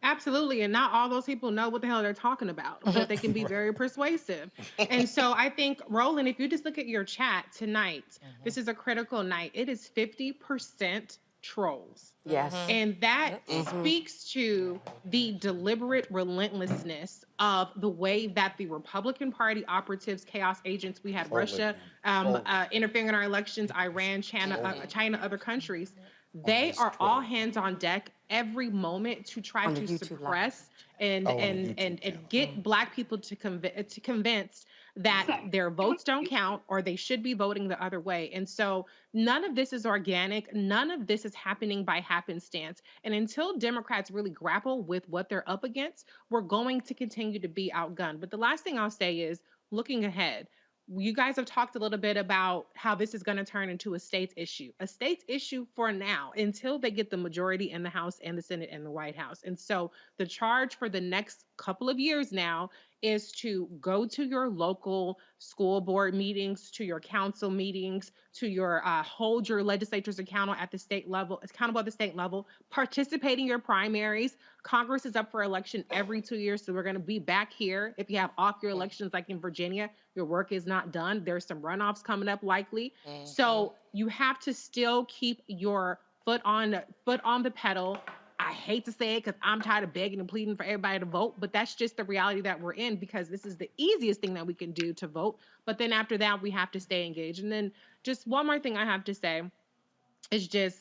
Absolutely. And not all those people know what the hell they're talking about, but they can be very persuasive. And so I think, Roland, if you just look at your chat tonight, this is a critical night. It is 50% trolls. Yes. And that speaks to the deliberate relentlessness of the way that the Republican Party operatives, chaos agents, we had Russia interfering in our elections, Iran, China, other countries. They are all hands on deck every moment to try to suppress and get Black people to convince that their votes don't count or they should be voting the other way. And so none of this is organic. None of this is happening by happenstance. And until Democrats really grapple with what they're up against, we're going to continue to be outgunned. But the last thing I'll say is, looking ahead, you guys have talked a little bit about how this is going to turn into a states issue for now, until they get the majority in the House and the Senate and the White House. And so the charge for the next couple of years now is to go to your local school board meetings, to your council meetings, to your hold your legislatures accountable at the state level, participate in your primaries. Congress is up for election every 2 years, so we're going to be back here. If you have off your elections, like in Virginia, your work is not done. There's some runoffs coming up likely. So you have to still keep your foot on the pedal. I hate to say it because I'm tired of begging and pleading for everybody to vote, but that's just the reality that we're in, because this is the easiest thing that we can do to vote. But then after that, we have to stay engaged. And then just one more thing I have to say is just,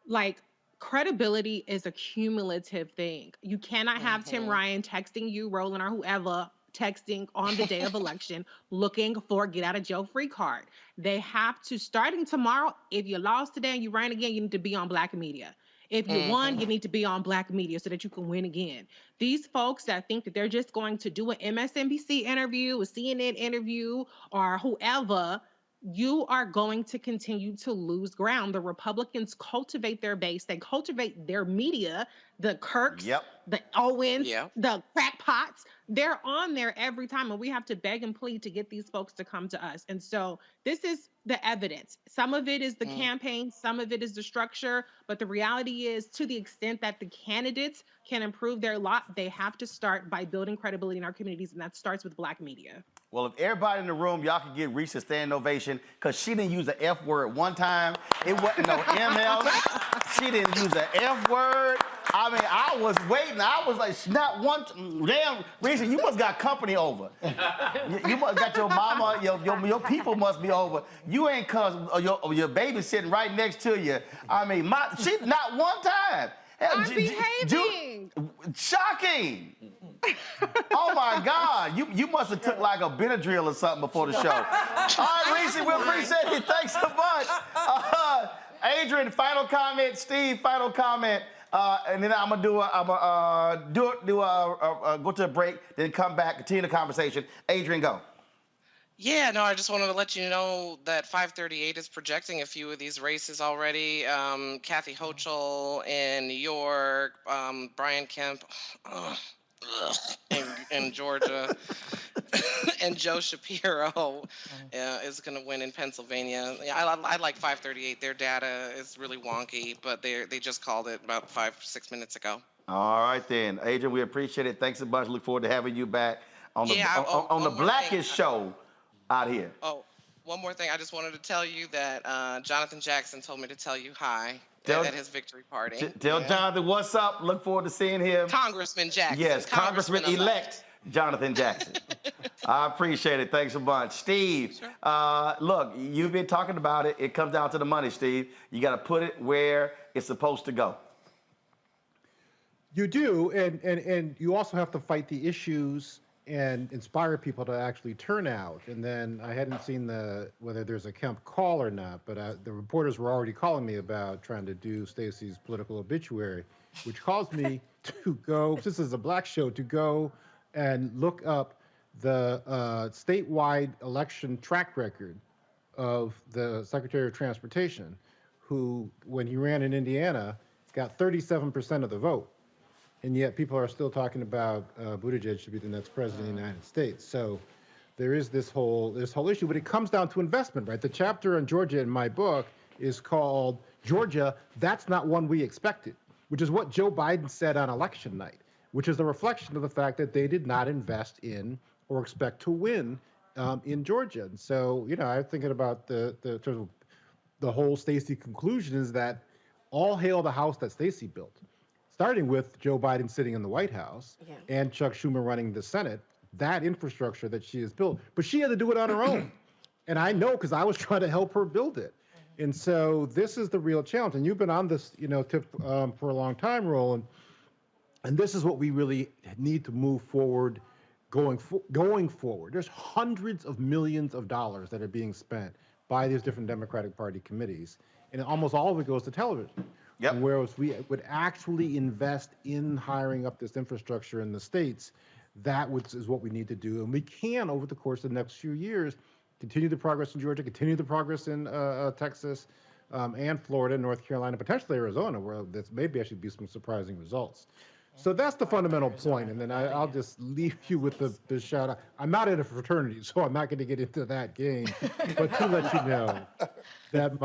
like, credibility is a cumulative thing. You cannot have Tim Ryan texting you, Roland, or whoever, texting on the day of election looking for a get out of jail free card. They have to, starting tomorrow, if you lost today and you ran again, you need to be on Black media. If you won, you need to be on Black media so that you can win again. These folks that think that they're just going to do an MSNBC interview, a CNN interview, or whoever, you are going to continue to lose ground. The Republicans cultivate their base. They cultivate their media, the Kirks, the Owens, the crackpots. They're on there every time, and we have to beg and plead to get these folks to come to us. And so this is the evidence. Some of it is the campaign, some of it is the structure, but the reality is, to the extent that the candidates can improve their lot, they have to start by building credibility in our communities, and that starts with Black media. Well, if everybody in the room, y'all could give Reese a standing ovation, because she didn't use the F word one time. It wasn't no ML. She didn't use the F word. I mean, I was waiting. I was like, not one. Damn, Reese, you must got company over. You must got your mama, your people must be over. You ain't cause your baby sitting right next to you. I mean, she not one time. I'm behaving. Shocking. Oh my God. You must have took like a Benadryl or something before the show. All right, Reese, we appreciate it. Thanks so much. Adrian, final comment. Steve, final comment. And then I'm gonna go to a break, then come back, continue the conversation. Adrian, go. Yeah, no, I just wanted to let you know that 538 is projecting a few of these races already. Kathy Hochul in New York, Brian Kemp in Georgia, and Joe Shapiro is going to win in Pennsylvania. I like 538. Their data is really wonky, but they just called it about 5-6 minutes ago. All right, then. Adrian, we appreciate it. Thanks a bunch. Look forward to having you back on the Blackest show out here. Oh, one more thing. I just wanted to tell you that Jonathan Jackson told me to tell you hi at his victory party. Tell Jonathan what's up. Look forward to seeing him. Congressman Jackson. Yes, Congressman-elect Jonathan Jackson. I appreciate it. Thanks a bunch. Steve, look, you've been talking about it. It comes down to the money, Steve. You got to put it where it's supposed to go. You do, and you also have to fight the issues and inspire people to actually turn out. And then I hadn't seen whether there's a Kemp call or not, but the reporters were already calling me about trying to do Stacey's political obituary, which caused me to go, this is a black show, to go and look up the statewide election track record of the Secretary of Transportation, who, when he ran in Indiana, got 37% of the vote. And yet people are still talking about Buttigieg to be the next president of the United States. So there is this whole issue, but it comes down to investment, right? The chapter on Georgia in my book is called Georgia, That's Not One We Expected, which is what Joe Biden said on election night, which is a reflection of the fact that they did not invest in or expect to win in Georgia. And so, you know, I'm thinking about the whole Stacey conclusion is that all hail the house that Stacey built, starting with Joe Biden sitting in the White House and Chuck Schumer running the Senate, that infrastructure that she has built. But she had to do it on her own. And I know because I was trying to help her build it. And so this is the real challenge. And you've been on this, you know, tip for a long time, Roland. And this is what we really need to move forward, going forward. There's hundreds of millions of dollars that are being spent by these different Democratic Party committees. And almost all of it goes to television. Yep. Whereas we would actually invest in hiring up this infrastructure in the states, is what we need to do. And we can, over the course of the next few years, continue the progress in Georgia, continue the progress in Texas and Florida, North Carolina, potentially Arizona, where there's maybe actually be some surprising results. So that's the fundamental point. And then I'll just leave you with the shout out. I'm not in a fraternity, so I'm not going to get into that game. But to let you know that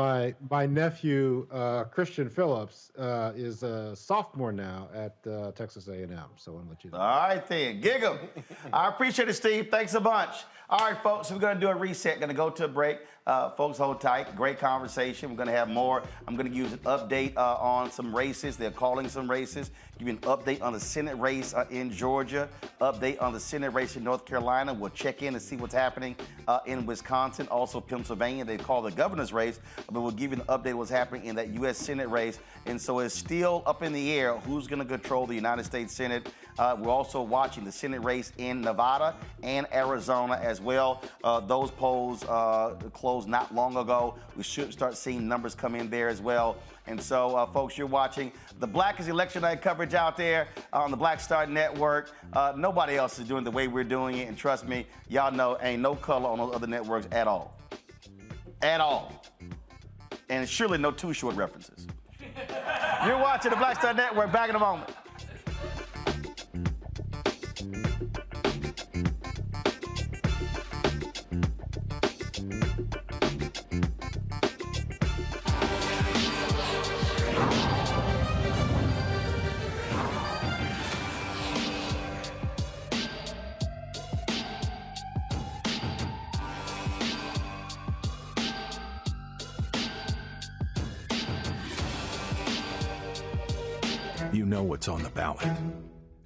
my nephew, Christian Phillips, is a sophomore now at Texas A&M. So I'll let you know. All right, then. Gig 'em. I appreciate it, Steve. Thanks a bunch. All right, folks, we're going to do a reset. Going to go to a break. Folks, hold tight. Great conversation. We're going to have more. I'm going to give you an update on some races. They're calling some races. Give you an update on the Senate race in Georgia. Update on the Senate race in North Carolina. We'll check in and see what's happening in Wisconsin. Also, Pennsylvania. They call the governor's race. But we'll give you an update on what's happening in that U.S. Senate race. And so it's still up in the air who's going to control the United States Senate. We're also watching the Senate race in Nevada and Arizona as well. Those polls closed not long ago. We should start seeing numbers come in there as well. And so, folks, you're watching the Blackest Election Night coverage out there on the Black Star Network. Nobody else is doing the way we're doing it. And trust me, y'all know ain't no color on those other networks at all. At all. And surely no Too Short references. You're watching the Black Star Network. Back in a moment. You know what's on the ballot.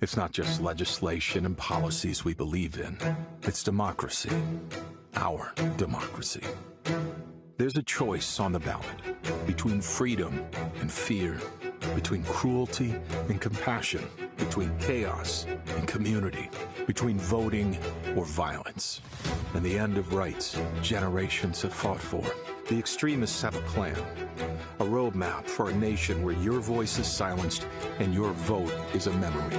It's not just legislation and policies we believe in. It's democracy. Our democracy. There's a choice on the ballot between freedom and fear, between cruelty and compassion, between chaos and community, between voting or violence, and the end of rights generations have fought for. The extremists have a plan, a roadmap for a nation where your voice is silenced and your vote is a memory,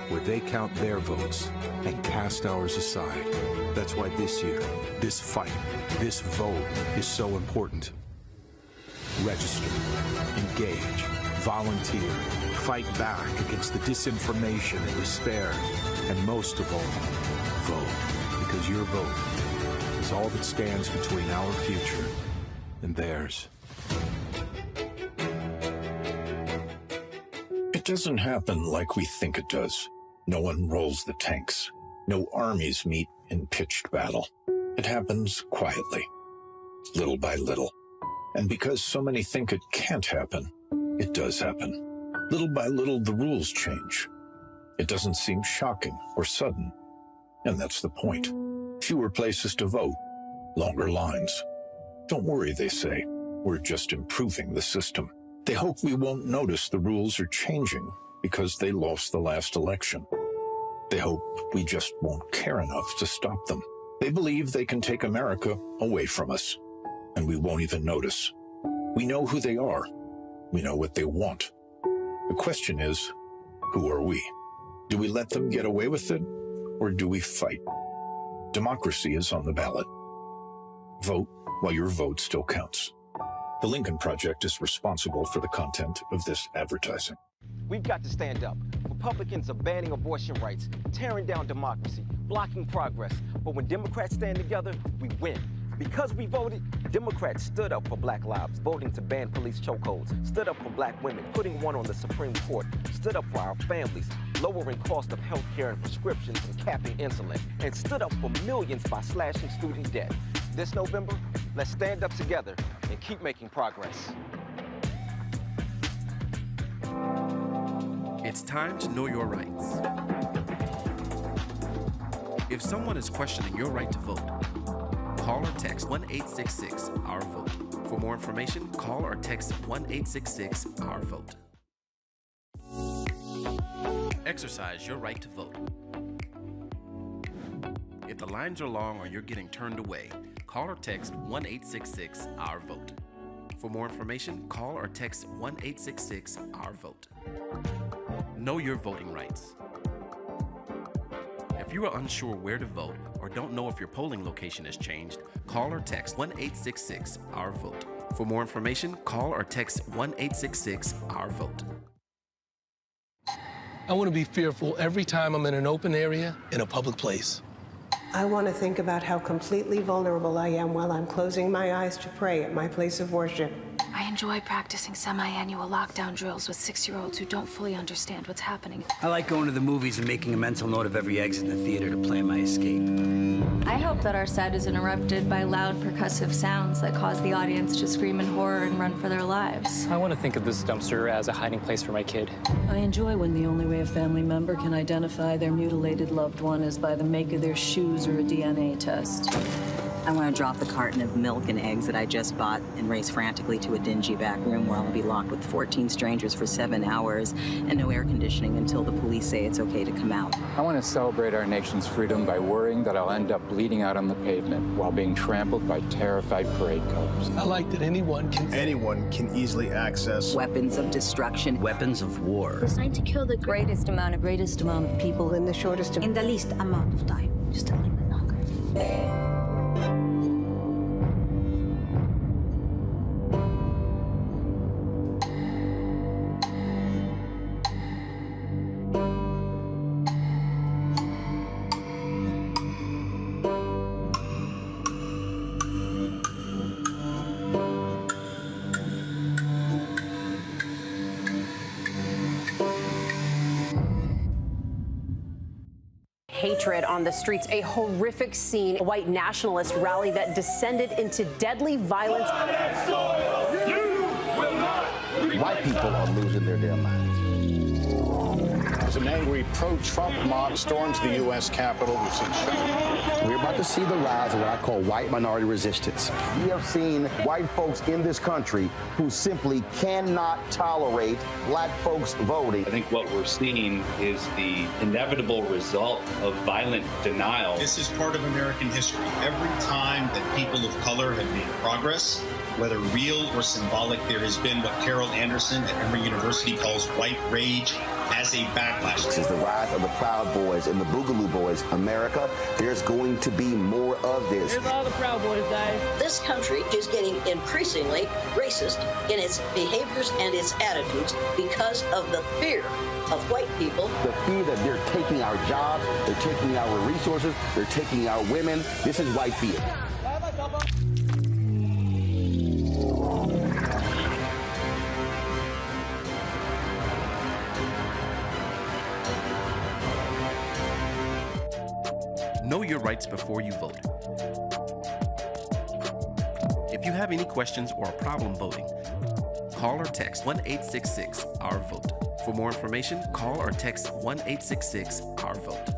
where they count their votes and cast ours aside. That's why this year, this fight, this vote is so important. Register, engage, volunteer, fight back against the disinformation and despair, and most of all, vote, because your vote is all that stands between our future and theirs. It doesn't happen like we think it does. No one rolls the tanks. No armies meet in pitched battle. It happens quietly, little by little. And because so many think it can't happen, it does happen. Little by little, the rules change. It doesn't seem shocking or sudden. And that's the point. Fewer places to vote, longer lines. Don't worry, they say. We're just improving the system. They hope we won't notice the rules are changing because they lost the last election. They hope we just won't care enough to stop them. They believe they can take America away from us, and we won't even notice. We know who they are. We know what they want. The question is, who are we? Do we let them get away with it, or do we fight? Democracy is on the ballot. Vote while your vote still counts. The Lincoln Project is responsible for the content of this advertising. We've got to stand up. Republicans are banning abortion rights, tearing down democracy, blocking progress. But when Democrats stand together, we win. Because we voted, Democrats stood up for Black lives, voting to ban police chokeholds, stood up for Black women, putting one on the Supreme Court, stood up for our families, lowering cost of health care and prescriptions and capping insulin, and stood up for millions by slashing student debt. This November, let's stand up together and keep making progress. It's time to know your rights. If someone is questioning your right to vote, call or text 1-866-OUR-VOTE. For more information, call or text 1-866-OUR-VOTE. Exercise your right to vote. If the lines are long or you're getting turned away, call or text 1-866-OUR-VOTE. For more information, call or text 1-866-OUR-VOTE. Know your voting rights. If you are unsure where to vote or don't know if your polling location has changed, call or text 1-866-OUR-VOTE. For more information, call or text 1-866-OUR-VOTE. I want to be fearful every time I'm in an open area in a public place. I want to think about how completely vulnerable I am while I'm closing my eyes to pray at my place of worship. I enjoy practicing semi-annual lockdown drills with 6-year-olds who don't fully understand what's happening. I like going to the movies and making a mental note of every exit in the theater to plan my escape. I hope that our set is interrupted by loud percussive sounds that cause the audience to scream in horror and run for their lives. I want to think of this dumpster as a hiding place for my kid. I enjoy when the only way a family member can identify their mutilated loved one is by the make of their shoes or a DNA test. I want to drop the carton of milk and eggs that I just bought and race frantically to a dingy back room where I'll be locked with 14 strangers for 7 hours and no air conditioning until the police say it's okay to come out. I want to celebrate our nation's freedom by worrying that I'll end up bleeding out on the pavement while being trampled by terrified parade goers. I like that anyone can easily access weapons of destruction, weapons of war. Designed to kill the greatest amount of people in the shortest in the least amount of time. Just a little bit longer. Hatred on the streets, a horrific scene, a white nationalist rally that descended into deadly violence. White people are losing their damn minds. As an angry pro-Trump mob storms the U.S. Capitol, we've seen We're about to see the rise of what I call white minority resistance. We have seen white folks in this country who simply cannot tolerate black folks voting. I think what we're seeing is the inevitable result of violent denial. This is part of American history. Every time that people of color have made progress, whether real or symbolic, there has been what Carol Anderson at Emory University calls white rage as a backlash. This is the rise of the Proud Boys and the Boogaloo Boys. America, there's going to be more of this. Here's all the Proud Boys, guys. This country is getting increasingly racist in its behaviors and its attitudes because of the fear of white people. The fear that they're taking our jobs, they're taking our resources, they're taking our women. This is white fear. Know your rights before you vote. If you have any questions or a problem voting, call or text 1-866-OUR-VOTE. For more information, call or text 1-866-OUR-VOTE.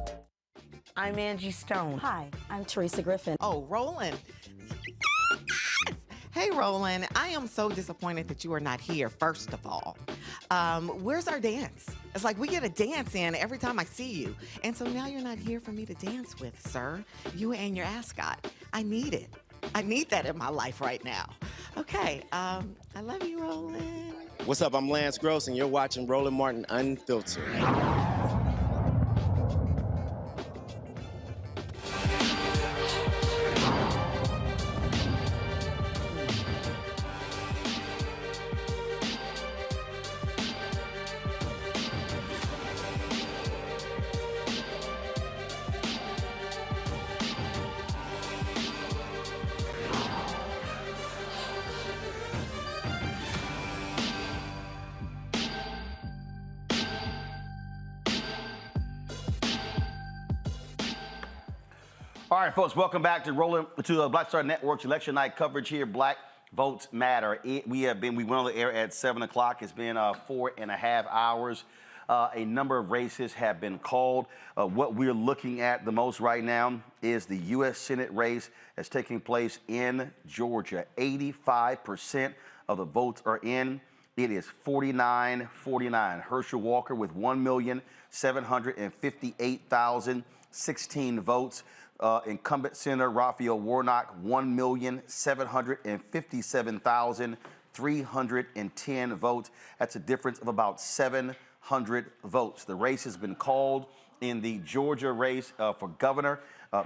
I'm Angie Stone. Hi, I'm Teresa Griffin. Oh, Roland. Hey, Roland. I am so disappointed that you are not here, first of all. Where's our dance? It's like we get a dance in every time I see you. And so now you're not here for me to dance with, sir. You and your ascot. I need it. I need that in my life right now. Okay, I love you, Roland. What's up? I'm Lance Gross, and you're watching Roland Martin Unfiltered. All right, folks, welcome back to Black Star Network's election night coverage here. Black Votes Matter. We went on the air at 7 o'clock. It's been 4.5 hours. A number of races have been called. What we're looking at the most right now is the U.S. Senate race that's taking place in Georgia. 85% of the votes are in. It is 49-49. Herschel Walker with 1,758,016 votes. Incumbent Senator Raphael Warnock, 1,757,310 votes. That's a difference of about 700 votes. The race has been called in the Georgia race for governor.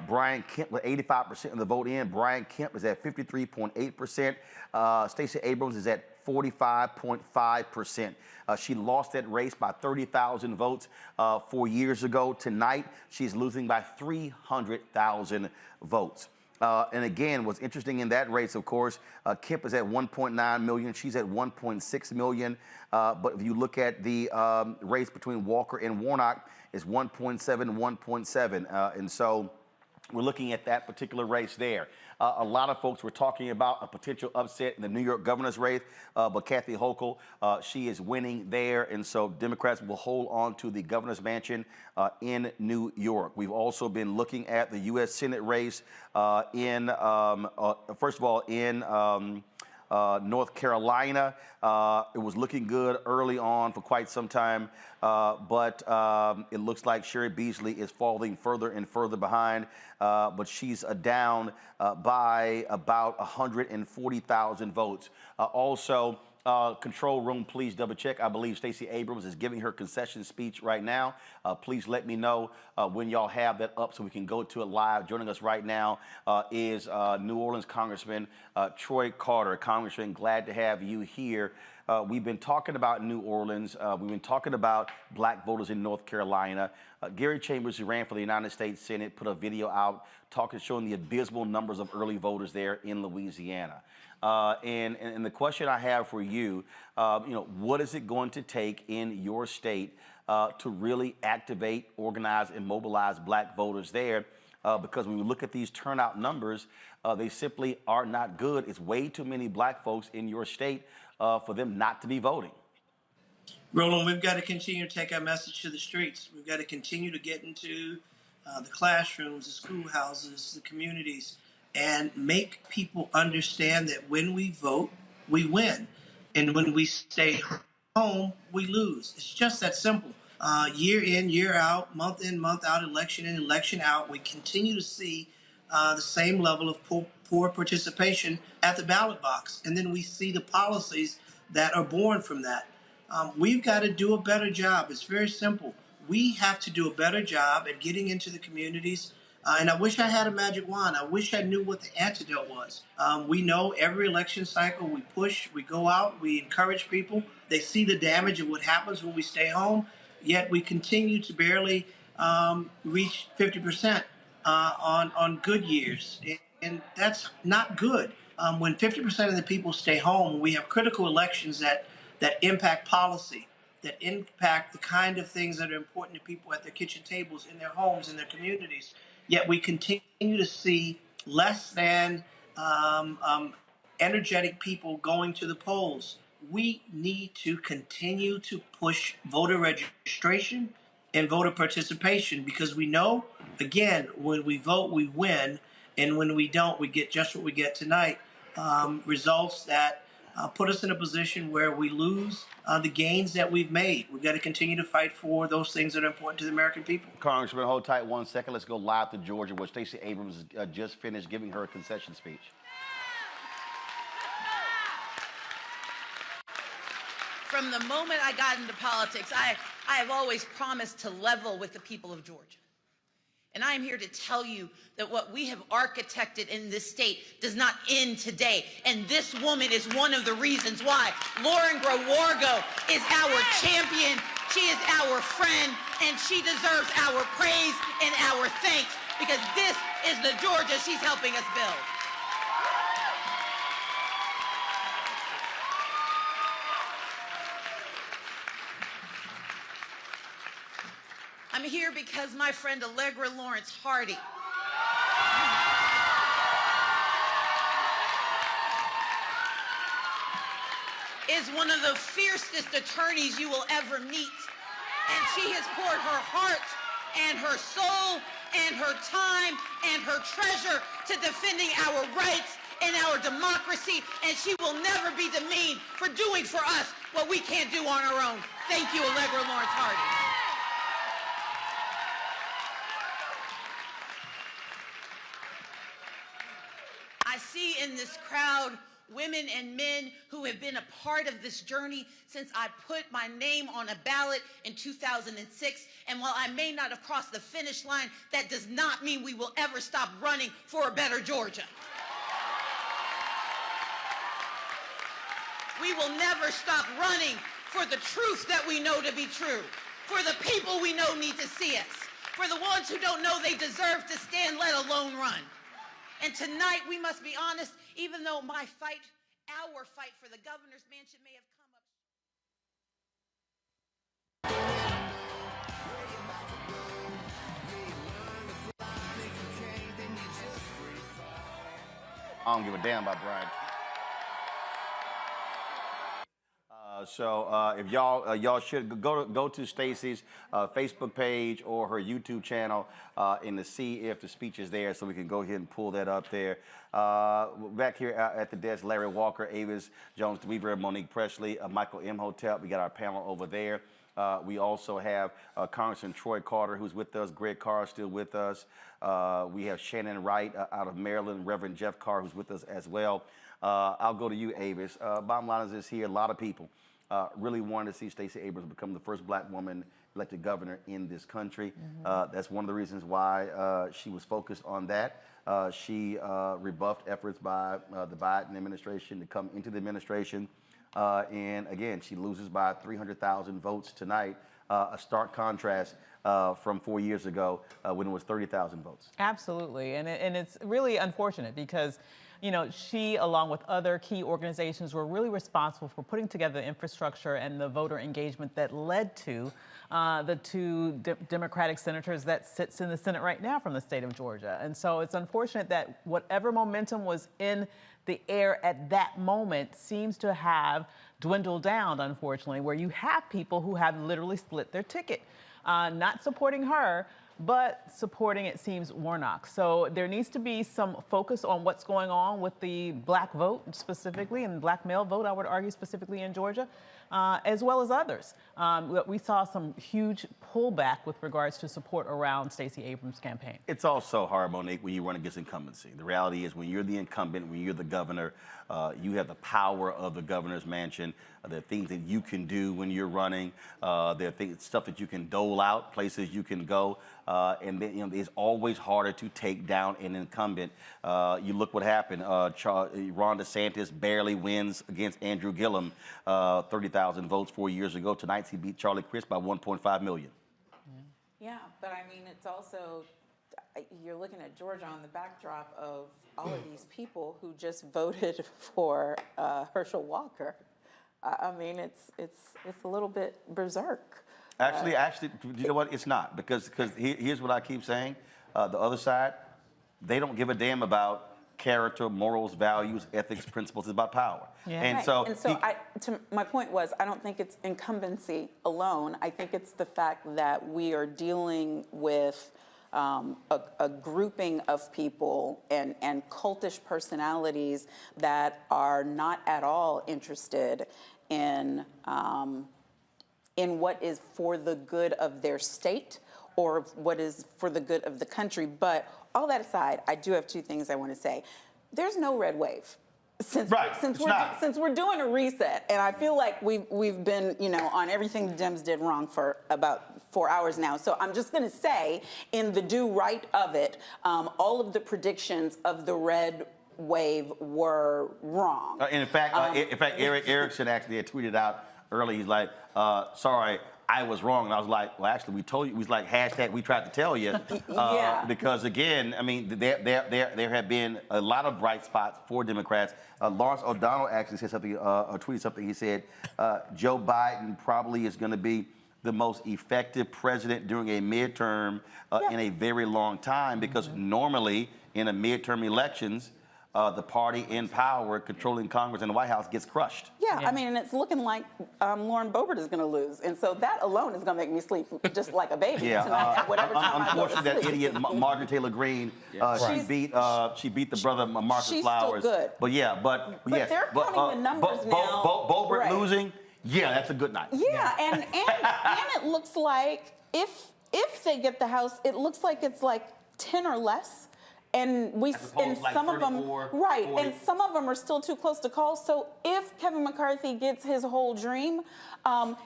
Brian Kemp with 85% of the vote in. Brian Kemp is at 53.8%. Stacey Abrams is at 45.5%. She lost that race by 30,000 votes 4 years ago. Tonight, she's losing by 300,000 votes. And again, what's interesting in that race, of course, Kemp is at 1.9 million. She's at 1.6 million. But if you look at the race between Walker and Warnock, it's 1.7, 1.7. And so we're looking at that particular race there. A lot of folks were talking about a potential upset in the New York governor's race, but Kathy Hochul, she is winning there, and so Democrats will hold on to the governor's mansion in New York. We've also been looking at the U.S. Senate race first of all, in North Carolina. It was looking good early on for quite some time, but it looks like Sherry Beasley is falling further and further behind, but she's down by about 140,000 votes. Also, control room, please double check. I believe Stacey Abrams is giving her concession speech right now. Please let me know when y'all have that up so we can go to it live. Joining us right now is New Orleans Congressman Troy Carter. Congressman, glad to have you here. We've been talking about New Orleans. We've been talking about black voters in North Carolina. Gary Chambers, who ran for the United States Senate, put a video out showing the abysmal numbers of early voters there in Louisiana. And the question I have for you, what is it going to take in your state to really activate, organize, and mobilize black voters there? Because when we look at these turnout numbers, they simply are not good. It's way too many black folks in your state for them not to be voting. Roland, we've got to continue to take our message to the streets. We've got to continue to get into the classrooms, the schoolhouses, the communities, and make people understand that when we vote, we win. And when we stay home, we lose. It's just that simple. Year in, year out, month in, month out, election in, election out, we continue to see the same level of poor participation at the ballot box. And then we see the policies that are born from that. We've got to do a better job. It's very simple. We have to do a better job at getting into the communities. And I wish I had a magic wand. I wish I knew what the antidote was. We know every election cycle we push, we go out, we encourage people. They see the damage of what happens when we stay home, yet we continue to barely reach 50% on good years. And that's not good. When 50% of the people stay home, we have critical elections that impact policy, that impact the kind of things that are important to people at their kitchen tables, in their homes, in their communities. Yet we continue to see less than energetic people going to the polls. We need to continue to push voter registration and voter participation, because we know, again, when we vote, we win. And when we don't, we get just what we get tonight, results that put us in a position where we lose the gains that we've made. We've got to continue to fight for those things that are important to the American people. Congressman, hold tight 1 second. Let's go live to Georgia, where Stacey Abrams just finished giving her concession speech. From the moment I got into politics, I have always promised to level with the people of Georgia. And I am here to tell you that what we have architected in this state does not end today. And this woman is one of the reasons why. Lauren Growargo is our champion. She is our friend, and she deserves our praise and our thanks, because this is the Georgia she's helping us build. I'm here because my friend Allegra Lawrence Hardy is one of the fiercest attorneys you will ever meet. And she has poured her heart and her soul and her time and her treasure to defending our rights and our democracy, and she will never be demeaned for doing for us what we can't do on our own. Thank you, Allegra Lawrence Hardy. I see in this crowd women and men who have been a part of this journey since I put my name on a ballot in 2006. And while I may not have crossed the finish line, that does not mean we will ever stop running for a better Georgia. We will never stop running for the truth that we know to be true, for the people we know need to see us, for the ones who don't know they deserve to stand, let alone run. And tonight, we must be honest, even though my fight, our fight for the governor's mansion may have come up. I don't give a damn about Brian. If y'all should go to Stacey's Facebook page or her YouTube channel and to see if the speech is there, so we can go ahead and pull that up there. Back here at the desk, Larry Walker, Avis Jones Weaver, Monique Presley, Michael Imhotep. We got our panel over there. We also have Congressman Troy Carter, who's with us. Greg Carr is still with us. We have Shannon Wright out of Maryland, Reverend Jeff Carr, who's with us as well. I'll go to you, Avis. Bottom line is this here, a lot of people really wanted to see Stacey Abrams become the first black woman elected governor in this country. That's one of the reasons why she was focused on that. She rebuffed efforts by the Biden administration to come into the administration. And again, she loses by 300,000 votes tonight, a stark contrast from 4 years ago when it was 30,000 votes. Absolutely, and it's really unfortunate because, you know, she, along with other key organizations, were really responsible for putting together the infrastructure and the voter engagement that led to the two Democratic senators that sits in the Senate right now from the state of Georgia. And so it's unfortunate that whatever momentum was in the air at that moment seems to have dwindled down, unfortunately, where you have people who have literally split their ticket, not supporting her, but supporting, it seems, Warnock. So there needs to be some focus on what's going on with the black vote specifically, and black male vote, I would argue, specifically in Georgia, as well as others. We saw some huge pullback with regards to support around Stacey Abrams' campaign. It's also hard, Monique, when you run against incumbency. The reality is when you're the incumbent, when you're the governor, you have the power of the governor's mansion. There are things that you can do when you're running. There are stuff that you can dole out, places you can go. And then, you know, it's always harder to take down an incumbent. You look what happened. Ron DeSantis barely wins against Andrew Gillum, 30,000 votes 4 years ago. Tonight, he beat Charlie Crist by 1.5 million. Yeah, but I mean, it's also, you're looking at Georgia on the backdrop of all of these people who just voted for Herschel Walker. I mean, it's a little bit berserk. Actually, you know what? It's not, because here's what I keep saying. The other side, they don't give a damn about character, morals, values, ethics, principles. It's about power. Yeah. And right. so, my point was, I don't think it's incumbency alone. I think it's the fact that we are dealing with a grouping of people and cultish personalities that are not at all interested in what is for the good of their state or what is for the good of the country. But all that aside, I do have two things I want to say. There's no red wave. Since we're doing a reset, and I feel like we've been, on everything the Dems did wrong for about 4 hours now. So I'm just going to say, in the do right of it, all of the predictions of the red wave were wrong. In fact, Eric Erickson actually had tweeted out early. He's like, "Sorry, I was wrong." And I was like, "Well, actually, we told you." He was like, hashtag we tried to tell you. Yeah. Because again, I mean, there have been a lot of bright spots for Democrats. Lawrence O'Donnell actually said something, or tweeted something. He said, Joe Biden probably is going to be the most effective president during a midterm in a very long time, because normally in a midterm elections, the party in power controlling Congress and the White House gets crushed. Yeah, I mean, and it's looking like Lauren Boebert is going to lose. And so that alone is going to make me sleep just like a baby tonight at whatever time unfortunately, I go to that sleep. idiot Marjorie Taylor Greene, she beat the brother Marcus she's Flowers. Still good. But yes, they're counting the numbers now. Boebert losing, yeah, that's a good night. Yeah, and it looks like if they get the House, it looks like it's like 10 or less. And some of them, 40. And some of them are still too close to call. So if Kevin McCarthy gets his whole dream,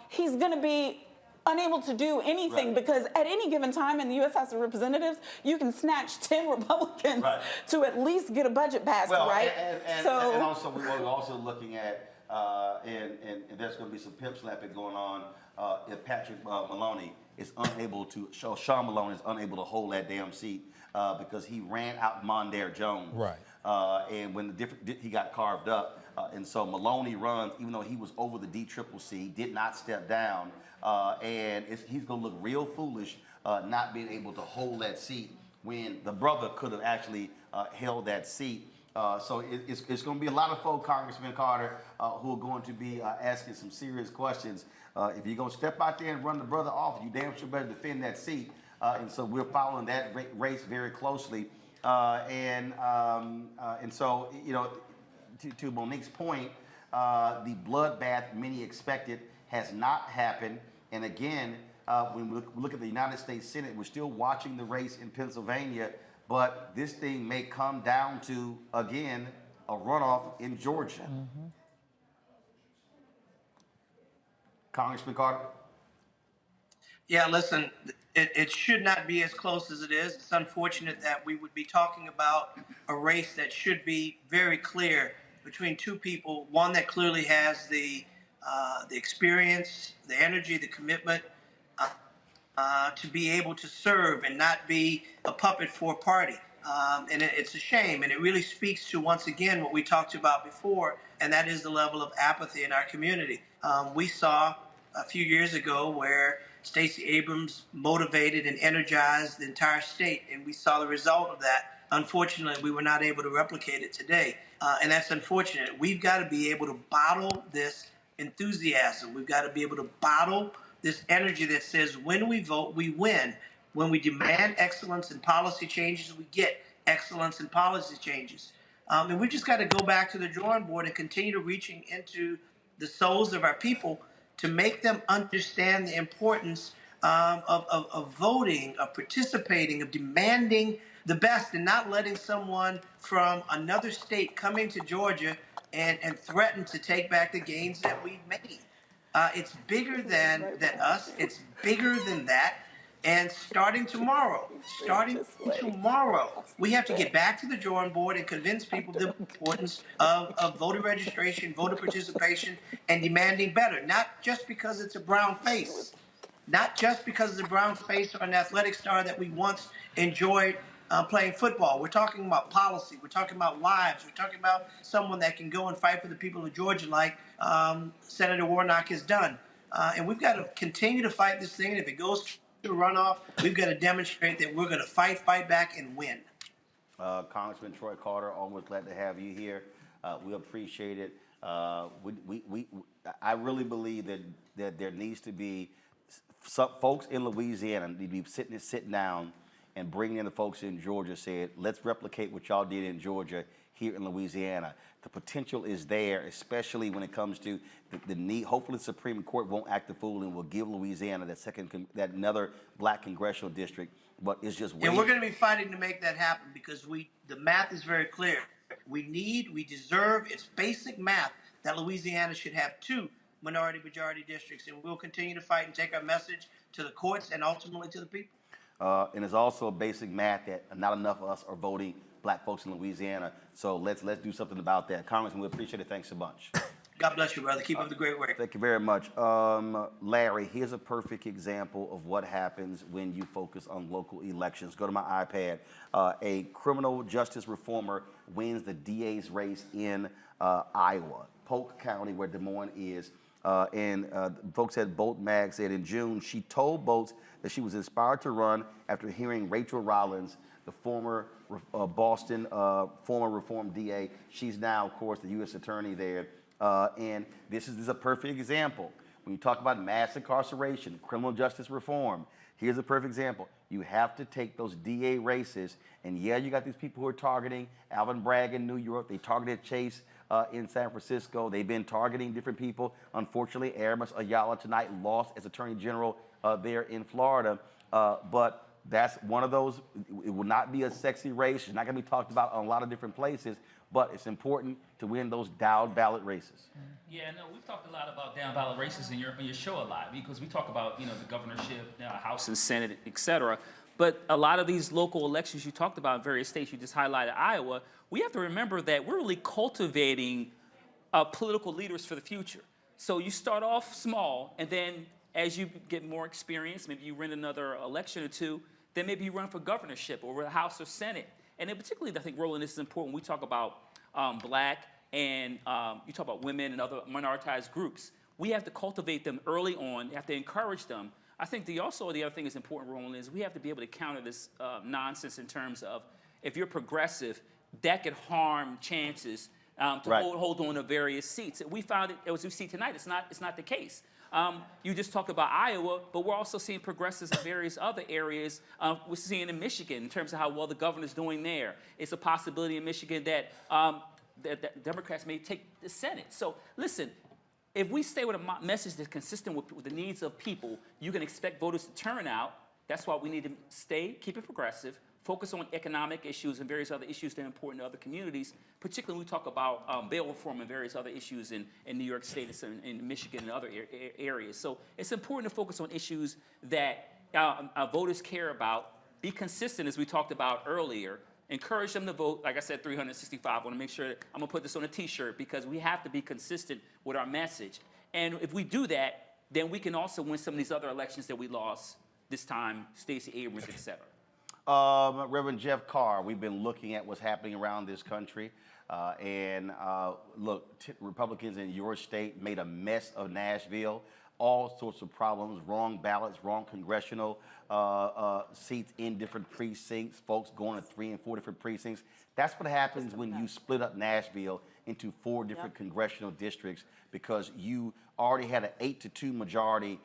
he's going to be unable to do anything, because at any given time in the U.S. House of Representatives, you can snatch 10 Republicans to at least get a budget passed, right? And also we're also looking at, and there's going to be some pimp slapping going on if Patrick Maloney is unable to, Sean Maloney is unable to hold that damn seat. Because he ran out Mondaire Jones. And when he got carved up. And so Maloney runs, even though he was over the DCCC, did not step down. And he's going to look real foolish not being able to hold that seat when the brother could have actually held that seat. So it's going to be a lot of folk, Congressman Carter, who are going to be asking some serious questions. If you're going to step out there and run the brother off, you damn sure better defend that seat. And so we're following that race very closely. And so, to Monique's point, the bloodbath many expected has not happened. And again, when we look at the United States Senate, we're still watching the race in Pennsylvania, but this thing may come down to, again, a runoff in Georgia. Congressman Carter? Yeah, listen, it should not be as close as it is. It's unfortunate that we would be talking about a race that should be very clear between two people, one that clearly has the experience, the energy, the commitment to be able to serve and not be a puppet for a party. And it's a shame, and it really speaks to, once again, what we talked about before, and that is the level of apathy in our community. We saw a few years ago where Stacey Abrams motivated and energized the entire state, and we saw the result of that. Unfortunately, we were not able to replicate it today, and that's unfortunate. We've got to be able to bottle this enthusiasm. We've got to be able to bottle this energy that says when we vote, we win. When we demand excellence in policy changes, we get excellence in policy changes. And we've just got to go back to the drawing board and continue to reaching into the souls of our people to make them understand the importance of voting, of participating, of demanding the best, and not letting someone from another state come into Georgia and threaten to take back the gains that we've made. It's bigger than us. It's bigger than that. And starting tomorrow, we have to get back to the drawing board and convince people the importance of voter registration, voter participation, and demanding better. Not just because it's a brown face, not just because it's a brown face or an athletic star that we once enjoyed playing football. We're talking about policy. We're talking about lives. We're talking about someone that can go and fight for the people of Georgia like Senator Warnock has done. And we've got to continue to fight this thing. And if it goes to runoff, we've got to demonstrate that we're going to fight back, and win. Congressman Troy Carter, always glad to have you here. We appreciate it. I really believe that there needs to be some folks in Louisiana need to be sitting down and bringing in the folks in Georgia said, let's replicate what y'all did in Georgia here in Louisiana. The potential is there, especially when it comes to the need. Hopefully the Supreme Court won't act the fool and will give Louisiana that another black congressional district, but it's just And we're going to be fighting to make that happen because the math is very clear. We deserve, it's basic math that Louisiana should have 2 minority-majority districts, and we'll continue to fight and take our message to the courts and ultimately to the people. And it's also a basic math that not enough of us are voting black folks in Louisiana. So let's do something about that. Congressman, we appreciate it. Thanks a bunch. God bless you, brother. Keep up the great work. Thank you very much. Larry, here's a perfect example of what happens when you focus on local elections. Go to my iPad. A criminal justice reformer wins the DA's race in Iowa, Polk County, where Des Moines is. Folks at Bolt Mag said in June, she told Bolts that she was inspired to run after hearing Rachel Rollins, the former Boston former reform DA. She's now, of course, the U.S. attorney there. And this is a perfect example. When you talk about mass incarceration, criminal justice reform, here's a perfect example. You have to take those DA races, and yeah, you got these people who are targeting Alvin Bragg in New York. They targeted Chase in San Francisco. They've been targeting different people. Unfortunately, Aramis Ayala tonight lost as Attorney General there in Florida. But that's one of those. It will not be a sexy race. It's not going to be talked about in a lot of different places, but it's important to win those down ballot races. Yeah, no, we've talked a lot about down ballot races in your show a lot because we talk about, the governorship, House and Senate, et cetera. But a lot of these local elections you talked about in various states, you just highlighted Iowa, we have to remember that we're really cultivating political leaders for the future. So you start off small, and then as you get more experience, maybe you win another election or 2, then maybe you run for governorship or the House or Senate. And then particularly, I think, Roland, this is important. We talk about black and you talk about women and other minoritized groups. We have to cultivate them early on. You have to encourage them. I think the other thing that's important, Roland, is we have to be able to counter this nonsense in terms of if you're progressive, that could harm chances to hold on to various seats. We found it, as we see tonight, it's not the case. You just talked about Iowa, but we're also seeing progressives in various other areas. We're seeing in Michigan in terms of how well the governor's doing there. It's a possibility in Michigan that that Democrats may take the Senate. So listen, if we stay with a message that's consistent with the needs of people, you can expect voters to turn out. That's why we need to keep it progressive, focus on economic issues and various other issues that are important to other communities, particularly when we talk about bail reform and various other issues in New York State and in Michigan and other areas. So it's important to focus on issues that voters care about, be consistent, as we talked about earlier, encourage them to vote. Like I said, 365. I want to make sure that I'm going to put this on a T-shirt because we have to be consistent with our message. And if we do that, then we can also win some of these other elections that we lost this time, Stacey Abrams, et cetera. Reverend Jeff Carr, we've been looking at what's happening around this country. Look, Republicans in your state made a mess of Nashville. All sorts of problems, wrong ballots, wrong congressional seats in different precincts, folks going to 3 and 4 different precincts. That's what happens when you split up Nashville into 4 different congressional districts because you already had an 8-2 majority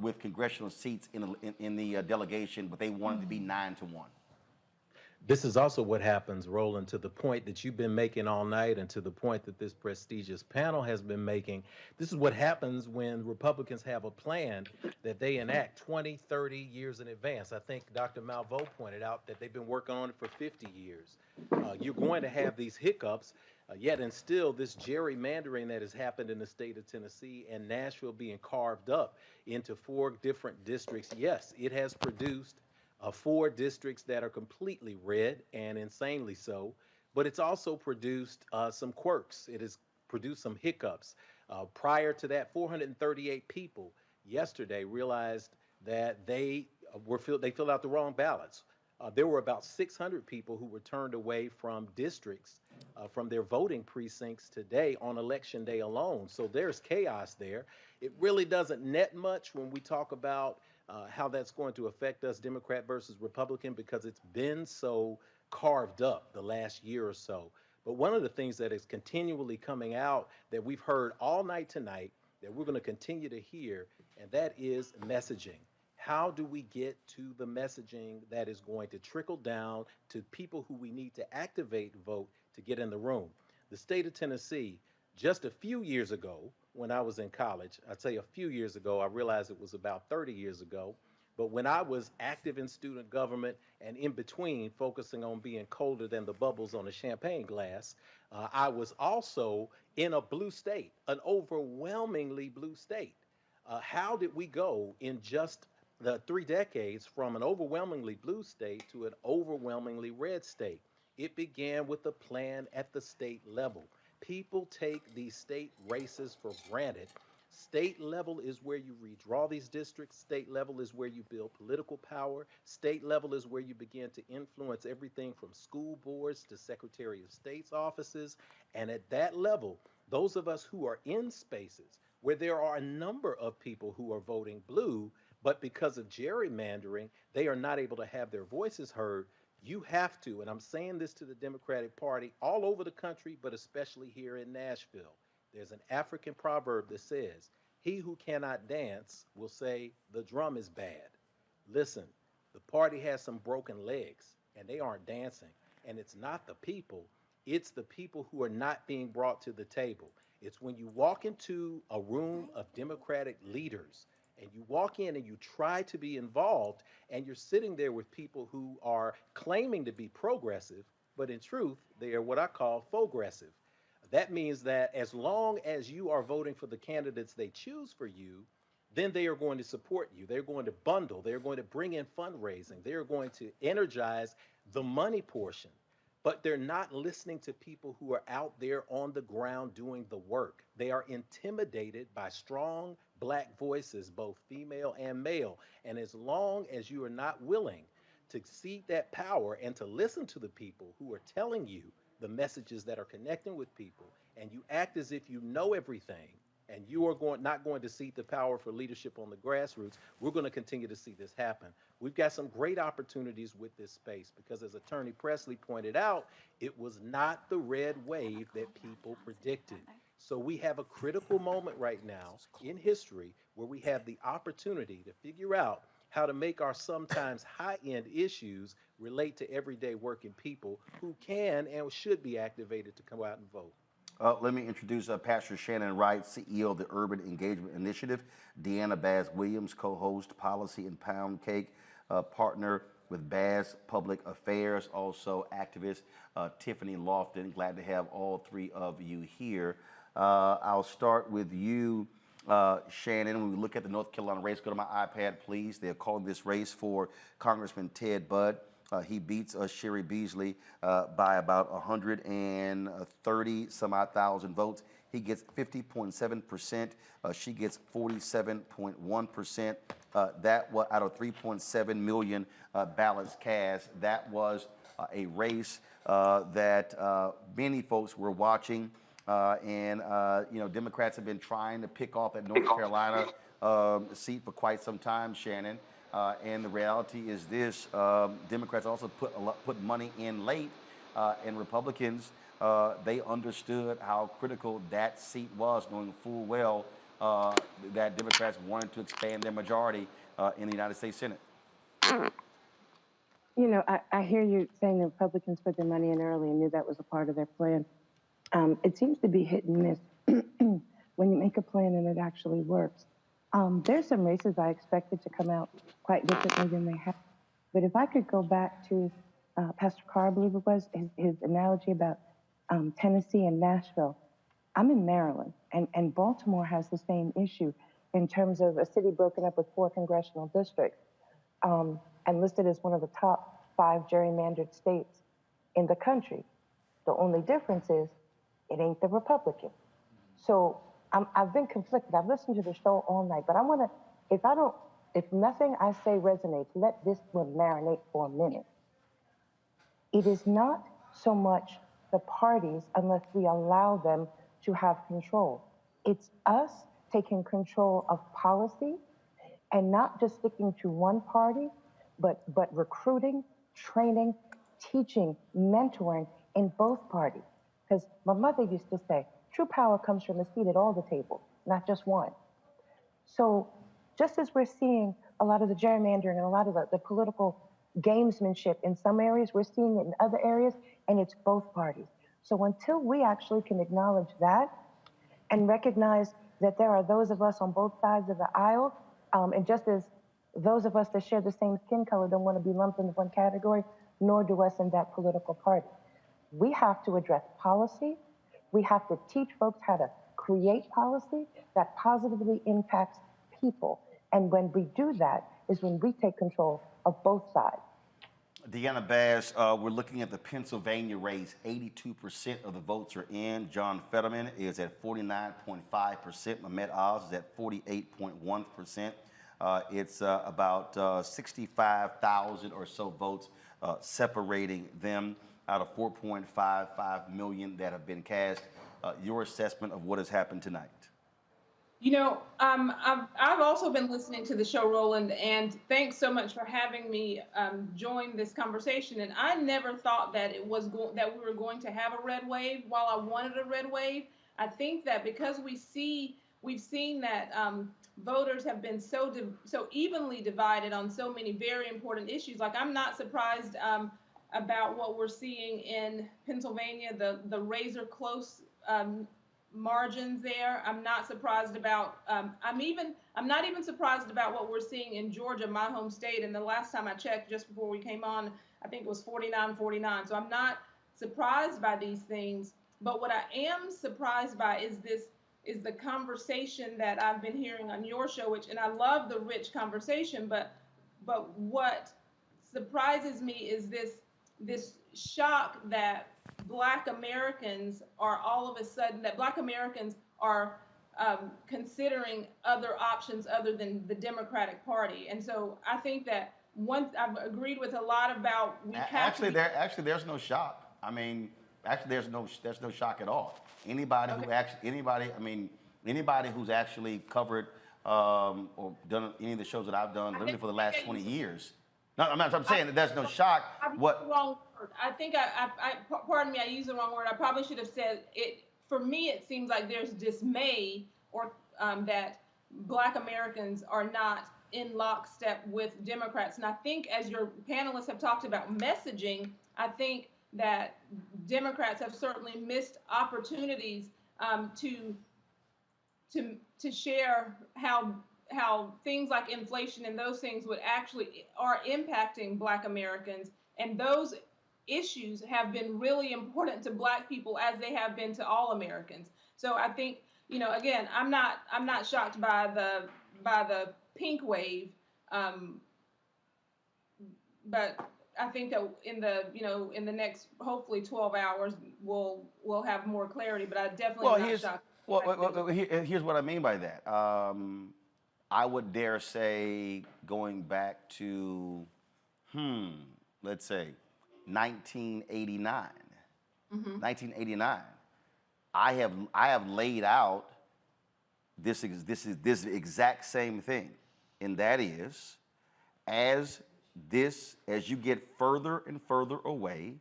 with congressional seats in the delegation, but they wanted to be 9-1. This is also what happens, Roland, to the point that you've been making all night and to the point that this prestigious panel has been making. This is what happens when Republicans have a plan that they enact 20, 30 years in advance. I think Dr. Malveaux pointed out that they've been working on it for 50 years. You're going to have these hiccups, yet and still this gerrymandering that has happened in the state of Tennessee and Nashville being carved up into 4 different districts. Yes, it has produced 4 districts that are completely red and insanely so, but it's also produced some quirks. It has produced some hiccups. Prior to that, 438 people yesterday realized that they filled out the wrong ballots. There were about 600 people who were turned away from districts, from their voting precincts today on election day alone. So there's chaos there. It really doesn't net much when we talk about how that's going to affect us, Democrat versus Republican, because it's been so carved up the last year or so. But one of the things that is continually coming out that we've heard all night tonight, that we're going to continue to hear, and that is messaging. How do we get to the messaging that is going to trickle down to people who we need to activate vote to get in the room? The state of Tennessee, just a few years ago, when I was in college, I'd say a few years ago, I realized it was about 30 years ago, but when I was active in student government and in between focusing on being colder than the bubbles on a champagne glass, I was also in a blue state, an overwhelmingly blue state. How did we go in just the 3 decades from an overwhelmingly blue state to an overwhelmingly red state? It began with a plan at the state level. People take these state races for granted. State level is where you redraw these districts. State level is where you build political power. State level is where you begin to influence everything from school boards to Secretary of State's offices. And at that level, those of us who are in spaces where there are a number of people who are voting blue, but because of gerrymandering, they are not able to have their voices heard. You have to, and I'm saying this to the Democratic Party all over the country, but especially here in Nashville. There's an African proverb that says, "He who cannot dance will say the drum is bad." Listen, the party has some broken legs, and they aren't dancing. And it's not the people, it's the people who are not being brought to the table. It's when you walk into a room of Democratic leaders and you walk in and you try to be involved and you're sitting there with people who are claiming to be progressive, but in truth, they are what I call faux-gressive. That means that as long as you are voting for the candidates they choose for you, then they are going to support you. They're going to bundle. They're going to bring in fundraising. They're going to energize the money portion. But they're not listening to people who are out there on the ground doing the work. They are intimidated by strong Black voices, both female and male. And as long as you are not willing to cede that power and to listen to the people who are telling you the messages that are connecting with people, and you act as if you know everything, and you are not going to cede the power for leadership on the grassroots, we're going to continue to see this happen. We've got some great opportunities with this space because, as Attorney Presley pointed out, it was not the red wave that people predicted. So we have a critical moment right now in history where we have the opportunity to figure out how to make our sometimes high-end issues relate to everyday working people who can and should be activated to come out and vote. Let me introduce Pastor Shannon Wright, CEO of the Urban Engagement Initiative, Deanna Baz-Williams, co-host, Policy and Pound Cake, partner with Baz Public Affairs, also activist Tiffany Lofton. Glad to have all three of you here. I'll start with you, Shannon. When we look at the North Carolina race, go to my iPad, please. They're calling this race for Congressman Ted Budd. He beats Sherry Beasley by about 130 some odd thousand votes. He gets 50.7%. She gets 47.1%. That was out of 3.7 million ballots cast. That was a race that many folks were watching. Democrats have been trying to pick off that North Carolina seat for quite some time, Shannon. And the reality is this: Democrats also put money in late, and Republicans they understood how critical that seat was, knowing full well that Democrats wanted to expand their majority in the United States Senate. You know, I hear you saying the Republicans put their money in early and knew that was a part of their plan. It seems to be hit and miss when you make a plan and it actually works. There's some races I expected to come out quite differently than they have. But if I could go back to Pastor Carr, I believe it was, his analogy about Tennessee and Nashville. I'm in Maryland, and Baltimore has the same issue in terms of a city broken up with 4 congressional districts and listed as one of the top 5 gerrymandered states in the country. The only difference is it ain't the Republican. So I've been conflicted. I've listened to the show all night, but I want to, if nothing I say resonates, let this one marinate for a minute. It is not so much the parties unless we allow them to have control. It's us taking control of policy and not just sticking to one party, but recruiting, training, teaching, mentoring in both parties. Because my mother used to say, true power comes from a seat at all the tables, not just one. So just as we're seeing a lot of the gerrymandering and a lot of the political gamesmanship in some areas, we're seeing it in other areas, and it's both parties. So until we actually can acknowledge that and recognize that there are those of us on both sides of the aisle, and just as those of us that share the same skin color don't want to be lumped into one category, nor do us in that political party. We have to address policy. We have to teach folks how to create policy that positively impacts people. And when we do that is when we take control of both sides. Deanna Bass, we're looking at the Pennsylvania race. 82% of the votes are in. John Fetterman is at 49.5%. Mehmet Oz is at 48.1%. It's about 65,000 or so votes separating them out of 4.55 million that have been cast. Your assessment of what has happened tonight? You know, I've also been listening to the show, Roland, and thanks so much for having me join this conversation. And I never thought that that we were going to have a red wave. While I wanted a red wave, I think that because we've seen that voters have been so evenly divided on so many very important issues. Like, I'm not surprised about what we're seeing in Pennsylvania, the razor close margins there. I'm not surprised about, I'm not even surprised about what we're seeing in Georgia, my home state. And the last time I checked, just before we came on, I think it was 49-49. So I'm not surprised by these things. But what I am surprised by is the conversation that I've been hearing on your show, and I love the rich conversation, but what surprises me is this shock that Black Americans are all of a sudden, that Black Americans are considering other options other than the Democratic Party. And so I think that I've agreed with a lot about Actually, there's no shock. I mean, actually, there's no shock at all. Anybody who's actually covered or done any of the shows that I've done literally for the last 20 years. No, I'm saying that there's no shock. Wrong word. I think pardon me, I used the wrong word. I probably should have said it. For me, it seems like there's dismay or that Black Americans are not in lockstep with Democrats. And I think, as your panelists have talked about messaging, I think that Democrats have certainly missed opportunities to share how things like inflation and those things are impacting Black Americans, and those issues have been really important to Black people as they have been to all Americans. So I think, you know, again, I'm not shocked by the pink wave, but I think that in the next hopefully 12 hours we'll have more clarity. But I definitely am not shocked. Well, here's what I mean by that. I would dare say, going back to, let's say, 1989. 1989. I have laid out this exact same thing, and that is, as you get further and further away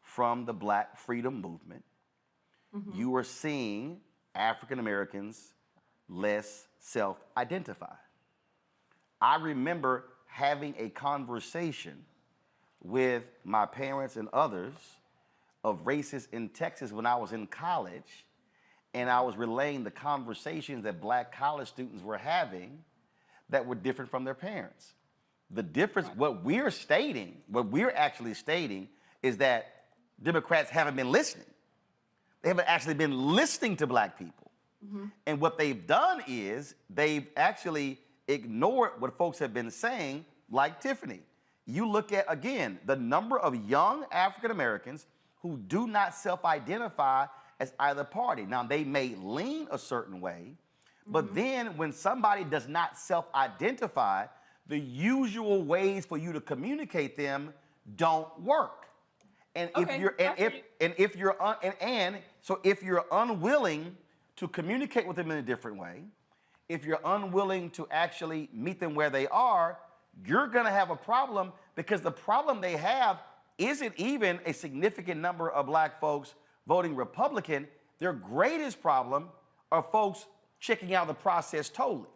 from the Black freedom movement, you are seeing African Americans less self-identify. I remember having a conversation with my parents and others of races in Texas when I was in college, and I was relaying the conversations that Black college students were having that were different from their parents. The difference, what we're actually stating is that Democrats haven't been listening. They haven't actually been listening to Black people. And what they've done is they've actually ignored what folks have been saying, like Tiffany. You look at, again, the number of young African Americans who do not self-identify as either party. Now, they may lean a certain way, but then when somebody does not self-identify, the usual ways for you to communicate them don't work. And if you're unwilling to communicate with them in a different way, if you're unwilling to actually meet them where they are, you're going to have a problem, because the problem they have isn't even a significant number of Black folks voting Republican. Their greatest problem are folks checking out the process totally.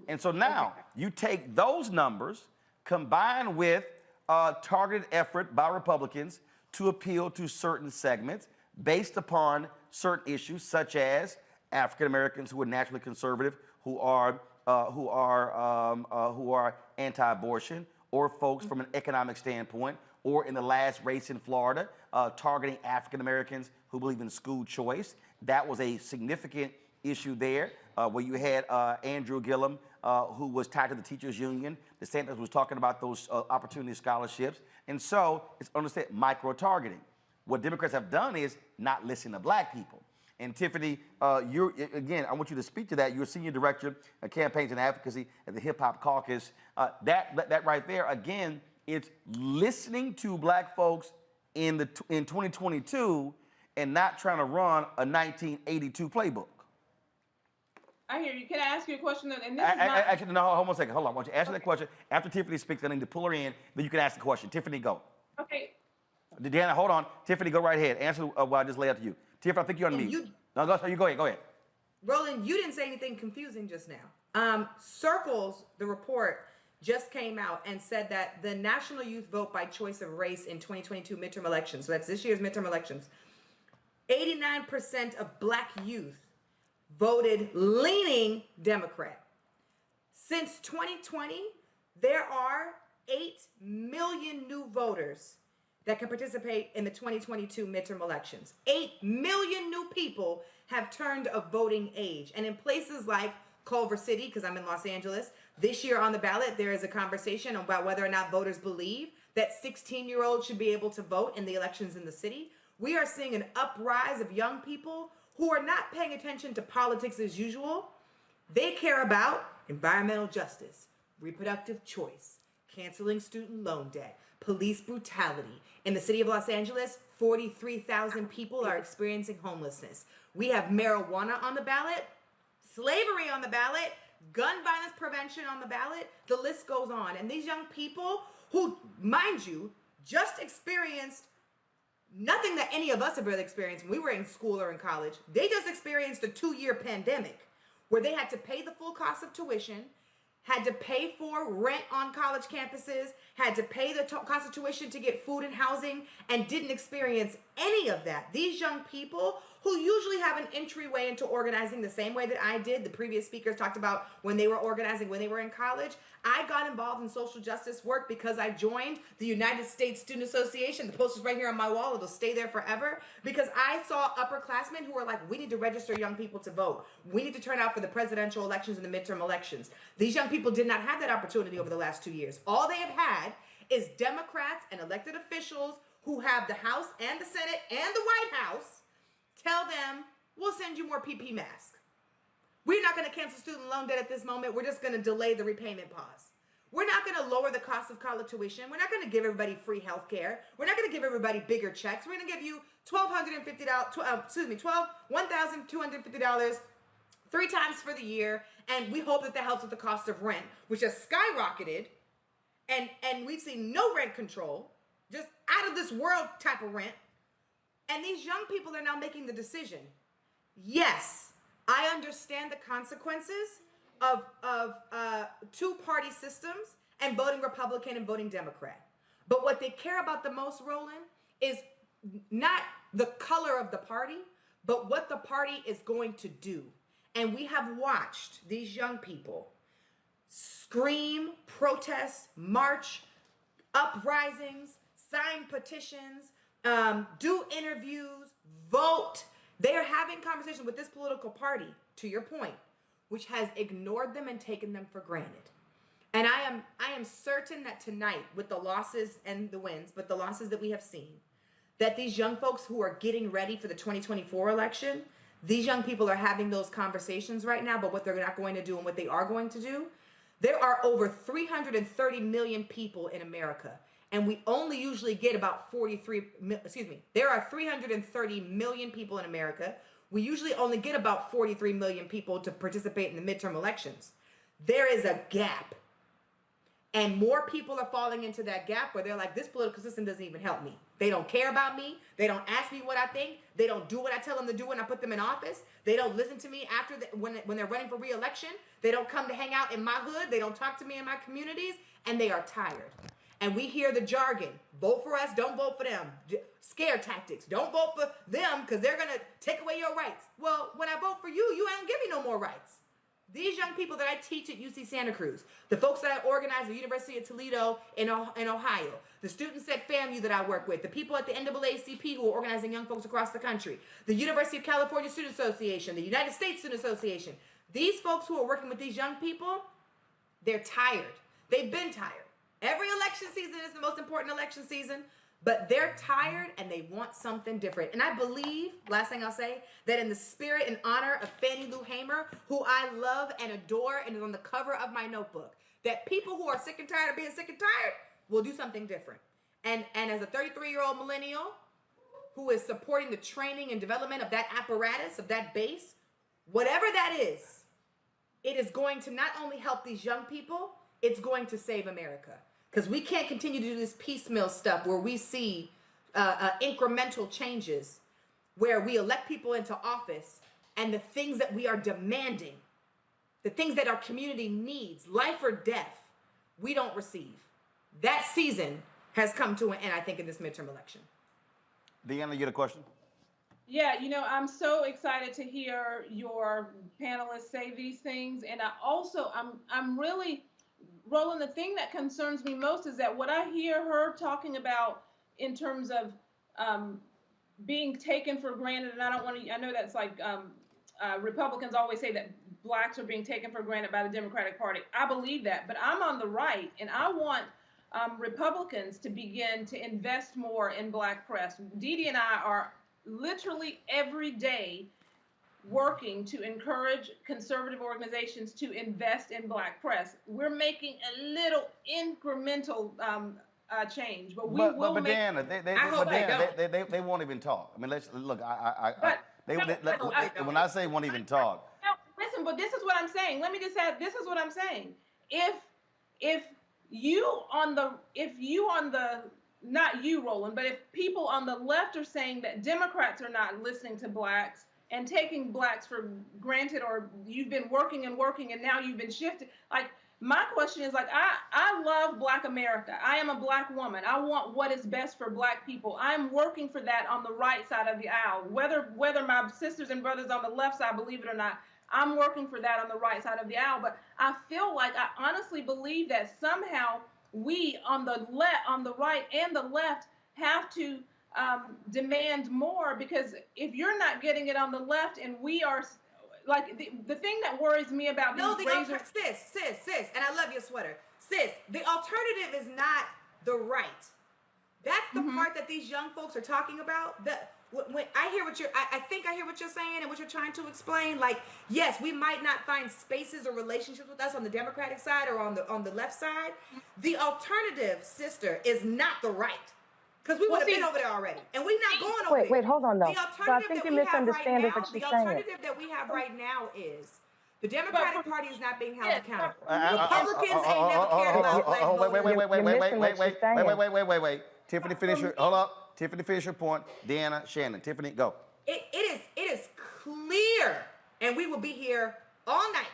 And so now you take those numbers combined with a targeted effort by Republicans to appeal to certain segments based upon certain issues, such as African Americans who are naturally conservative, who are anti-abortion, or folks from an economic standpoint, or in the last race in Florida, targeting African Americans who believe in school choice. That was a significant issue there, where you had Andrew Gillum, who was tied to the teachers union. DeSantis was talking about those opportunity scholarships. And so it's understand micro-targeting. What Democrats have done is not listen to black people. And Tiffany, again, I want you to speak to that. You're Senior Director of Campaigns and Advocacy at the Hip Hop Caucus. That right there, again, it's listening to black folks in 2022 and not trying to run a 1982 playbook. I hear you. Can I ask you a question? And this Actually, no, hold on a second. Hold on. I want you to answer that question. After Tiffany speaks, I need to pull her in, then you can ask the question. Tiffany, go. Okay. Deanna, hold on. Tiffany, go right ahead. Answer what I just laid out to you. Tiffany, I think you're on mute. No, go ahead. Go ahead. Roland, you didn't say anything confusing just now. Circles, the report, just came out and said that the national youth vote by choice of race in 2022 midterm elections, so that's this year's midterm elections, 89% of black youth voted leaning Democrat. Since 2020, there are 8 million new voters that can participate in the 2022 midterm elections. 8 million new people have turned of voting age. And in places like Culver City, because I'm in Los Angeles, this year on the ballot, there is a conversation about whether or not voters believe that 16-year-olds should be able to vote in the elections in the city. We are seeing an uprise of young people who are not paying attention to politics as usual. They care about environmental justice, reproductive choice, canceling student loan debt, police brutality. In the city of Los Angeles, 43,000 people are experiencing homelessness. We have marijuana on the ballot, slavery on the ballot, gun violence prevention on the ballot. The list goes on. And these young people who, mind you, just experienced nothing that any of us have really experienced when we were in school or in college. They just experienced a 2-year pandemic where they had to pay the full cost of tuition, had to pay for rent on college campuses, had to pay the cost of tuition to get food and housing, and didn't experience any of that. These young people who usually have an entryway into organizing the same way that I did, the previous speakers talked about when they were organizing, when they were in college. I got involved in social justice work because I joined the United States Student Association. The poster's right here on my wall. It'll stay there forever. Because I saw upperclassmen who were like, we need to register young people to vote. We need to turn out for the presidential elections and the midterm elections. These young people did not have that opportunity over the last 2 years. All they have had is Democrats and elected officials who have the House and the Senate and the White House tell them, we'll send you more PP masks. We're not going to cancel student loan debt at this moment. We're just going to delay the repayment pause. We're not going to lower the cost of college tuition. We're not going to give everybody free health care. We're not going to give everybody bigger checks. We're going to give you $1,250 3 times for the year. And we hope that helps with the cost of rent, which has skyrocketed. And we've seen no rent control, just out of this world type of rent. And these young people are now making the decision. Yes, I understand the consequences of two-party systems and voting Republican and voting Democrat. But what they care about the most, Roland, is not the color of the party, but what the party is going to do. And we have watched these young people scream, protest, march, uprisings, sign petitions, do interviews, vote. They are having conversations with this political party, to your point, which has ignored them and taken them for granted. And I am certain that tonight, with the losses and the wins, but the losses that we have seen, that these young folks who are getting ready for the 2024 election, these young people are having those conversations right now, but what they're not going to do and what they are going to do. There are over 330 million people in America, and we only usually get about there are 330 million people in America. We usually only get about 43 million people to participate in the midterm elections. There is a gap. And more people are falling into that gap where they're like, this political system doesn't even help me. They don't care about me. They don't ask me what I think. They don't do what I tell them to do when I put them in office. They don't listen to me after when they're running for re-election. They don't come to hang out in my hood. They don't talk to me in my communities. And they are tired. And we hear the jargon, vote for us, don't vote for them. Scare tactics, don't vote for them because they're going to take away your rights. Well, when I vote for you, you ain't give me no more rights. These young people that I teach at UC Santa Cruz, the folks that I organize at the University of Toledo in Ohio, the students at FAMU that I work with, the people at the NAACP who are organizing young folks across the country, the University of California Student Association, the United States Student Association, these folks who are working with these young people, they're tired. They've been tired. Every election season is the most important election season, but they're tired and they want something different. And I believe, last thing I'll say, that in the spirit and honor of Fannie Lou Hamer, who I love and adore and is on the cover of my notebook, that people who are sick and tired of being sick and tired will do something different. And as a 33-year-old millennial who is supporting the training and development of that apparatus, of that base, whatever that is, it is going to not only help these young people, it's going to save America. Because we can't continue to do this piecemeal stuff where we see incremental changes, where we elect people into office and the things that we are demanding, the things that our community needs, life or death, we don't receive. That season has come to an end, I think, in this midterm election. Deanna, you had a question? Yeah, I'm so excited to hear your panelists say these things. And I'm really, Roland, the thing that concerns me most is that what I hear her talking about in terms of being taken for granted, and I know that's like Republicans always say that blacks are being taken for granted by the Democratic Party. I believe that, but I'm on the right, and I want Republicans to begin to invest more in black press. Dede and I are literally every day working to encourage conservative organizations to invest in black press. We're making a little incremental change, but we will make. Deanna, they won't even talk. I mean, let's look. When I say won't even talk. No, listen, but this is what I'm saying. Let me just add. This is what I'm saying. If you on the not you, Roland, but if people on the left are saying that Democrats are not listening to blacks and taking blacks for granted, or you've been working and now you've been shifted. Like, my question is, like, I love Black America. I am a Black woman. I want what is best for Black people. I'm working for that on the right side of the aisle. Whether my sisters and brothers on the left side believe it or not, I'm working for that on the right side of the aisle. But I feel like, I honestly believe that somehow we on the right and the left have to demand more, because if you're not getting it on the left and we are, like, the thing that worries me about sis, and I love your sweater. Sis, the alternative is not the right. That's the part that these young folks are talking about. When I hear I think I hear what you're saying and what you're trying to explain. Like, yes, we might not find spaces or relationships with us on the Democratic side or on the left side. The alternative, sister, is not the right. Because we would have been over there already. And we're not going over there. Wait, hold on, though. The So I think you're misunderstanding what she's saying. The alternative that we have right now is the Democratic Party is not being held accountable. Republicans ain't never cared about black voters. Wait. Tiffany, finish your, hold up. Tiffany, finish your point. Deanna, Shannon. Tiffany, go. It is clear, and we will be here all night.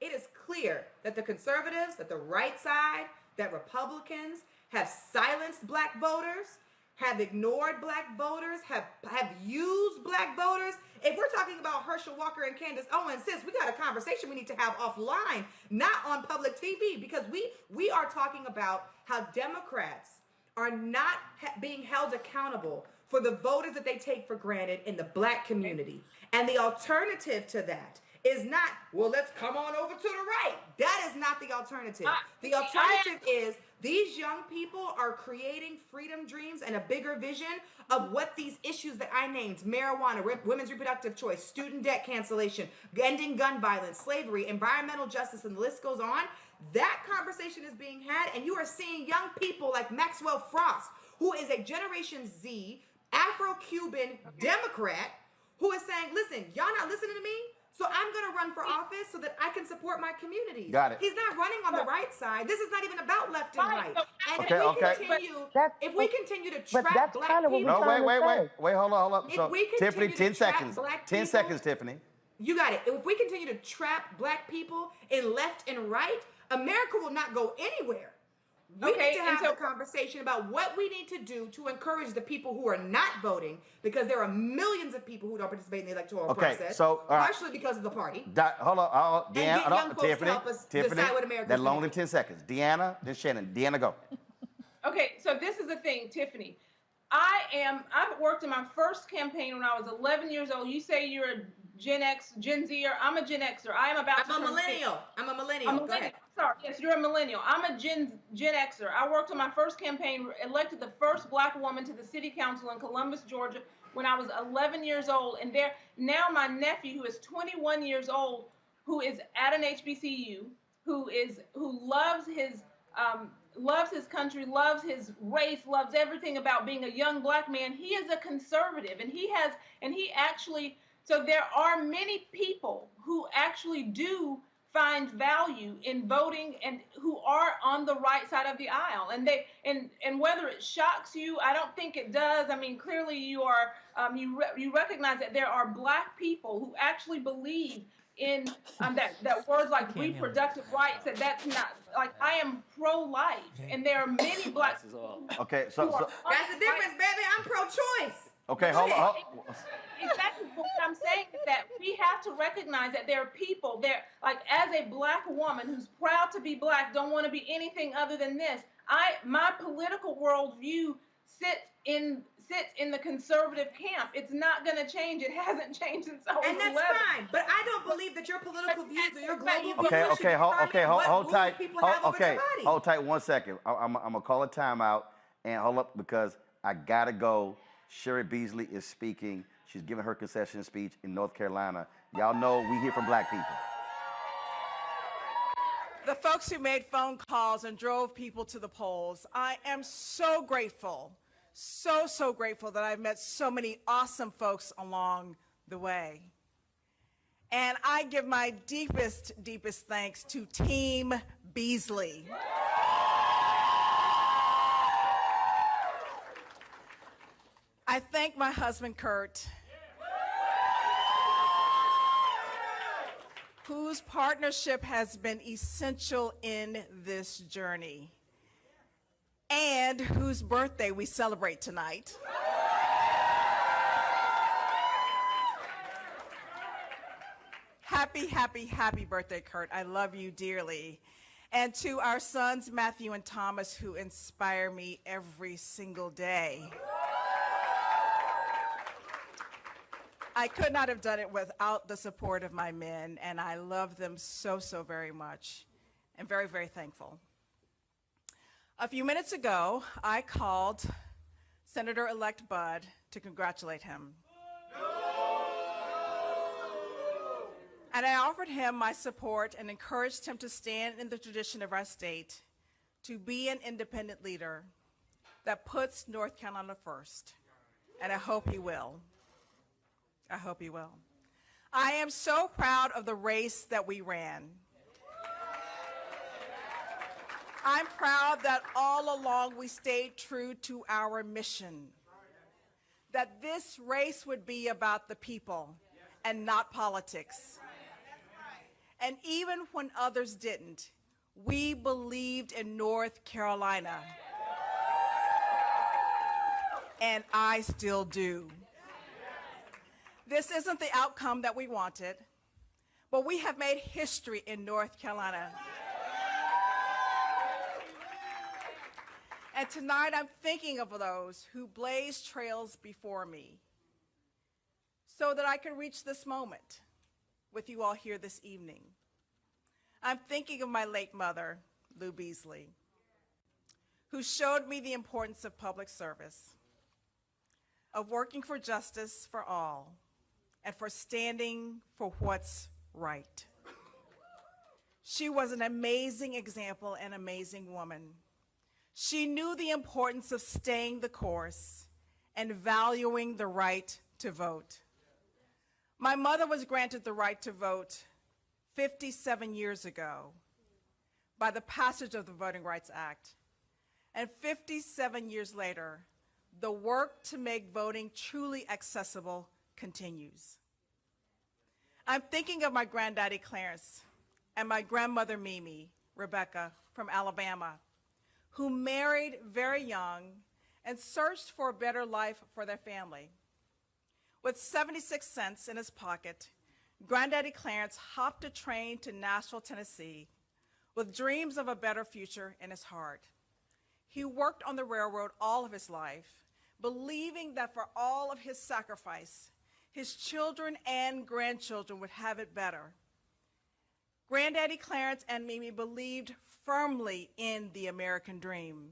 It is clear that the conservatives, that the right side, that Republicans have silenced black voters, have ignored black voters, have used black voters. If we're talking about Herschel Walker and Candace Owens, sis, we got a conversation we need to have offline, not on public TV, because we are talking about how Democrats are not being held accountable for the voters that they take for granted in the black community. And the alternative to that is not, well, let's come on over to the right. That is not the alternative. The alternative is these young people are creating freedom dreams and a bigger vision of what these issues that I named, marijuana, women's reproductive choice, student debt cancellation, ending gun violence, slavery, environmental justice, and the list goes on. That conversation is being had, and you are seeing young people like Maxwell Frost, who is a Generation Z, Afro-Cuban Democrat, who is saying, listen, y'all not listening to me? So I'm going to run for office so that I can support my communities. Got it. He's not running on the right side. This is not even about left and right. And Okay, if we continue to trap that's black kind of what people, Wait, hold on. If So, we Tiffany, continue 10 to trap seconds. black 10 people- seconds, Tiffany. you got it. If we continue to trap black people in left and right, America will not go anywhere. We need to have a conversation about what we need to do to encourage the people who are not voting, because there are millions of people who don't participate in the electoral process, partially because of the party. Hold on, And get young folks to Tiffany, help us Tiffany, decide what America's that gonna longer be. than 10 seconds. Deanna, then Shannon. Deanna, go. Okay, so this is the thing, Tiffany. I've worked in my first campaign when I was 11 years old. You say you're a Gen Zer. I'm a Gen Xer. I'm a millennial. I'm a millennial. Go ahead. Sorry, yes, you're a millennial. I'm a Gen Xer. I worked on my first campaign, elected the first black woman to the city council in Columbus, Georgia, when I was 11 years old. And now my nephew, who is 21 years old, who is at an HBCU, who loves his country, loves his race, loves everything about being a young black man. He is a conservative, so there are many people who actually do find value in voting and who are on the right side of the aisle. And whether it shocks you, I don't think it does. I mean, clearly you recognize that there are black people who actually believe in that words like reproductive rights, that's not, like, I am pro-life, and there are many black people. Okay, that's the difference, baby. I'm pro-choice. Okay, hold on. Exactly what I'm saying is that we have to recognize that there are people there, like, as a black woman who's proud to be black, don't want to be anything other than this. My political worldview sits in the conservative camp. It's not going to change. It hasn't changed since I was 11. And that's fine. But I don't believe that your political views or your global views Hold tight. Hold Hold tight 1 second. I'm going to call a timeout and hold up because I got to go. Sherry Beasley is speaking. She's giving her concession speech in North Carolina. Y'all know we hear from black people. The folks who made phone calls and drove people to the polls, I am so grateful, so grateful that I've met so many awesome folks along the way. And I give my deepest thanks to Team Beasley. I thank my husband, Kurt, whose partnership has been essential in this journey, and whose birthday we celebrate tonight. Happy birthday, Kurt. I love you dearly. And to our sons, Matthew and Thomas, who inspire me every single day. I could not have done it without the support of my men, and I love them so very much. I'm very thankful. A few minutes ago, I called Senator-elect Bud to congratulate him. And I offered him my support and encouraged him to stand in the tradition of our state, to be an independent leader that puts North Carolina first. And I hope he will. I hope he will. I am so proud of the race that we ran. I'm proud that all along we stayed true to our mission, that this race would be about the people and not politics. And even when others didn't, we believed in North Carolina. And I still do. This isn't the outcome that we wanted, but we have made history in North Carolina. And tonight I'm thinking of those who blazed trails before me so that I could reach this moment with you all here this evening. I'm thinking of my late mother, Lou Beasley, who showed me the importance of public service, of working for justice for all, and for standing for what's right. She was an amazing example and amazing woman. She knew the importance of staying the course and valuing the right to vote. My mother was granted the right to vote 57 years ago by the passage of the Voting Rights Act. And 57 years later, the work to make voting truly accessible continues. I'm thinking of my granddaddy Clarence and my grandmother Mimi, Rebecca, from Alabama, who married very young and searched for a better life for their family. With 76 cents in his pocket, Granddaddy Clarence hopped a train to Nashville, Tennessee, with dreams of a better future in his heart. He worked on the railroad all of his life, believing that for all of his sacrifice, his children and grandchildren would have it better. Granddaddy Clarence and Mimi believed firmly in the American dream.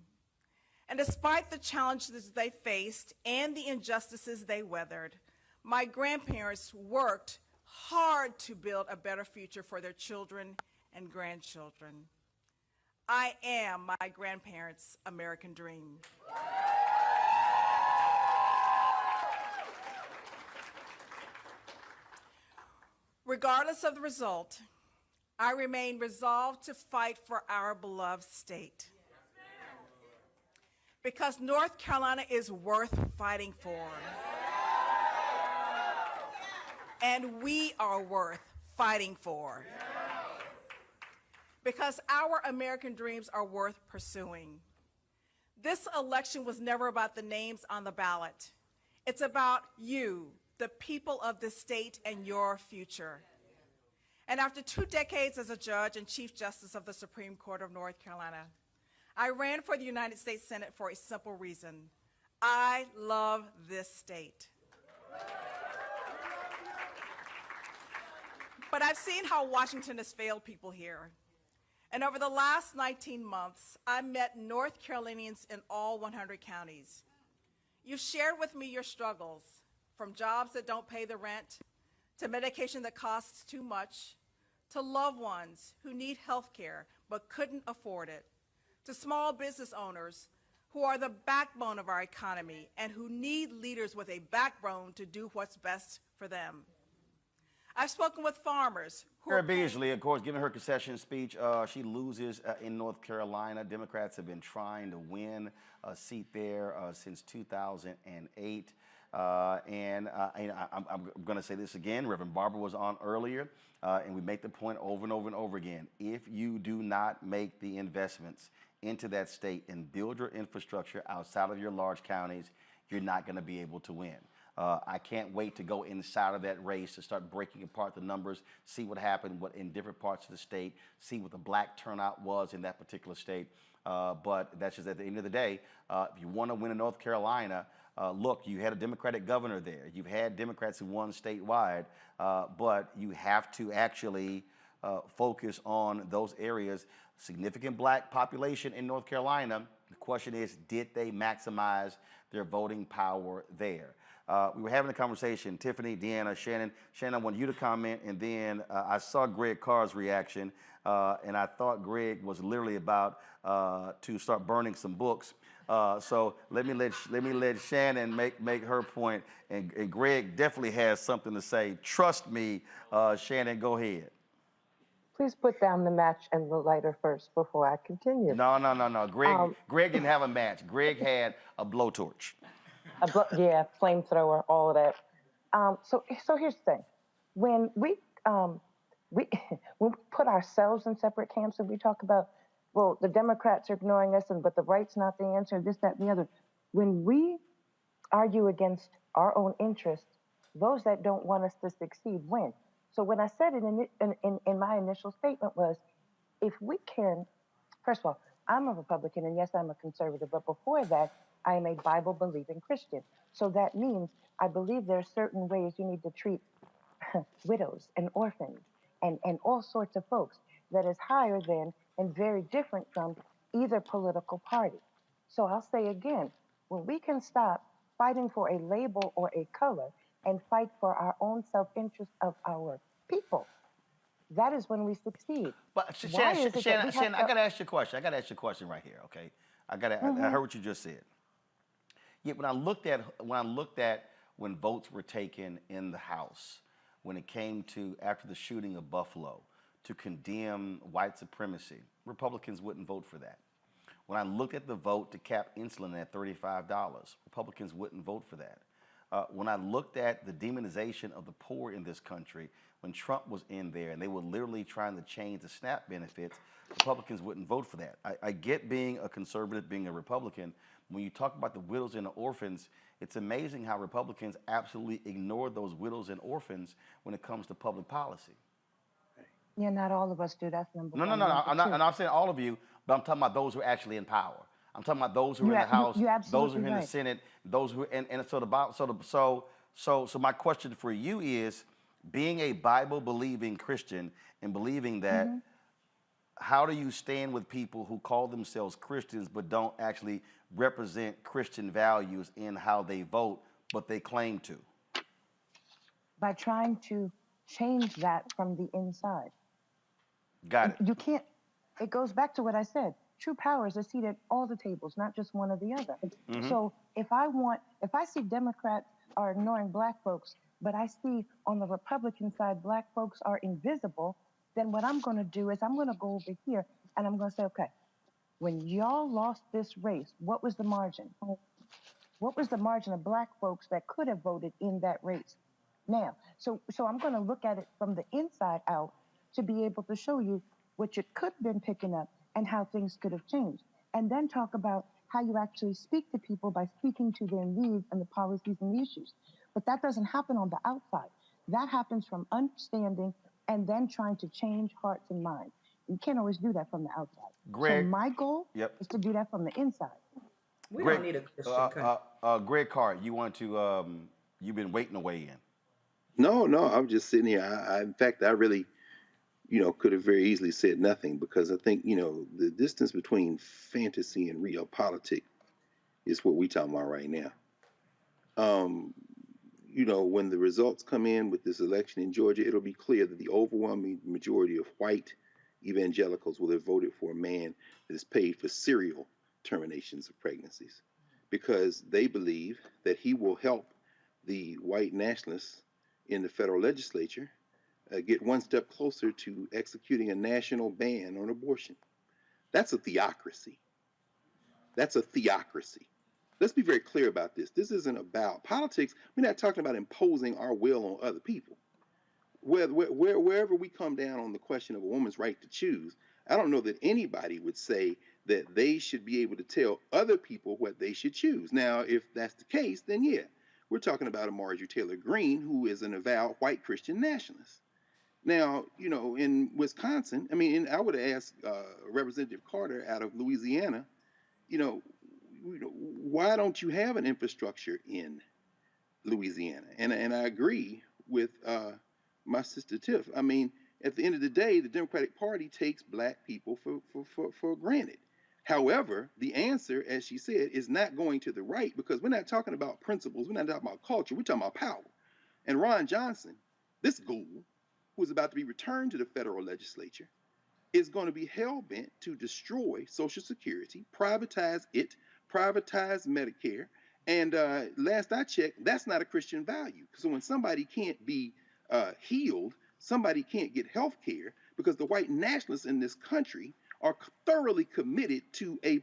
And despite the challenges they faced and the injustices they weathered, my grandparents worked hard to build a better future for their children and grandchildren. I am my grandparents' American dream. Regardless of the result, I remain resolved to fight for our beloved state. Because North Carolina is worth fighting for. And we are worth fighting for. Because our American dreams are worth pursuing. This election was never about the names on the ballot. It's about you, the people of this state, and your future. And after 2 decades as a judge and Chief Justice of the Supreme Court of North Carolina, I ran for the United States Senate for a simple reason. I love this state. But I've seen how Washington has failed people here. And over the last 19 months, I met North Carolinians in all 100 counties. You've shared with me your struggles, from jobs that don't pay the rent, to medication that costs too much, to loved ones who need health care but couldn't afford it, to small business owners who are the backbone of our economy and who need leaders with a backbone to do what's best for them. I've spoken with farmers who Sarah Beasley, of course, giving her concession speech, she loses in North Carolina. Democrats have been trying to win a seat there since 2008. I'm going to say this again. Reverend Barber was on earlier, and we make the point over and over and over again. If you do not make the investments into that state and build your infrastructure outside of your large counties, you're not going to be able to win. I can't wait to go inside of that race to start breaking apart the numbers, see what happened in different parts of the state, see what the black turnout was in that particular state. But that's just at the end of the day, if you want to win in North Carolina, look, you had a Democratic governor there. You've had Democrats who won statewide, but you have to actually focus on those areas. Significant black population in North Carolina. The question is, did they maximize their voting power there? We were having a conversation, Tiffany, Deanna, Shannon. Shannon, I want you to comment, and then I saw Greg Carr's reaction, and I thought Greg was literally about to start burning some books. So let me let Shannon make her point, and Greg definitely has something to say. Trust me, Shannon, go ahead. Please put down the match and the lighter first before I continue. No. Greg didn't have a match. Greg had a blowtorch. Yeah, flamethrower, all of that. So here's the thing. When we put ourselves in separate camps and we talk about, well, the Democrats are ignoring us, but the right's not the answer, this, that, and the other. When we argue against our own interests, those that don't want us to succeed win. So when I said it in my initial statement was, if we can, first of all, I'm a Republican, and yes, I'm a conservative, but before that, I am a Bible-believing Christian. So that means I believe there are certain ways you need to treat widows and orphans and all sorts of folks that is higher than and very different from either political party. So I'll say again, when we can stop fighting for a label or a color and fight for our own self-interest of our people, that is when we succeed. But Shannon, I got to ask you a question. I got to ask you a question right here, okay? I heard what you just said. Yet when I looked at when votes were taken in the House, when it came to, after the shooting of Buffalo, to condemn white supremacy, Republicans wouldn't vote for that. When I looked at the vote to cap insulin at $35, Republicans wouldn't vote for that. When I looked at the demonization of the poor in this country, when Trump was in there and they were literally trying to change the SNAP benefits, Republicans wouldn't vote for that. I get being a conservative, being a Republican. When you talk about the widows and the orphans, it's amazing how Republicans absolutely ignore those widows and orphans when it comes to public policy. Yeah, not all of us do. That's number No, one. I'm not saying all of you, but I'm talking about those who are actually in power. I'm talking about those who are in the House, those who are in the Senate, those who and so my question for you is, being a Bible believing Christian and believing that, how do you stand with people who call themselves Christians but don't actually represent Christian values in how they vote, but they claim to? By trying to change that from the inside. Got it. You can't, it goes back to what I said. True power is a seat at all the tables, not just one or the other. So if I see Democrats are ignoring black folks, but I see on the Republican side, black folks are invisible, then what I'm going to do is I'm going to go over here and I'm going to say, okay, when y'all lost this race, what was the margin? What was the margin of black folks that could have voted in that race? Now, so I'm going to look at it from the inside out to be able to show you what you could have been picking up and how things could have changed. And then talk about how you actually speak to people by speaking to their needs and the policies and the issues. But that doesn't happen on the outside. That happens from understanding and then trying to change hearts and minds. You can't always do that from the outside. Greg, so my goal is to do that from the inside. We don't need a Christian country. Greg Carr, you want to, you've been waiting to weigh in. No, I'm just sitting here. In fact, I really, could have very easily said nothing, because I think, the distance between fantasy and real politics is what we're talking about right now. When the results come in with this election in Georgia, it'll be clear that the overwhelming majority of white evangelicals will have voted for a man that is paid for serial terminations of pregnancies, because they believe that he will help the white nationalists in the federal legislature get one step closer to executing a national ban on abortion. That's a theocracy. That's a theocracy. Let's be very clear about this. This isn't about politics. We're not talking about imposing our will on other people. Wherever we come down on the question of a woman's right to choose, I don't know that anybody would say that they should be able to tell other people what they should choose. Now, if that's the case, then yeah, we're talking about a Marjorie Taylor Greene, who is an avowed white Christian nationalist. Now, in Wisconsin, I would have asked Representative Carter out of Louisiana, why don't you have an infrastructure in Louisiana? And I agree with my sister Tiff. At the end of the day, the Democratic Party takes black people for granted. However, the answer, as she said, is not going to the right, because we're not talking about principles. We're not talking about culture. We're talking about power. And Ron Johnson, this ghoul, who is about to be returned to the federal legislature, is going to be hell-bent to destroy Social Security, privatize it, privatize Medicare. And last I checked, that's not a Christian value. So when somebody can't be healed, somebody can't get health care, because the white nationalists in this country are thoroughly committed to a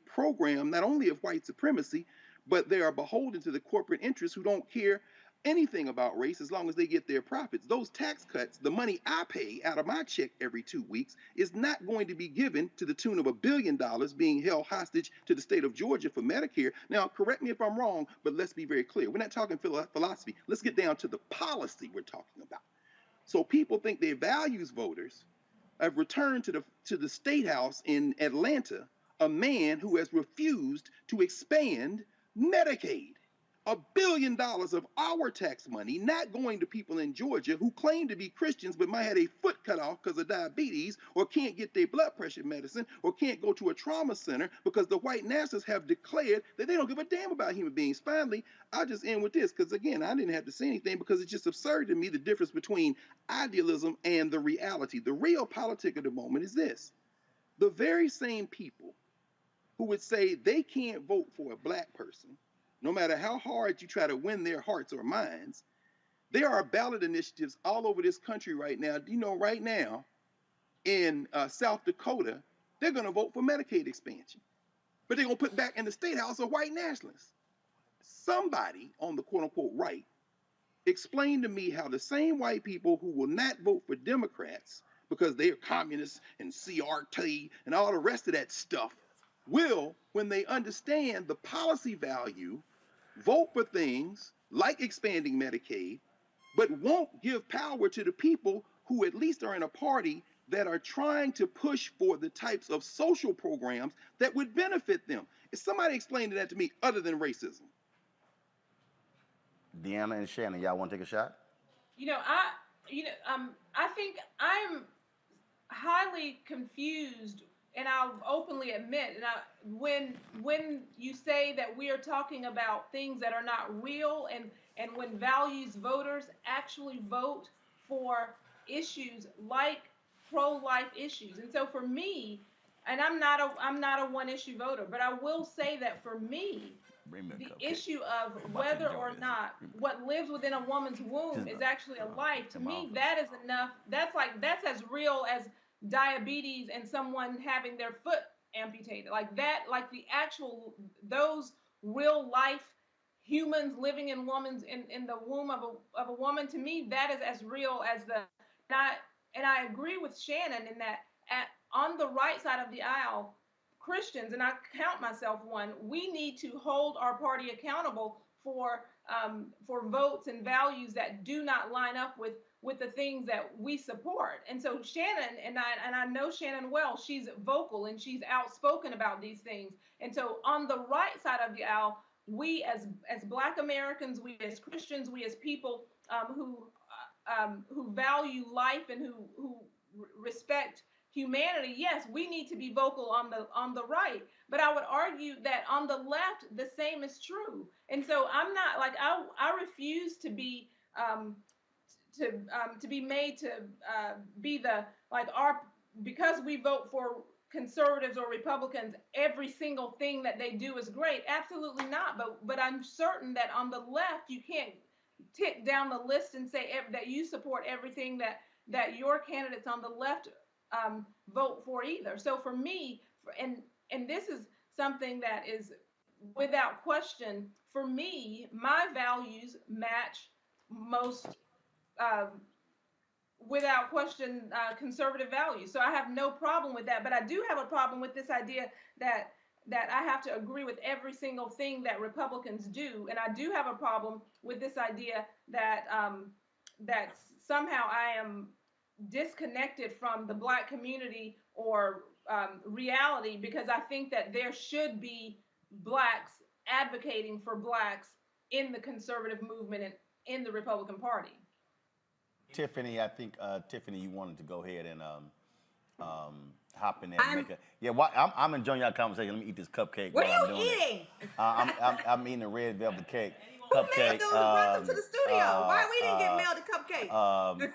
program not only of white supremacy, but they are beholden to the corporate interests who don't care anything about race as long as they get their profits. Those tax cuts, the money I pay out of my check every 2 weeks, is not going to be given to the tune of $1 billion being held hostage to the state of Georgia for Medicare. Now, correct me if I'm wrong, but let's be very clear. We're not talking philosophy. Let's get down to the policy we're talking about. So people think their values voters have returned to the State House in Atlanta a man who has refused to expand Medicaid. $1 billion of our tax money not going to people in Georgia who claim to be Christians but might have a foot cut off because of diabetes, or can't get their blood pressure medicine, or can't go to a trauma center because the white nationalists have declared that they don't give a damn about human beings. Finally, I'll just end with this, because again, I didn't have to say anything, because it's just absurd to me, the difference between idealism and the reality. The real politic of the moment is this: the very same people who would say they can't vote for a black person, no matter how hard you try to win their hearts or minds, There are ballot initiatives all over this country right now. Do you know right now in South Dakota, they're going to vote for Medicaid expansion, but they're going to put back in the state house a white nationalist. Somebody on the quote unquote right explain to me how the same white people who will not vote for Democrats because they are communists and CRT and all the rest of that stuff will, when they understand the policy value, vote for things like expanding Medicaid, but won't give power to the people who at least are in a party that are trying to push for the types of social programs that would benefit them. If somebody explained that to me other than racism. Deanna and Shannon, y'all want to take a shot? I think I'm highly confused, and I'll openly admit, when you say that we are talking about things that are not real, and when values voters actually vote for issues like pro-life issues. And so for me, and I'm not a one-issue voter, but I will say that for me, the issue of whether or not what lives within a woman's womb is actually a life, to me, that is enough. That's as real as diabetes and someone having their foot amputated. Like that, like the actual, those real life humans living in the womb of a woman, to me, that is as real as and I agree with Shannon in that on the right side of the aisle, Christians, and I count myself one, we need to hold our party accountable for votes and values that do not line up with the things that we support. And so Shannon, and I know Shannon well, she's vocal and she's outspoken about these things. And so on the right side of the aisle, we as Black Americans, we as Christians, we as people who value life and who respect humanity, yes, we need to be vocal on the right. But I would argue that on the left, the same is true. And so I'm not like I refuse to be to be made to be the because we vote for conservatives or Republicans, every single thing that they do is great. Absolutely not. But I'm certain that on the left, you can't tick down the list and say that you support everything that your candidates on the left vote for either. So for me, and this is something that is without question, for me, my values match most, without question, conservative values. So I have no problem with that, but I do have a problem with this idea that I have to agree with every single thing that Republicans do. And I do have a problem with this idea that that somehow I am disconnected from the Black community or reality, because I think that there should be Blacks advocating for Blacks in the conservative movement and in the Republican Party. Tiffany, I think, Tiffany, you wanted to go ahead and hop in there and make a... Yeah, I'm enjoying y'all conversation. Let me eat this cupcake. What are you eating? I'm eating a red velvet cake. Who made those and brought them to the studio? Why we didn't get mailed a cupcake?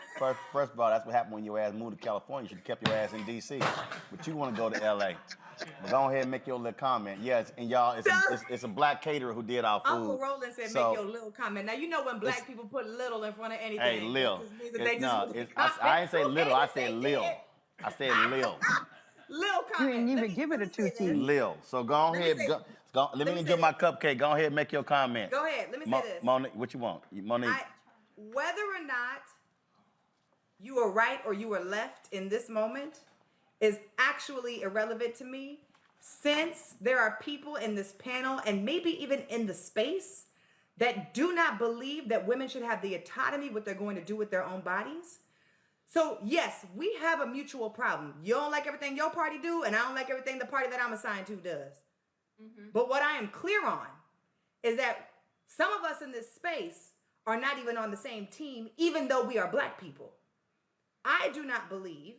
First of all, that's what happened when your ass moved to California. You should have kept your ass in D.C. But you want to go to L.A. But go ahead and make your little comment. Yes, and y'all, it's a Black caterer who did our food. Uncle Roland said, make your little comment. Now, you know when Black people put little in front of anything. Hey, Lil. I ain't say little, I said Lil. I said Lil. Lil comment. You didn't even give it a 2 T's. Lil. So go ahead. Let me enjoy my cupcake. Go ahead and make your comment. Go ahead. Let me say this. Monique, what you want? Monique. Whether or not you are right or you are left in this moment is actually irrelevant to me, since there are people in this panel and maybe even in the space that do not believe that women should have the autonomy what they're going to do with their own bodies. So yes, we have a mutual problem. You don't like everything your party do, and I don't like everything the party that I'm assigned to does. Mm-hmm. But what I am clear on is that some of us in this space are not even on the same team, even though we are Black people. I do not believe,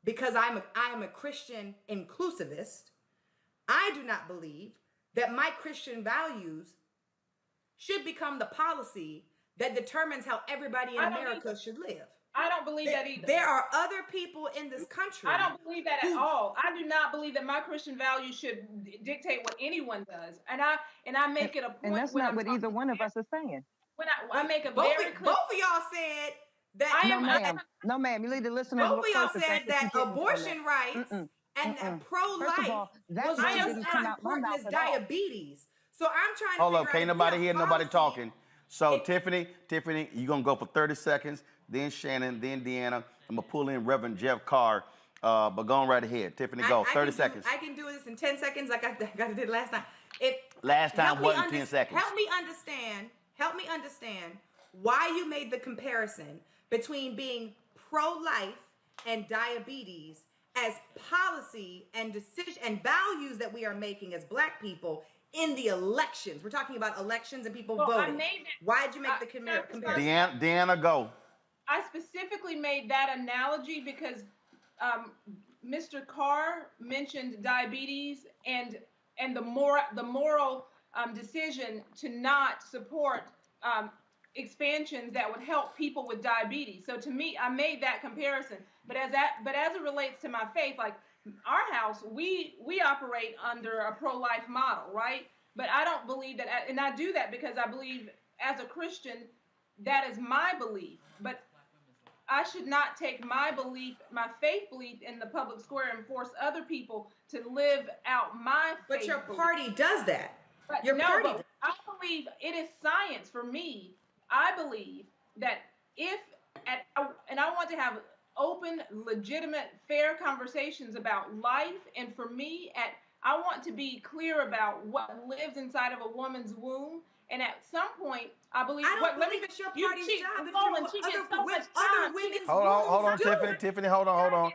because I am a Christian inclusivist, I do not believe that my Christian values should become the policy that determines how everybody in America should live. I don't believe that either. There are other people in this country. I don't believe that at all. I do not believe that my Christian values should dictate what anyone does. And I make it a point. And that's not what either one of us is saying. when I make a both, very clear. both of y'all said that. I am. No, ma'am. You need to listen a Both little of y'all closer. said Thank you that for abortion rights and First of pro-life all, that was word just didn't come as out my important mouth as at all. diabetes. So I'm trying to Hold figure up, out can't if nobody we hear have nobody policy. talking. So Tiffany, you're gonna go for 30 seconds, then Shannon, then Deanna. I'm gonna pull in Reverend Jeff Carr, but go on right ahead. Tiffany, go, 30 seconds. I can do this in 10 seconds like I did last time. Last time wasn't 10 seconds. Help me understand why you made the comparison between being pro-life and diabetes as policy and decision and values that we are making as Black people in the elections. We're talking about elections and people voting. Why'd you make the comparison? Deanna, go. I specifically made that analogy because Mr. Carr mentioned diabetes and the moral decision to not support expansions that would help people with diabetes. So to me, I made that comparison. But as it relates to my faith, like our house, we operate under a pro-life model, right? But I don't believe that, and I do that because I believe as a Christian, that is my belief. But I should not take my belief, my faith belief in the public square and force other people to live out my faith. But your party does that. But Your party does. I believe it is science for me. I believe that and I want to have open, legitimate, fair conversations about life. And for me, I want to be clear about what lives inside of a woman's womb. And at some point, I believe. I don't believe it's your party's job to other women's Hold on, wombs. Tiffany, hold on.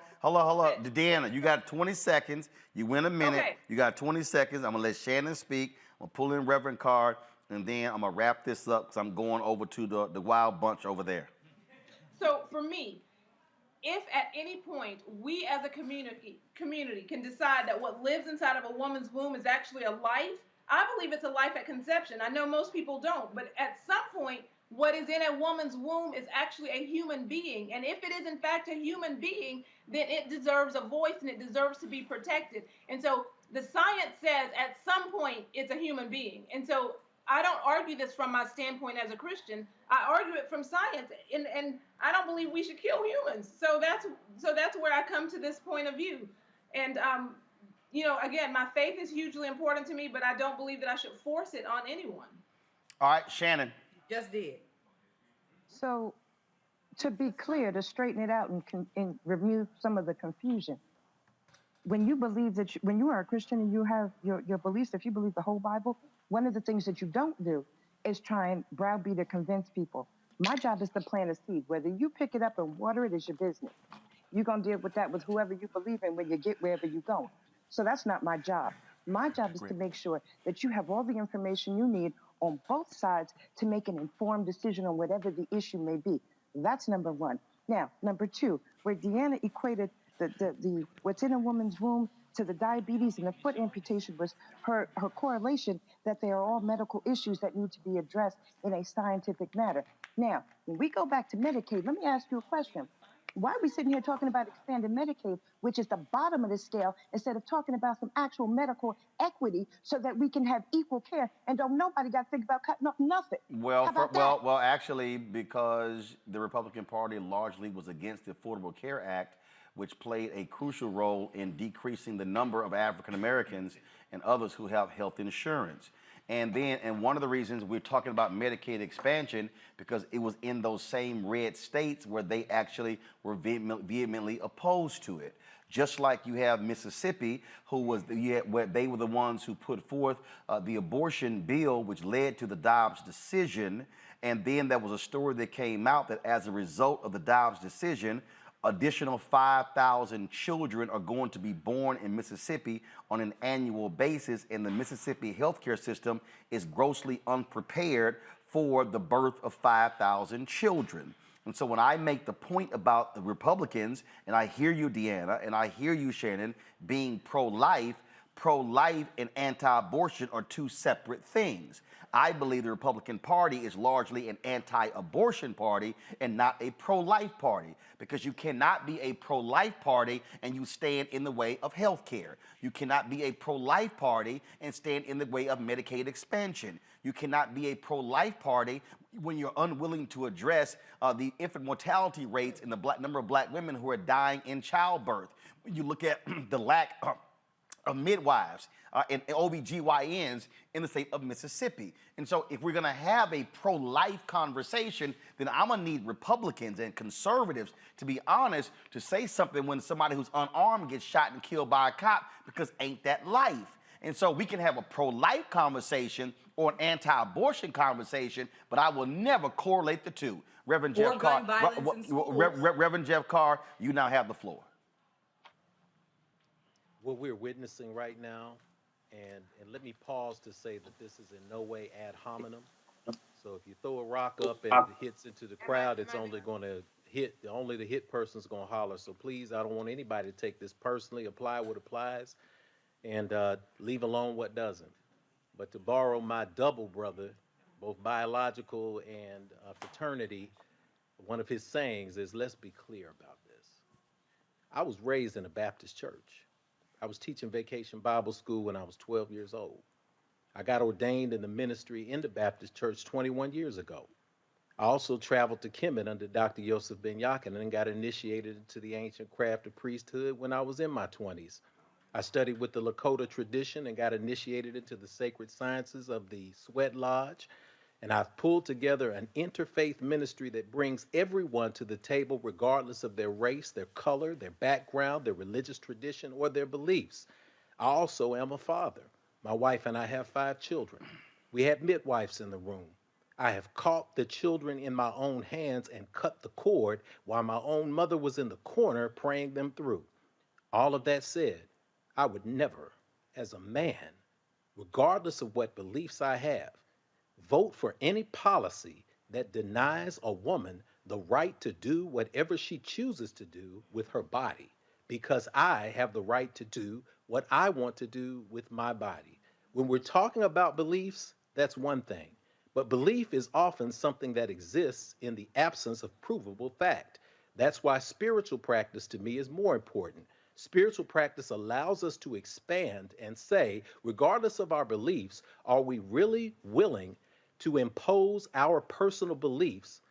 Deanna, you got 20 seconds. You win a minute. Okay. You got 20 seconds. I'm gonna let Shannon speak. I'm gonna pull in Reverend Carr, and then I'm gonna wrap this up because I'm going over to the wild bunch over there. So for me, if at any point we as a community can decide that what lives inside of a woman's womb is actually a life, I believe it's a life at conception. I know most people don't, but at some point, what is in a woman's womb is actually a human being. And if it is in fact a human being, then it deserves a voice and it deserves to be protected. And so the science says at some point it's a human being. And so I don't argue this from my standpoint as a Christian. I argue it from science, and I don't believe we should kill humans. So that's where I come to this point of view. And again, my faith is hugely important to me, but I don't believe that I should force it on anyone. All right, Shannon. Just did. So, to be clear, to straighten it out and remove some of the confusion, when you believe that when you are a Christian and you have your beliefs, if you believe the whole Bible, one of the things that you don't do is try and browbeat or convince people. My job is to plant a seed. Whether you pick it up and water it is your business. You're going to deal with that with whoever you believe in when you get wherever you're going. So that's not my job. My job is to make sure that you have all the information you need on both sides to make an informed decision on whatever the issue may be. That's number one. Now, number two, where Deanna equated the what's in a woman's womb to the diabetes and the foot amputation was her correlation that they are all medical issues that need to be addressed in a scientific manner. Now, when we go back to Medicaid, let me ask you a question. Why are we sitting here talking about expanding Medicaid, which is the bottom of the scale, instead of talking about some actual medical equity so that we can have equal care and don't nobody got to think about cutting up nothing? Well, actually, because the Republican Party largely was against the Affordable Care Act, which played a crucial role in decreasing the number of African Americans and others who have health insurance. And one of the reasons we're talking about Medicaid expansion, because it was in those same red states where they actually were vehemently opposed to it. Just like you have Mississippi, where they were the ones who put forth the abortion bill, which led to the Dobbs decision. And then there was a story that came out that as a result of the Dobbs decision, additional 5,000 children are going to be born in Mississippi on an annual basis, and the Mississippi healthcare system is grossly unprepared for the birth of 5,000 children. And so when I make the point about the Republicans, and I hear you, Deanna, and I hear you, Shannon, being pro-life and anti-abortion are two separate things. I believe the Republican Party is largely an anti-abortion party and not a pro-life party, because you cannot be a pro-life party and you stand in the way of health care. You cannot be a pro-life party and stand in the way of Medicaid expansion. You cannot be a pro-life party when you're unwilling to address the infant mortality rates and the number of black women who are dying in childbirth. When you look at the lack of midwives and OBGYNs in the state of Mississippi. And so if we're gonna have a pro-life conversation, then I'm gonna need Republicans and conservatives to be honest, to say something when somebody who's unarmed gets shot and killed by a cop, because ain't that life? And so we can have a pro-life conversation or an anti-abortion conversation, but I will never correlate the two. Reverend Jeff Carr, Reverend Jeff Carr, you now have the floor. What we're witnessing right now, and let me pause to say that this is in no way ad hominem. So if you throw a rock up and it hits into the crowd, it's only going to hit, only the hit person's going to holler. So please, I don't want anybody to take this personally. Apply what applies and leave alone what doesn't. But to borrow my double brother, both biological and fraternity, one of his sayings is, let's be clear about this. I was raised in a Baptist church. I was teaching vacation Bible school when I was 12 years old. I got ordained in the ministry in the Baptist church 21 years ago. I also traveled to Kemet under Dr. Yosef Ben Yakin and got initiated into the ancient craft of priesthood when I was in my 20s. I studied with the Lakota tradition and got initiated into the sacred sciences of the Sweat Lodge. And I've pulled together an interfaith ministry that brings everyone to the table regardless of their race, their color, their background, their religious tradition, or their beliefs. I also am a father. My wife and I have 5 children. We have midwives in the room. I have caught the children in my own hands and cut the cord while my own mother was in the corner praying them through. All of that said, I would never, as a man, regardless of what beliefs I have, vote for any policy that denies a woman the right to do whatever she chooses to do with her body, because I have the right to do what I want to do with my body. When we're talking about beliefs, that's one thing, but belief is often something that exists in the absence of provable fact. That's why spiritual practice to me is more important. Spiritual practice allows us to expand and say, regardless of our beliefs, are we really willing to impose our personal beliefs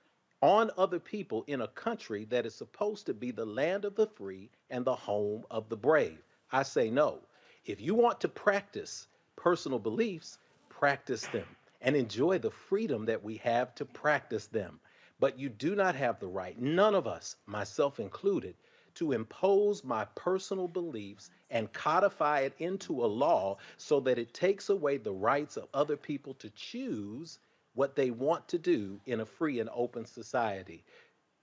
on other people in a country that is supposed to be the land of the free and the home of the brave? I say no. If you want to practice personal beliefs, practice them and enjoy the freedom that we have to practice them. But you do not have the right, none of us, myself included, to impose my personal beliefs and codify it into a law so that it takes away the rights of other people to choose what they want to do in a free and open society.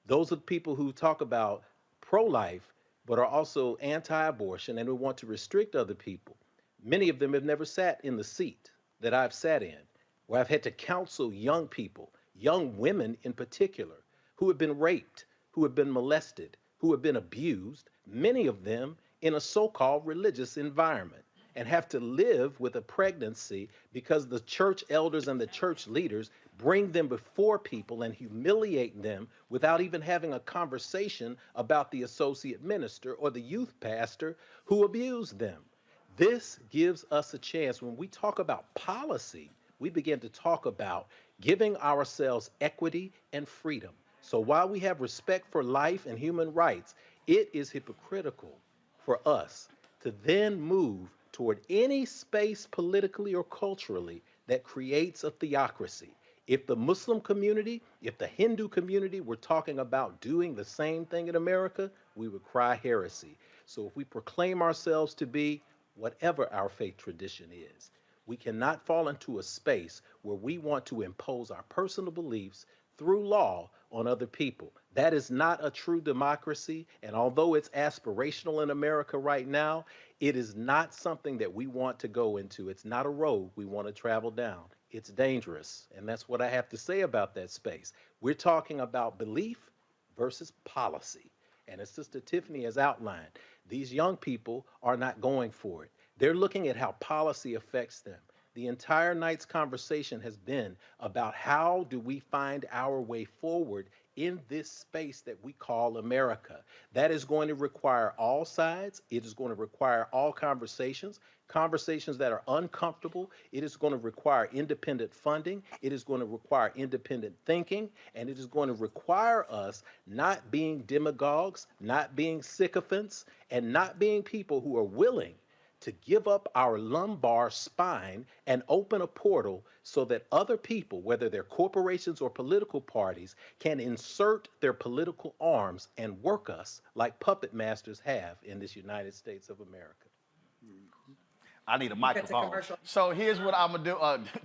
Those are the people who talk about pro-life, but are also anti-abortion and who want to restrict other people. Many of them have never sat in the seat that I've sat in, where I've had to counsel young people, young women in particular, who have been raped, who have been molested, who have been abused, many of them in a so-called religious environment, and have to live with a pregnancy because the church elders and the church leaders bring them before people and humiliate them without even having a conversation about the associate minister or the youth pastor who abused them. This gives us a chance. When we talk about policy, we begin to talk about giving ourselves equity and freedom. So while we have respect for life and human rights, it is hypocritical for us to then move toward any space politically or culturally that creates a theocracy. If the Muslim community, if the Hindu community were talking about doing the same thing in America, we would cry heresy. So if we proclaim ourselves to be whatever our faith tradition is, we cannot fall into a space where we want to impose our personal beliefs through law on other people. That is not a true democracy, and although it's aspirational in America right now, it is not something that we want to go into. It's not a road we want to travel down. It's dangerous, and that's what I have to say about that space. We're talking about belief versus policy, and as Sister Tiffany has outlined, these young people are not going for it. They're looking at how policy affects them. The entire night's conversation has been about how do we find our way forward in this space that we call America. That is going to require all sides. It is going to require all conversations, conversations that are uncomfortable. It is going to require independent funding. It is going to require independent thinking. And it is going to require us not being demagogues, not being sycophants, and not being people who are willing to give up our lumbar spine and open a portal so that other people, whether they're corporations or political parties, can insert their political arms and work us like puppet masters have in this United States of America. I need a microphone. So here's what I'm gonna do.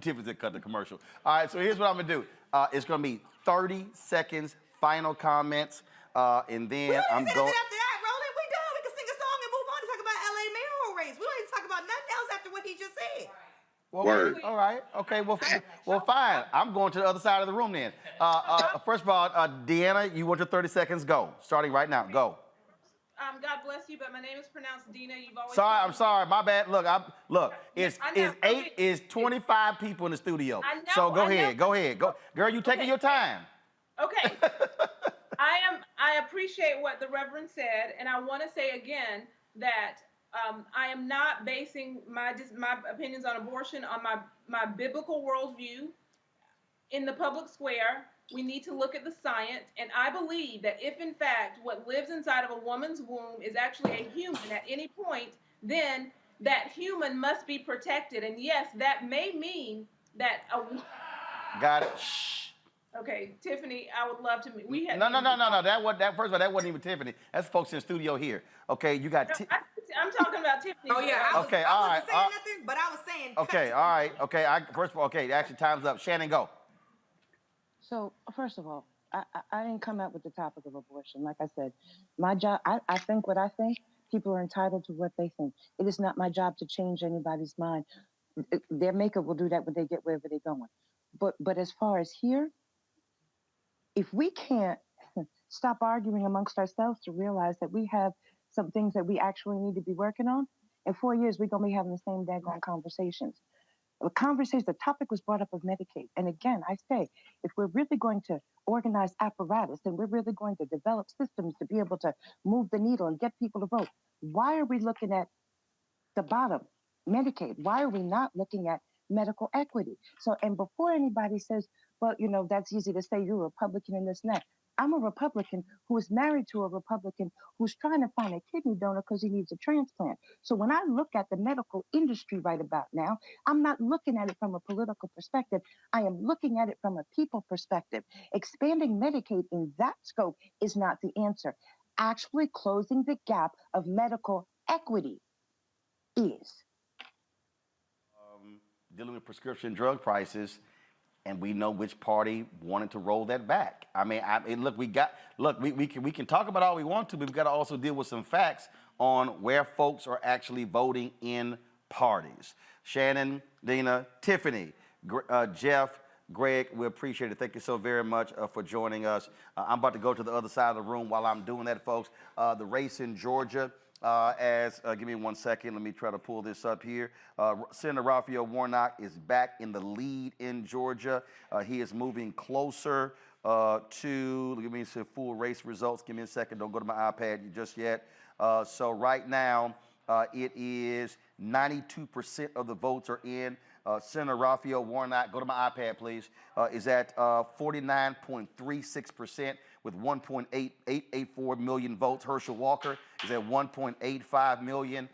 Tiffany cut the commercial. All right, so here's what I'm gonna do. It's gonna be 30 seconds, final comments, and then I'm going. After that, Roland, we done. We can sing a song and move on to talk about LA mayoral race. We don't even talk about nothing else after what he just said. Well, Word. all right. Okay. Well, fine. I'm going to the other side of the room then. First of all, Deanna, you want your 30 seconds? Go. Starting right now. Go. God bless you, but my name is pronounced Dina. You've always. Sorry, I'm sorry. My bad. Look. It's 25 people in the studio. I know, So go I know. ahead. Go ahead. Go, girl. You taking your time. Okay. I appreciate what the Reverend said, and I want to say again that I am not basing my opinions on abortion on my biblical worldview. In the public square, we need to look at the science, and I believe that if in fact what lives inside of a woman's womb is actually a human at any point, then that human must be protected. And yes, that may mean that Got it. Shh. Okay, Tiffany, I would love to meet. We had No. First of all, that wasn't even Tiffany. That's folks in the studio here. Okay, you got. I'm talking about Tiffany. Oh yeah, I wasn't saying nothing, but I was saying. Okay, all right. Okay, first of all, okay, actually time's up. Shannon, go. So, first of all, I didn't come out with the topic of abortion. Like I said, my job, I think what I think. People are entitled to what they think. It is not my job to change anybody's mind. Their maker will do that when they get wherever they're going. But as far as here, if we can't stop arguing amongst ourselves to realize that we have some things that we actually need to be working on, in 4 years, we're going to be having the same daggone conversations. The topic was brought up of Medicaid. And again, I say, if we're really going to organize apparatus and we're really going to develop systems to be able to move the needle and get people to vote, why are we looking at the bottom, Medicaid? Why are we not looking at medical equity? So, and before anybody says, well, that's easy to say, you're a Republican and this and that. I'm a Republican who is married to a Republican who's trying to find a kidney donor because he needs a transplant. So when I look at the medical industry right about now, I'm not looking at it from a political perspective. I am looking at it from a people perspective. Expanding Medicaid in that scope is not the answer. Actually closing the gap of medical equity is. Dealing with prescription drug prices, and we know which party wanted to roll that back. I mean, we can talk about all we want to, but we've got to also deal with some facts on where folks are actually voting in parties. Shannon, Dina, Tiffany, Jeff, Greg, we appreciate it. Thank you so very much for joining us. I'm about to go to the other side of the room. While I'm doing that, folks, the race in Georgia, give me 1 second. Let me try to pull this up here. Senator Raphael Warnock is back in the lead in Georgia. He is moving closer to, give me some full race results. Give me a second. Don't go to my iPad just yet. So right now, it is 92% of the votes are in. Senator Raphael Warnock, go to my iPad, please, is at 49.36% with 1.884 million votes. Herschel Walker is at 1.85 million.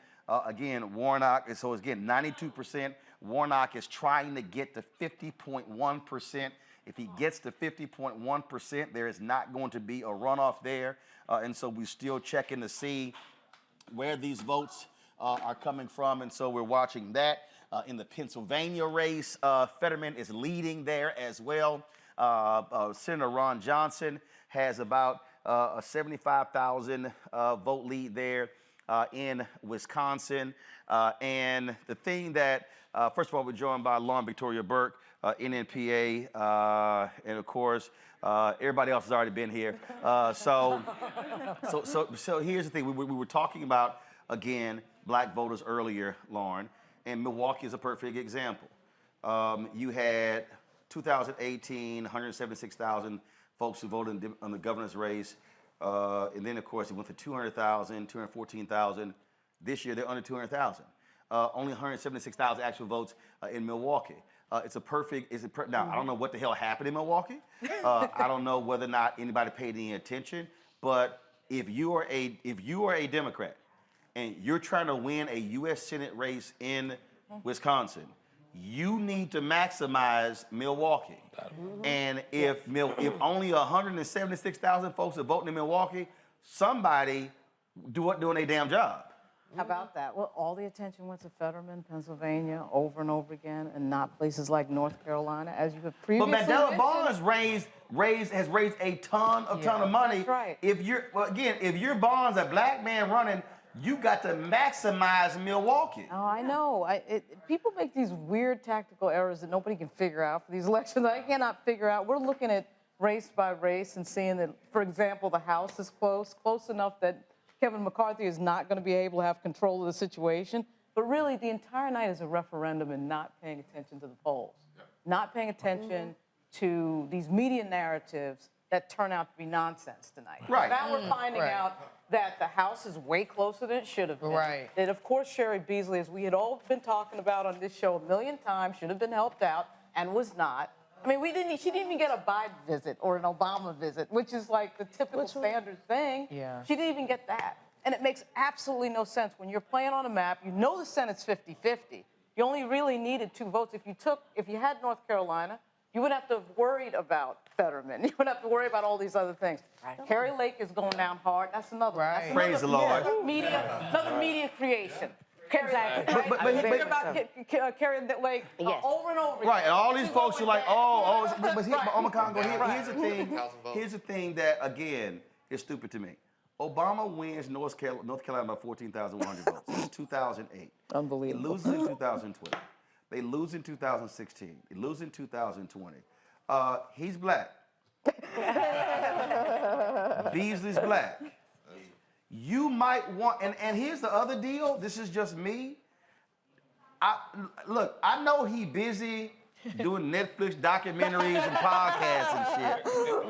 Again, Warnock, so again, 92%. Warnock is trying to get to 50.1%. If he gets to 50.1%, there is not going to be a runoff there. And so we're still checking to see where these votes are coming from. And so we're watching that. In the Pennsylvania race, Fetterman is leading there as well. Senator Ron Johnson has about a 75,000 vote lead there in Wisconsin. And the thing that, first of all, we're joined by Lauren Victoria Burke, NNPA, and of course, everybody else has already been here. So here's the thing. We were talking about, again, black voters earlier, Lauren, and Milwaukee is a perfect example. You had 2018, 176,000 folks who voted on the governor's race. And then, of course, it went to 200,000, 214,000. This year, they're under 200,000. Only 176,000 actual votes in Milwaukee. Now, I don't know what the hell happened in Milwaukee. I don't know whether or not anybody paid any attention. But if you are a Democrat and you're trying to win a U.S. Senate race in Wisconsin, you need to maximize Milwaukee. And if only 176,000 folks are voting in Milwaukee, somebody doing a damn job. How about that? Well, all the attention went to Fetterman, Pennsylvania, over and over again, and not places like North Carolina, as you have previously mentioned. But Mandela Barnes has raised a ton of money. That's right. If you're Barnes, a black man running, you got to maximize Milwaukee. Oh, I know. People make these weird tactical errors that nobody can figure out for these elections. I cannot figure out. We're looking at race by race and seeing that, for example, the House is close enough that Kevin McCarthy is not going to be able to have control of the situation. But really, the entire night is a referendum and not paying attention to the polls, not paying attention to these media narratives that turn out to be nonsense tonight. Right. Now we're finding out that the House is way closer than it should have been. Right. That, of course, Sherry Beasley, as we had all been talking about on this show a million times, should have been helped out and was not. I mean, she didn't even get a Biden visit or an Obama visit, which is like the typical standard thing. Yeah. She didn't even get that. And it makes absolutely no sense. When you're playing on a map, you know the Senate's 50-50. You only really needed 2 votes. If you had North Carolina, you wouldn't have to have worried about Fetterman. You wouldn't have to worry about all these other things. Right. Carrie Lake is going down hard. That's another one. That's Praise the Lord. Another media creation. Exactly. But think about Carrie Lake over and over again. Right, and all these folks are like, here's the thing that, again, is stupid to me. Obama wins North Carolina by 14,100 votes. This is 2008. Unbelievable. He loses in 2012. They lose in 2016. They lose in 2020. He's black. Beasley's black. You might want, and here's the other deal. This is just me. I know he busy doing Netflix documentaries and podcasts and shit.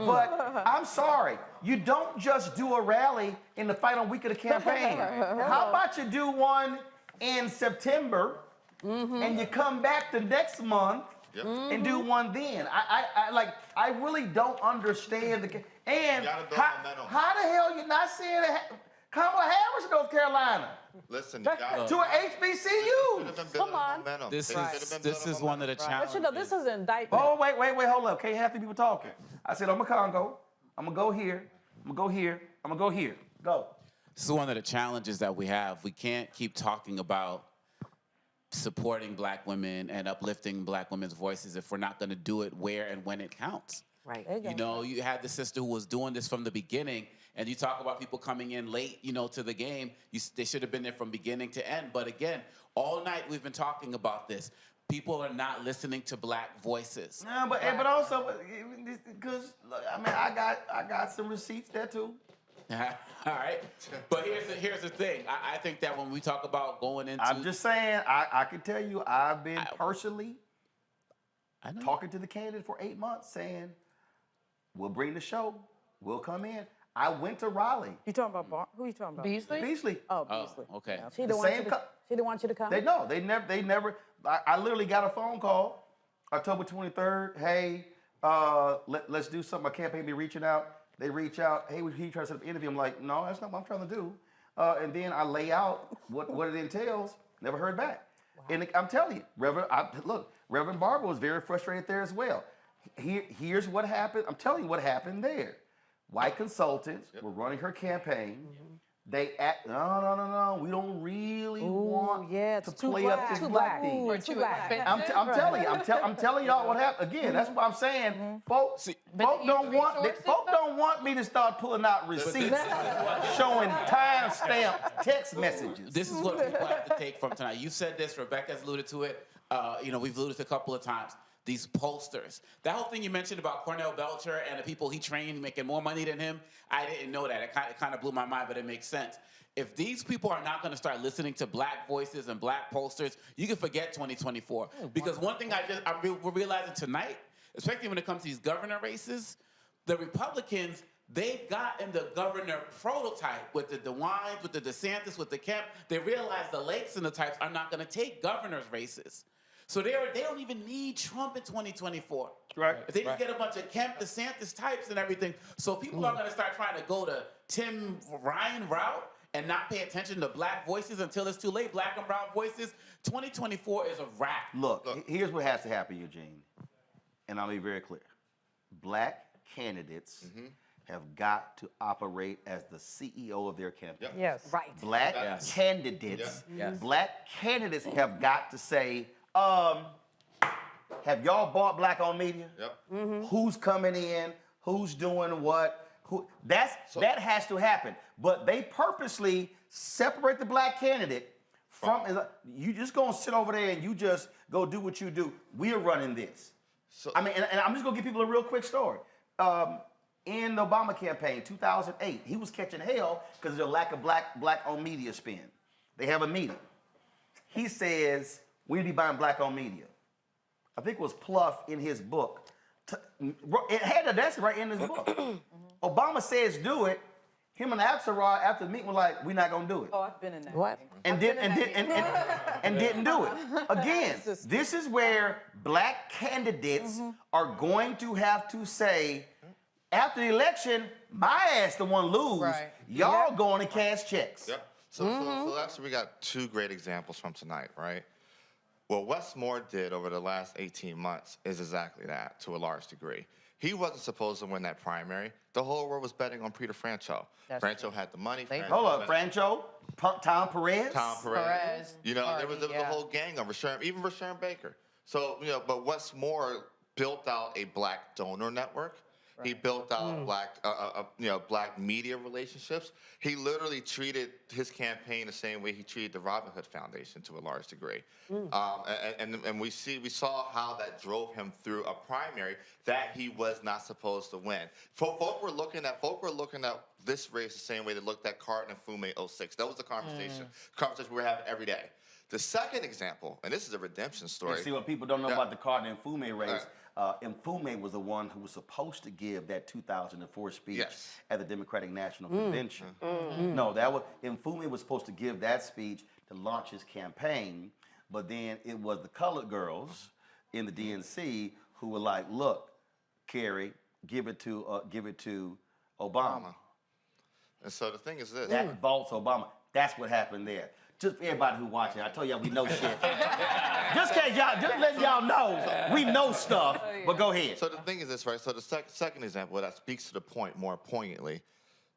But I'm sorry, you don't just do a rally in the final week of the campaign. How about you do one in September and you come back the next month and do one then? I really don't understand and how the hell you not seeing Kamala Harris in North Carolina? Listen, to an HBCU. Come on. This is one of the challenges. But you know, this is an indictment. Oh, wait, hold up. Can't have 2 people talking. I said, I'm a Congo. I'm going to go here. I'm going to go here. I'm going to go here. Go. This is one of the challenges that we have. We can't keep talking about supporting black women and uplifting black women's voices if we're not going to do it where and when it counts. Right. You know, you had the sister who was doing this from the beginning, and you talk about people coming in late, to the game. They should have been there from beginning to end. But again, all night we've been talking about this. People are not listening to black voices. No, but also, because I got some receipts there too. All right, but here's the thing. I think that when we talk about going into, I'm just saying, I can tell you, I've been personally talking to the candidate for 8 months, saying, we'll bring the show, we'll come in. I went to Raleigh. You talking about who are you talking about? Beasley? Beasley. Oh, Beasley. Okay. Yeah. She didn't want you to come? They never. I literally got a phone call October 23rd. Hey, let's do something. My campaign be reaching out. They reach out. Hey, he try to set up an interview. I'm like, no, that's not what I'm trying to do. And then I lay out what it entails. Never heard back. Wow. And I'm telling you, Reverend Barber was very frustrated there as well. Here's what happened. I'm telling you what happened there. White consultants were running her campaign. They act, no, we don't really want to play up this black thing. Too black. I'm telling y'all what happened. Again, that's what I'm saying. Folks don't want me to start pulling out receipts showing time-stamped text messages. This is what people have to take from tonight. You said this, Rebecca's alluded to it. We've alluded to it a couple of times. these pollsters. That whole thing you mentioned about Cornell Belcher and the people he trained making more money than him, I didn't know that. It kind of blew my mind, but it makes sense. If these people are not going to start listening to black voices and black pollsters, you can forget 2024. Because one thing we're realizing tonight, especially when it comes to these governor races, the Republicans, they've gotten the governor prototype with the DeWines, with the DeSantis, with the Kemp. They realize the Lakes and the types are not going to take governor's races. So they don't even need Trump in 2024. Right. If they just get a bunch of Kemp, DeSantis types and everything, so people are going to start trying to go to Tim Ryan route and not pay attention to black voices until it's too late, black and brown voices. 2024 is a wrap. Look, here's what has to happen, Eugene, and I'll be very clear. Black candidates have got to operate as the CEO of their campaign. Yes. Right. Black candidates, black candidates have got to say, have y'all bought black on media? Who's coming in? Who's doing what? That has to happen. But they purposely separate the black candidate from. You just gonna sit over there and you just go do what you do. We are running this. I mean, and I'm just gonna give people a real quick story. In the Obama campaign, 2008, he was catching hell because of the lack of black on media spend. They have a meeting. He says we need to be buying black on media. I think it was Pluff in his book. It had that's right in his book. Obama says do it. Him and Axelrod after the meeting were like, we're not gonna do it. Oh, I've been in that. What? And didn't do it. Again, this is where black candidates are going to have to say, after the election, my ass the one lose. Right. Y'all going to cash checks. Yep. So actually we got two great examples from tonight, right? What Wes Moore did over the last 18 months is exactly that, to a large degree. He wasn't supposed to win that primary. The whole world was betting on Peter Franchot. Franchot had the money. Hold up, Franchot, Tom Perez. You know, there was a whole gang of even Rashawn Baker. So, you know, but Wes Moore built out a black donor network. He built out black media relationships. He literally treated his campaign the same way he treated the Robin Hood Foundation to a large degree. And we saw how that drove him through a primary that he was not supposed to win. Folk were looking at this race the same way they looked at Carton and Fume 06. That was the conversation we were having every day. The second example, and this is a redemption story. You see what people don't know about the Carton and Fume race. Mfume was the one who was supposed to give that 2004 speech at the Democratic National Convention. No, Mfume was supposed to give that speech to launch his campaign, but then it was the colored girls in the DNC who were like, "Look, Kerry, give it to Obama." And so the thing is this: that vaults Obama. That's what happened there. Just for everybody who watching, I told y'all we know shit. just letting y'all know we know stuff. But go ahead. So the thing is this, right? So the second example that speaks to the point more poignantly.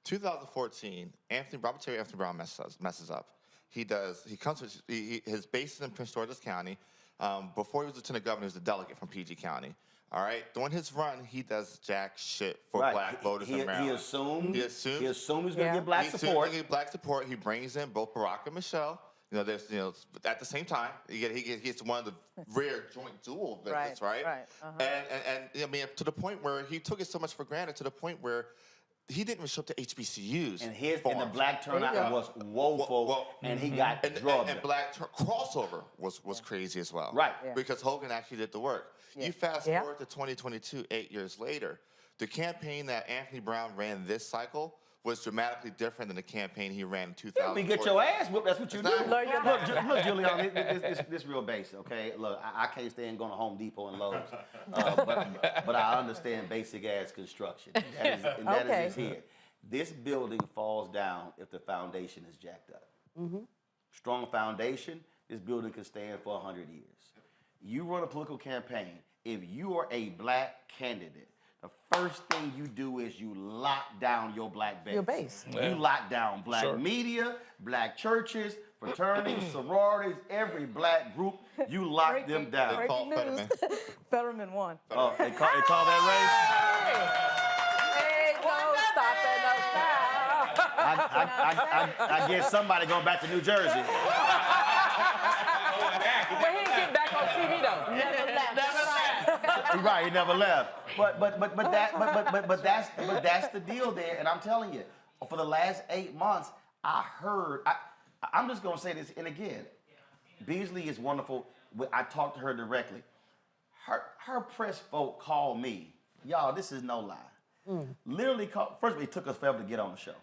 2014, Robert Terry Anthony Brown messes up. His base is in Prince George's County. Before he was lieutenant governor, he was a delegate from PG County. All right. During his run, he does jack shit for black voters in Maryland. He assumed he's going to get black support. He black support. He brings in both Barack and Michelle. At the same time, he gets one of the rare joint dual visits, right? And I mean, to the point where he took it so much for granted, to the point where he didn't even show up to HBCUs. And the black turnout was woeful, and he got drugged. And black crossover was crazy as well. Right. Because Hogan actually did the work. You fast forward to 2022, 8 years later, the campaign that Anthony Brown ran this cycle was dramatically different than the campaign he ran in 2004. You get your ass whooped, that's what you do. Look, Julian, this real basic, okay? Look, I can't stand going to Home Depot and Lowe's, but I understand basic ass construction. That is here. This building falls down if the foundation is jacked up. Strong foundation, this building can stand for 100 years. You run a political campaign, if you are a black candidate, the first thing you do is you lock down your black base. Your base. You lock down black media, black churches, fraternities, sororities, every black group, you lock them down. Breaking news. Fetterman won. Oh, they call that race? Hey, no, stop that, no, I guess somebody going back to New Jersey. But he ain't getting back on TV, though. Never left. Right, he never left. But that's the deal there. And I'm telling you, for the last 8 months, I'm just gonna say this, and again, Beasley is wonderful. I talked to her directly. Her press folk called me. Y'all, this is no lie. Literally called, first of all, it took us forever to get on the show.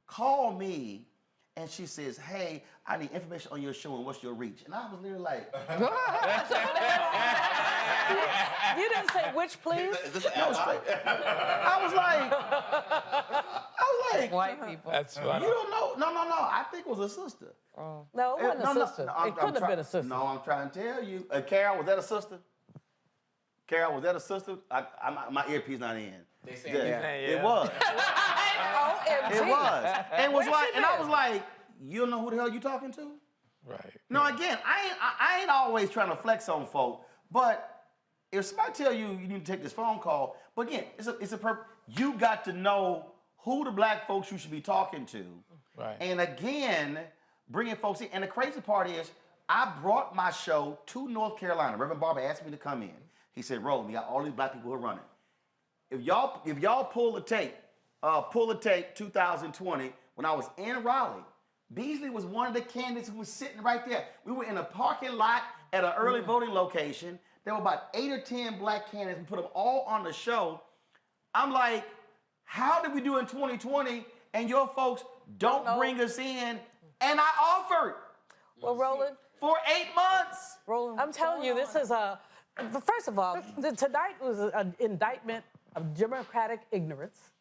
Call me, and she says, hey, I need information on your show and what's your reach. And I was literally like, You didn't say which, please? no, straight. I was like, white people. That's funny. You don't know? No. I think it was a sister. No, it wasn't a sister. It couldn't have been a sister. No, I'm trying to tell you. Carol, was that a sister? Carol, was that a sister? My earpiece not in. They say It was. It was. And was like, and I was like, you don't know who the hell you talking to? Right. No, again, I ain't always trying to flex on folk, but if somebody tell you you need to take this phone call, but again, it's a purpose. You got to know who the black folks you should be talking to. Right. And again, bringing folks in. And the crazy part is, I brought my show to North Carolina. Reverend Barber asked me to come in. He said, Roland, we got all these black people who are running. If y'all pull the tape 2020, when I was in Raleigh, Beasley was one of the candidates who was sitting right there. We were in a parking lot at an early voting location. There were about 8 or 10 black candidates. We put them all on the show. I'm like, how did we do in 2020 and your folks don't bring us in? And I offered. Well, Roland. For 8 months. Roland, I'm telling you, this is first of all, tonight was an indictment of Democratic ignorance.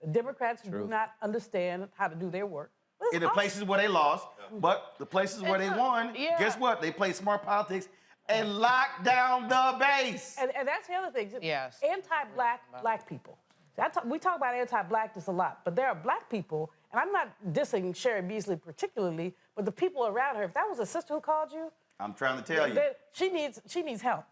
The Democrats do not understand how to do their work. In the places where they lost, but the places where they won, guess what? They played smart politics and locked down the base. And that's the other thing. Yes. Anti-black people. We talk about anti-blackness a lot, but there are black people, and I'm not dissing Sherry Beasley particularly, but the people around her. If that was a sister who called you, I'm trying to tell you, she needs help.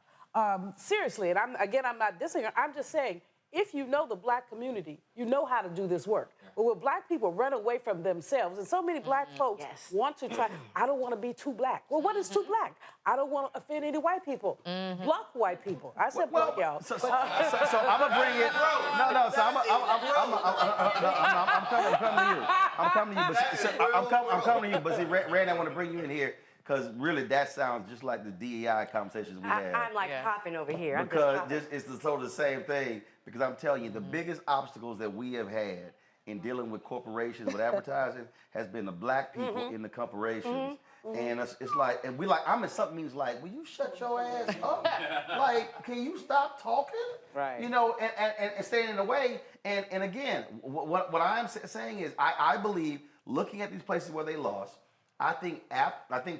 Seriously, and I'm not dissing her. I'm just saying, if you know the black community, you know how to do this work. But when black people run away from themselves, and so many black folks want to try, I don't want to be too black. Well, what is too black? I don't want to offend any white people. Block white people. I said block y'all. So I'm gonna bring it. No. So I'm coming to you. But see, Randy, I want to bring you in here. Because really, that sounds just like the DEI conversations we had. I'm like hopping over here. Because it's sort of the same thing. Because I'm telling you, the biggest obstacles that we have had in dealing with corporations, with advertising, has been the black people in the corporations. And it's like, and I'm in some meetings like, will you shut your ass up? Like, can you stop talking? Right. You know, and staying in the way. And again, what I'm saying is, I believe, looking at these places where they lost, I think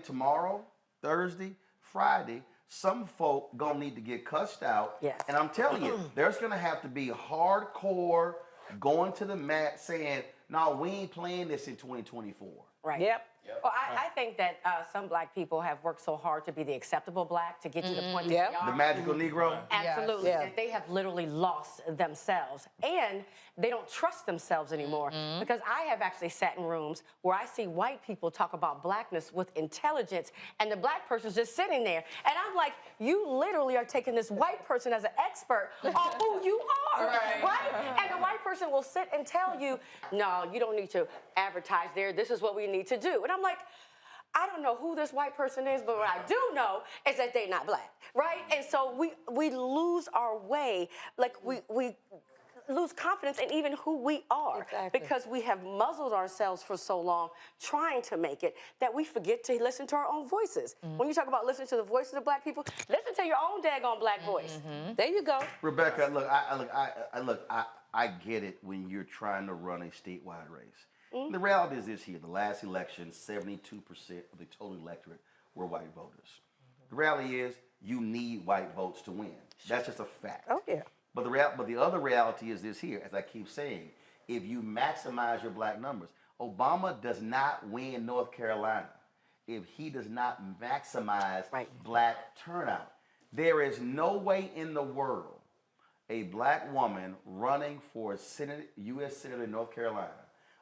tomorrow, Thursday, Friday, some folk gonna need to get cussed out. Yes. And I'm telling you, there's gonna have to be hardcore going to the mat saying, no, we ain't playing this in 2024. Right. Yep. Well, I think that some black people have worked so hard to be the acceptable black, to get to the point that they are. The magical Negro? Absolutely. Yes. That they have literally lost themselves. And they don't trust themselves anymore. Because I have actually sat in rooms where I see white people talk about blackness with intelligence, and the black person's just sitting there. And I'm like, you literally are taking this white person as an expert on who you are. Right? And the white person will sit and tell you, no, you don't need to advertise there. This is what we need to do. And I'm like, I don't know who this white person is, but what I do know is that they're not black, right? And so we lose our way, like we lose confidence in even who we are, because we have muzzled ourselves for so long trying to make it that we forget to listen to our own voices. When you talk about listening to the voices of black people, listen to your own daggone black voice. There you go. Rebecca, look, I get it when you're trying to run a statewide race. The reality is this here. The last election, 72% of the total electorate were white voters. The reality is you need white votes to win. That's just a fact. Oh, yeah. But the other reality is this here, as I keep saying, if you maximize your black numbers, Obama does not win North Carolina if he does not maximize black turnout. There is no way in the world a black woman running for Senate, U.S. Senator in North Carolina.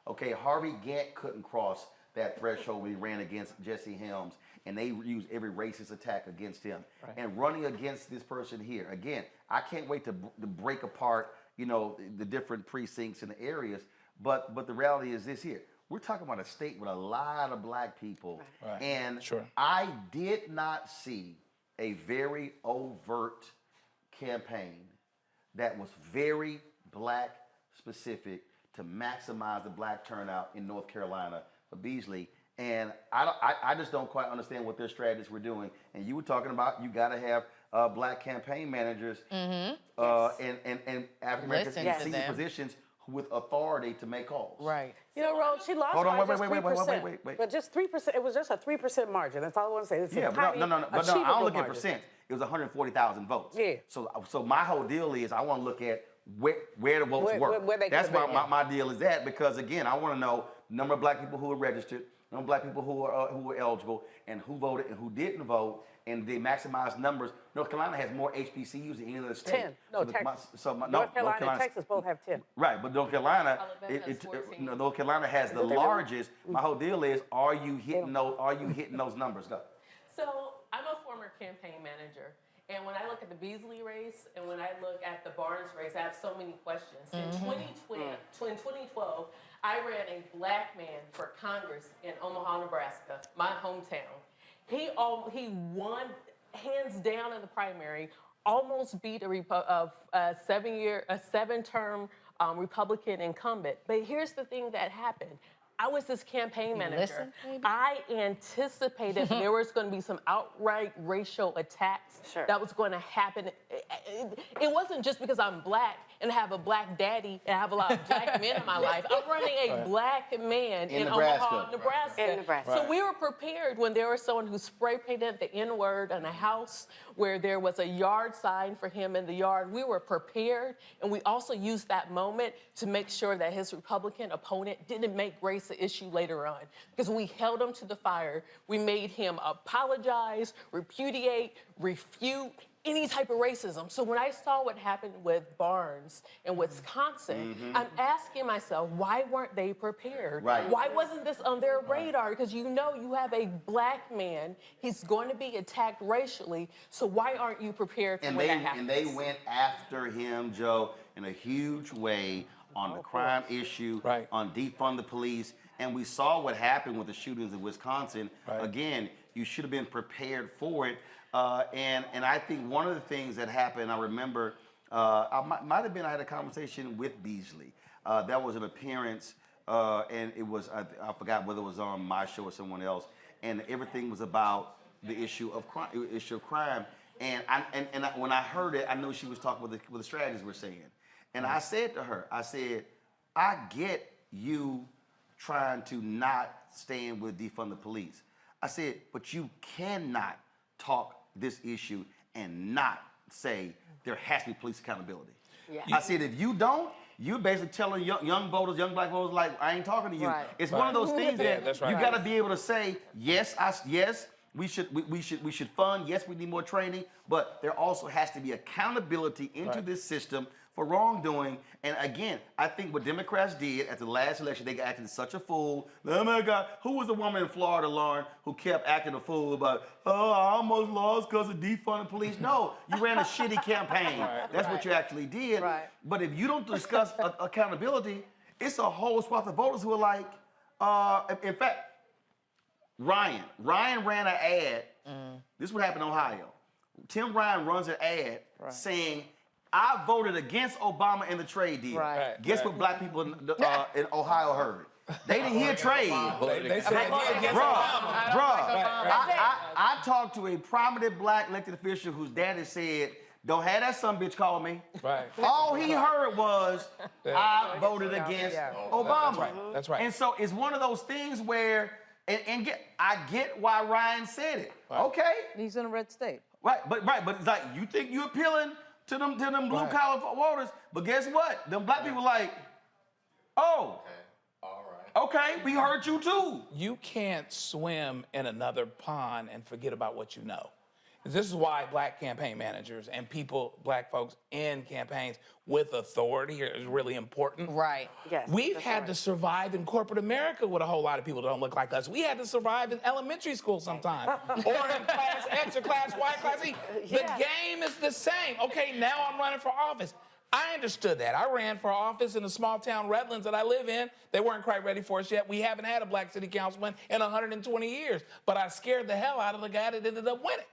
Okay, Harvey Gantt couldn't cross that threshold when he ran against Jesse Helms, and they used every racist attack against him. Right. And running against this person here, again, I can't wait to break apart, you know, the different precincts and the areas. But the reality is this here. We're talking about a state with a lot of black people. Right. And Sure. I did not see a very overt campaign that was very black specific to maximize the black turnout in North Carolina for Beasley. And I just don't quite understand what their strategies were doing. And you were talking about you got to have black campaign managers and African Americans in senior positions with authority to make calls. Right. You know, Ron, she lost Hold on, by wait, just 3%. wait. But just 3%, it was just a 3% margin. That's all I want to say. It's Yeah, a but tiny, no, I don't achievable look at margin. percent. It was 140,000 votes. Yeah. So my whole deal is I want to look at where the votes were. Where they That's could've why been, my deal is that, because again, I want to know the number of black people who are registered, number of black people who were eligible, and who voted and who didn't vote, and they maximize numbers. North Carolina has more HBCUs than any other state. 10. No, Texas. North North Carolina and Texas both have 10. Right, but North Carolina, North Carolina has the largest. My whole deal is, are you hitting those numbers? Go. So I'm a former campaign manager, and when I look at the Beasley race and when I look at the Barnes race, I have so many questions. In 2012, I ran a black man for Congress in Omaha, Nebraska, my hometown. He won hands down in the primary, almost beat a seven-term Republican incumbent. But here's the thing that happened. I was this campaign manager. I anticipated there was going to be some outright racial attacks that was going to happen. It wasn't just because I'm black and have a black daddy and I have a lot of black men in my life. I'm running a black man in Omaha, Nebraska. So we were prepared when there was someone who spray painted the N-word on a house where there was a yard sign for him in the yard. We were prepared, and we also used that moment to make sure that his Republican opponent didn't make race an issue later on, because we held him to the fire. We made him apologize, repudiate, refute any type of racism. So when I saw what happened with Barnes in Wisconsin, I'm asking myself, why weren't they prepared? Right. Why wasn't this on their radar? Because you know you have a black man, he's going to be attacked racially, so why aren't you prepared for when that happens? And they went after him, Joe, in a huge way on the crime issue, on defund the police, and we saw what happened with the shootings in Wisconsin. Again, you should have been prepared for it. And I think one of the things that happened, I remember, I had a conversation with Beasley. That was an appearance, and it was, I forgot whether it was on my show or someone else, and everything was about the issue of crime. And when I heard it, I knew she was talking with the strategists we're saying. And I said to her, I said, I get you trying to not stand with defund the police. I said, but you cannot talk this issue and not say there has to be police accountability. Yeah. I said, if you don't, you're basically telling young voters, young black voters, like, I ain't talking to you. It's one of those things that you got to be able to say, yes, we should fund, yes, we need more training, but there also has to be accountability into this system for wrongdoing. And again, I think what Democrats did at the last election, they acted such a fool. Oh my God, who was the woman in Florida, Lauren, who kept acting a fool about, oh, I almost lost because of defunding police? No, you ran a shitty campaign. That's what you actually did. But if you don't discuss accountability, it's a whole swath of voters who are like, in fact, Ryan ran an ad. This is what happened in Ohio. Tim Ryan runs an ad saying, I voted against Obama in the trade deal. Guess what black people in Ohio heard? They didn't hear trade. They said I talked to a prominent black elected official whose daddy said, don't have that son bitch call me. All he heard was, I voted against Obama. That's right. And so it's one of those things where, I get why Ryan said it. Okay. He's in a red state. But it's like, you think you're appealing to them blue collar voters, but guess what? Them black people like, oh, okay, we heard you too. You can't swim in another pond and forget about what you know. This is why black campaign managers and black folks in campaigns with authority is really important. Right. Yes. We've had to survive in corporate America with a whole lot of people that don't look like us. We had to survive in elementary school sometimes, or in class X or class Y, class E. The game is the same. Okay, now I'm running for office. I understood that. I ran for office in the small town Redlands that I live in. They weren't quite ready for us yet. We haven't had a black city councilman in 120 years. But I scared the hell out of the guy that ended up winning.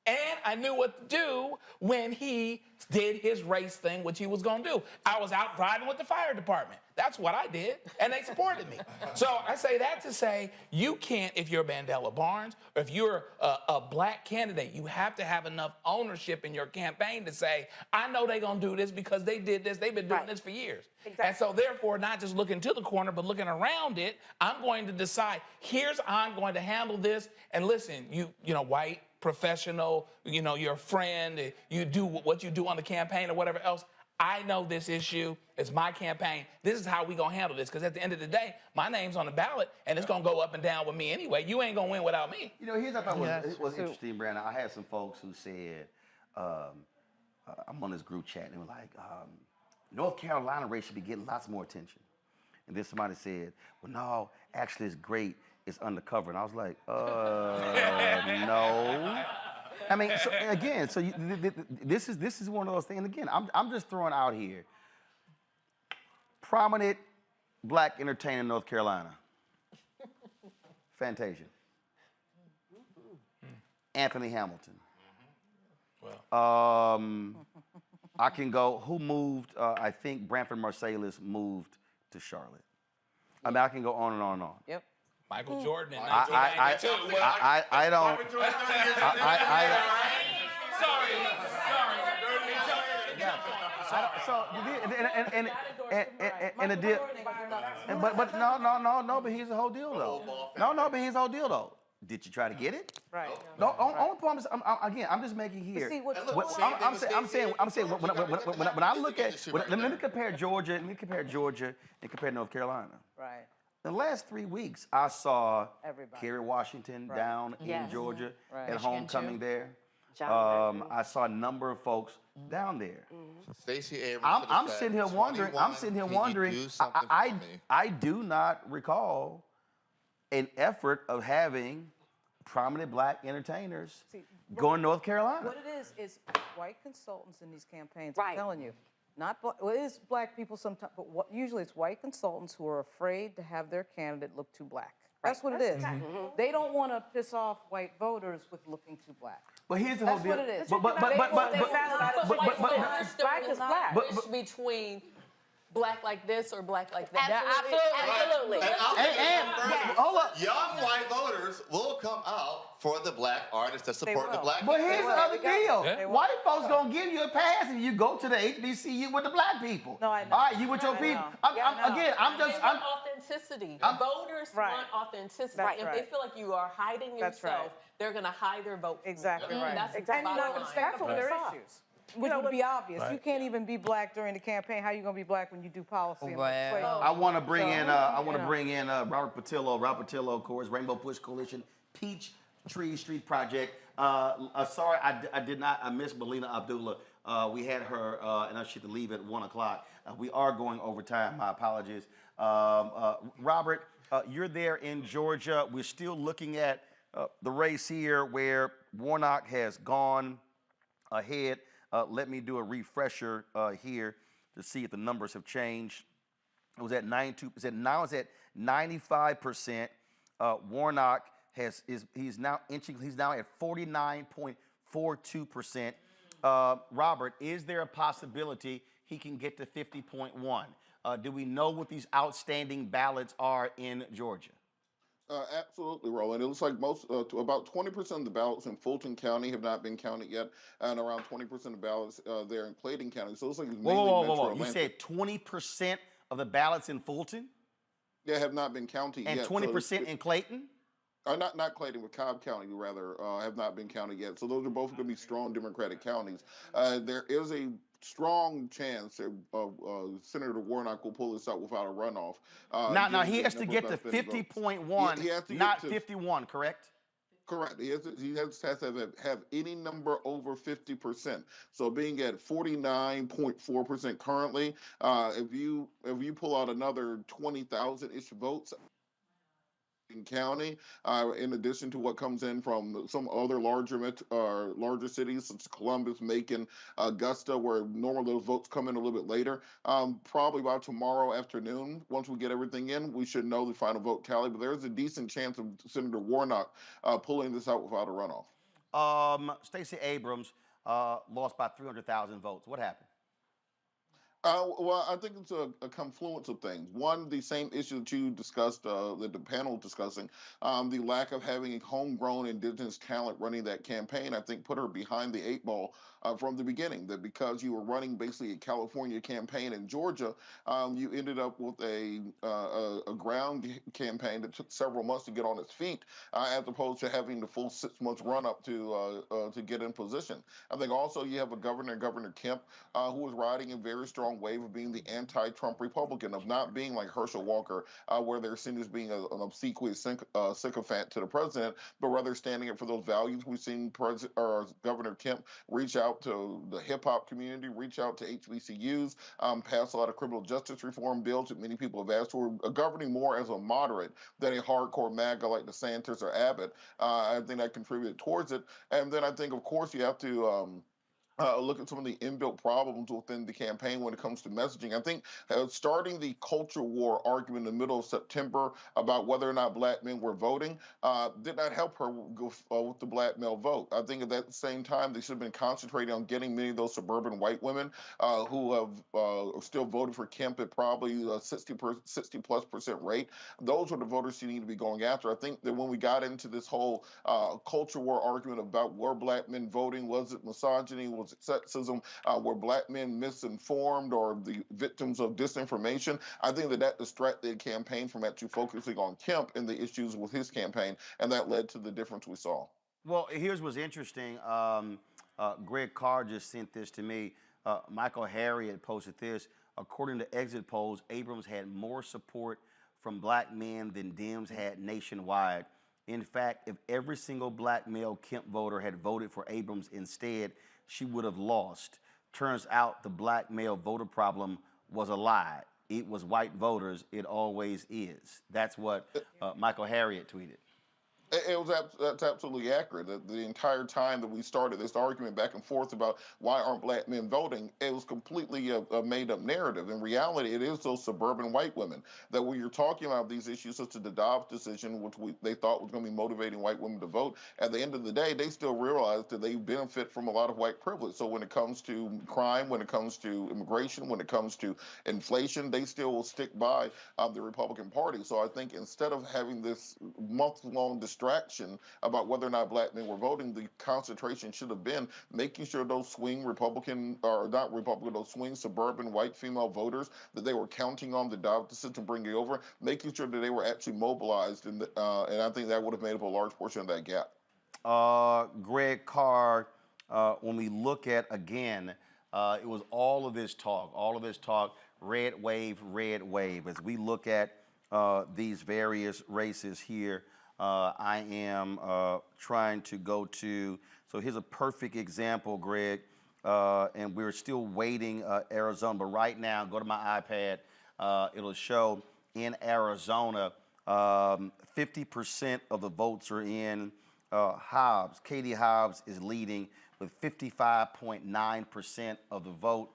And I knew what to do when he did his race thing, which he was going to do. I was out driving with the fire department. That's what I did, and they supported me. So I say that to say you can't, if you're Mandela Barnes, or if you're a black candidate, you have to have enough ownership in your campaign to say, I know they're going to do this because they did this. They've been doing this for years. Exactly. And so therefore, not just looking to the corner, but looking around it, I'm going to decide, here's how I'm going to handle this. And listen, you know, white, professional, you know, your friend, you do what you do on the campaign or whatever else. I know this issue. It's my campaign. This is how we gonna handle this. Because at the end of the day, my name's on the ballot, and it's gonna go up and down with me anyway. You ain't gonna win without me. You know, here's what I thought was interesting, Brandon. I had some folks who said, I'm on this group chat, and they were like, North Carolina race should be getting lots more attention. And then somebody said, well, no, actually it's great. It's undercover. And I was like, no. I mean, so, again, so this is one of those things. Again, I'm just throwing out here. Prominent black entertainer in North Carolina. Fantasia. Anthony Hamilton. I can go, who moved, I think Branford Marsalis moved to Charlotte. I mean, I can go on and on and on. Yep. Michael Jordan in I 1992. don't. And a deal. But no, but here's the whole deal though. No, but here's the whole deal though. Did you try to get it? Right. No, again, I'm just making here. I'm saying when I look at, let me compare Georgia and compare North Carolina. Right. The last 3 weeks, I saw Kerry Washington down in Georgia at homecoming there. I saw a number of folks down there. Stacey Abrams. I'm sitting here wondering. I do not recall an effort of having prominent black entertainers go to North Carolina. What it is white consultants in these campaigns. I'm telling you. Not black, well, it is black people sometimes, but usually it's white consultants who are afraid to have their candidate look too black. That's what it is. They don't want to piss off white voters with looking too black. But here's the whole deal. That's what what it is. But black is black. Between black like this or black like that. Absolutely. And hold up. Young white voters will come out for the black artists that support the black. But here's the other deal. White folks gonna give you a pass if you go to the HBCU with the black people. No, I know. All right, you with your people. Authenticity. Voters want authenticity. If they feel like you are hiding yourself, they're gonna hide their vote. Exactly right. That's and you're not gonna stand for their issues. Which would be obvious. Right. You can't even be black during the campaign. How are you going to be black when you do policy? I want to bring in. Robert Patillo. Robert Patillo, of course, Rainbow Push Coalition, Peach Tree Street Project. Sorry, I did not. I missed Belina Abdullah. We had her, and she had to leave at 1 o'clock. We are going over time. My apologies. Robert, you're there in Georgia. We're still looking at the race here, where Warnock has gone ahead. Let me do a refresher here to see if the numbers have changed. It was at 92%. Now it's at 95%. Warnock he's now inching. He's now at 49.42%. Robert, is there a possibility he can get to 50.1? Do we know what these outstanding ballots are in Georgia? Absolutely, Roland. It looks like about 20% of the ballots in Fulton County have not been counted yet, and around 20% of ballots there in Clayton County. So it looks like it's mainly Metro Atlanta. You said 20% of the ballots in Fulton? Yeah, have not been counted yet. And 20% in Clayton? Not Clayton, but Cobb County, rather, have not been counted yet. So those are both going to be strong Democratic counties. There is a strong chance Senator Warnock will pull this out without a runoff. Now he has to get to 50.1, not 51, correct? Correct. He has to have any number over 50%. So being at 49.4% currently, if you pull out another 20,000-ish votes in county, in addition to what comes in from some other larger cities such as Columbus, Macon, Augusta, where normally those votes come in a little bit later. Probably by tomorrow afternoon, once we get everything in, we should know the final vote tally. But there's a decent chance of Senator Warnock pulling this out without a runoff. Stacey Abrams lost by 300,000 votes. What happened? Well, I think it's a confluence of things. One, the same issue that you discussed, that the panel discussing, the lack of having homegrown indigenous talent running that campaign, I think put her behind the eight ball from the beginning. That because you were running basically a California campaign in Georgia, you ended up with a ground campaign that took several months to get on its feet, as opposed to having the full 6 months run up to get in position. I think also you have a Governor Kemp, who was riding a very strong wave of being the anti-Trump Republican, of not being like Herschel Walker, where they're seen as being an obsequious sycophant to the president, but rather standing up for those values. We've seen Governor Kemp reach out to the hip-hop community, reach out to HBCUs, pass a lot of criminal justice reform bills that many people have asked for, governing more as a moderate than a hardcore MAGA like DeSantis or Abbott. I think that contributed towards it. And then I think, of course, you have to look at some of the inbuilt problems within the campaign when it comes to messaging. I think starting the culture war argument in the middle of September about whether or not black men were voting did not help her with the black male vote. I think at that same time, they should have been concentrating on getting many of those suburban white women who have still voted for Kemp at probably a 60+% rate. Those are the voters you need to be going after. I think that when we got into this whole culture war argument about were black men voting, was it misogyny, was it sexism, were black men misinformed or the victims of disinformation, I think that distracted the campaign from actually focusing on Kemp and the issues with his campaign, and that led to the difference we saw. Well, here's what's interesting. Greg Carr just sent this to me. Michael Harriet posted this. According to exit polls, Abrams had more support from black men than Dems had nationwide. In fact, if every single black male Kemp voter had voted for Abrams instead, she would have lost. Turns out the black male voter problem was a lie. It was white voters. It always is. That's what Michael Harriet tweeted. That's absolutely accurate. The entire time that we started this argument back and forth about why aren't black men voting, it was completely a made-up narrative. In reality, it is those suburban white women that when you're talking about these issues such as the Dobbs decision, which they thought was going to be motivating white women to vote, at the end of the day, they still realize that they benefit from a lot of white privilege. So when it comes to crime, when it comes to immigration, when it comes to inflation, they still will stick by the Republican Party. So I think instead of having this month-long distraction about whether or not black men were voting, the concentration should have been making sure those swing Republican, or not Republican, those swing suburban white female voters that they were counting on the Dobbs decision to bring it over, making sure that they were actually mobilized, and I think that would have made up a large portion of that gap. Greg Carr, when we look at, again, it was all of this talk, red wave, as we look at these various races here. I am trying to go to, so here's a perfect example, Greg, and we're still waiting Arizona, but right now, go to my iPad, it'll show in Arizona, 50% of the votes are in Hobbs. Katie Hobbs is leading with 55.9% of the vote,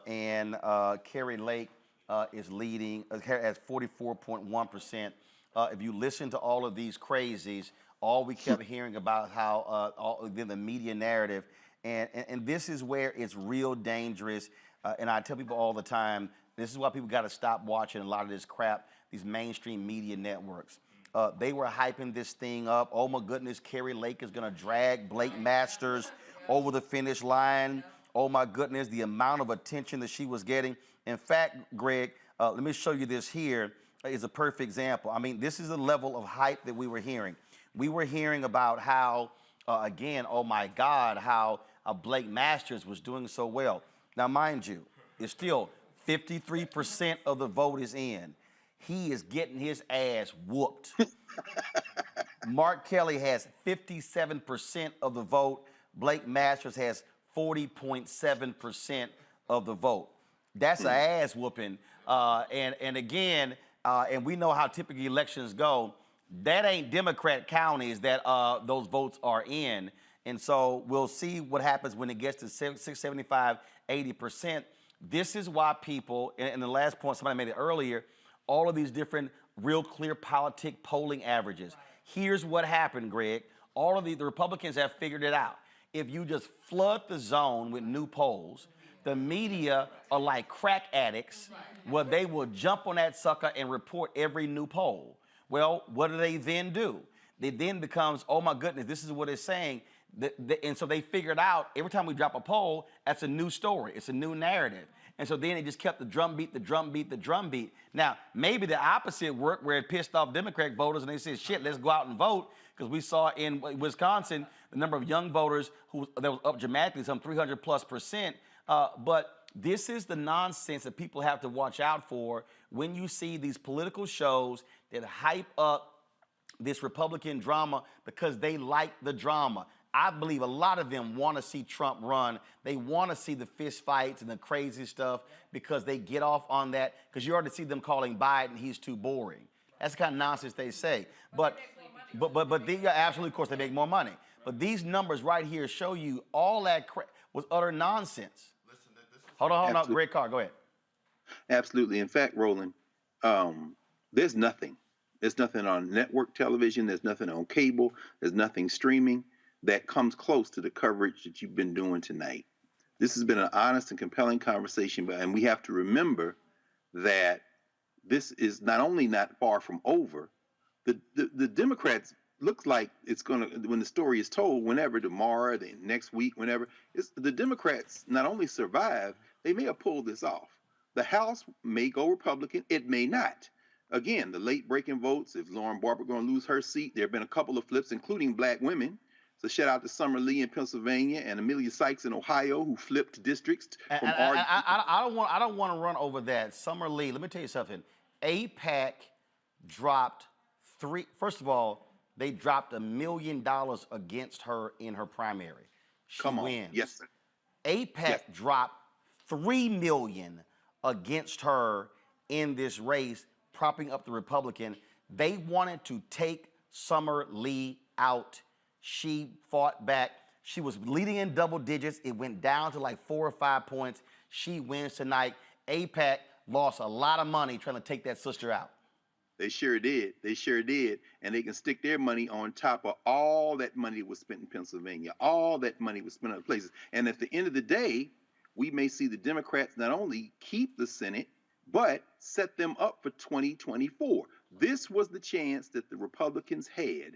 and Carrie Lake is leading, has 44.1%. If you listen to all of these crazies, all we kept hearing about how the media narrative, and this is where it's real dangerous. And I tell people all the time, this is why people got to stop watching a lot of this crap, these mainstream media networks. They were hyping this thing up. Oh my goodness, Carrie Lake is going to drag Blake Masters over the finish line. Oh my goodness, the amount of attention that she was getting. In fact, Greg, let me show you this here. Is a perfect example. I mean, this is the level of hype that we were hearing. We were hearing about how, again, oh my God, how Blake Masters was doing so well. Now, mind you, it's still 53% of the vote is in. He is getting his ass whooped. Mark Kelly has 57% of the vote. Blake Masters has 40.7% of the vote. That's an ass whooping. And again, and we know how typically elections go. That ain't Democrat counties that those votes are in. And so we'll see what happens when it gets to 75, 80%. This is why people, and the last point somebody made it earlier, all of these different real clear politic polling averages. Here's what happened, Greg. All of the Republicans have figured it out. If you just flood the zone with new polls, the media are like crack addicts where they will jump on that sucker and report every new poll. Well, what do they then do? It then becomes, oh my goodness, this is what it's saying. And so they figured out every time we drop a poll, that's a new story. It's a new narrative. And so then it just kept the drumbeat, the drumbeat, the drumbeat. Now, maybe the opposite worked where it pissed off Democratic voters and they said, shit, let's go out and vote. Because we saw in Wisconsin, the number of young voters that was up dramatically, some 300+%. But this is the nonsense that people have to watch out for when you see these political shows that hype up this Republican drama because they like the drama. I believe a lot of them want to see Trump run. They want to see the fist fights and the crazy stuff because they get off on that because you already see them calling Biden, he's too boring. That's the kind of nonsense they say. But absolutely, of course, they make more money. But these numbers right here show you all that was utter nonsense. Hold on, Greg Carr, go ahead. Absolutely. In fact, Roland, there's nothing. There's nothing on network television. There's nothing on cable. There's nothing streaming that comes close to the coverage that you've been doing tonight. This has been an honest and compelling conversation, and we have to remember that this is not only not far from over, the Democrats looks like it's going to, when the story is told, whenever, tomorrow, the next week, whenever, the Democrats not only survive, they may have pulled this off. The House may go Republican, it may not. Again, the late breaking votes, if Lauren Barber going to lose her seat, there have been a couple of flips, including black women. So shout out to Summer Lee in Pennsylvania and Amelia Sykes in Ohio, who flipped districts. I don't want to run over that. Summer Lee, let me tell you something. AIPAC dropped first of all, they dropped $1 million against her in her primary. She wins. Yes, sir. AIPAC dropped $3 million against her in this race, propping up the Republican. They wanted to take Summer Lee out. She fought back. She was leading in double digits. It went down to like 4 or 5 points. She wins tonight. AIPAC lost a lot of money trying to take that sister out. They sure did. They sure did. And they can stick their money on top of all that money that was spent in Pennsylvania. All that money was spent other places. And at the end of the day, we may see the Democrats not only keep the Senate, but set them up for 2024. This was the chance that the Republicans had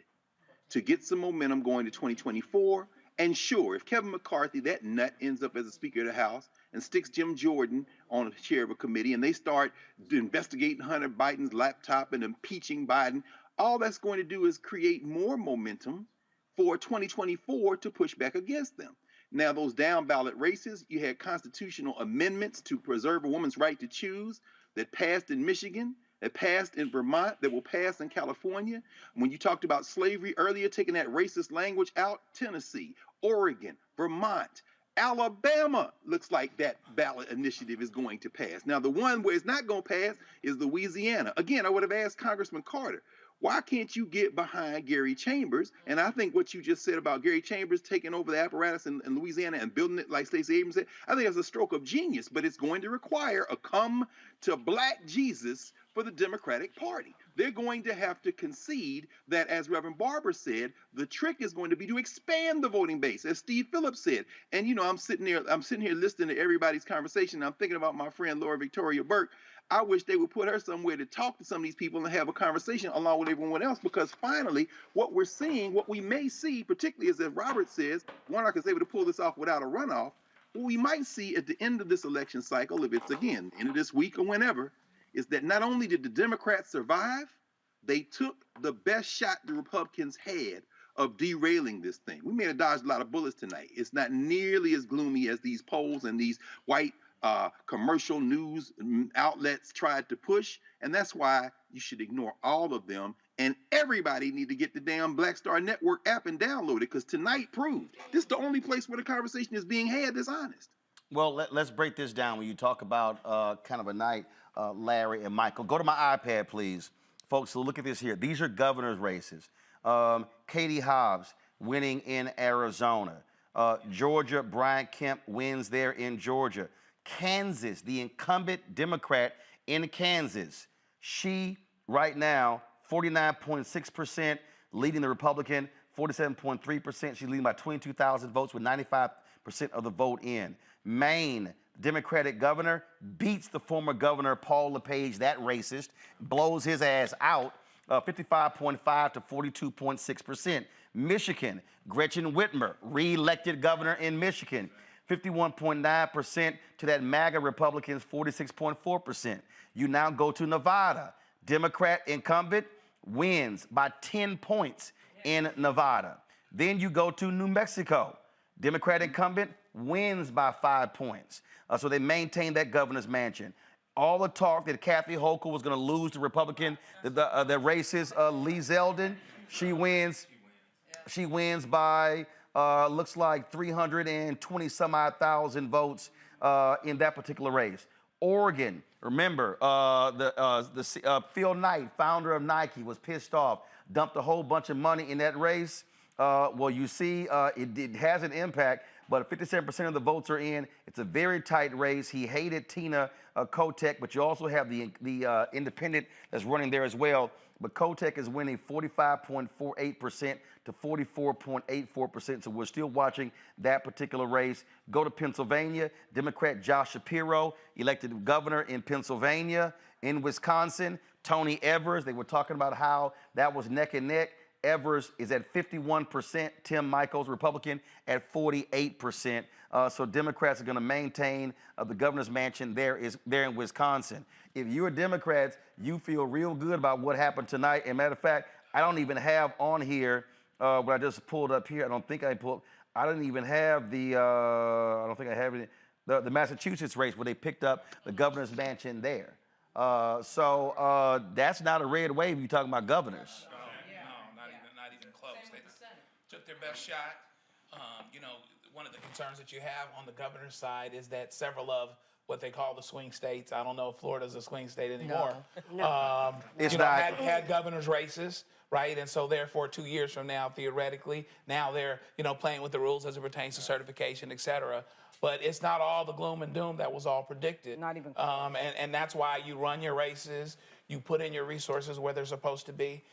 to get some momentum going to 2024. And sure, if Kevin McCarthy, that nut, ends up as a Speaker of the House and sticks Jim Jordan on a chair of a committee and they start investigating Hunter Biden's laptop and impeaching Biden, all that's going to do is create more momentum for 2024 to push back against them. Now, those down ballot races, you had constitutional amendments to preserve a woman's right to choose that passed in Michigan, that passed in Vermont, that will pass in California. When you talked about slavery earlier, taking that racist language out, Tennessee, Oregon, Vermont, Alabama looks like that ballot initiative is going to pass. Now, the one where it's not going to pass is Louisiana. Again, I would have asked Congressman Carter, why can't you get behind Gary Chambers? And I think what you just said about Gary Chambers taking over the apparatus in Louisiana and building it like Stacey Abrams said, I think that's a stroke of genius, but it's going to require a come to black Jesus for the Democratic Party. They're going to have to concede that, as Reverend Barber said, the trick is going to be to expand the voting base, as Steve Phillips said. And, you know, I'm sitting here listening to everybody's conversation. I'm thinking about my friend Laura Victoria Burke. I wish they would put her somewhere to talk to some of these people and have a conversation along with everyone else, because finally, what we're seeing, what we may see, particularly as Robert says, Warnock is able to pull this off without a runoff, what we might see at the end of this election cycle, if it's, again, the end of this week or whenever, is that not only did the Democrats survive, they took the best shot the Republicans had of derailing this thing. We may have dodged a lot of bullets tonight. It's not nearly as gloomy as these polls and these white commercial news outlets tried to push. And that's why you should ignore all of them, and everybody need to get the damn Black Star Network app and download it, because tonight proved this is the only place where the conversation is being had that's honest. Well, let's break this down. When you talk about kind of a night, Larry and Michael, go to my iPad, please. Folks, so look at this here. These are governor's races. Katie Hobbs winning in Arizona. Georgia, Brian Kemp wins there in Georgia. Kansas, the incumbent Democrat in Kansas, she right now 49.6%, leading the Republican, 47.3%. She's leading by 22,000 votes with 95% of the vote in. Maine, Democratic governor, beats the former governor, Paul LePage, that racist, blows his ass out, 55.5 to 42.6%. Michigan, Gretchen Whitmer, re-elected governor in Michigan, 51.9% to that MAGA Republicans, 46.4%. You now go to Nevada. Democrat incumbent wins by 10 points in Nevada. Then you go to New Mexico. Democrat incumbent wins by 5 points. So they maintain that governor's mansion. All the talk that Kathy Hochul was going to lose to Republican, the racist Lee Zeldin, she wins. She wins by looks like 320 some odd thousand votes in that particular race. Oregon, remember Phil Knight, founder of Nike, was pissed off, dumped a whole bunch of money in that race. Well, you see, it has an impact, but 57% of the votes are in. It's a very tight race. He hated Tina Kotek, but you also have the independent that's running there as well. But Kotek is winning 45.48% to 44.84%. So we're still watching that particular race. Go to Pennsylvania. Democrat Josh Shapiro, elected governor in Pennsylvania. In Wisconsin, Tony Evers. They were talking about how that was neck and neck. Evers is at 51%. Tim Michels, Republican, at 48%. So Democrats are going to maintain the governor's mansion there in Wisconsin. If you're Democrats, you feel real good about what happened tonight. And matter of fact, I don't even have on here what I just pulled up here. I don't think I pulled. I didn't even have the. I don't think I have it. The Massachusetts race where they picked up the governor's mansion there. So that's not a red wave. You talking about governors? Not even close. They took their best shot. One of the concerns that you have on the governor's side is that several of what they call the swing states, I don't know if Florida's a swing state anymore. No. It's not. Had governor's races, right? And so therefore 2 years from now, theoretically, now they're, playing with the rules as it pertains to certification, et cetera. But it's not all the gloom and doom that was all predicted. Not even and that's why you run your races, you put in your resources where they're supposed to be,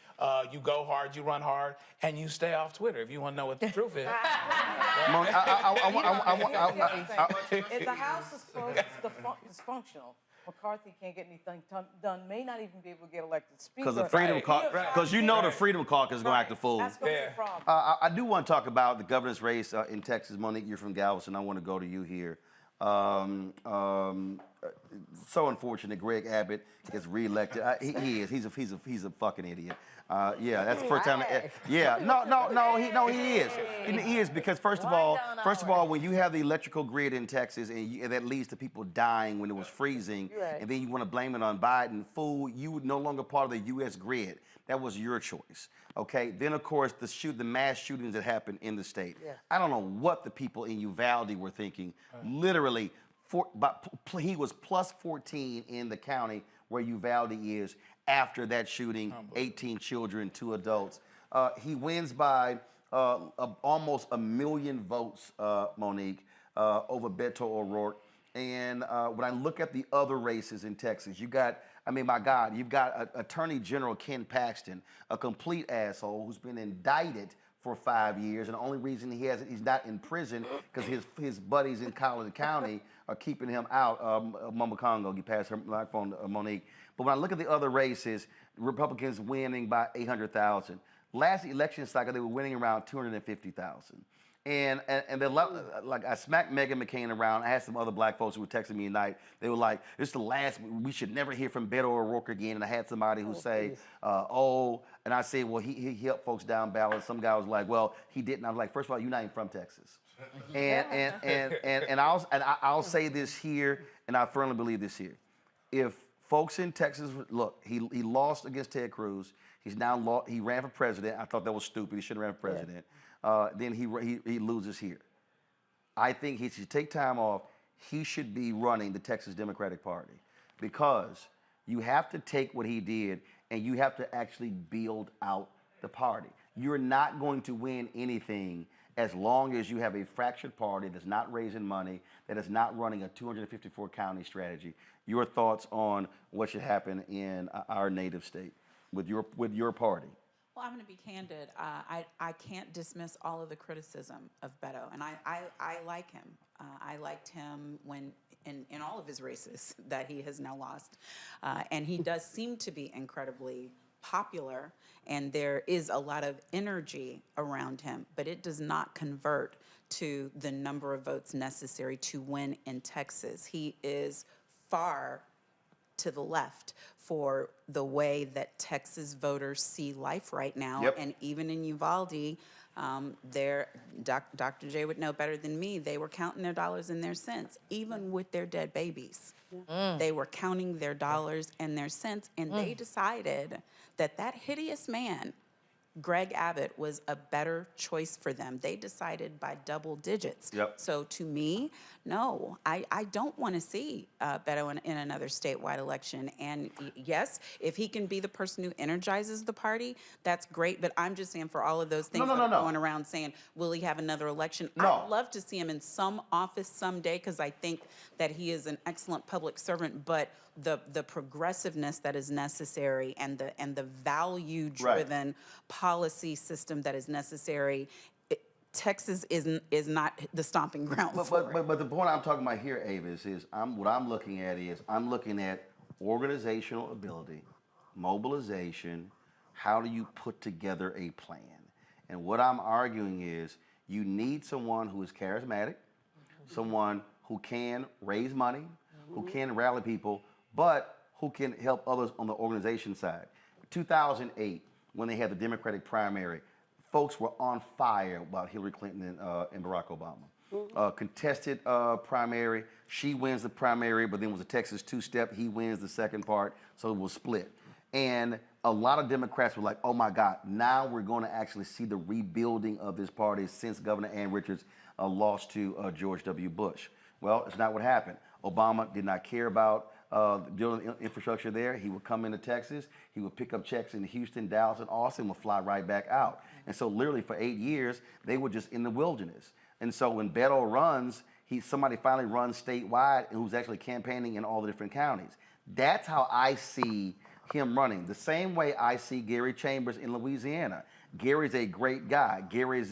you go hard, you run hard, and you stay off Twitter if you want to know what the truth is. If the House is dysfunctional, McCarthy can't get anything done, may not even be able to get elected speaker. Because the Freedom Caucus, because the Freedom Caucus is going to act a fool. That's going to be a problem. I do want to talk about the governor's race in Texas. Monique, you're from Galveston. I want to go to you here. So unfortunate. Greg Abbott gets reelected. He is. He's a fucking idiot. Yeah, that's the first time. Yeah, no, he is. He is because first of all, when you have the electrical grid in Texas and that leads to people dying when it was freezing, and then you want to blame it on Biden, fool, you were no longer part of the U.S. grid. That was your choice. Okay. Then of course the mass shootings that happened in the state. Yeah. I don't know what the people in Uvalde were thinking. Literally, he was plus 14 in the county where Uvalde is after that shooting. 18 children, 2 adults. He wins by almost 1 million votes, Monique, over Beto O'Rourke. And when I look at the other races in Texas, you've got Attorney General Ken Paxton, a complete asshole who's been indicted for 5 years, and the only reason he's not in prison because his buddies in Collin County are keeping him out. Mama Congo, you passed her microphone, Monique. But when I look at the other races, Republicans winning by 800,000. Last election cycle, they were winning around 250,000. And like I smacked Meghan McCain around. I had some other black folks who were texting me tonight. They were like, "This is the last. We should never hear from Beto O'Rourke again." And I had somebody who say, and I said, "Well, he helped folks down ballot." Some guy was like, "Well, he didn't." I was like, "First of all, you're not even from Texas." And I'll say this here, and I firmly believe this here: if Folks in Texas, look, he lost against Ted Cruz. He's now he ran for president. I thought that was stupid. He shouldn't have ran for president. Then he loses here. I think he should take time off. He should be running the Texas Democratic Party, because you have to take what he did and you have to actually build out the party. You're not going to win anything as long as you have a fractured party that's not raising money, that is not running a 254 county strategy. Your thoughts on what should happen in our native state with your party? Well, I'm going to be candid. I can't dismiss all of the criticism of Beto, and I like him. I liked him when in all of his races that he has now lost, and he does seem to be incredibly popular, and there is a lot of energy around him, but it does not convert to the number of votes necessary to win in Texas. He is far to the left for the way that Texas voters see life right now. Yep. And even in Uvalde, Dr. J would know better than me, they were counting their dollars and their cents, even with their dead babies. They were counting their dollars and their cents, and they decided that that hideous man, Greg Abbott, was a better choice for them. They decided by double digits. Yep. So to me, no, I don't want to see Beto in another statewide election. And yes, if he can be the person who energizes the party, that's great. But I'm just saying, for all of those things that are going around saying, will he have another election? I'd love to see him in some office someday, because I think that he is an excellent public servant. But the progressiveness that is necessary and the value-driven policy system that is necessary, Texas is not the stomping ground for it. But the point I'm talking about here, Avis, is what I'm looking at organizational ability, mobilization. How do you put together a plan? And what I'm arguing is you need someone who is charismatic, someone who can raise money, who can rally people, but who can help others on the organization side. 2008, when they had the Democratic primary, folks were on fire about Hillary Clinton and Barack Obama. Contested primary. She wins the primary, but then was a Texas two-step. He wins the second part, so it was split. And a lot of Democrats were like, oh my God, now we're going to actually see the rebuilding of this party since Governor Ann Richards lost to George W. Bush. Well, it's not what happened. Obama did not care about building infrastructure there. He would come into Texas, he would pick up checks in Houston, Dallas, and Austin, would fly right back out. And so literally for 8 years, they were just in the wilderness. And so when Beto runs, somebody finally runs statewide who's actually campaigning in all the different counties. That's how I see him running. The same way I see Gary Chambers in Louisiana. Gary's a great guy. Gary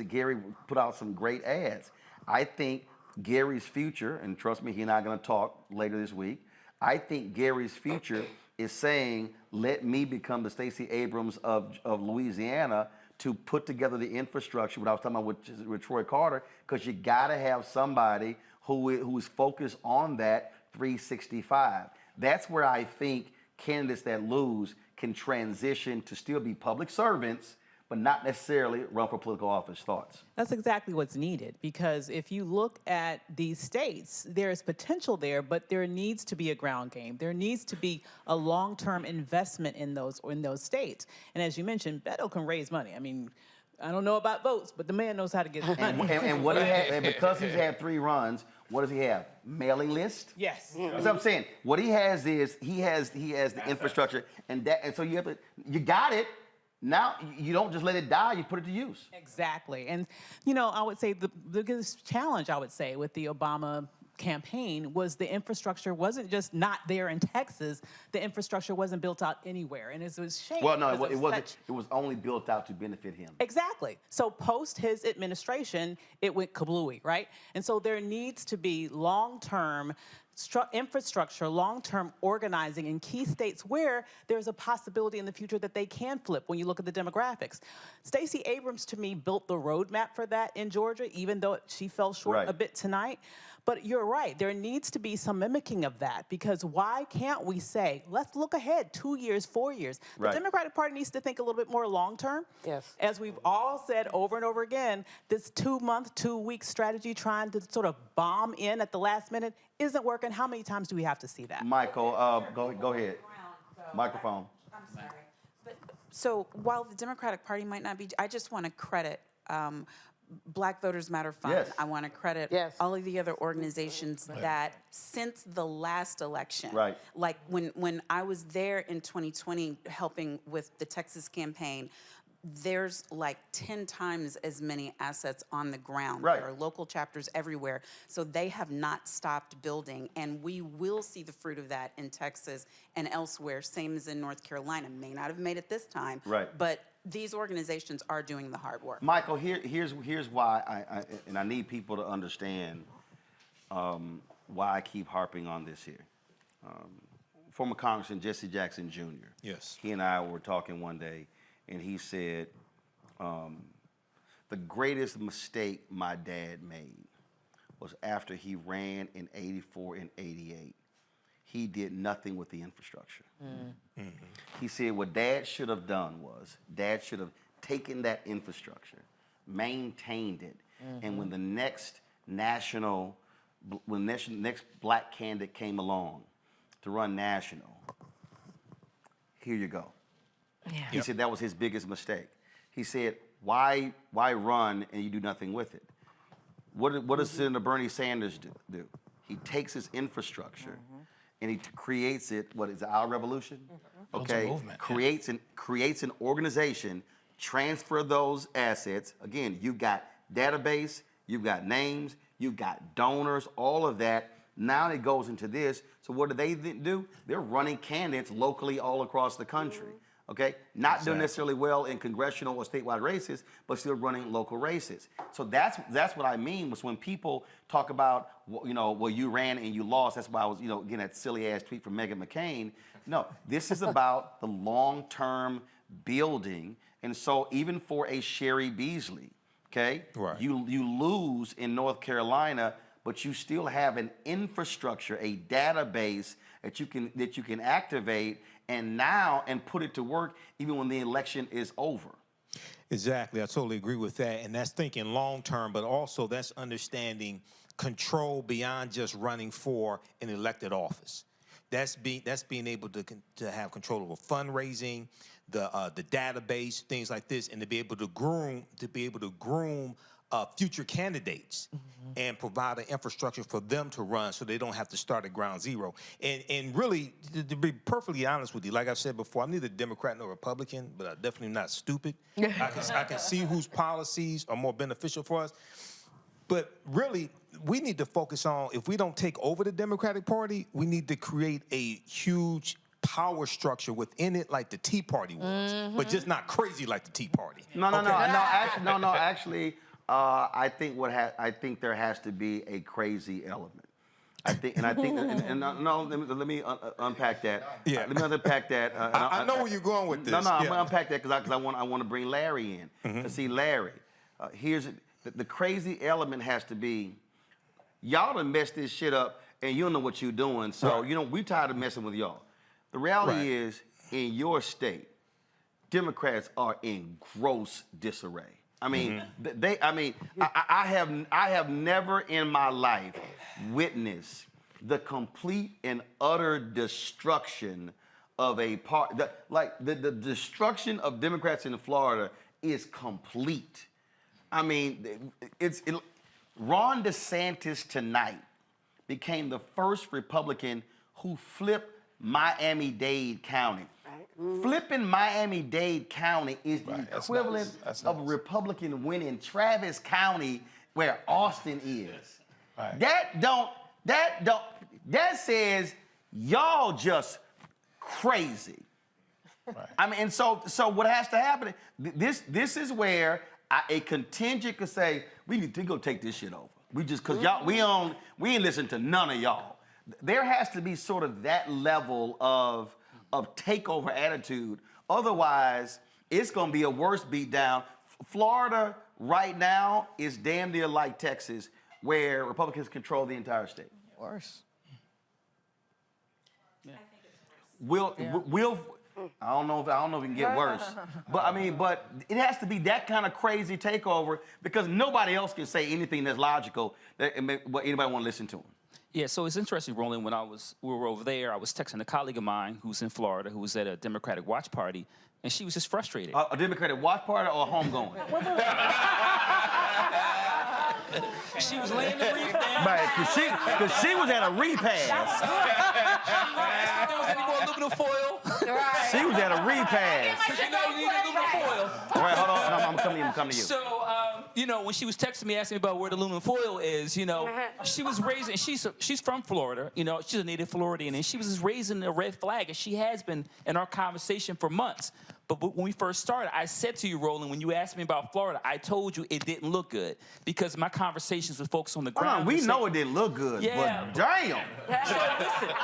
put out some great ads. I think Gary's future, and trust me, he's not going to talk later this week, I think Gary's future is saying, let me become the Stacey Abrams of Louisiana to put together the infrastructure, what I was talking about with Troy Carter, because you got to have somebody who is focused on that 365. That's where I think candidates that lose can transition to still be public servants, but not necessarily run for political office. Thoughts? That's exactly what's needed, because if you look at these states, there's potential there, but there needs to be a ground game. There needs to be a long-term investment in those states. And as you mentioned, Beto can raise money. I mean, I don't know about votes, but the man knows how to get money. And what and because he's had 3 runs, what does he have? Mailing list? Yes. That's what I'm saying. What he has is he has the infrastructure, and so you got it. Now, you don't just let it die, you put it to use. Exactly. And, I would say the biggest challenge, with the Obama campaign was the infrastructure wasn't just not there in Texas. The infrastructure wasn't built out anywhere. And it was a shame. Well, no, it wasn't. It was only built out to benefit him. Exactly. So post his administration, it went kablooey, right? And so there needs to be long-term infrastructure, long-term organizing in key states where there's a possibility in the future that they can flip when you look at the demographics. Stacey Abrams, to me, built the roadmap for that in Georgia, even though she fell short a bit tonight. But you're right, there needs to be some mimicking of that, because why can't we say, let's look ahead 2 years, 4 years? The Right. Democratic Party needs to think a little bit more long-term. Yes. As we've all said over and over again, this 2-month, 2-week strategy trying to sort of bomb in at the last minute isn't working. How many times do we have to see that? Michael, go ahead. Microphone. I'm sorry. So while the Democratic Party might not be, I just want to credit Black Voters Matter Fund. Yes. I want to credit all of the other organizations that since the last election, Right. like when I was there in 2020 helping with the Texas campaign, there's like 10 times as many assets on the ground. Right. There are local chapters everywhere. So they have not stopped building, and we will see the fruit of that in Texas and elsewhere, same as in North Carolina. May not have made it this time, Right. but these organizations are doing the hard work. Michael, here's why I need people to understand why I keep harping on this here. Former Congressman Jesse Jackson Jr. Yes. He and I were talking one day, and he said, the greatest mistake my dad made was after he ran in '84 and '88. He did nothing with the infrastructure. He said what Dad should have done was, Dad should have taken that infrastructure, maintained it, and when the next next black candidate came along to run national, here you go. Yeah. He said that was his biggest mistake. He said, why run and you do nothing with it? What does Senator Bernie Sanders do? He takes his infrastructure and he creates it, what is it, our revolution? Okay, movement, creates an organization, transfer those assets. Again, you've got database, you've got names, you've got donors, all of that. Now it goes into this. So what do they do? They're running candidates locally all across the country. Okay, not doing necessarily well in congressional or statewide races, but still running local races. So that's what I mean was when people talk about, well, you ran and you lost. That's why I was, getting that silly ass tweet from Meghan McCain. No, this is about the long-term building. And so even for a Sherry Beasley, okay, right. you lose in North Carolina, but you still have an infrastructure, a database that you can activate and put it to work even when the election is over. Exactly. I totally agree with that. And that's thinking long term, but also that's understanding control beyond just running for an elected office. That's being able to have control over fundraising, the database, things like this, and to be able to groom future candidates and provide an infrastructure for them to run so they don't have to start at ground zero. And really, to be perfectly honest with you, like I said before, I'm neither Democrat nor Republican, but I'm definitely not stupid. I can see whose policies are more beneficial for us. But really, we need to focus on, if we don't take over the Democratic Party, we need to create a huge power structure within it like the Tea Party was, but just not crazy like the Tea Party. Actually, I think there has to be a crazy element. Let me unpack that. Yeah. Let me unpack that. I know where you're going with this. I'm gonna unpack that because I want to bring Larry in to see Larry. Here's the crazy element has to be, y'all done messed this shit up and you don't know what you're doing. So we tired of messing with y'all. The reality is, in your state, Democrats are in gross disarray. I mean, I have never in my life witnessed the complete and utter destruction of a party. The destruction of Democrats in Florida is complete. I mean, Ron DeSantis tonight became the first Republican who flipped Miami-Dade County. Flipping Miami-Dade County is the equivalent of a Republican winning Travis County, where Austin is. Right. That says y'all just crazy. Right. I mean, and so what has to happen? This is where a contingent could say, we need to go take this shit over. Because we ain't listen to none of y'all. There has to be sort of that level of takeover attitude. Otherwise, it's going to be a worse beatdown. Florida right now is damn near like Texas. where Republicans control the entire state? Worse. We'll I don't know if it can get worse, but it has to be that kind of crazy takeover because nobody else can say anything that's logical that anybody want to listen to them. Yeah, so it's interesting, Roland, when we were over there, I was texting a colleague of mine who's in Florida, who was at a Democratic watch party, and she was just frustrated. A Democratic watch party or homegoing? She was laying the wreath down. Right, because she was at a repast. If there was any more aluminum foil. Right. She was at a repast. Because you know you need aluminum foil. All right, hold on. I'm coming to you. So, when she was texting me, asking me about where the aluminum foil is, she was raising, she's from Florida, she's a native Floridian, and she was just raising a red flag, and she has been in our conversation for months. But when we first started, I said to you, Roland, when you asked me about Florida, I told you it didn't look good because my conversations with folks on the ground. We know it didn't look good, yeah, but damn. So listen,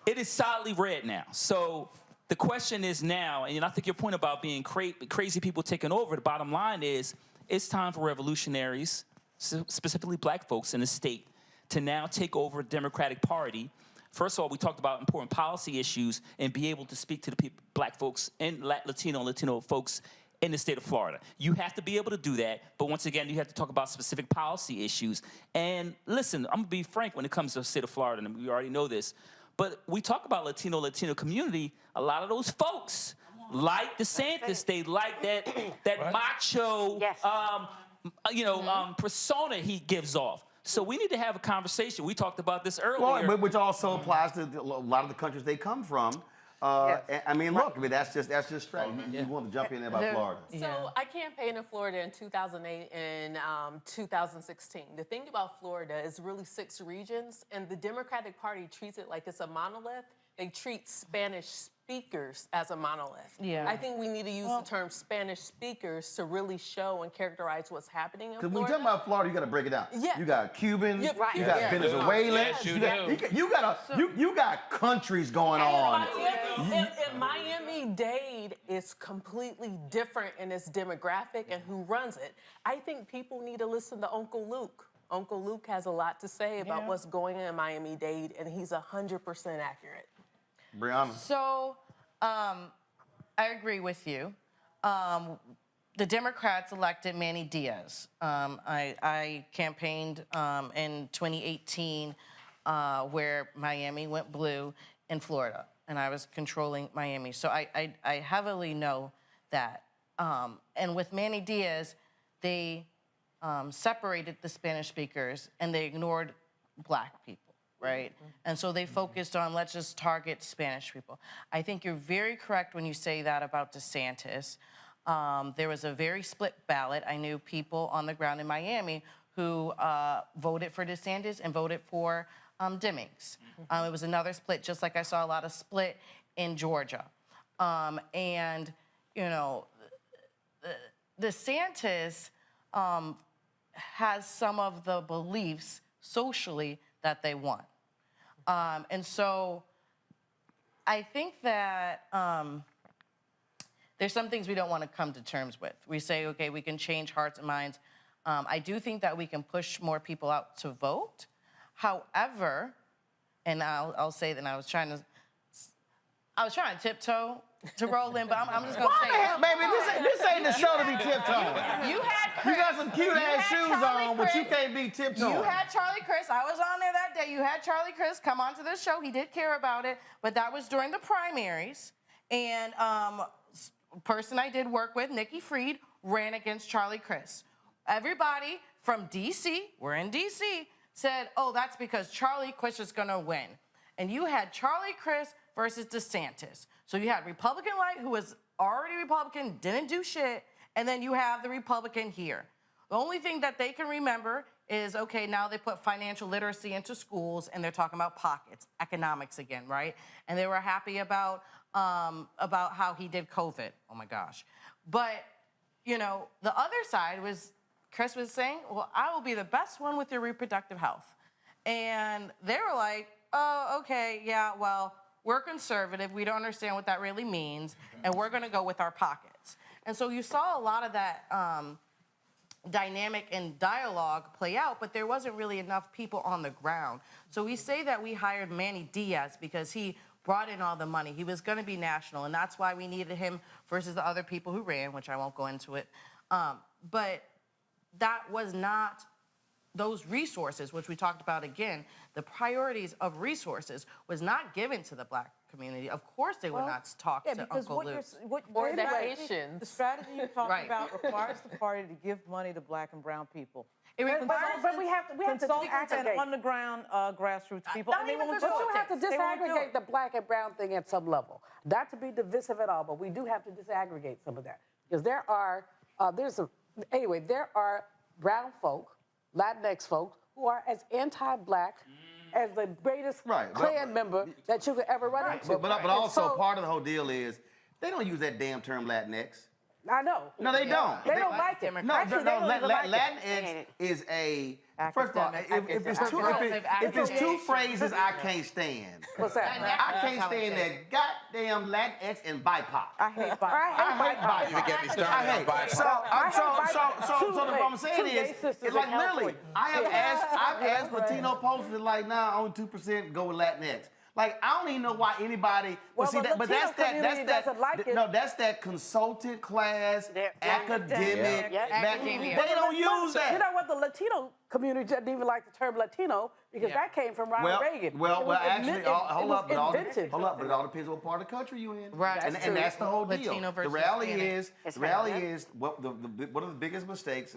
it is solidly red now. So the question is now, and I think your point about being crazy people taking over, the bottom line is it's time for revolutionaries, specifically black folks in the state, to now take over the Democratic Party. First of all, we talked about important policy issues and be able to speak to the black folks and Latino folks in the state of Florida. You have to be able to do that, but once again, you have to talk about specific policy issues. And listen, I'm gonna be frank when it comes to the state of Florida, and we already know this, but we talk about Latino community, a lot of those folks like DeSantis, they like that macho, yes. Persona he gives off. So we need to have a conversation. We talked about this earlier. Well, which also applies to a lot of the countries they come from. That's just straight. You want to jump in there about Florida. So I campaigned in Florida in 2008 and 2016. The thing about Florida is really 6 regions, and the Democratic Party treats it like it's a monolith. They treat Spanish speakers as a monolith. Yeah. I think we need to use the term Spanish speakers to really show and characterize what's happening in Florida. Because when you talk about Florida, you got to break it down. Yeah. You got Cubans, Yeah, right. you got Yeah. Venezuelans, Yes, you got countries going on. And Miami-Dade is completely different in its demographic and who runs it. I think people need to listen to Uncle Luke. Uncle Luke has a lot to say about what's going on in Miami-Dade, and he's 100% accurate. Brianna. So, I agree with you. The Democrats elected Manny Diaz. I campaigned in 2018 where Miami went blue in Florida, and I was controlling Miami. So I heavily know that. And with Manny Diaz, they separated the Spanish speakers and they ignored black people. Right? And so they focused on, let's just target Spanish people. I think you're very correct when you say that about DeSantis. There was a very split ballot. I knew people on the ground in Miami who voted for DeSantis and voted for Demings. It was another split, just like I saw a lot of split in Georgia. And, DeSantis has some of the beliefs socially that they want. And so I think that there's some things we don't want to come to terms with. We say, okay, we can change hearts and minds. I do think that we can push more people out to vote. However, and I'll say that I was trying to tiptoe to roll in, but I'm just gonna say it. Baby, this ain't the show to be tiptoeing. You had Chris. You got some cute ass shoes on, but you can't be tiptoeing. You had Charlie Chris. I was on there that day. You had Charlie Chris come onto the show. He did care about it, but that was during the primaries. And person I did work with, Nikki Fried, ran against Charlie Chris. Everybody from DC, we're in DC, said, oh, that's because Charlie Chris is gonna win. And you had Charlie Chris versus DeSantis. So you had Republican Light, who was already Republican, didn't do shit, and then you have the Republican here. The only thing that they can remember is, okay, now they put financial literacy into schools, and they're talking about pockets, economics again, right? And they were happy about how he did COVID. Oh my gosh. But, the other side was, Chris was saying, well, I will be the best one with your reproductive health. And they were like, oh, okay, yeah, well, we're conservative. We don't understand what that really means, and we're going to go with our pockets. And so you saw a lot of that dynamic and dialogue play out, but there wasn't really enough people on the ground. So we say that we hired Manny Diaz because he brought in all the money. He was going to be national, and that's why we needed him versus the other people who ran, which I won't go into it. But that was not those resources, which we talked about again, the priorities of resources was not given to the Black community. Of course they would not talk to Uncle Luke. Or the Haitians. The strategy you talked about requires the party to give money to Black and brown people. But we have to consultants and disaggregate. on the ground grassroots people. But you have to disaggregate the Black and brown thing at some level. Not to be divisive at all, but we do have to disaggregate some of that. Because there are, there are brown folk, Latinx folk, who are as anti-Black as the greatest Klan member that you could ever run into. But also part of the whole deal is they don't use that damn term Latinx. I know. No, they don't. They don't like it. No, Actually, they don't even like Latinx is a first of all, if it's two phrases I can't stand. What's that? I can't stand that goddamn Latinx and BIPOC. I hate BIPOC. I hate BIPOC. You get me started on BIPOC. So what I'm saying is, it's like literally, I've asked Latino posters like, nah, only 2% go with Latinx. Like, I don't even know why anybody. Well, see that, but that's that consultant class, academic. They don't use that. You know what? The Latino community doesn't even like the term Latino because that came from Ronald Reagan. Well, actually, hold up, but it all depends what part of the country you're in. Right. And that's the whole deal. Latino versus The reality Hispanic. is, what one of the biggest mistakes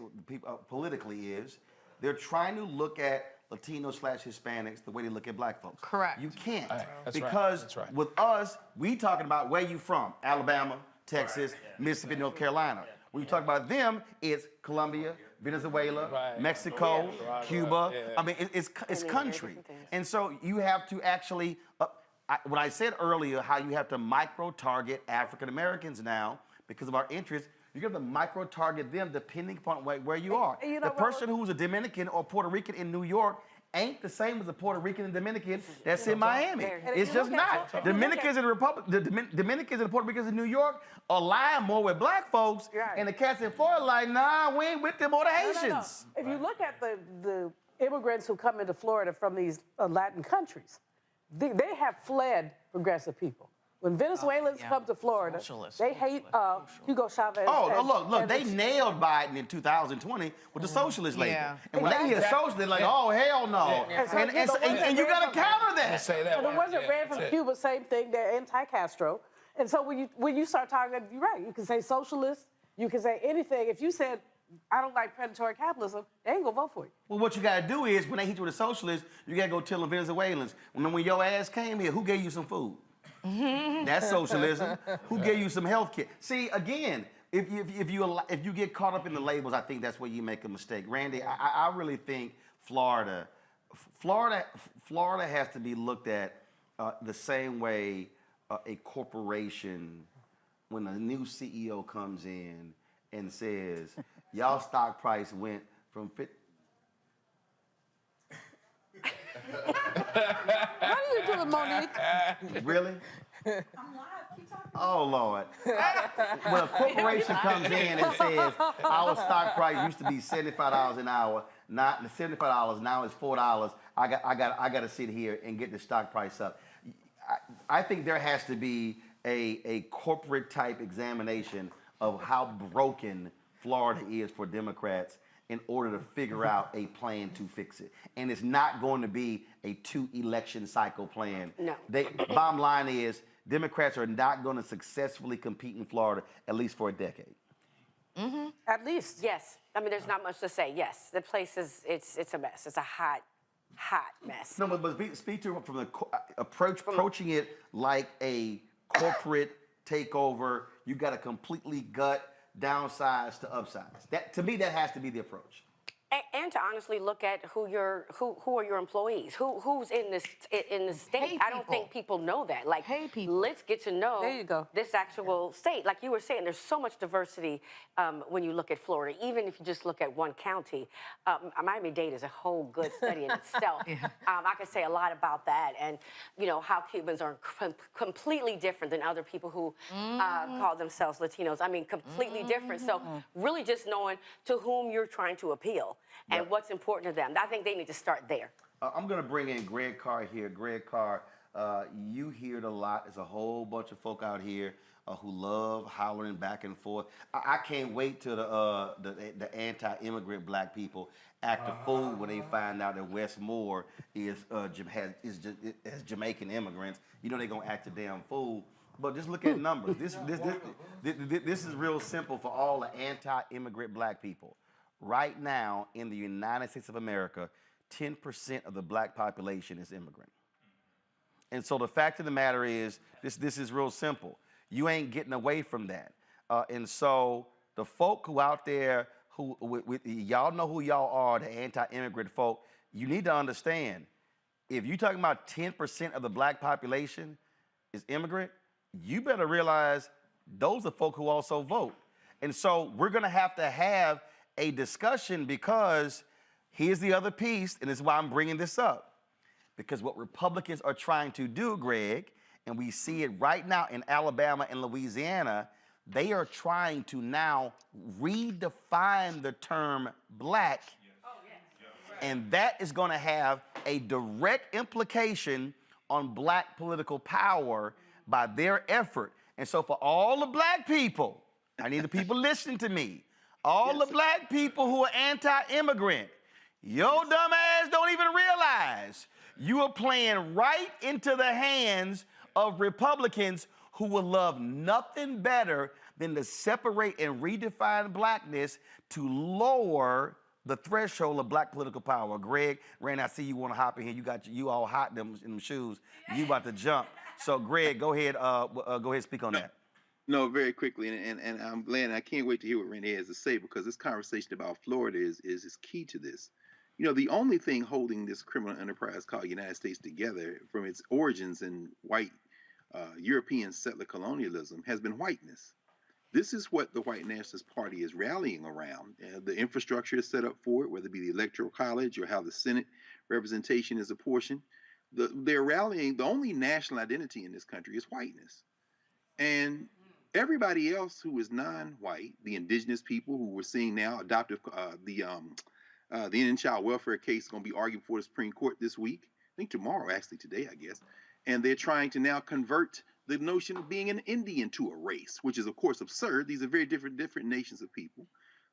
politically is, they're trying to look at Latino/Hispanics the way they look at Black folks. Correct. You can't. That's because right. with us, we talking about where you from. Alabama, Texas, Mississippi, North Carolina. When you talk about them, it's Colombia, Venezuela, Mexico, Cuba. I mean, it's country. And so you have to actually, what I said earlier, how you have to micro-target African Americans now because of our interests. You have to micro-target them depending upon where you are. The person who's a Dominican or Puerto Rican in New York ain't the same as a Puerto Rican and Dominican that's in Miami. It's just not. Dominicans and Dominicans and Puerto Ricans in New York align more with Black folks, and the cats in Florida like, nah, we ain't with them or the Haitians. If you look at the immigrants who come into Florida from these Latin countries, they have fled progressive people. When Venezuelans come to Florida, they hate Hugo Chavez. Look, they nailed Biden in 2020 with the socialist label. And when they hear socialist, they're like, oh, hell no. And you got to counter that. And the ones that ran from Cuba, same thing, they're anti-Castro. And so when you start talking, you're right, you can say socialist, you can say anything. If you said, I don't like predatory capitalism, they ain't gonna vote for you. Well, what you gotta do is, when they hit you with a socialist, you gotta go tell the Venezuelans, when your ass came here, who gave you some food? That's socialism. Who gave you some health care? See, again, if you get caught up in the labels, I think that's where you make a mistake. Randy, I really think Florida has to be looked at the same way a corporation, when a new CEO comes in and says, y'all stock price went from What are you doing, Monique? Really? I'm live. Keep talking. Oh, Lord. When a corporation comes in and says, our stock price used to be $75 an hour, not $75, now it's $4, I got to sit here and get the stock price up. I think there has to be a corporate type examination of how broken Florida is for Democrats in order to figure out a plan to fix it. And it's not going to be a 2-election cycle plan. No. Bottom line is, Democrats are not going to successfully compete in Florida, at least for a decade. Mm-hmm. At least. Yes. I mean, there's not much to say. Yes, the place is, it's a mess. It's a hot mess. No, but speak to it from the approaching it like a corporate takeover. You got to completely gut, downsize to upsize. That, to me, that has to be the approach. And to honestly look at who are your employees, who's in this state. I don't think people know that. Like, let's get to know this actual state. Like you were saying, there's so much diversity when you look at Florida. Even if you just look at one county, Miami-Dade is a whole good study in itself. I could say a lot about that, and how Cubans are completely different than other people who call themselves Latinos. I mean, completely different. So really, just knowing to whom you're trying to appeal. And what's important to them. I think they need to start there. I'm going to bring in Greg Carr here. Greg Carr, you hear it a lot. There's a whole bunch of folk out here who love hollering back and forth. I can't wait till the anti-immigrant black people act a fool when they find out that Westmore has Jamaican immigrants. They're going to act a damn fool. But just look at numbers. This is real simple for all the anti-immigrant black people. Right now, in the United States of America, 10% of the black population is immigrant. And so the fact of the matter is, this is real simple. You ain't getting away from that. And so the folk who out there, y'all know who y'all are, the anti-immigrant folk, you need to understand, if you're talking about 10% of the black population is immigrant, you better realize those are folk who also vote. And so we're gonna have a discussion, because here's the other piece, and this is why I'm bringing this up. Because what Republicans are trying to do, Greg, and we see it right now in Alabama and Louisiana, they are trying to now redefine the term black. And that is going to have a direct implication on black political power by their effort. And so for all the black people, I need the people listening to me, all the black people who are anti-immigrant, your dumb ass don't even realize you are playing right into the hands of Republicans who will love nothing better than to separate and redefine blackness to lower the threshold of black political power. Greg, Rand, I see you want to hop in here. You all hot in them shoes. You about to jump. So Greg, go ahead speak on that. No, very quickly, and I'm glad, and I can't wait to hear what Renee has to say, because this conversation about Florida is key to this. The only thing holding this criminal enterprise called United States together from its origins in white European settler colonialism has been whiteness. This is what the white nationalist party is rallying around. The infrastructure is set up for it, whether it be the electoral college or how the Senate representation is apportioned. They're rallying, the only national identity in this country is whiteness. And everybody else who is non-white, the indigenous people who we're seeing now, adoptive, the Indian child welfare case is going to be argued before the Supreme Court this week. I think tomorrow, actually today, I guess. And they're trying to now convert the notion of being an Indian to a race, which is, of course, absurd. These are very different nations of people.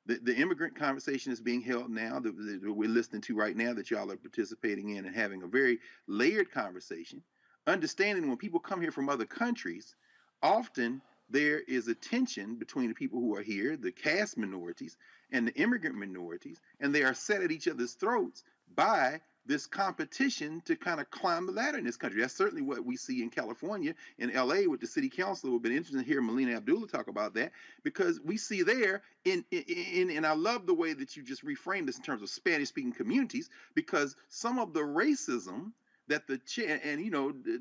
The immigrant conversation is being held now that we're listening to right now, that y'all are participating in and having a very layered conversation. Understanding when people come here from other countries, often there is a tension between the people who are here, the caste minorities, and the immigrant minorities, and they are set at each other's throats by this competition to kind of climb the ladder in this country. That's certainly what we see in California, in LA with the city council. It would have been interesting to hear Melina Abdullah talk about that, because we see there and I love the way that you just reframed this in terms of Spanish-speaking communities, because some of the racism that the chair, and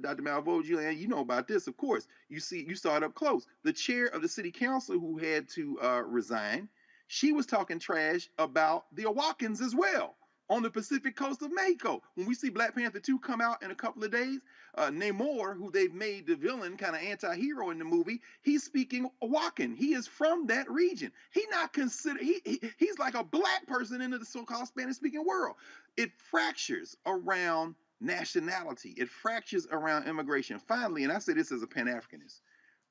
Dr. Malvo, Julian, you know about this, of course. You saw it up close. The chair of the city council who had to resign, she was talking trash about the Awakans as well on the Pacific coast of Mexico. When we see Black Panther 2 come out in a couple of days, Namor, who they've made the villain, kind of anti-hero in the movie, he's speaking Awakan. He is from that region. He's like a black person in the so-called Spanish-speaking world. It fractures around nationality. It fractures around immigration. Finally, and I say this as a Pan-Africanist,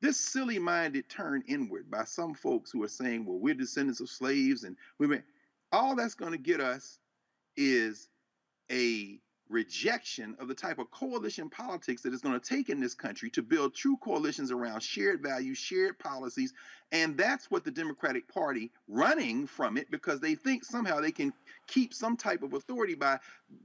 this silly-minded turn inward by some folks who are saying, well, we're descendants of slaves, and all that's going to get us is a rejection of the type of coalition politics that is going to take in this country to build true coalitions around shared values, shared policies. And that's what the Democratic Party, running from it because they think somehow they can keep some type of authority by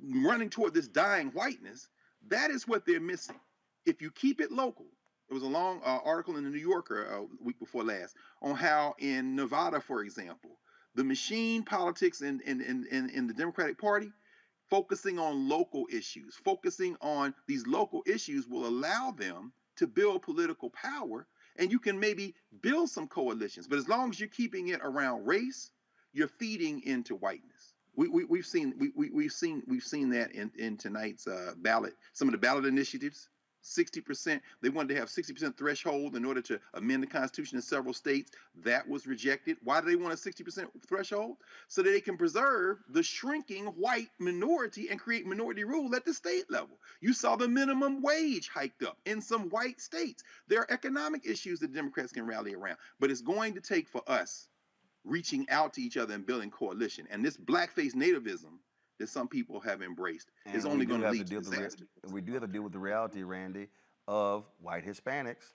running toward this dying whiteness, that is what they're missing. If you keep it local, there was a long article in the New Yorker week before last on how in Nevada, for example, the machine politics in the Democratic Party, focusing on local issues, focusing on these local issues will allow them to build political power, and you can maybe build some coalitions. But as long as you're keeping it around race, you're feeding into whiteness. We've seen that in tonight's ballot. Some of the ballot initiatives, 60%. They wanted to have 60% threshold in order to amend the Constitution in several states. That was rejected. Why do they want a 60% threshold? So that they can preserve the shrinking white minority and create minority rule at the state level. You saw the minimum wage hiked up in some white states. There are economic issues that Democrats can rally around, but it's going to take for us reaching out to each other and building coalition. And this blackface nativism that some people have embraced is only going to lead to disaster. We do have to deal with the reality, Randy, of white Hispanics,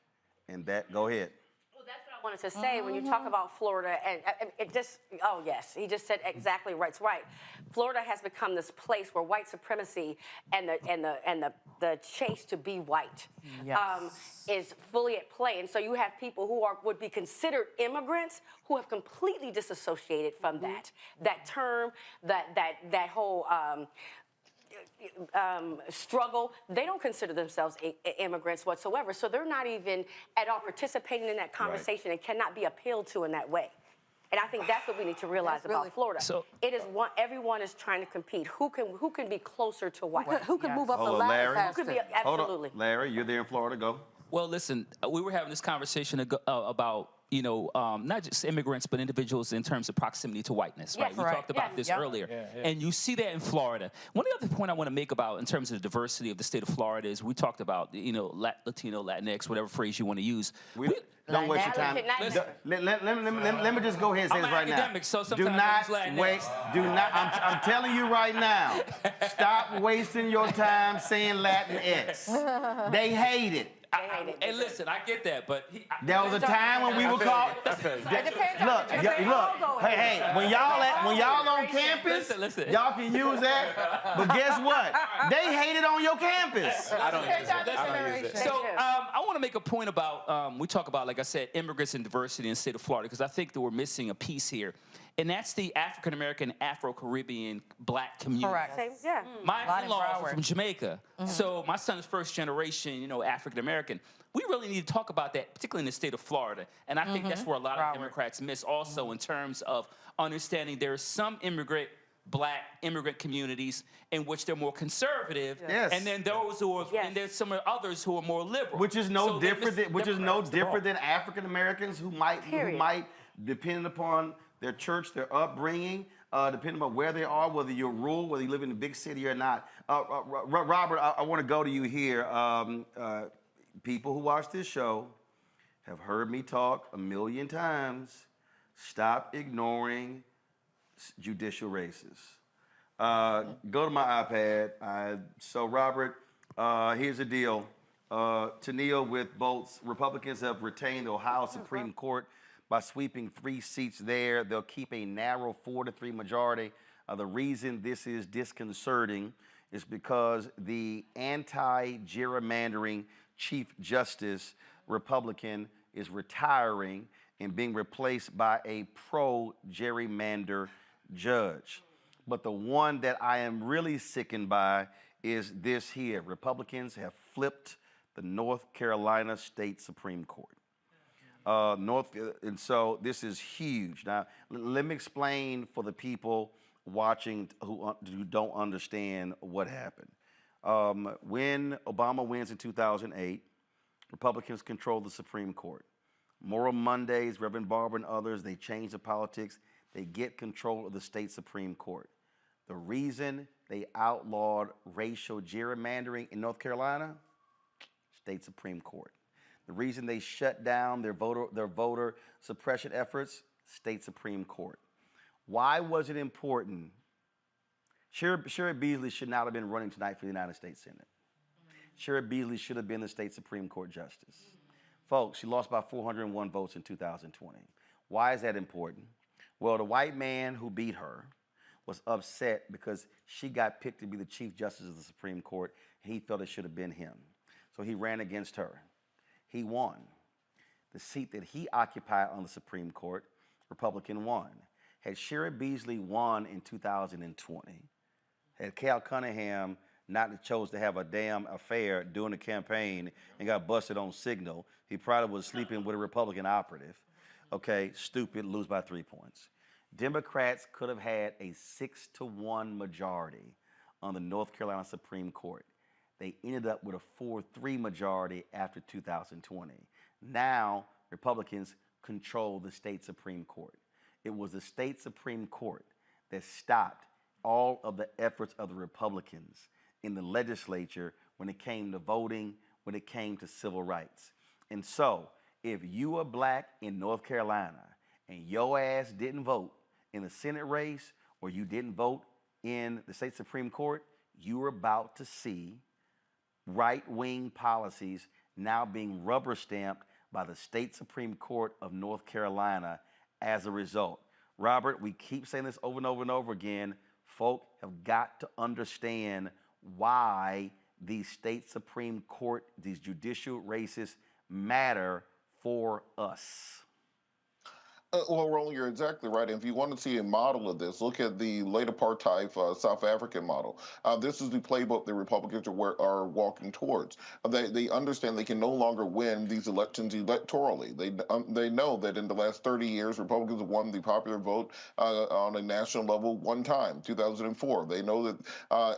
and that, go ahead. Well, that's what I wanted to say when you talk about Florida, and it just, oh yes, he just said exactly right. It's right. Florida has become this place where white supremacy and the chase to be white is fully at play. And so you have people who would be considered immigrants who have completely disassociated from that term, that whole struggle. They don't consider themselves immigrants whatsoever. So they're not even at all participating in that conversation and cannot be appealed to in that way. And I think that's what we need to realize about Florida. So it is everyone is trying to compete. Who can be closer to white? Who can move up the Larry. ladder? Who could be absolutely? Larry, you're there in Florida. Go. Well, listen, we were having this conversation about, not just immigrants, but individuals in terms of proximity to whiteness, right? We talked about this earlier. And you see that in Florida. One other point I want to make about in terms of the diversity of the state of Florida is we talked about, Latino, Latinx, whatever phrase you want to use. Don't waste your time. Let me just go ahead and say this right now. So do not waste. I'm telling you right now. Stop wasting your time saying Latinx. They hate it. And listen, I get that, but there was a time when we were called. Look, hey, when y'all on campus, y'all can use that. But guess what? They hate it on your campus. I don't use it. So I want to make a point about we talk about, like I said, immigrants and diversity in the state of Florida, because I think that we're missing a piece here. And that's the African American, Afro-Caribbean black community. Correct. My in-laws are from Jamaica. So my son is first generation, African American. We really need to talk about that, particularly in the state of Florida. And I think that's where a lot of Democrats miss also in terms of understanding there are some black immigrant communities in which they're more conservative, and then those who are, and there's some others who are more liberal. Which is no different than African Americans who might depending upon their church, their upbringing, depending on where they are, whether you're rural, whether you live in a big city or not. Robert, I want to go to you here. People who watch this show have heard me talk a million times. Stop ignoring judicial races. Go to my iPad. So, Robert, here's the deal. Tennille, with both Republicans have retained the Ohio Supreme Court by sweeping 3 seats there. They'll keep a narrow 4-3 majority. The reason this is disconcerting is because the anti-gerrymandering Chief Justice Republican is retiring and being replaced by a pro-gerrymander judge. But the one that I am really sickened by is this here. Republicans have flipped the North Carolina State Supreme Court. And so this is huge. Now, let me explain for the people watching who don't understand what happened. When Obama wins in 2008, Republicans control the Supreme Court. Moral Mondays, Reverend Barber and others, they change the politics. They get control of the state Supreme Court. The reason they outlawed racial gerrymandering in North Carolina, state Supreme Court. The reason they shut down their voter suppression efforts, state Supreme Court. Why was it important? Sherrod Beasley should not have been running tonight for the United States Senate. Sherrod Beasley should have been the state Supreme Court justice. Folks, she lost by 401 votes in 2020. Why is that important? Well, the white man who beat her was upset because she got picked to be the Chief Justice of the Supreme Court. He felt it should have been him. So he ran against her. He won. The seat that he occupied on the Supreme Court, Republican won. Had Sherry Beasley won in 2020, had Cal Cunningham not chose to have a damn affair during the campaign and got busted on signal, he probably was sleeping with a Republican operative. Okay, stupid, lose by 3 points. Democrats could have had a 6-1 majority on the North Carolina Supreme Court. They ended up with a 4-3 majority after 2020. Now, Republicans control the state Supreme Court. It was the state Supreme Court that stopped all of the efforts of the Republicans in the legislature when it came to voting, when it came to civil rights. And so, if you are black in North Carolina and your ass didn't vote in the Senate race or you didn't vote in the state Supreme Court, you are about to see right-wing policies now being rubber-stamped by the state Supreme Court of North Carolina as a result. Robert, we keep saying this over and over and over again. Folk have got to understand why these state Supreme Court, these judicial races matter for us. Well, Roland, you're exactly right. And if you want to see a model of this, look at the late apartheid South African model. This is the playbook the Republicans are walking towards. They understand they can no longer win these elections electorally. They know that in the last 30 years, Republicans have won the popular vote on a national level one time, 2004. They know that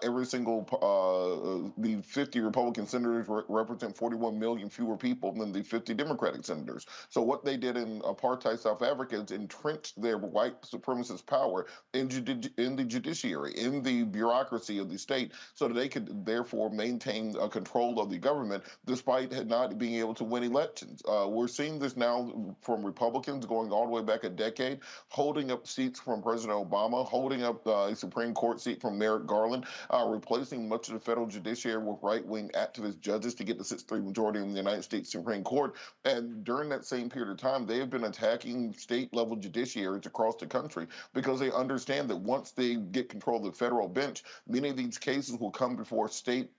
every single, the 50 Republican senators represent 41 million fewer people than the 50 Democratic senators. So what they did in apartheid South Africa entrenched their white supremacist power in the judiciary, in the bureaucracy of the state, so that they could therefore maintain control of the government despite not being able to win elections. We're seeing this now from Republicans going all the way back a decade, holding up seats from President Obama, holding up a Supreme Court seat from Merrick Garland, replacing much of the federal judiciary with right-wing activist judges to get the 6-3 majority in the United States Supreme Court. And during that same period of time, they have been attacking state-level judiciaries across the country because they understand that once they get control of the federal bench, many of these cases will come before state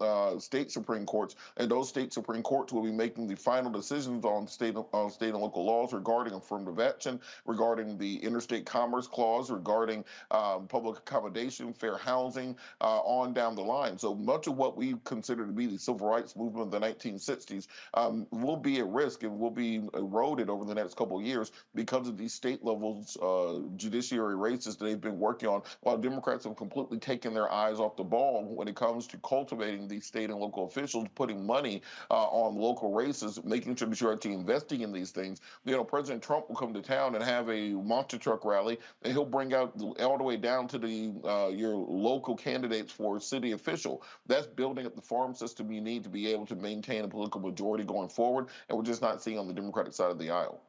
Supreme Courts, and those state Supreme Courts will be making the final decisions on state and local laws regarding affirmative action, regarding the interstate commerce clause, regarding public accommodation, fair housing, on down the line. So much of what we consider to be the civil rights movement of the 1960s will be at risk and will be eroded over the next couple of years because of these state levels judiciary races that they've been working on, while Democrats have completely taken their eyes off the ball when it comes to cultivating these state and local officials, putting money on local races, making sure that you're actually investing in these things. You know, President Trump will come to town and have a monster truck rally, and he'll bring out all the way down to the your local candidates for city official. That's building up the farm system you need to be able to maintain a political majority going forward, and we're just not seeing on the Democratic side of the aisle.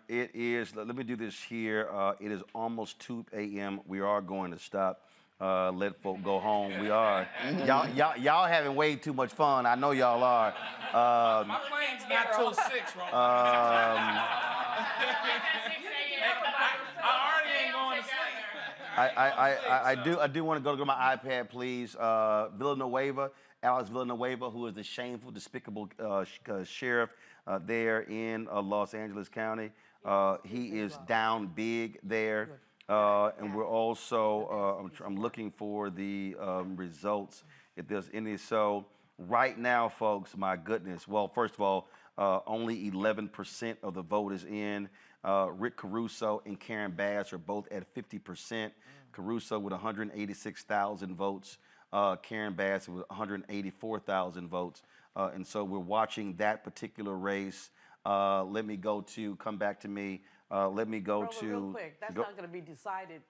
It is, let me do this here. It is almost 2 a.m. We are going to stop. Let folk go home. We are. Y'all having way too much fun. I know y'all are. My plan's not till 6, Roland. I already ain't going to sleep. I do want to go to my iPad, please. Villanueva, Alex Villanueva, who is the shameful, despicable sheriff there in Los Angeles County. He is down big there. And we're also, I'm looking for the results, if there's any. So right now, folks, my goodness. Well, first of all, only 11% of the vote is in. Rick Caruso and Karen Bass are both at 50%. Caruso with 186,000 votes. Karen Bass with 184,000 votes. And so we're watching that particular race. Let me go to, come back to me. Let me go to. Real quick, that's not going to be decided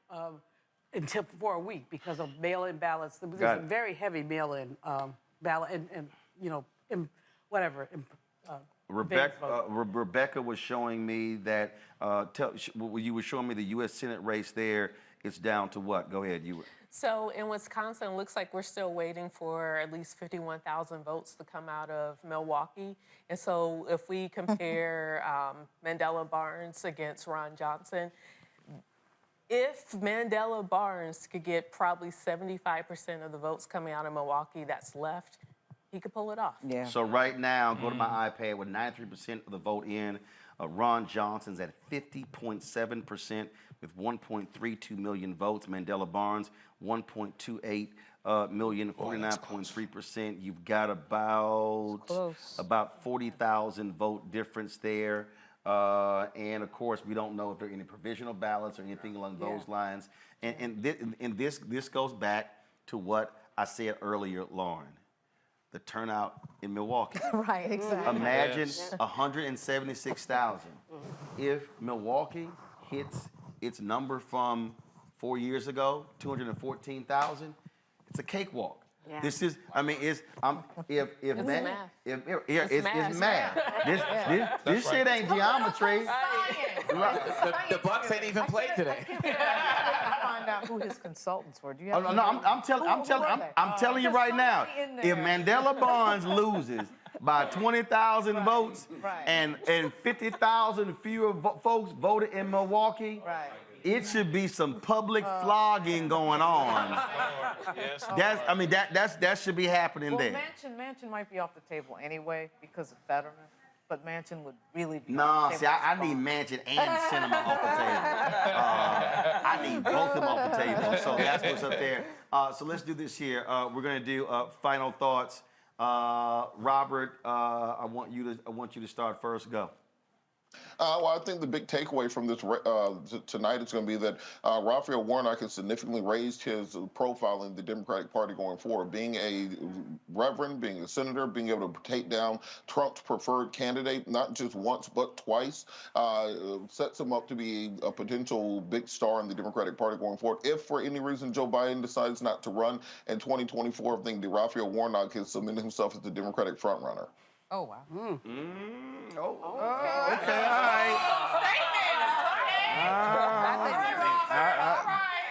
until for a week because of mail-in ballots. There's a very heavy mail-in ballot and you know, whatever. Rebecca was showing me that, you were showing me the U.S. Senate race there. It's down to what? Go ahead. So in Wisconsin, it looks like we're still waiting for at least 51,000 votes to come out of Milwaukee. And so if we compare Mandela Barnes against Ron Johnson, if Mandela Barnes could get probably 75% of the votes coming out of Milwaukee that's left, he could pull it off. So right now, go to my iPad with 93% of the vote in. Ron Johnson's at 50.7% with 1.32 million votes. Mandela Barnes, 1.28 million, 49.3%. You've got about 40,000 vote difference there. And of course, we don't know if there are any provisional ballots or anything along those lines. And this goes back to what I said earlier, Lauren. The turnout in Milwaukee. Right, exactly. Imagine 176,000. If Milwaukee hits its number from 4 years ago, 214,000, it's a cakewalk. Yeah. This is, I mean, it's math. It's math. This shit ain't geometry. The Bucks ain't even played today. Find out who his consultants were. Do you have I'm telling you right now. If Mandela Barnes loses by 20,000 votes and 50,000 fewer folks voted in Milwaukee, it should be some public flogging going on. That should be happening there. Manchin might be off the table anyway because of Fetterman, but Manchin would really be. No, see, I need Manchin and Sinema off the table. I need both of them off the table. So that's what's up there. So let's do this here. We're gonna do final thoughts. Robert, I want you to start first. Go. Well, I think the big takeaway from this tonight is going to be that Raphael Warnock has significantly raised his profile in the Democratic Party going forward. Being a reverend, being a senator, being able to take down Trump's preferred candidate, not just once but twice, sets him up to be a potential big star in the Democratic Party going forward. If for any reason Joe Biden decides not to run in 2024, I think that Raphael Warnock has cemented himself as the Democratic frontrunner. Oh, wow. Okay, all right.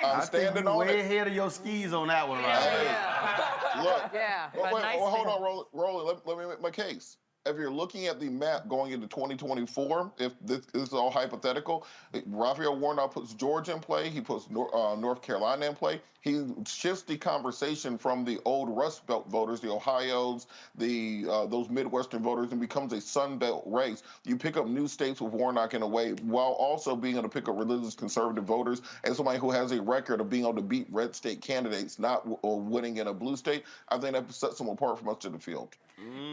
I'm standing on way it. ahead of your skis on that one, right? Look. Yeah. Hold on, Roland. Let me make my case. If you're looking at the map going into 2024, if this is all hypothetical, Raphael Warnock puts Georgia in play. He puts North Carolina in play. He shifts the conversation from the old Rust Belt voters, the Ohios, those Midwestern voters, and becomes a Sun Belt race. You pick up new states with Warnock in a way, while also being able to pick up religious conservative voters and somebody who has a record of being able to beat red state candidates, not winning in a blue state. I think that sets him apart from much of the field.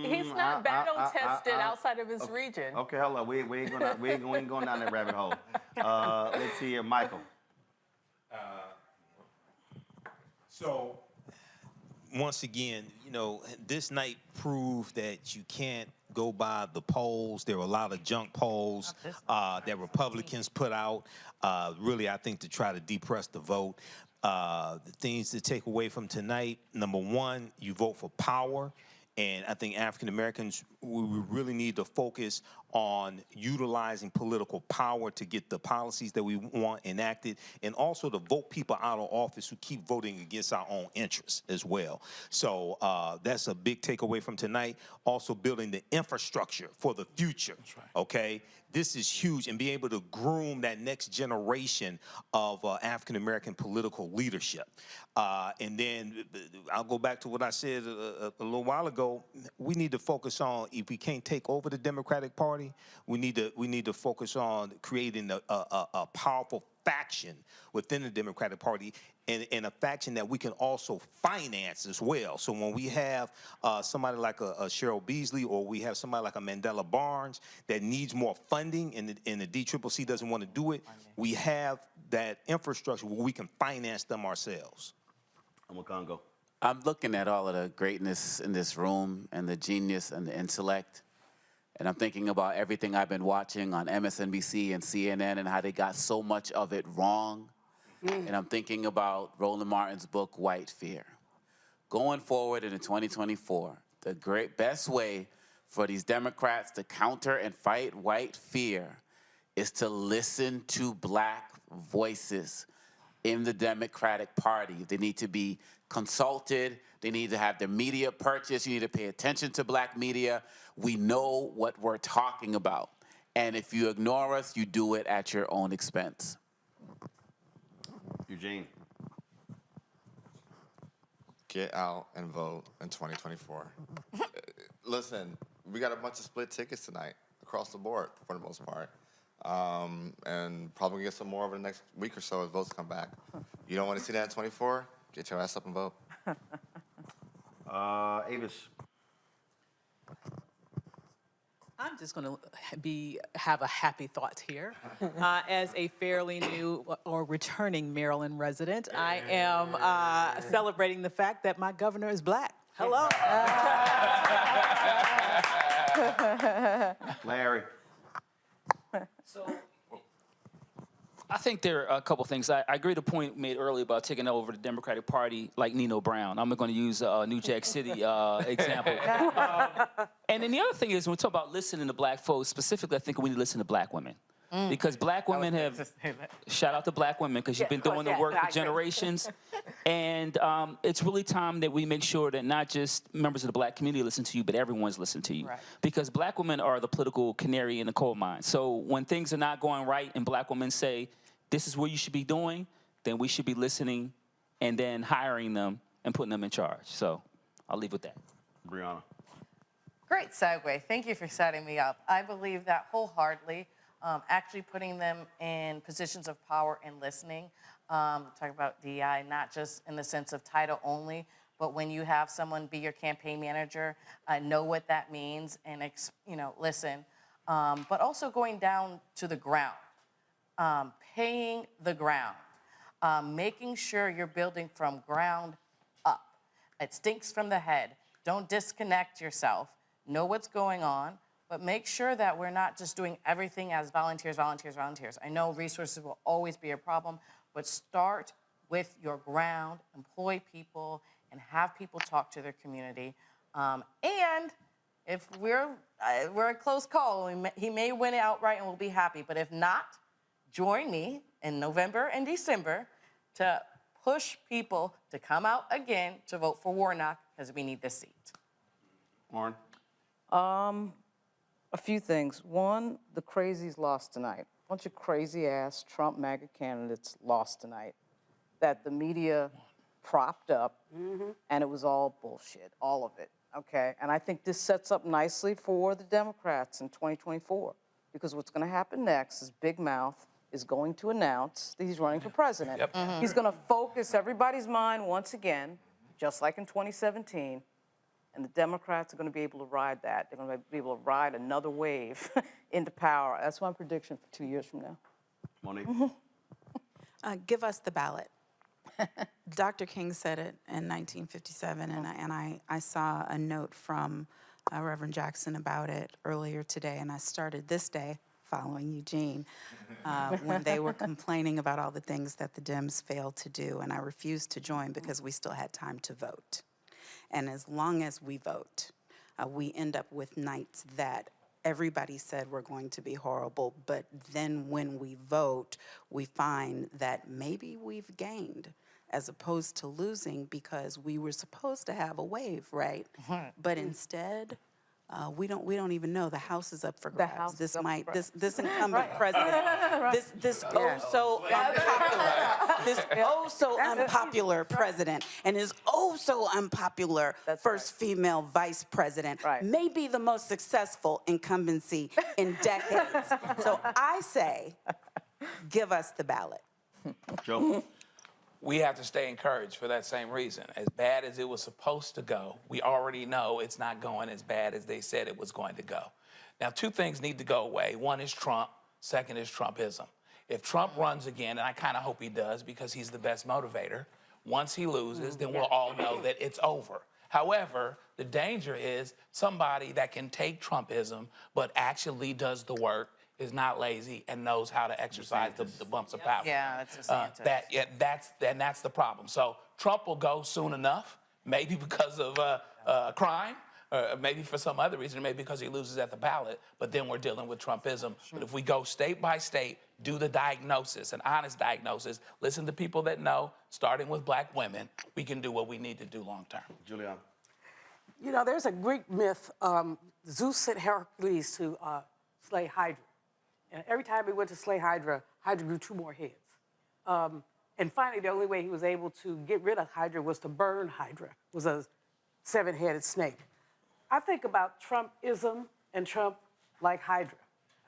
He's not battle tested outside of his region. Okay, hold on. We ain't going down that rabbit hole. Let's see here, Michael. So, once again, this night proved that you can't go by the polls. There were a lot of junk polls that Republicans put out, really, I think, to try to depress the vote. The things to take away from tonight, number one, you vote for power. And I think African Americans, we really need to focus on utilizing political power to get the policies that we want enacted, and also to vote people out of office who keep voting against our own interests as well. So that's a big takeaway from tonight. Also building the infrastructure for the future, okay? This is huge, and be able to groom that next generation of African American political leadership. And then I'll go back to what I said a little while ago. We need to focus on, if we can't take over the Democratic Party, we need to focus on creating a powerful faction within the Democratic Party, and a faction that we can also finance as well. So when we have somebody like a Cheryl Beasley, or we have somebody like a Mandela Barnes that needs more funding, and the DCCC doesn't want to do it, we have that infrastructure where we can finance them ourselves. I'm a Congo. I'm looking at all of the greatness in this room and the genius and the intellect. And I'm thinking about everything I've been watching on MSNBC and CNN and how they got so much of it wrong. And I'm thinking about Roland Martin's book, White Fear. Going forward into 2024, the best way for these Democrats to counter and fight white fear is to listen to black voices in the Democratic Party. They need to be consulted. They need to have their media purchased. You need to pay attention to black media. We know what we're talking about. And if you ignore us, you do it at your own expense. Eugene. Get out and vote in 2024. Listen, we got a bunch of split tickets tonight across the board for the most part. And probably get some more over the next week or so as votes come back. You don't want to see that in 24? Get your ass up and vote. Avis. I'm just going to have a happy thought here. As a fairly new or returning Maryland resident, I am celebrating the fact that my governor is black. Hello. Larry. So I think there are a couple things. I agree with the point made earlier about taking over the Democratic Party like Nino Brown. I'm going to use a New Jack City example. And then the other thing is when we talk about listening to black folks, specifically, I think we need to listen to black women. Because black women have, shout out to black women, because you've been doing the work for generations. And it's really time that we make sure that not just members of the black community listen to you, but everyone's listening to you. Right. Because black women are the political canary in the coal mine. So when things are not going right and black women say, this is what you should be doing, then we should be listening and then hiring them and putting them in charge. So I'll leave with that. Brianna. Great segue. Thank you for setting me up. I believe that wholeheartedly. Actually putting them in positions of power and listening. Talk about DEI, not just in the sense of title only, but when you have someone be your campaign manager, know what that means and listen. But also going down to the ground, paying the ground, making sure you're building from ground up. It stinks from the head. Don't disconnect yourself. Know what's going on. But make sure that we're not just doing everything as volunteers, volunteers, volunteers. I know resources will always be a problem, but start with your ground, employ people, and have people talk to their community. And if we're a close call, he may win it outright and we'll be happy. But if not, join me in November and December to push people to come out again to vote for Warnock because we need this seat. Lauren. A few things. One, the crazies lost tonight. A bunch of crazy-ass Trump MAGA candidates lost tonight that the media propped up, and it was all bullshit, all of it, okay? And I think this sets up nicely for the Democrats in 2024, because what's going to happen next is Big Mouth is going to announce that he's running for president. Yep. He's going to focus everybody's mind once again, just like in 2017, and the Democrats are going to be able to ride that. They're going to be able to ride another wave into power. That's my prediction for 2 years from now. Monique. Give us the ballot. Dr. King said it in 1957, and I saw a note from Reverend Jackson about it earlier today, and I started this day following Eugene when they were complaining about all the things that the Dems failed to do, and I refused to join because we still had time to vote. And as long as we vote, we end up with nights that everybody said were going to be horrible, but then when we vote, we find that maybe we've gained as opposed to losing because we were supposed to have a wave, right? But instead, we don't even know. The House is up for grabs. This incumbent president, this so unpopular president, and his so unpopular first female vice president may be the most successful incumbency in decades. So I say, give us the ballot. Joe. We have to stay encouraged for that same reason. As bad as it was supposed to go, we already know it's not going as bad as they said it was going to go. Now, two things need to go away. One is Trump, second is Trumpism. If Trump runs again, and I kind of hope he does because he's the best motivator, once he loses, then we'll all know that it's over. However, the danger is somebody that can take Trumpism but actually does the work, is not lazy, and knows how to exercise the bumps of power. Yeah, it's that's the problem. So Trump will go soon enough, maybe because of crime, or maybe for some other reason, maybe because he loses at the ballot, but then we're dealing with Trumpism. But if we go state by state, do the diagnosis, an honest diagnosis, listen to people that know, starting with black women, we can do what we need to do long term. Juliana. You know, there's a Greek myth, Zeus sent Hercules to slay Hydra. And every time he went to slay Hydra, Hydra grew 2 more heads. And finally, the only way he was able to get rid of Hydra was to burn Hydra. It was a 7-headed snake. I think about Trumpism and Trump like Hydra.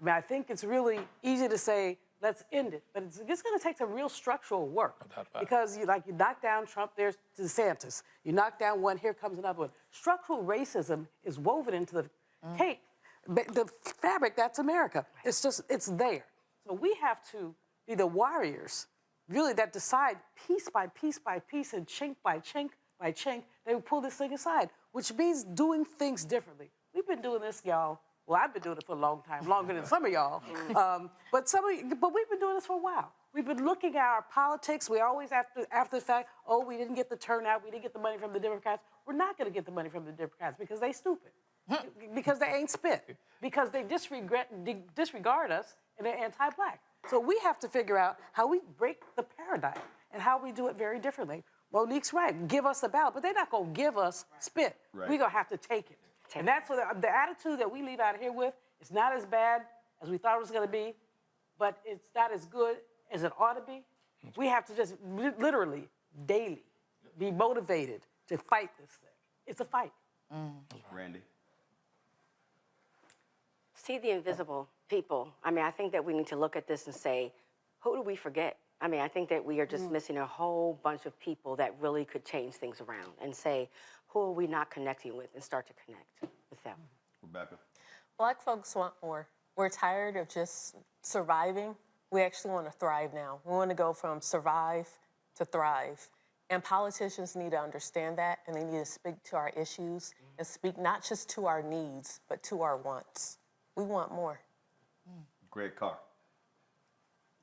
I mean, I think it's really easy to say, let's end it, but it's going to take some real structural work. Because you knock down Trump, there's DeSantis. You knock down one, here comes another one. Structural racism is woven into the cake, the fabric that's America. It's there. So we have to be the warriors, really, that decide piece by piece by piece and chink by chink by chink, they will pull this thing aside, which means doing things differently. We've been doing this, y'all. Well, I've been doing it for a long time, longer than some of y'all. But we've been doing this for a while. We've been looking at our politics. We always, after the fact, oh, we didn't get the turnout, we didn't get the money from the Democrats. We're not going to get the money from the Democrats because they stupid, because they ain't spit, because they disregard us and they're anti-black. So we have to figure out how we break the paradigm and how we do it very differently. Monique's right. Give us a ballot, but they're not going to give us spit. Right. We're going to have to take it. And that's what the attitude that we leave out of here with is not as bad as we thought it was going to be, but it's not as good as it ought to be. We have to just literally, daily, be motivated to fight this thing. It's a fight. Randy? See the invisible people. I mean, I think that we need to look at this and say, who do we forget? I mean, I think that we are just missing a whole bunch of people that really could change things around and say, who are we not connecting with, and start to connect with them. Rebecca? Black folks want more. We're tired of just surviving. We actually want to thrive now. We want to go from survive to thrive. And politicians need to understand that, and they need to speak to our issues and speak not just to our needs, but to our wants. We want more. Greg Carr?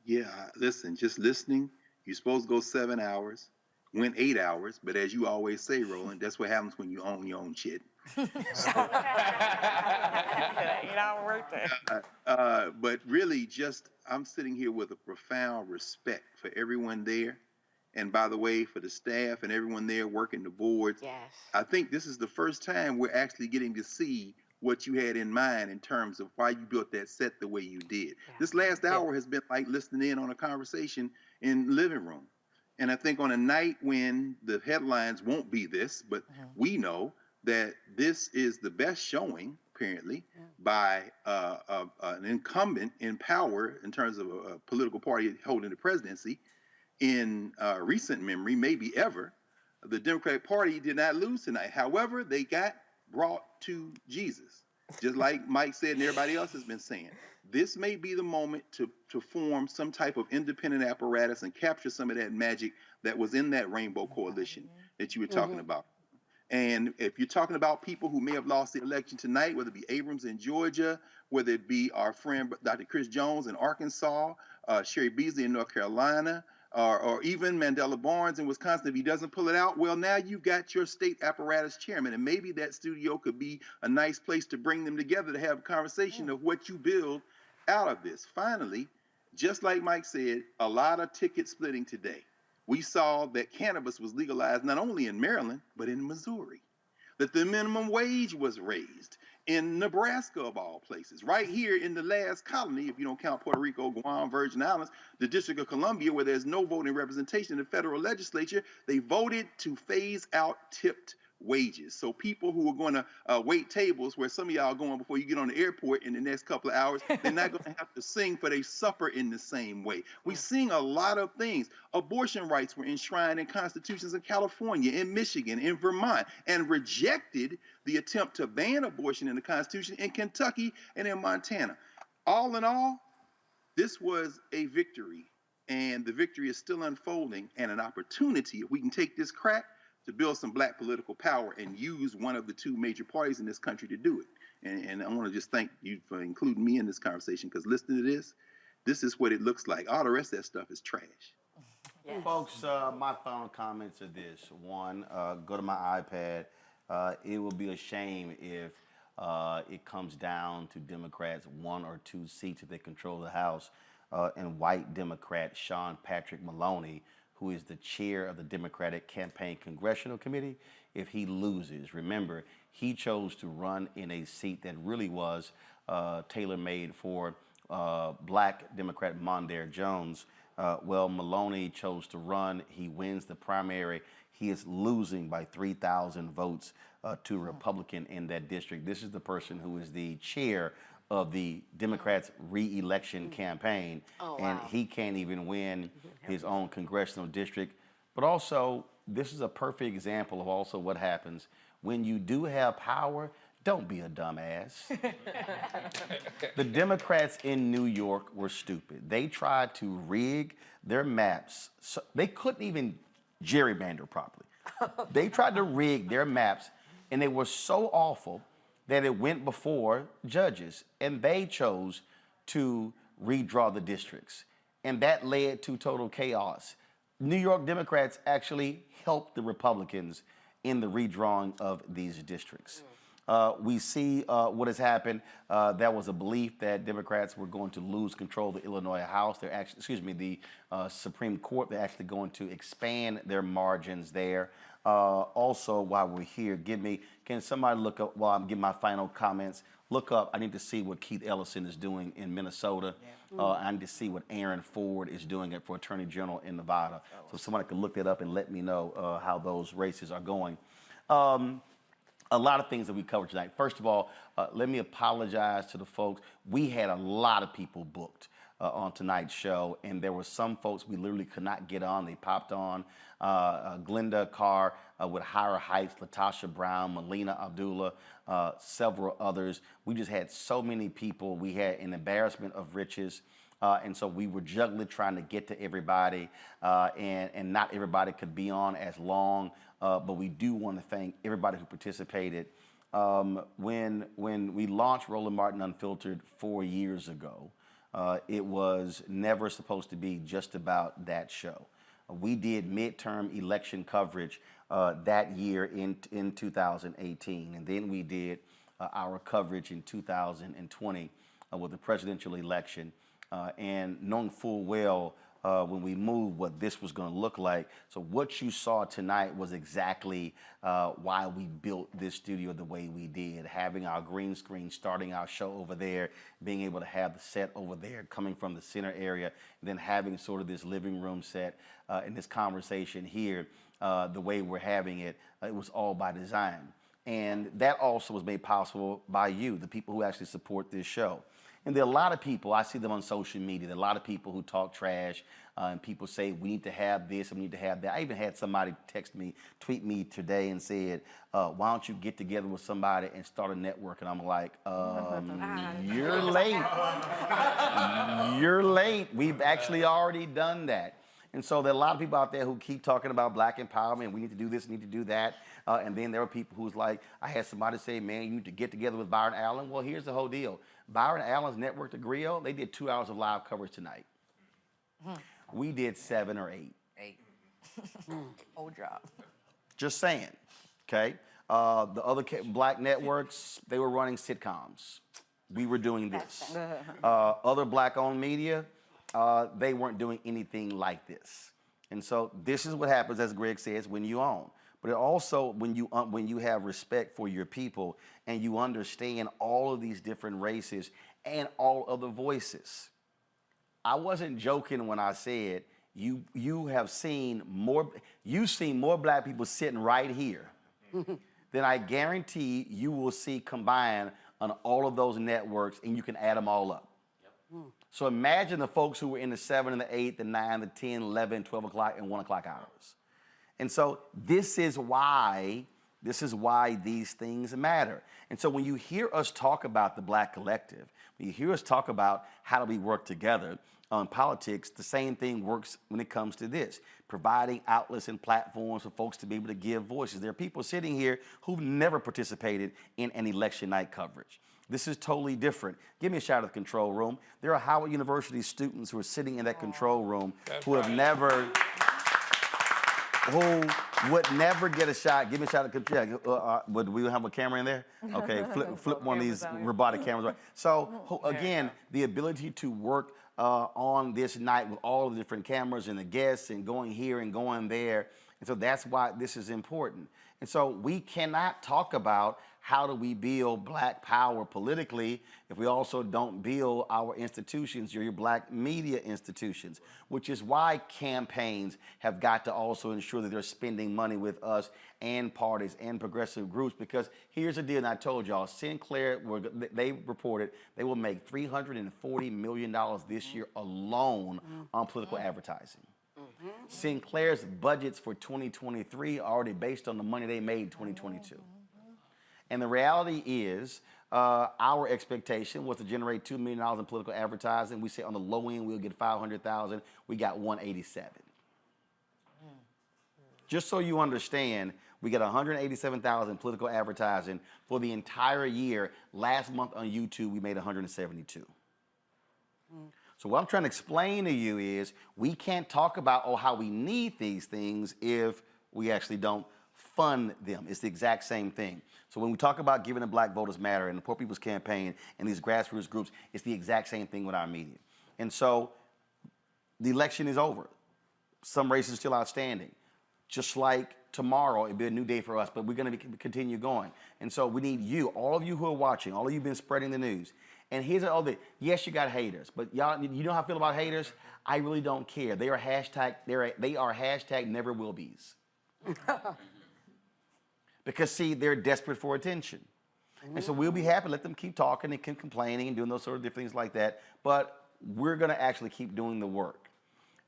Yeah, listen, just listening, you're supposed to go 7 hours, went 8 hours, but as you always say, Roland, that's what happens when you own your own shit. But really, just I'm sitting here with a profound respect for everyone there. And by the way, for the staff and everyone there working the boards. Yes. I think this is the first time we're actually getting to see what you had in mind in terms of why you built that set the way you did. Yeah. This last hour has been like listening in on a conversation in the living room. And I think on a night when the headlines won't be this, but we know that this is the best showing, apparently, by an incumbent in power in terms of a political party holding the presidency in recent memory, maybe ever. The Democratic Party did not lose tonight. However, they got brought to Jesus, just like Mike said and everybody else has been saying. This may be the moment to form some type of independent apparatus and capture some of that magic that was in that Rainbow Coalition that you were talking about. And if you're talking about people who may have lost the election tonight, whether it be Abrams in Georgia, whether it be our friend Dr. Chris Jones in Arkansas, Sherry Beasley in North Carolina, or even Mandela Barnes in Wisconsin, if he doesn't pull it out, well, now you've got your state apparatus chairman, and maybe that studio could be a nice place to bring them together to have a conversation of what you build out of this. Finally, just like Mike said, a lot of ticket splitting today. We saw that cannabis was legalized not only in Maryland, but in Missouri, that the minimum wage was raised in Nebraska, of all places, right here in the last colony, if you don't count Puerto Rico, Guam, Virgin Islands, the District of Columbia, where there's no voting representation in the federal legislature, they voted to phase out tipped wages. So people who are going to wait tables, where some of y'all are going before you get on the airport in the next couple of hours, they're not going to have to sing for their supper in the same way. We sing a lot of things. Abortion rights were enshrined in constitutions in California, in Michigan, in Vermont, and rejected the attempt to ban abortion in the Constitution in Kentucky and in Montana. All in all, this was a victory, and the victory is still unfolding, and an opportunity, if we can take this crack, to build some black political power and use one of the two major parties in this country to do it. And I want to just thank you for including me in this conversation, because listening to this is what it looks like. All the rest of that stuff is trash. Yes. Folks, my final comments are this. One, go to my iPad. It will be a shame if it comes down to Democrats 1 or 2 seats if they control the House, and white Democrat Sean Patrick Maloney, who is the chair of the Democratic Campaign Congressional Committee, if he loses. Remember, he chose to run in a seat that really was tailor-made for black Democrat Mondaire Jones. Well, Maloney chose to run. He wins the primary. He is losing by 3,000 votes to a Republican in that district. This is the person who is the chair of the Democrats' re-election campaign, and he can't even win his own congressional district. But also, this is a perfect example of also what happens when you do have power. Don't be a dumbass. The Democrats in New York were stupid. They tried to rig their maps. So they couldn't even gerrymander properly. They tried to rig their maps, and they were so awful that it went before judges, and they chose to redraw the districts. And that led to total chaos. New York Democrats actually helped the Republicans in the redrawing of these districts. We see what has happened. There was a belief that Democrats were going to lose control of the Illinois House. They're actually, excuse me, the Supreme Court. They're actually going to expand their margins there. Also, while we're here, can somebody look up, while I'm giving my final comments, look up, I need to see what Keith Ellison is doing in Minnesota. I need to see what Aaron Ford is doing for Attorney General in Nevada. So somebody can look that up and let me know how those races are going. A lot of things that we covered tonight. First of all, let me apologize to the folks. We had a lot of people booked on tonight's show, and there were some folks we literally could not get on. They popped on. Glenda Carr with Higher Heights, Latasha Brown, Melina Abdullah, several others. We just had so many people. We had an embarrassment of riches. And so we were juggling trying to get to everybody, and not everybody could be on as long. But we do want to thank everybody who participated. When we launched Roland Martin Unfiltered 4 years ago, it was never supposed to be just about that show. We did midterm election coverage that year in 2018, and then we did our coverage in 2020 with the presidential election, and knowing full well when we moved what this was going to look like. So what you saw tonight was exactly why we built this studio the way we did, having our green screen, starting our show over there, being able to have the set over there coming from the center area, and then having sort of this living room set and this conversation here, the way we're having it, it was all by design. And that also was made possible by you, the people who actually support this show. And there are a lot of people, I see them on social media, there are a lot of people who talk trash, and people say, we need to have this, and we need to have that. I even had somebody tweet me today and said, why don't you get together with somebody and start a network? And I'm like, you're late. You're late. We've actually already done that. And so there are a lot of people out there who keep talking about black empowerment. We need to do this, need to do that. And then there are people who's like, I had somebody say, man, you need to get together with Byron Allen. Well, here's the whole deal. Byron Allen's network, The Grill, they did 2 hours of live coverage tonight. We did 7 or 8. 8. Old job. Just saying, okay? The other black networks, they were running sitcoms. We were doing this. Other black-owned media, they weren't doing anything like this. And so this is what happens, as Greg says, when you own. But it also, when you have respect for your people and you understand all of these different races and all of the voices. I wasn't joking when I said you've seen more black people sitting right here than I guarantee you will see combined on all of those networks, and you can add them all up. So imagine the folks who were in the 7 and the 8, the 9, the 10, 11, 12 o'clock, and 1 o'clock hours. And so this is why these things matter. And so when you hear us talk about the Black Collective, when you hear us talk about how do we work together on politics, the same thing works when it comes to this, providing outlets and platforms for folks to be able to give voices. There are people sitting here who've never participated in an election night coverage. This is totally different. Give me a shout out to the control room. There are Howard University students who are sitting in that control room who would never get a shot. Give me a shot at would we have a camera in there? Okay, flip one of these robotic cameras. Right. So again, the ability to work on this night with all the different cameras and the guests and going here and going there And so that's why this is important. And so we cannot talk about how do we build black power politically if we also don't build our institutions, your black media institutions, which is why campaigns have got to also ensure that they're spending money with us and parties and progressive groups. Because here's the deal, and I told y'all, Sinclair, they reported they will make $340 million this year alone on political advertising. Sinclair's budgets for 2023 are already based on the money they made in 2022. And the reality is, our expectation was to generate $2 million in political advertising. We say on the low end, we'll get 500,000. We got 187. Just so you understand, we got 187,000 political advertising for the entire year. Last month on YouTube, we made 172. So what I'm trying to explain to you is we can't talk about, how we need these things if we actually don't fund them. It's the exact same thing. So when we talk about giving the Black Voters Matter and the Poor People's Campaign and these grassroots groups, it's the exact same thing with our media. And so the election is over. Some races are still outstanding. Just like tomorrow, it'll be a new day for us, but we're going to continue going. And so we need you, all of you who are watching, all of you who've been spreading the news. And here's the other, yes, you got haters, but y'all, you know how I feel about haters? I really don't care. They are hashtag never will be's. Because see, they're desperate for attention. And so we'll be happy, let them keep talking and keep complaining and doing those sort of different things like that. But we're gonna actually keep doing the work.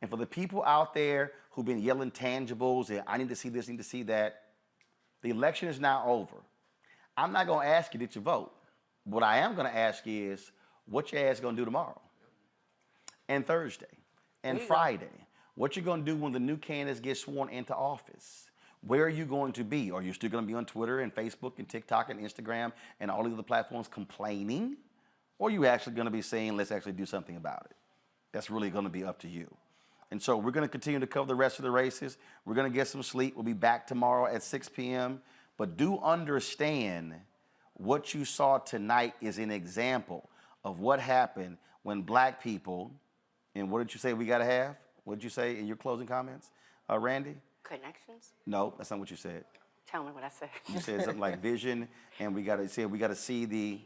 And for the people out there who've been yelling tangibles and I need to see this, need to see that, the election is now over. I'm not gonna ask you, did you vote? What I am gonna ask is, what your ass gonna do tomorrow? And Thursday, and Friday. What you gonna do when the new candidates get sworn into office? Where are you going to be? Are you still gonna be on Twitter and Facebook and TikTok and Instagram and all these other platforms complaining? Or are you actually gonna be saying, let's actually do something about it? That's really gonna be up to you. And so we're gonna continue to cover the rest of the races. We're gonna get some sleep. We'll be back tomorrow at 6 p.m. But do understand what you saw tonight is an example of what happened when black people, and what did you say we gotta have? What did you say in your closing comments, Randy? Connections? No, that's not what you said. Tell me what I said. You said something like vision, and we gotta see the,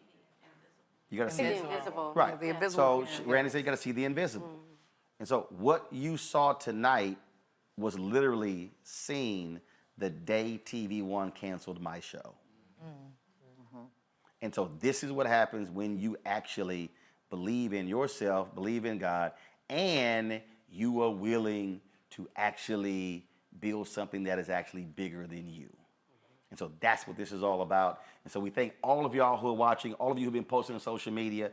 you gotta see the invisible. Right. The invisible. So Randy said you gotta see the invisible. And so what you saw tonight was literally seen the day TV One canceled my show. And so this is what happens when you actually believe in yourself, believe in God, and you are willing to actually build something that is actually bigger than you. And so that's what this is all about. And so we thank all of y'all who are watching, all of you who've been posting on social media.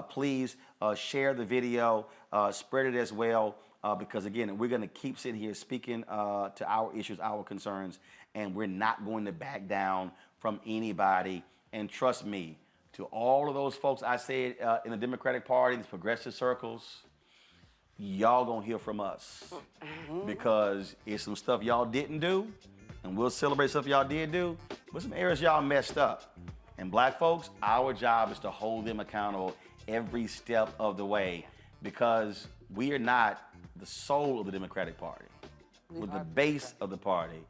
Please share the video, spread it as well, because again, we're gonna keep sitting here speaking to our issues, our concerns, and we're not going to back down from anybody. And trust me, to all of those folks I said in the Democratic Party, these progressive circles, y'all gonna hear from us. Because it's some stuff y'all didn't do, and we'll celebrate stuff y'all did do, but some areas y'all messed up. And black folks, our job is to hold them accountable every step of the way, because we are not the soul of the Democratic Party. We're the base of the party.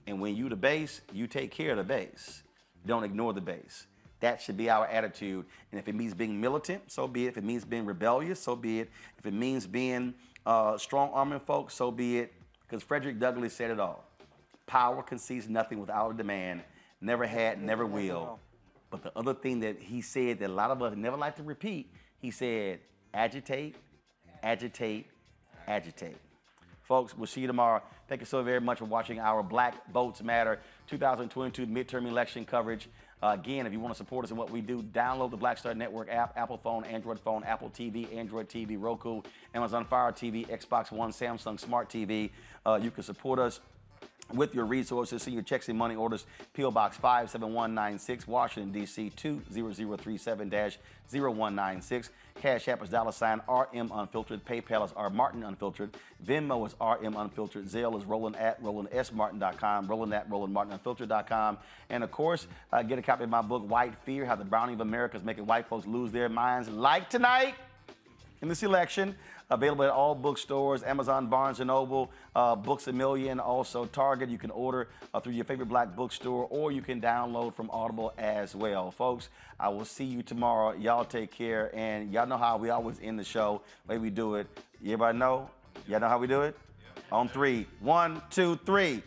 And when you the base, you take care of the base. Don't ignore the base. That should be our attitude. And if it means being militant, so be it. If it means being rebellious, so be it. If it means being strong-arming folks, so be it. Because Frederick Douglass said it all. Power concedes nothing without a demand. Never had, never will. But the other thing that he said that a lot of us never like to repeat, he said, agitate, agitate, agitate. Folks, we'll see you tomorrow. Thank you so very much for watching our Black Votes Matter 2022 midterm election coverage. Again, if you want to support us in what we do, download the Black Star Network app, Apple phone, Android phone, Apple TV, Android TV, Roku, Amazon Fire TV, Xbox One, Samsung Smart TV. You can support us with your resources, send your checks and money orders, P.O. Box 57196, Washington, D.C. 20037-0196. Cash App is $RM Unfiltered. PayPal is R Martin Unfiltered. Venmo is RM Unfiltered. Zelle is Roland@RolandSMartin.com. Roland@RolandMartinUnfiltered.com. And of course, get a copy of my book, White Fear: How the Browning of America is Making White Folks Lose Their Minds. Like tonight, in this election. Available at all bookstores, Amazon, Barnes & Noble, Books A Million, also Target. You can order through your favorite black bookstore, or you can download from Audible as well. Folks, I will see you tomorrow. Y'all take care, and y'all know how we always end the show, the way we do it. Everybody know? Y'all know how we do it? On 3. 1, 2, 3.